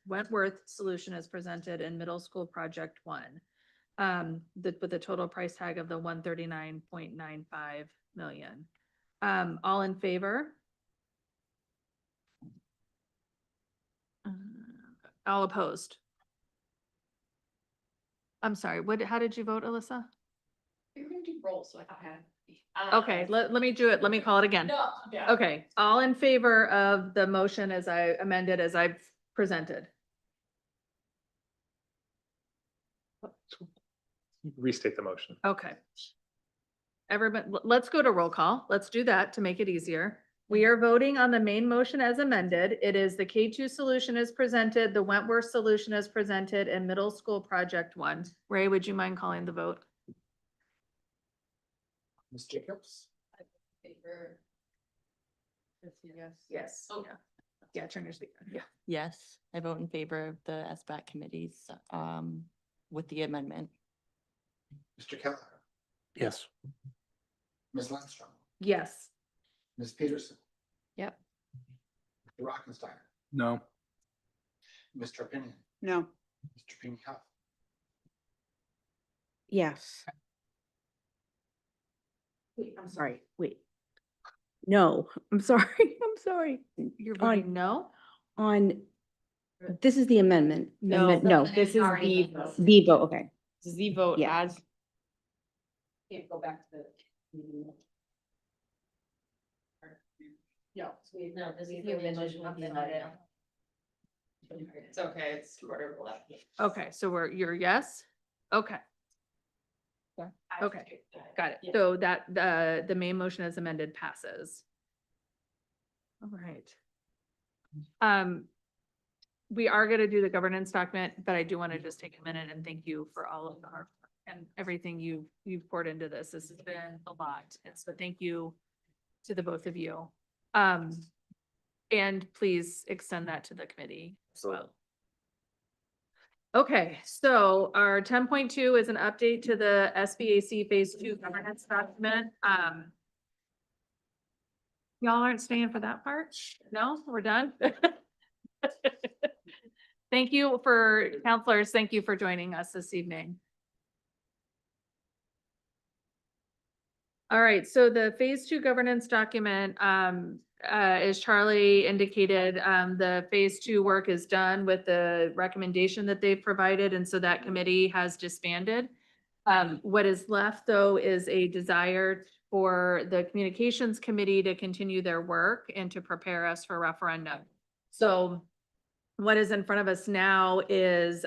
Wentworth solution as presented, and middle school project 1. With the total price tag of the 139.95 million. All in favor? All opposed? I'm sorry, how did you vote, Alyssa? You're gonna do roll, so I thought Okay, let me do it. Let me call it again. No, yeah. Okay, all in favor of the motion as I amended, as I've presented? Restate the motion. Okay. Everybody, let's go to roll call. Let's do that to make it easier. We are voting on the main motion as amended. It is the K2 solution as presented, the Wentworth solution as presented, and middle school project 1. Ray, would you mind calling the vote? Ms. Jacobs? Yes. Oh. Yeah, turn your speaker. Yeah. Yes, I vote in favor of the SBAC committees, with the amendment. Mr. Keller? Yes. Ms. Landstrom? Yes. Ms. Peterson? Yep. Mr. Rockenstein? No. Mr. Opinion? No. Mr. Ping Huff? Yes. Wait, I'm sorry, wait. No, I'm sorry, I'm sorry. You're On- voting no? On, this is the amendment. No. No, This is Already the, voted. the vote, okay. the vote Yeah. as, Can't go back to the. No, this is the original of the audit. It's okay, it's quarter of 11. Okay, so you're yes? Okay. Okay, got it. Yeah. So that, the main motion as amended passes. All right. We are gonna do the governance document, but I do want to just take a minute and thank you for all of the hard work and everything you've poured into this. This has been a lot. And so thank you to the both of you. And please extend that to the committee as well. Okay, so our 10.2 is an update to the SBAC Phase 2 governance document. Y'all aren't staying for that part? No, we're done? Thank you for counselors. Thank you for joining us this evening. All right, so the Phase 2 governance document, as Charlie indicated, the Phase 2 work is done with the recommendation that they've provided, and so that committee has disbanded. What is left, though, is a desire for the communications committee to continue their work and to prepare us for referendum. So what is in front of us now is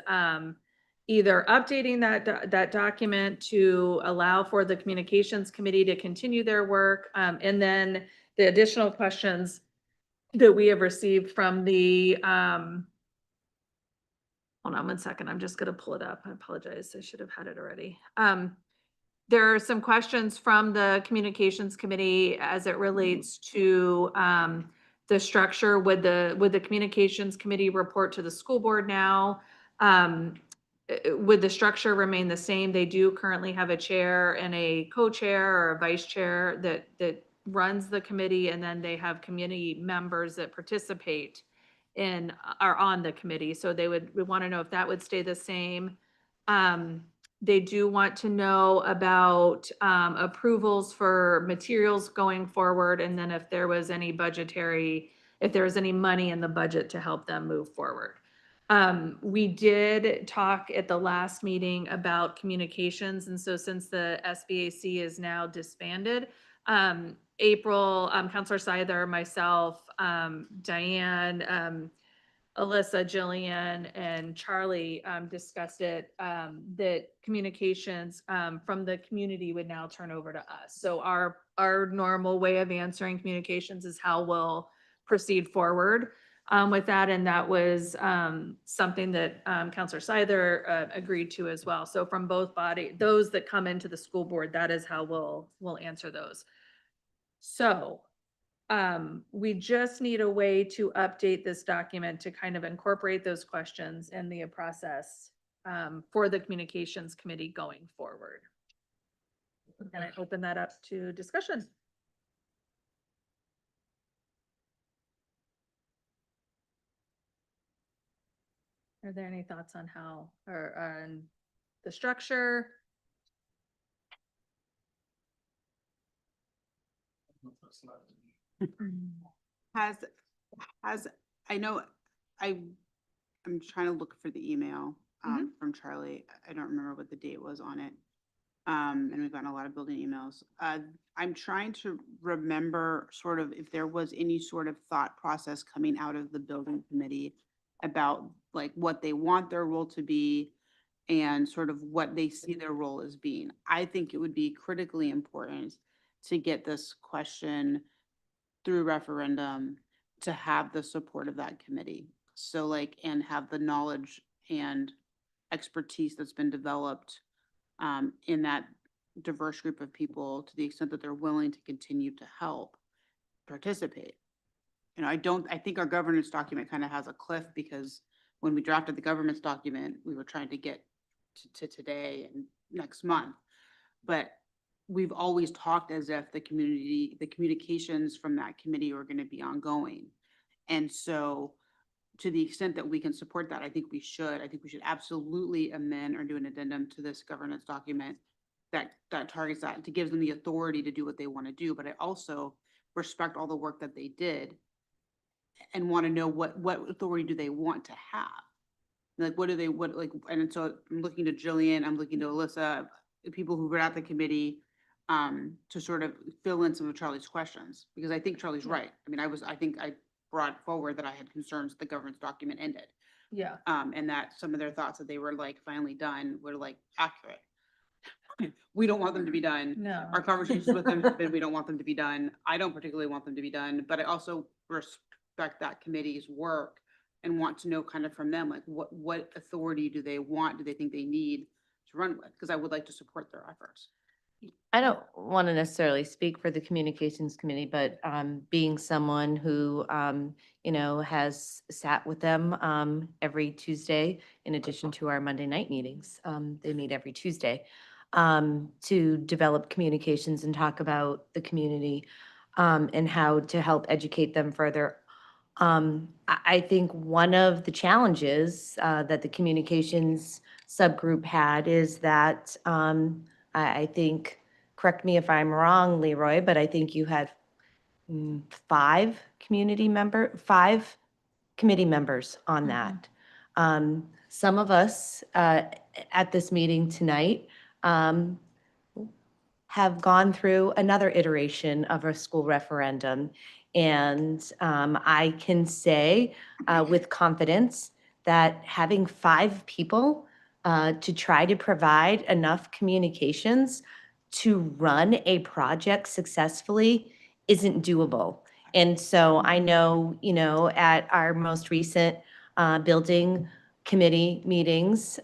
either updating that document to allow for the communications committee to continue their work, and then the additional questions that we have received from the, hold on 1 second, I'm just gonna pull it up. I apologize, I should have had it already. There are some questions from the communications committee as it relates to the structure. Would the communications committee report to the school board now? would the structure remain the same? They do currently have a chair and a co-chair or a vice chair that runs the committee, and then they have community members that participate are on the committee. So we want to know if that would stay the same. They do want to know about approvals for materials going forward, and then if there was any money in the budget to help them move forward. We did talk at the last meeting about communications, and so since the SBAC is now disbanded, April, Counselor Seither, myself, Diane, Alyssa, Jillian, and Charlie discussed it, that communications from the community would now turn over to us. So our normal way of answering communications is how we'll proceed forward with that, and that was something that Counselor Seither agreed to as well. So from both those that come into the school board, that is how we'll answer those. So we just need a way to update this document to kind of incorporate those questions in the process for the communications committee going forward. Can I open that up to discussion? Are there any thoughts on how, or on the structure? I know, I'm trying to look for the email from Charlie. I don't remember what the date was on it. And we've gotten a lot of building emails. I'm trying to remember sort of if there was any sort of thought process coming out of the building committee about like what they want their role to be and sort of what they see their role as being. I think it would be critically important to get this question through referendum to have the support of that committee. So like, and have the knowledge and expertise that's been developed in that diverse group of people to the extent that they're willing to continue to help participate. You know, I think our governance document kind of has a cliff because when we drafted the governance document, we were trying to get to today and next month. But we've always talked as if the communications from that committee are going to be ongoing. And so to the extent that we can support that, I think we should absolutely amend or do an addendum to this governance document that targets that, to give them the authority to do what they want to do. But I also respect all the work that they did and want to know what authority do they want to have? Like, and so I'm looking to Jillian, I'm looking to Alyssa, the people who were at the committee, to sort of fill in some of Charlie's questions, because I think Charlie's right. I mean, I think I brought forward that I had concerns the governance document ended. Yeah. And that some of their thoughts that they were like finally done were like accurate. We don't want them to be done. No. Our conversations with them have been, we don't want them to be done. I don't particularly want them to be done, but I also respect that committee's work and want to know kind of from them, like what authority do they want? Do they think they need to run with? Because I would like to support their efforts. I don't want to necessarily speak for the communications committee, but being someone who, has sat with them every Tuesday, in addition to our Monday night meetings, they meet every Tuesday, to develop communications and talk about the community and how to help educate them further. I think one of the challenges that the communications subgroup had is that I think, correct me if I'm wrong, Leroy, but I think you had 5 committee members on that. Some of us at this meeting tonight have gone through another iteration of a school referendum. And I can say with confidence that having 5 people to try to provide enough communications to run a project successfully isn't doable. And so I know, at our most recent building committee meetings,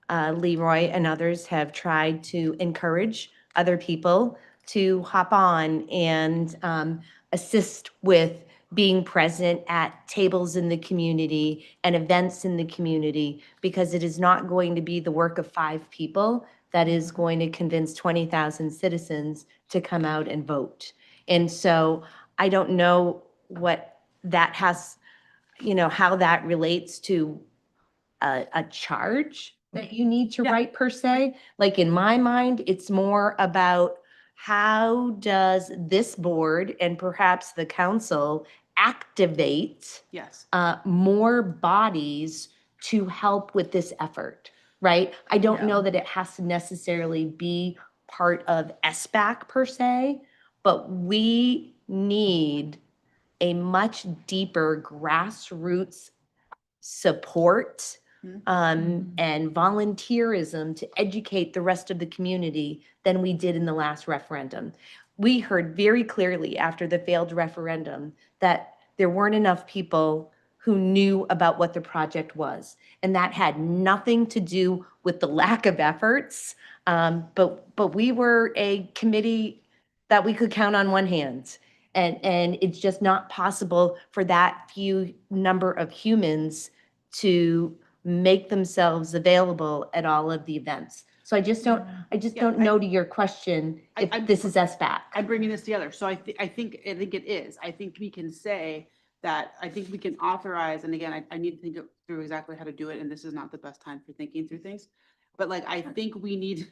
Leroy and others have tried to encourage other people to hop on and assist with being present at tables in the community and events in the community, because it is not going to be the work of 5 people that is going to convince 20,000 citizens to come out and vote. And so I don't know what that has, how that relates to a charge that you need to write per se. Like in my mind, it's more about how does this board and perhaps the council activate Yes. more bodies to help with this effort, right? I don't know that it has to necessarily be part of SBAC per se, but we need a much deeper grassroots support and volunteerism to educate the rest of the community than we did in the last referendum. We heard very clearly after the failed referendum that there weren't enough people who knew about what the project was. And that had nothing to do with the lack of efforts. But we were a committee that we could count on one hand. And it's just not possible for that few number of humans to make themselves available at all of the events. So I just don't know to your question if this is SBAC. I'm bringing this together. So I think it is. I think we can say that, I think we can authorize, and again, I need to think through exactly how to do it, and this is not the best time for thinking through things. But like, I think we need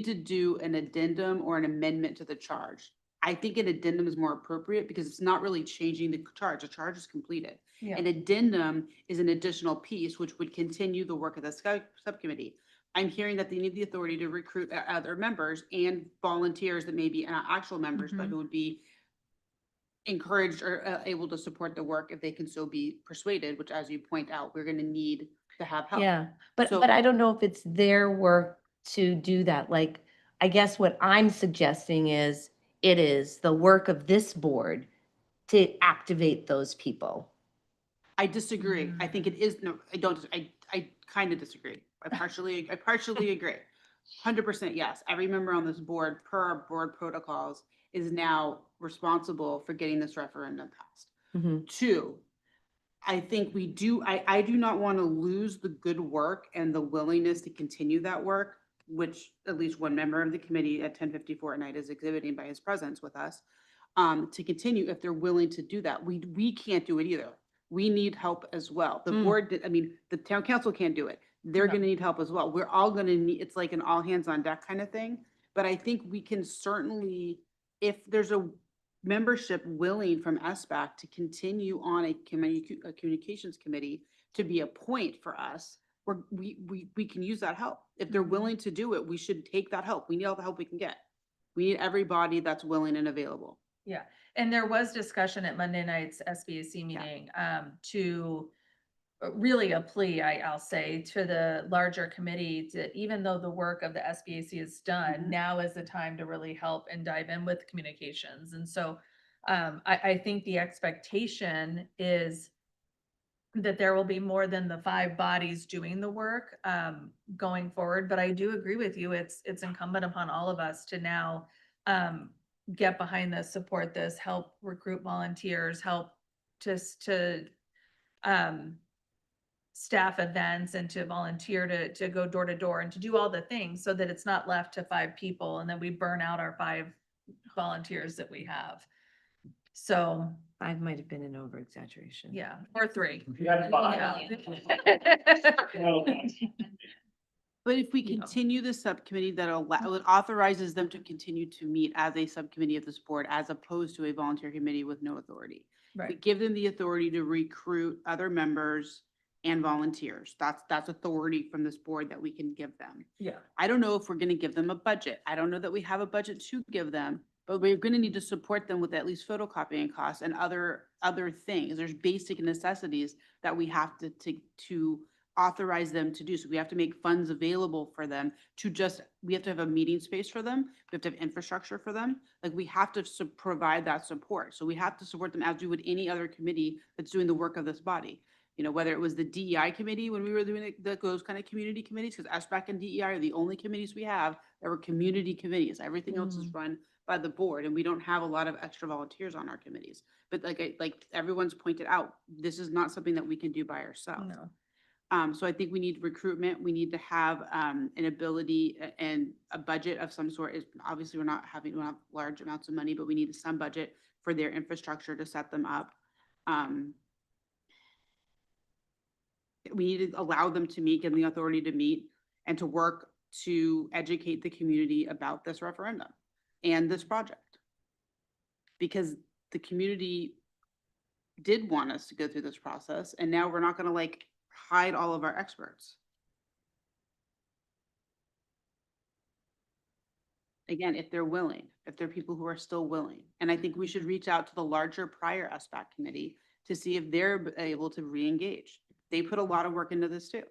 to do an addendum or an amendment to the charge. I think an addendum is more appropriate because it's not really changing the charge. The charge is completed. Yeah. An addendum is an additional piece which would continue the work of the subcommittee. I'm hearing that they need the authority to recruit other members and volunteers that may be not actual members, but who would be encouraged or able to support the work if they can so be persuaded, which, as you point out, we're going to need to have help. Yeah, but So- I don't know if it's their work to do that. Like, I guess what I'm suggesting is it is the work of this board to activate those people. I disagree. I think it is, no, I don't, I kind of disagree. I partially agree. 100% yes. Every member on this board, per our board protocols, is now responsible for getting this referendum passed. Mhm. 2, I think I do not want to lose the good work and the willingness to continue that work, which at least one member of the committee at 10:54 at night is exhibiting by his presence with us, to continue if they're willing to do that. We can't do it either. We need help as well. The board, the town council can't do it. They're gonna need help as well. We're all gonna need, it's like an all hands on deck kind of thing. But I think we can certainly, if there's a membership willing from SBAC to continue on a communications committee to be a point for us, we can use that help. If they're willing to do it, we should take that help. We need all the help we can get. We need everybody that's willing and available. Yeah, and there was discussion at Monday night's SBAC meeting, to really a plea, I'll say, to the larger committee that even though the work of the SBAC is done, now is the time to really help and dive in with communications. And so I think the expectation is that there will be more than the 5 bodies doing the work going forward. But I do agree with you. It's incumbent upon all of us to now get behind this, support this, help recruit volunteers, help to staff events and to volunteer to go door to door and to do all the things so that it's not left to 5 people and then we burn out our 5 volunteers that we have. So 5 might have been an over exaggeration. yeah, or 3. That's fine. Yeah. But if we continue the subcommittee that authorizes them to continue to meet as a subcommittee of this board, as opposed to a volunteer committee with no authority. We Right. give them the authority to recruit other members and volunteers. That's authority from this board that we can give them. Yeah. I don't know if we're gonna give them a budget. I don't know that we have a budget to give them, but we're gonna need to support them with at least photocopying costs and other things. There's basic necessities that we have to authorize them to do. So we have to make funds available for them we have to have a meeting space for them. We have to have infrastructure for them. Like, we have to provide that support. So we have to support them as we would any other committee that's doing the work of this body. You know, whether it was the DEI committee when we were doing those kind of community committees, because SBAC and DEI are the only committees we have that were community committees. Everything else is run by the board, and we don't have a lot of extra volunteers on our committees. But like everyone's pointed out, this is not something that we can do by ourselves. No. So I think we need recruitment, we need to have, an ability and a budget of some sort. Is obviously, we don't have large amounts of money, but we need some budget for their infrastructure to set them up. We need to allow them to meet, give them the authority to meet and to work to educate the community about this referendum and this project. Because the community did want us to go through this process, and now we're not gonna like hide all of our experts. Again, if they're willing, if they're people who are still willing. And I think we should reach out to the larger prior SBAC committee to see if they're able to re-engage. They put a lot of work into this too.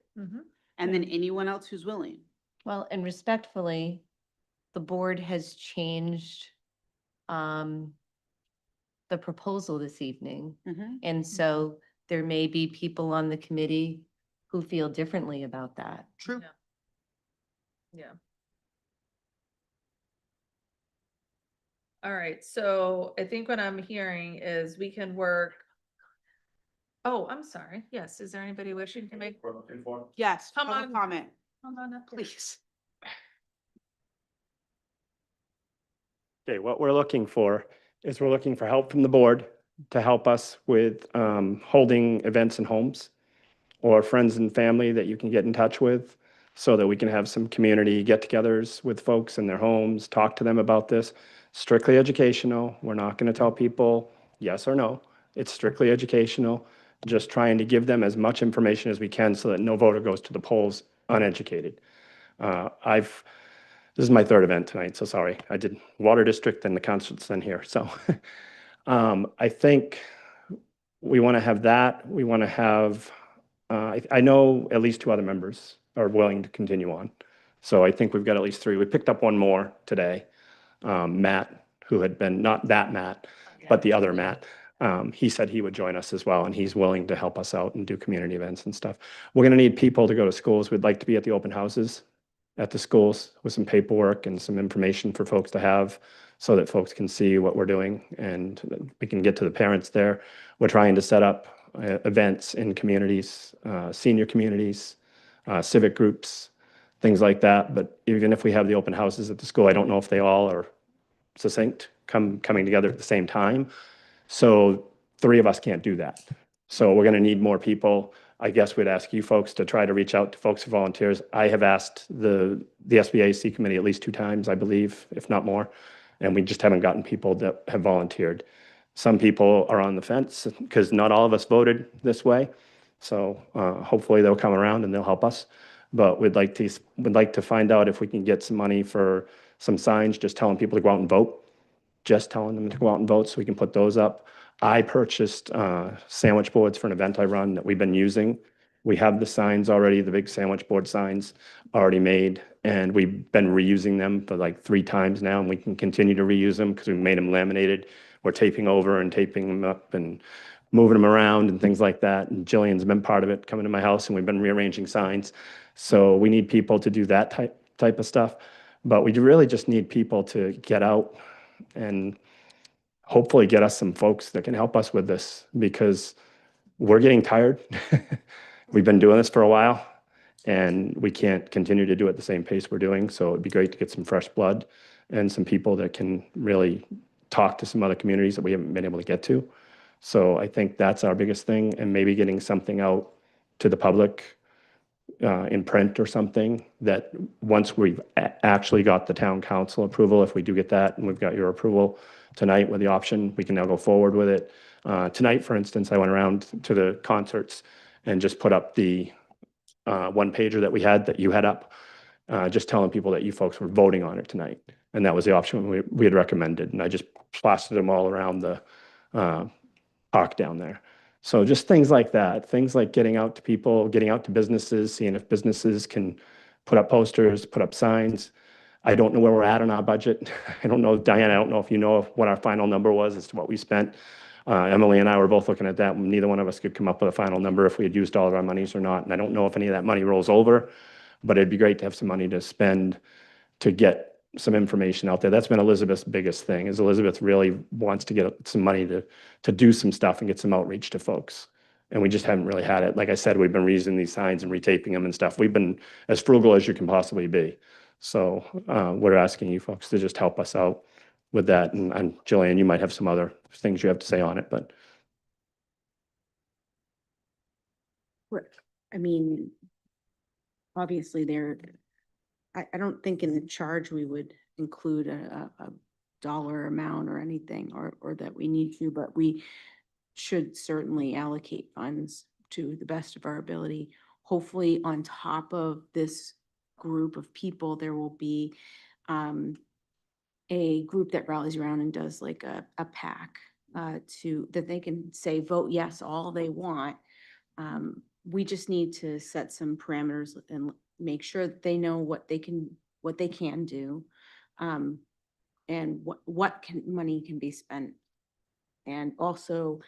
And then anyone else who's willing. Well, and respectfully, the board has changed the proposal this evening. And so there may be people on the committee who feel differently about that. True. Yeah. All right, so I think what I'm hearing is we can work. Oh, I'm sorry. Yes, is there anybody wishing to make? Yes, Come public on. comment, Hold on up, please. Okay, what we're looking for is we're looking for help from the board to help us with holding events in homes or friends and family that you can get in touch with so that we can have some community get-togethers with folks in their homes, talk to them about this. Strictly educational. We're not going to tell people yes or no. It's strictly educational, just trying to give them as much information as we can so that no voter goes to the polls uneducated. This is my third event tonight, so sorry. I did Water District and the concerts then here. So I think we want to have that. We want to have, I know at least 2 other members are willing to continue on. So I think we've got at least 3. We picked up 1 more today. Matt, who had been, not that Matt, but the other Matt. He said he would join us as well, and he's willing to help us out and do community events and stuff. We're going to need people to go to schools. We'd like to be at the open houses at the schools with some paperwork and some information for folks to have so that folks can see what we're doing and we can get to the parents there. We're trying to set up events in communities, senior communities, civic groups, things like that. But even if we have the open houses at the school, I don't know if they all are succinct, coming together at the same time. So 3 of us can't do that. So we're going to need more people. I guess we'd ask you folks to try to reach out to folks who volunteers. I have asked the SBAC committee at least 2 times, I believe, if not more, and we just haven't gotten people that have volunteered. Some people are on the fence because not all of us voted this way. So hopefully they'll come around and they'll help us. But we'd like to find out if we can get some money for some signs, just telling people to go out and vote. Just telling them to go out and vote so we can put those up. I purchased sandwich boards for an event I run that we've been using. We have the signs already, the big sandwich board signs already made, and we've been reusing them for like 3 times now, and we can continue to reuse them because we made them laminated. We're taping over and taping them up and moving them around and things like that. And Jillian's been part of it, coming to my house, and we've been rearranging signs. So we need people to do that type of stuff. But we really just need people to get out and hopefully get us some folks that can help us with this because we're getting tired. We've been doing this for a while and we can't continue to do it at the same pace we're doing. So it'd be great to get some fresh blood and some people that can really talk to some other communities that we haven't been able to get to. So I think that's our biggest thing, and maybe getting something out to the public in print or something that once we've actually got the town council approval, if we do get that and we've got your approval tonight with the option, we can now go forward with it. Tonight, for instance, I went around to the concerts and just put up the 1-pager that we had, that you had up, just telling people that you folks were voting on it tonight. And that was the option we had recommended. And I just plastered them all around the park down there. So just things like that, things like getting out to people, getting out to businesses, seeing if businesses can put up posters, put up signs. I don't know where we're at on our budget. I don't know, Diane, I don't know if you know what our final number was as to what we spent. Emily and I were both looking at that. Neither one of us could come up with a final number if we had used all of our monies or not. And I don't know if any of that money rolls over, but it'd be great to have some money to spend to get some information out there. That's been Elizabeth's biggest thing, is Elizabeth really wants to get some money to do some stuff and get some outreach to folks. And we just haven't really had it. Like I said, we've been reusing these signs and retaping them and stuff. We've been as frugal as you can possibly be. So we're asking you folks to just help us out with that. And Jillian, you might have some other things you have to say on it, but I mean, obviously I don't think in the charge we would include a dollar amount or anything, or that we need to, but we should certainly allocate funds to the best of our ability. Hopefully, on top of this group of people, there will be a group that rallies around and does like a PAC that they can say, vote yes, all they want. We just need to set some parameters and make sure that they know what they can do, and what money can be spent. And also,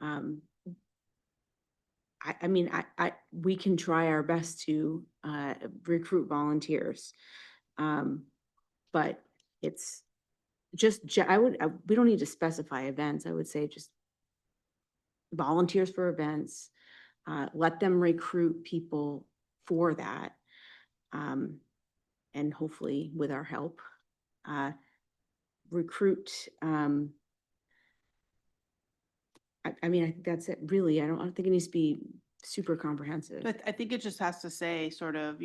I mean, we can try our best to recruit volunteers. But it's just, we don't need to specify events. I would say just volunteers for events, let them recruit people for that. And hopefully with our help, recruit, I mean, I think that's it, really. I don't think it needs to be super comprehensive. But I think it just has to say sort of,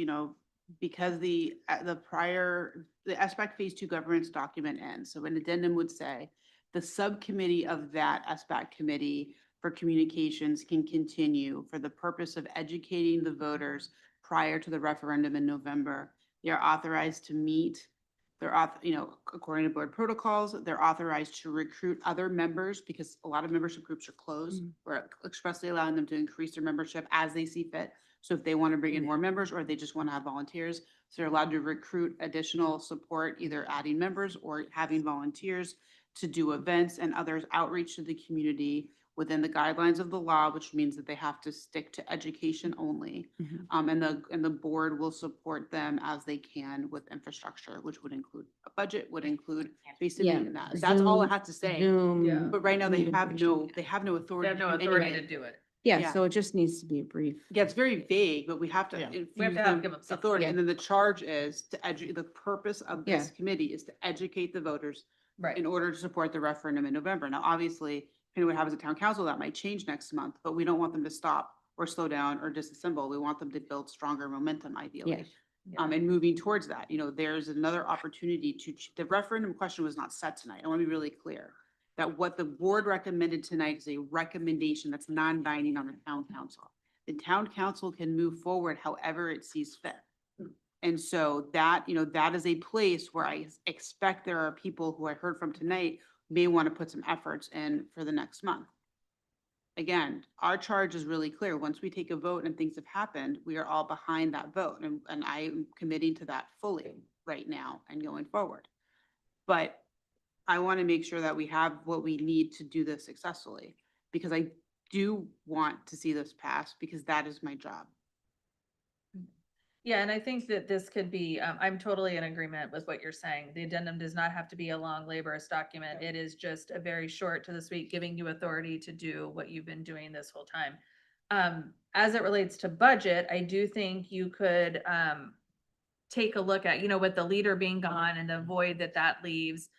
because the SBAC Phase 2 governance document ends. So an addendum would say, the subcommittee of that SBAC committee for communications can continue for the purpose of educating the voters prior to the referendum in November. They are authorized to meet. They're according to board protocols, they're authorized to recruit other members because a lot of membership groups are closed. We're expressly allowing them to increase their membership as they see fit. So if they want to bring in more members or they just want to have volunteers, so they're allowed to recruit additional support, either adding members or having volunteers to do events and others outreach to the community within the guidelines of the law, which means that they have to stick to education only. And the board will support them as they can with infrastructure, which would include a budget, would include basically that. That's all it has to say. Zoom, But right now they have no authority. They have no do authority anything. to do it. Yeah, so it just needs to be a brief. Yeah, it's very vague, but we have to. We have to infuse give them something. authority, Yeah. and then the charge is to the purpose of this Yeah. committee is to educate the voters Right. in order to support the referendum in November. Now, obviously, depending on what happens at town council, that might change next month, but we don't want them to stop or slow down or disassemble. We want them to build stronger momentum ideally. And moving towards that, there's another opportunity the referendum question was not set tonight. I want to be really clear that what the board recommended tonight is a recommendation that's non-binding on the town council. The town council can move forward however it sees fit. And so that, that is a place where I expect there are people who I heard from tonight may want to put some efforts in for the next month. Again, our charge is really clear. Once we take a vote and things have happened, we are all behind that vote. And I am committing to that fully right now and going forward. But I want to make sure that we have what we need to do this successfully, because I do want to see this pass because that is my job. Yeah, and I think that this could be, I'm totally in agreement with what you're saying. The addendum does not have to be a long laborious document. It is just a very short to the sweet, giving you authority to do what you've been doing this whole time. As it relates to budget, I do think you could take a look at, with the leader being gone and the void that leaves,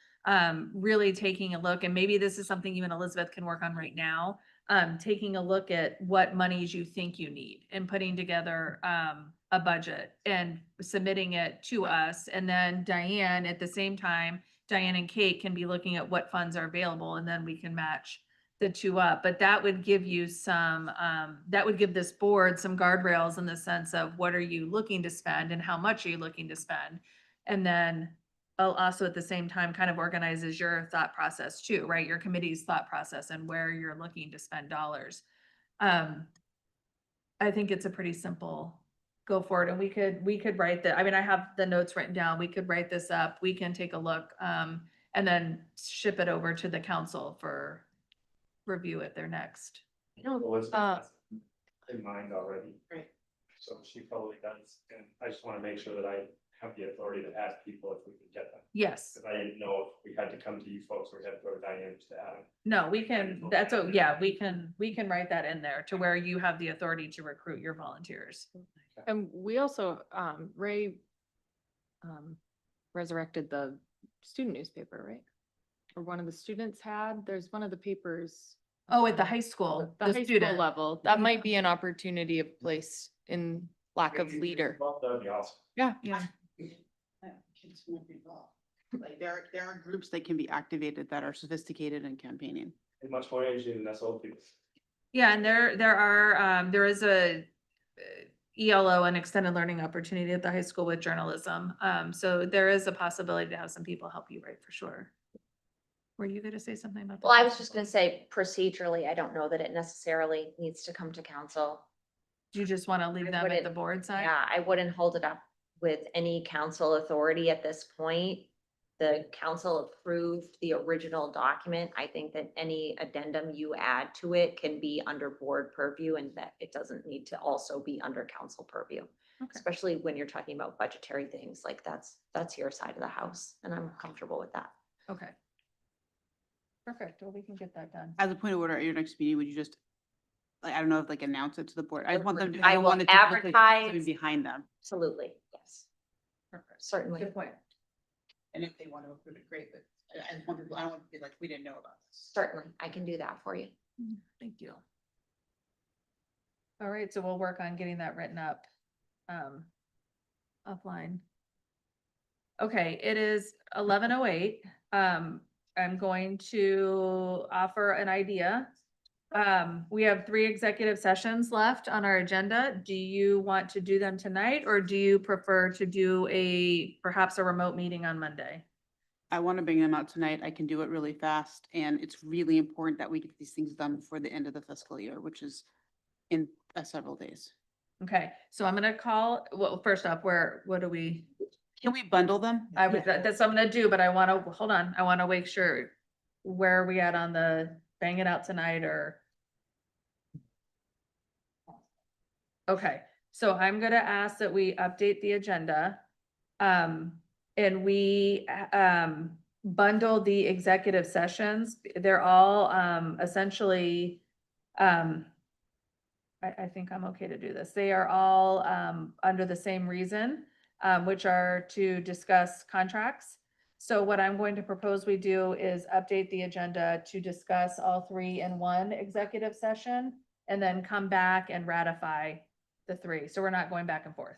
really taking a look, and maybe this is something even Elizabeth can work on right now, taking a look at what monies you think you need and putting together a budget and submitting it to us. And then Diane, at the same time, Diane and Kate can be looking at what funds are available, and then we can match the two up. But that would give you some, that would give this board some guardrails in the sense of what are you looking to spend and how much are you looking to spend? And then also at the same time kind of organizes your thought process too, right? Your committee's thought process and where you're looking to spend dollars. I think it's a pretty simple go forward, and we could write I mean, I have the notes written down. We could write this up. We can take a look, and then ship it over to the council for review at their next. Elizabeth has in mind already. Right. So she probably does, and I just want to make sure that I have the authority to ask people if we could get them. Yes. Cause I didn't know if we had to come to you folks or we had to go to Diane just to add them. No, we can, we can write that in there to where you have the authority to recruit your volunteers. And we also, Ray, resurrected the student newspaper, right? Or one of the students had, there's one of the papers. Oh, at the high school, the high school level, that might be an opportunity of place in lack of leader. Well, that'd be awesome. Yeah, yeah. Kids won't be involved. Like there are groups that can be activated that are sophisticated in campaigning. And much more energy than us old people. Yeah, and there is a ELO, an extended learning opportunity at the high school with journalism. So there is a possibility to have some people help you write for sure. Were you gonna say something about that? Well, I was just gonna say procedurally, I don't know that it necessarily needs to come to council. Do you just wanna leave them at the wouldn't- board side? Yeah, I wouldn't hold it up with any council authority at this point. The council approved the original document. I think that any addendum you add to it can be under board purview and that it doesn't need to also be under council purview. Okay. Especially when you're talking about budgetary things, like that's your side of the house, and I'm comfortable with that. Okay. Perfect, well, we can get that done. As a point of order, at your next meeting, would you just, like, I don't know if like announce it to the board? I just want them, I I don't will want it to look like advertise. something behind them. Absolutely, yes, Perfect. certainly. Good point. And if they want to approve it, great, but I just want people, I don't want to be like, we didn't know about this. Certainly, I can do that for you. Thank you. All right, so we'll work on getting that written up, offline. Okay, it is 11:08. I'm going to offer an idea. We have 3 executive sessions left on our agenda. Do you want to do them tonight, or do you prefer to do perhaps a remote meeting on Monday? I want to bring them out tonight. I can do it really fast, and it's really important that we get these things done before the end of the fiscal year, which is in several days. Okay, so I'm gonna call, well, first off, what do we? Can we bundle them? That's what I'm gonna do, but I wanna, hold on, I wanna make sure, where are we at on the bang it out tonight or? Okay, so I'm gonna ask that we update the agenda. And we, bundle the executive sessions. They're all, essentially, I think I'm okay to do this. They are all, under the same reason, which are to discuss contracts. So what I'm going to propose we do is update the agenda to discuss all 3 in one executive session and then come back and ratify the 3. So we're not going back and forth.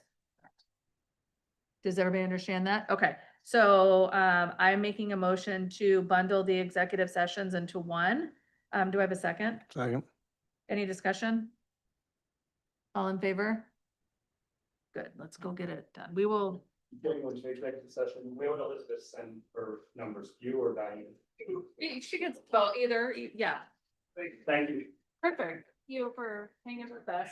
Does everybody understand that? Okay, so I'm making a motion to bundle the executive sessions into one. Do I have a second? Second. Any discussion? All in favor? Good, let's go get it done. We will, Going to executive session, we would Elizabeth send her numbers, you or Diane. she gets, well, either, yeah. Thank you. Perfect. You for hanging with us.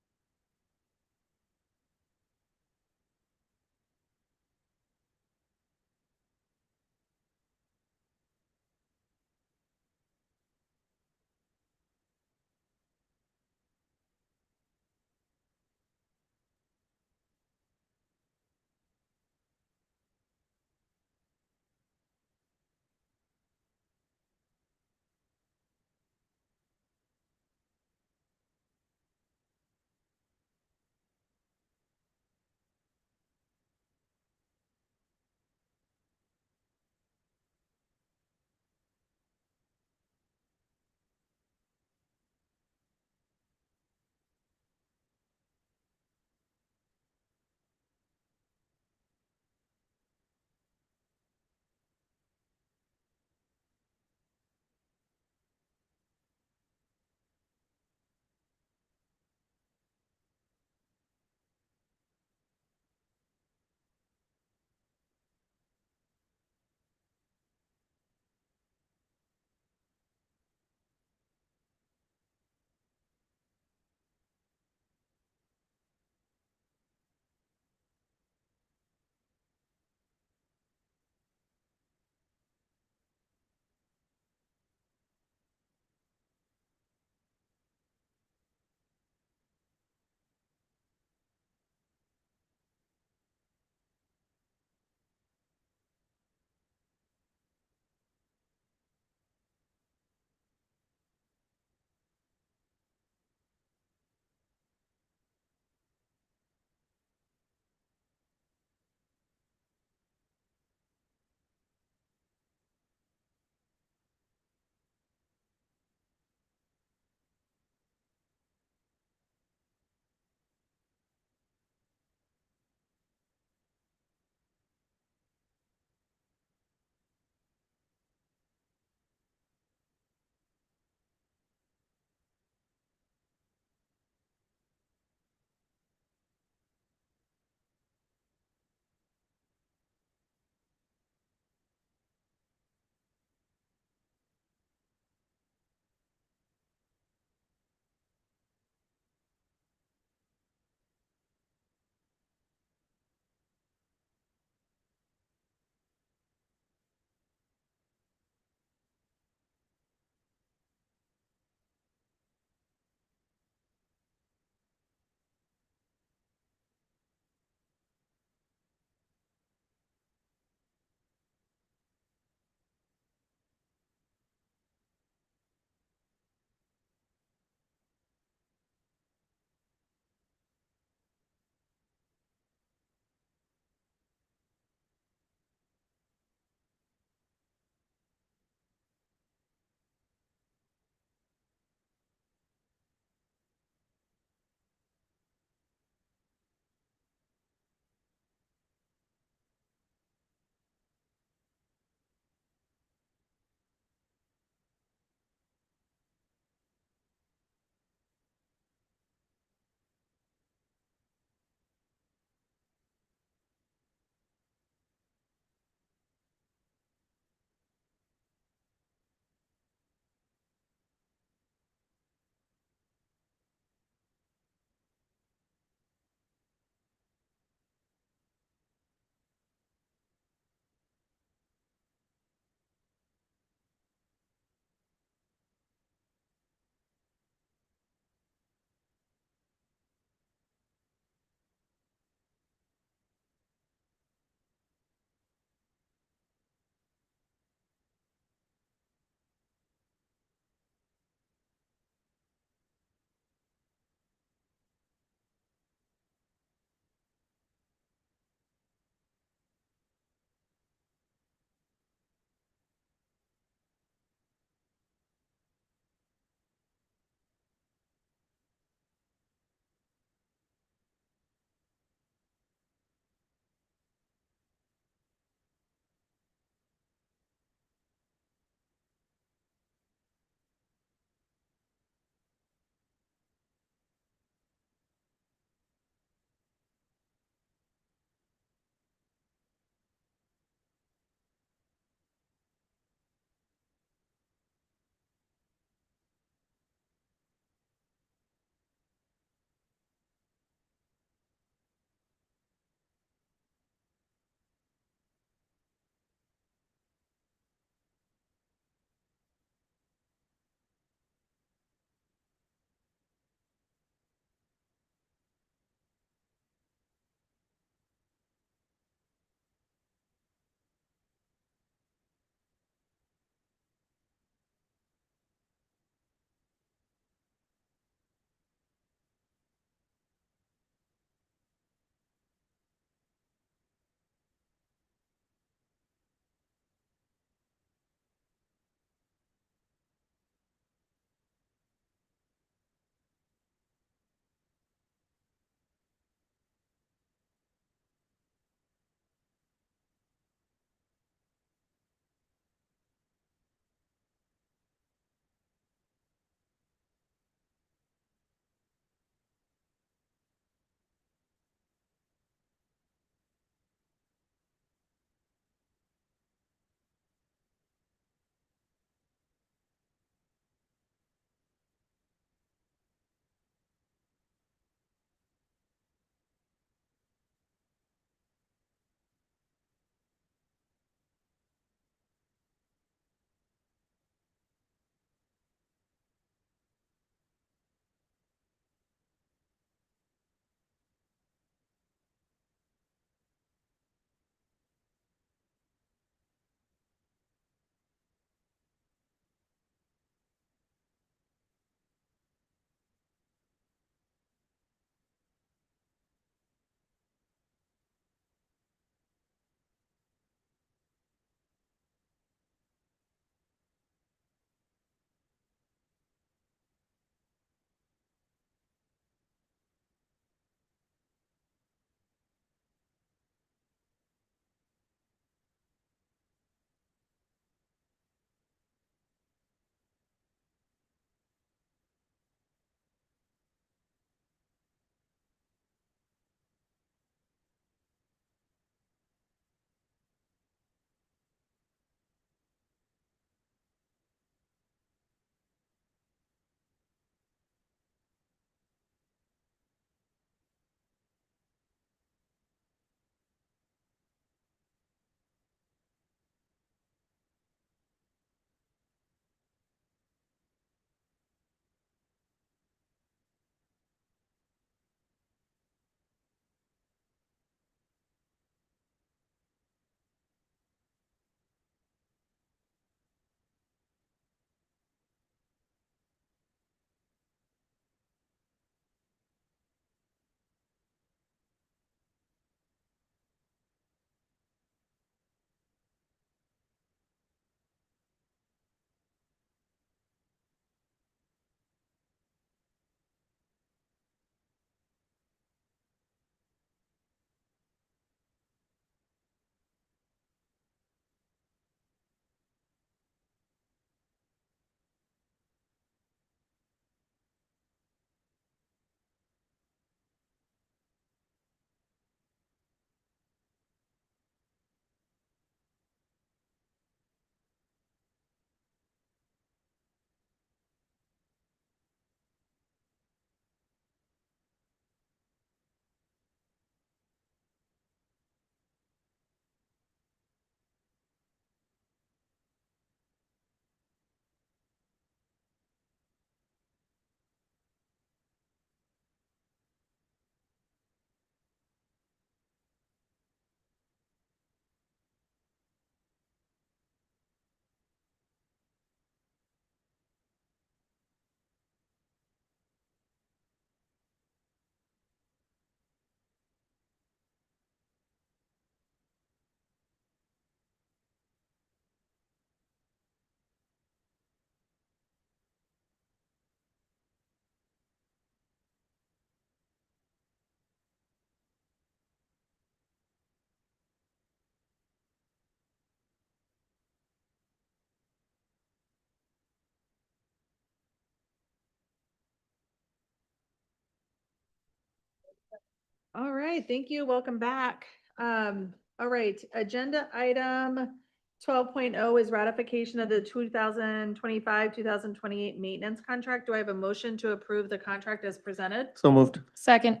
All right, thank you. Welcome back. All right, agenda item 12.0 is ratification of the 2025-2028 maintenance contract. Do I have a motion to approve the contract as presented? So moved. Second.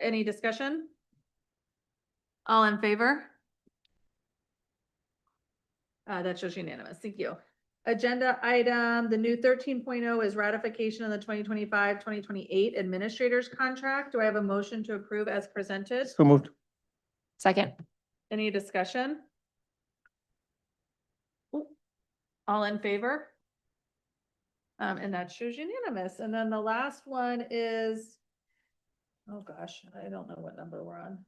Any discussion? All in favor? That shows unanimous. Thank you. Agenda item, the new 13.0 is ratification of the 2025-2028 administrators contract. Do I have a motion to approve as presented? So moved. Second. Any discussion? All in favor? And that shows unanimous. And then the last one is, oh gosh, I don't know what number we're on.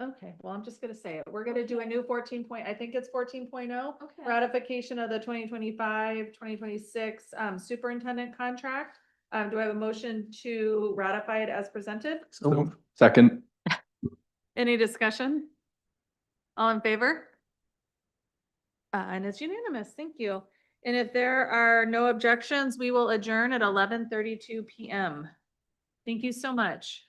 Okay, well, I'm just gonna say it. We're gonna do a new 14 point, I think it's 14.0. Okay. Ratification of the 2025-2026 superintendent contract. Do I have a motion to ratify it as presented? So moved. Second. Any discussion? All in favor? And it's unanimous. Thank you. And if there are no objections, we will adjourn at 11:32 PM. Thank you so much.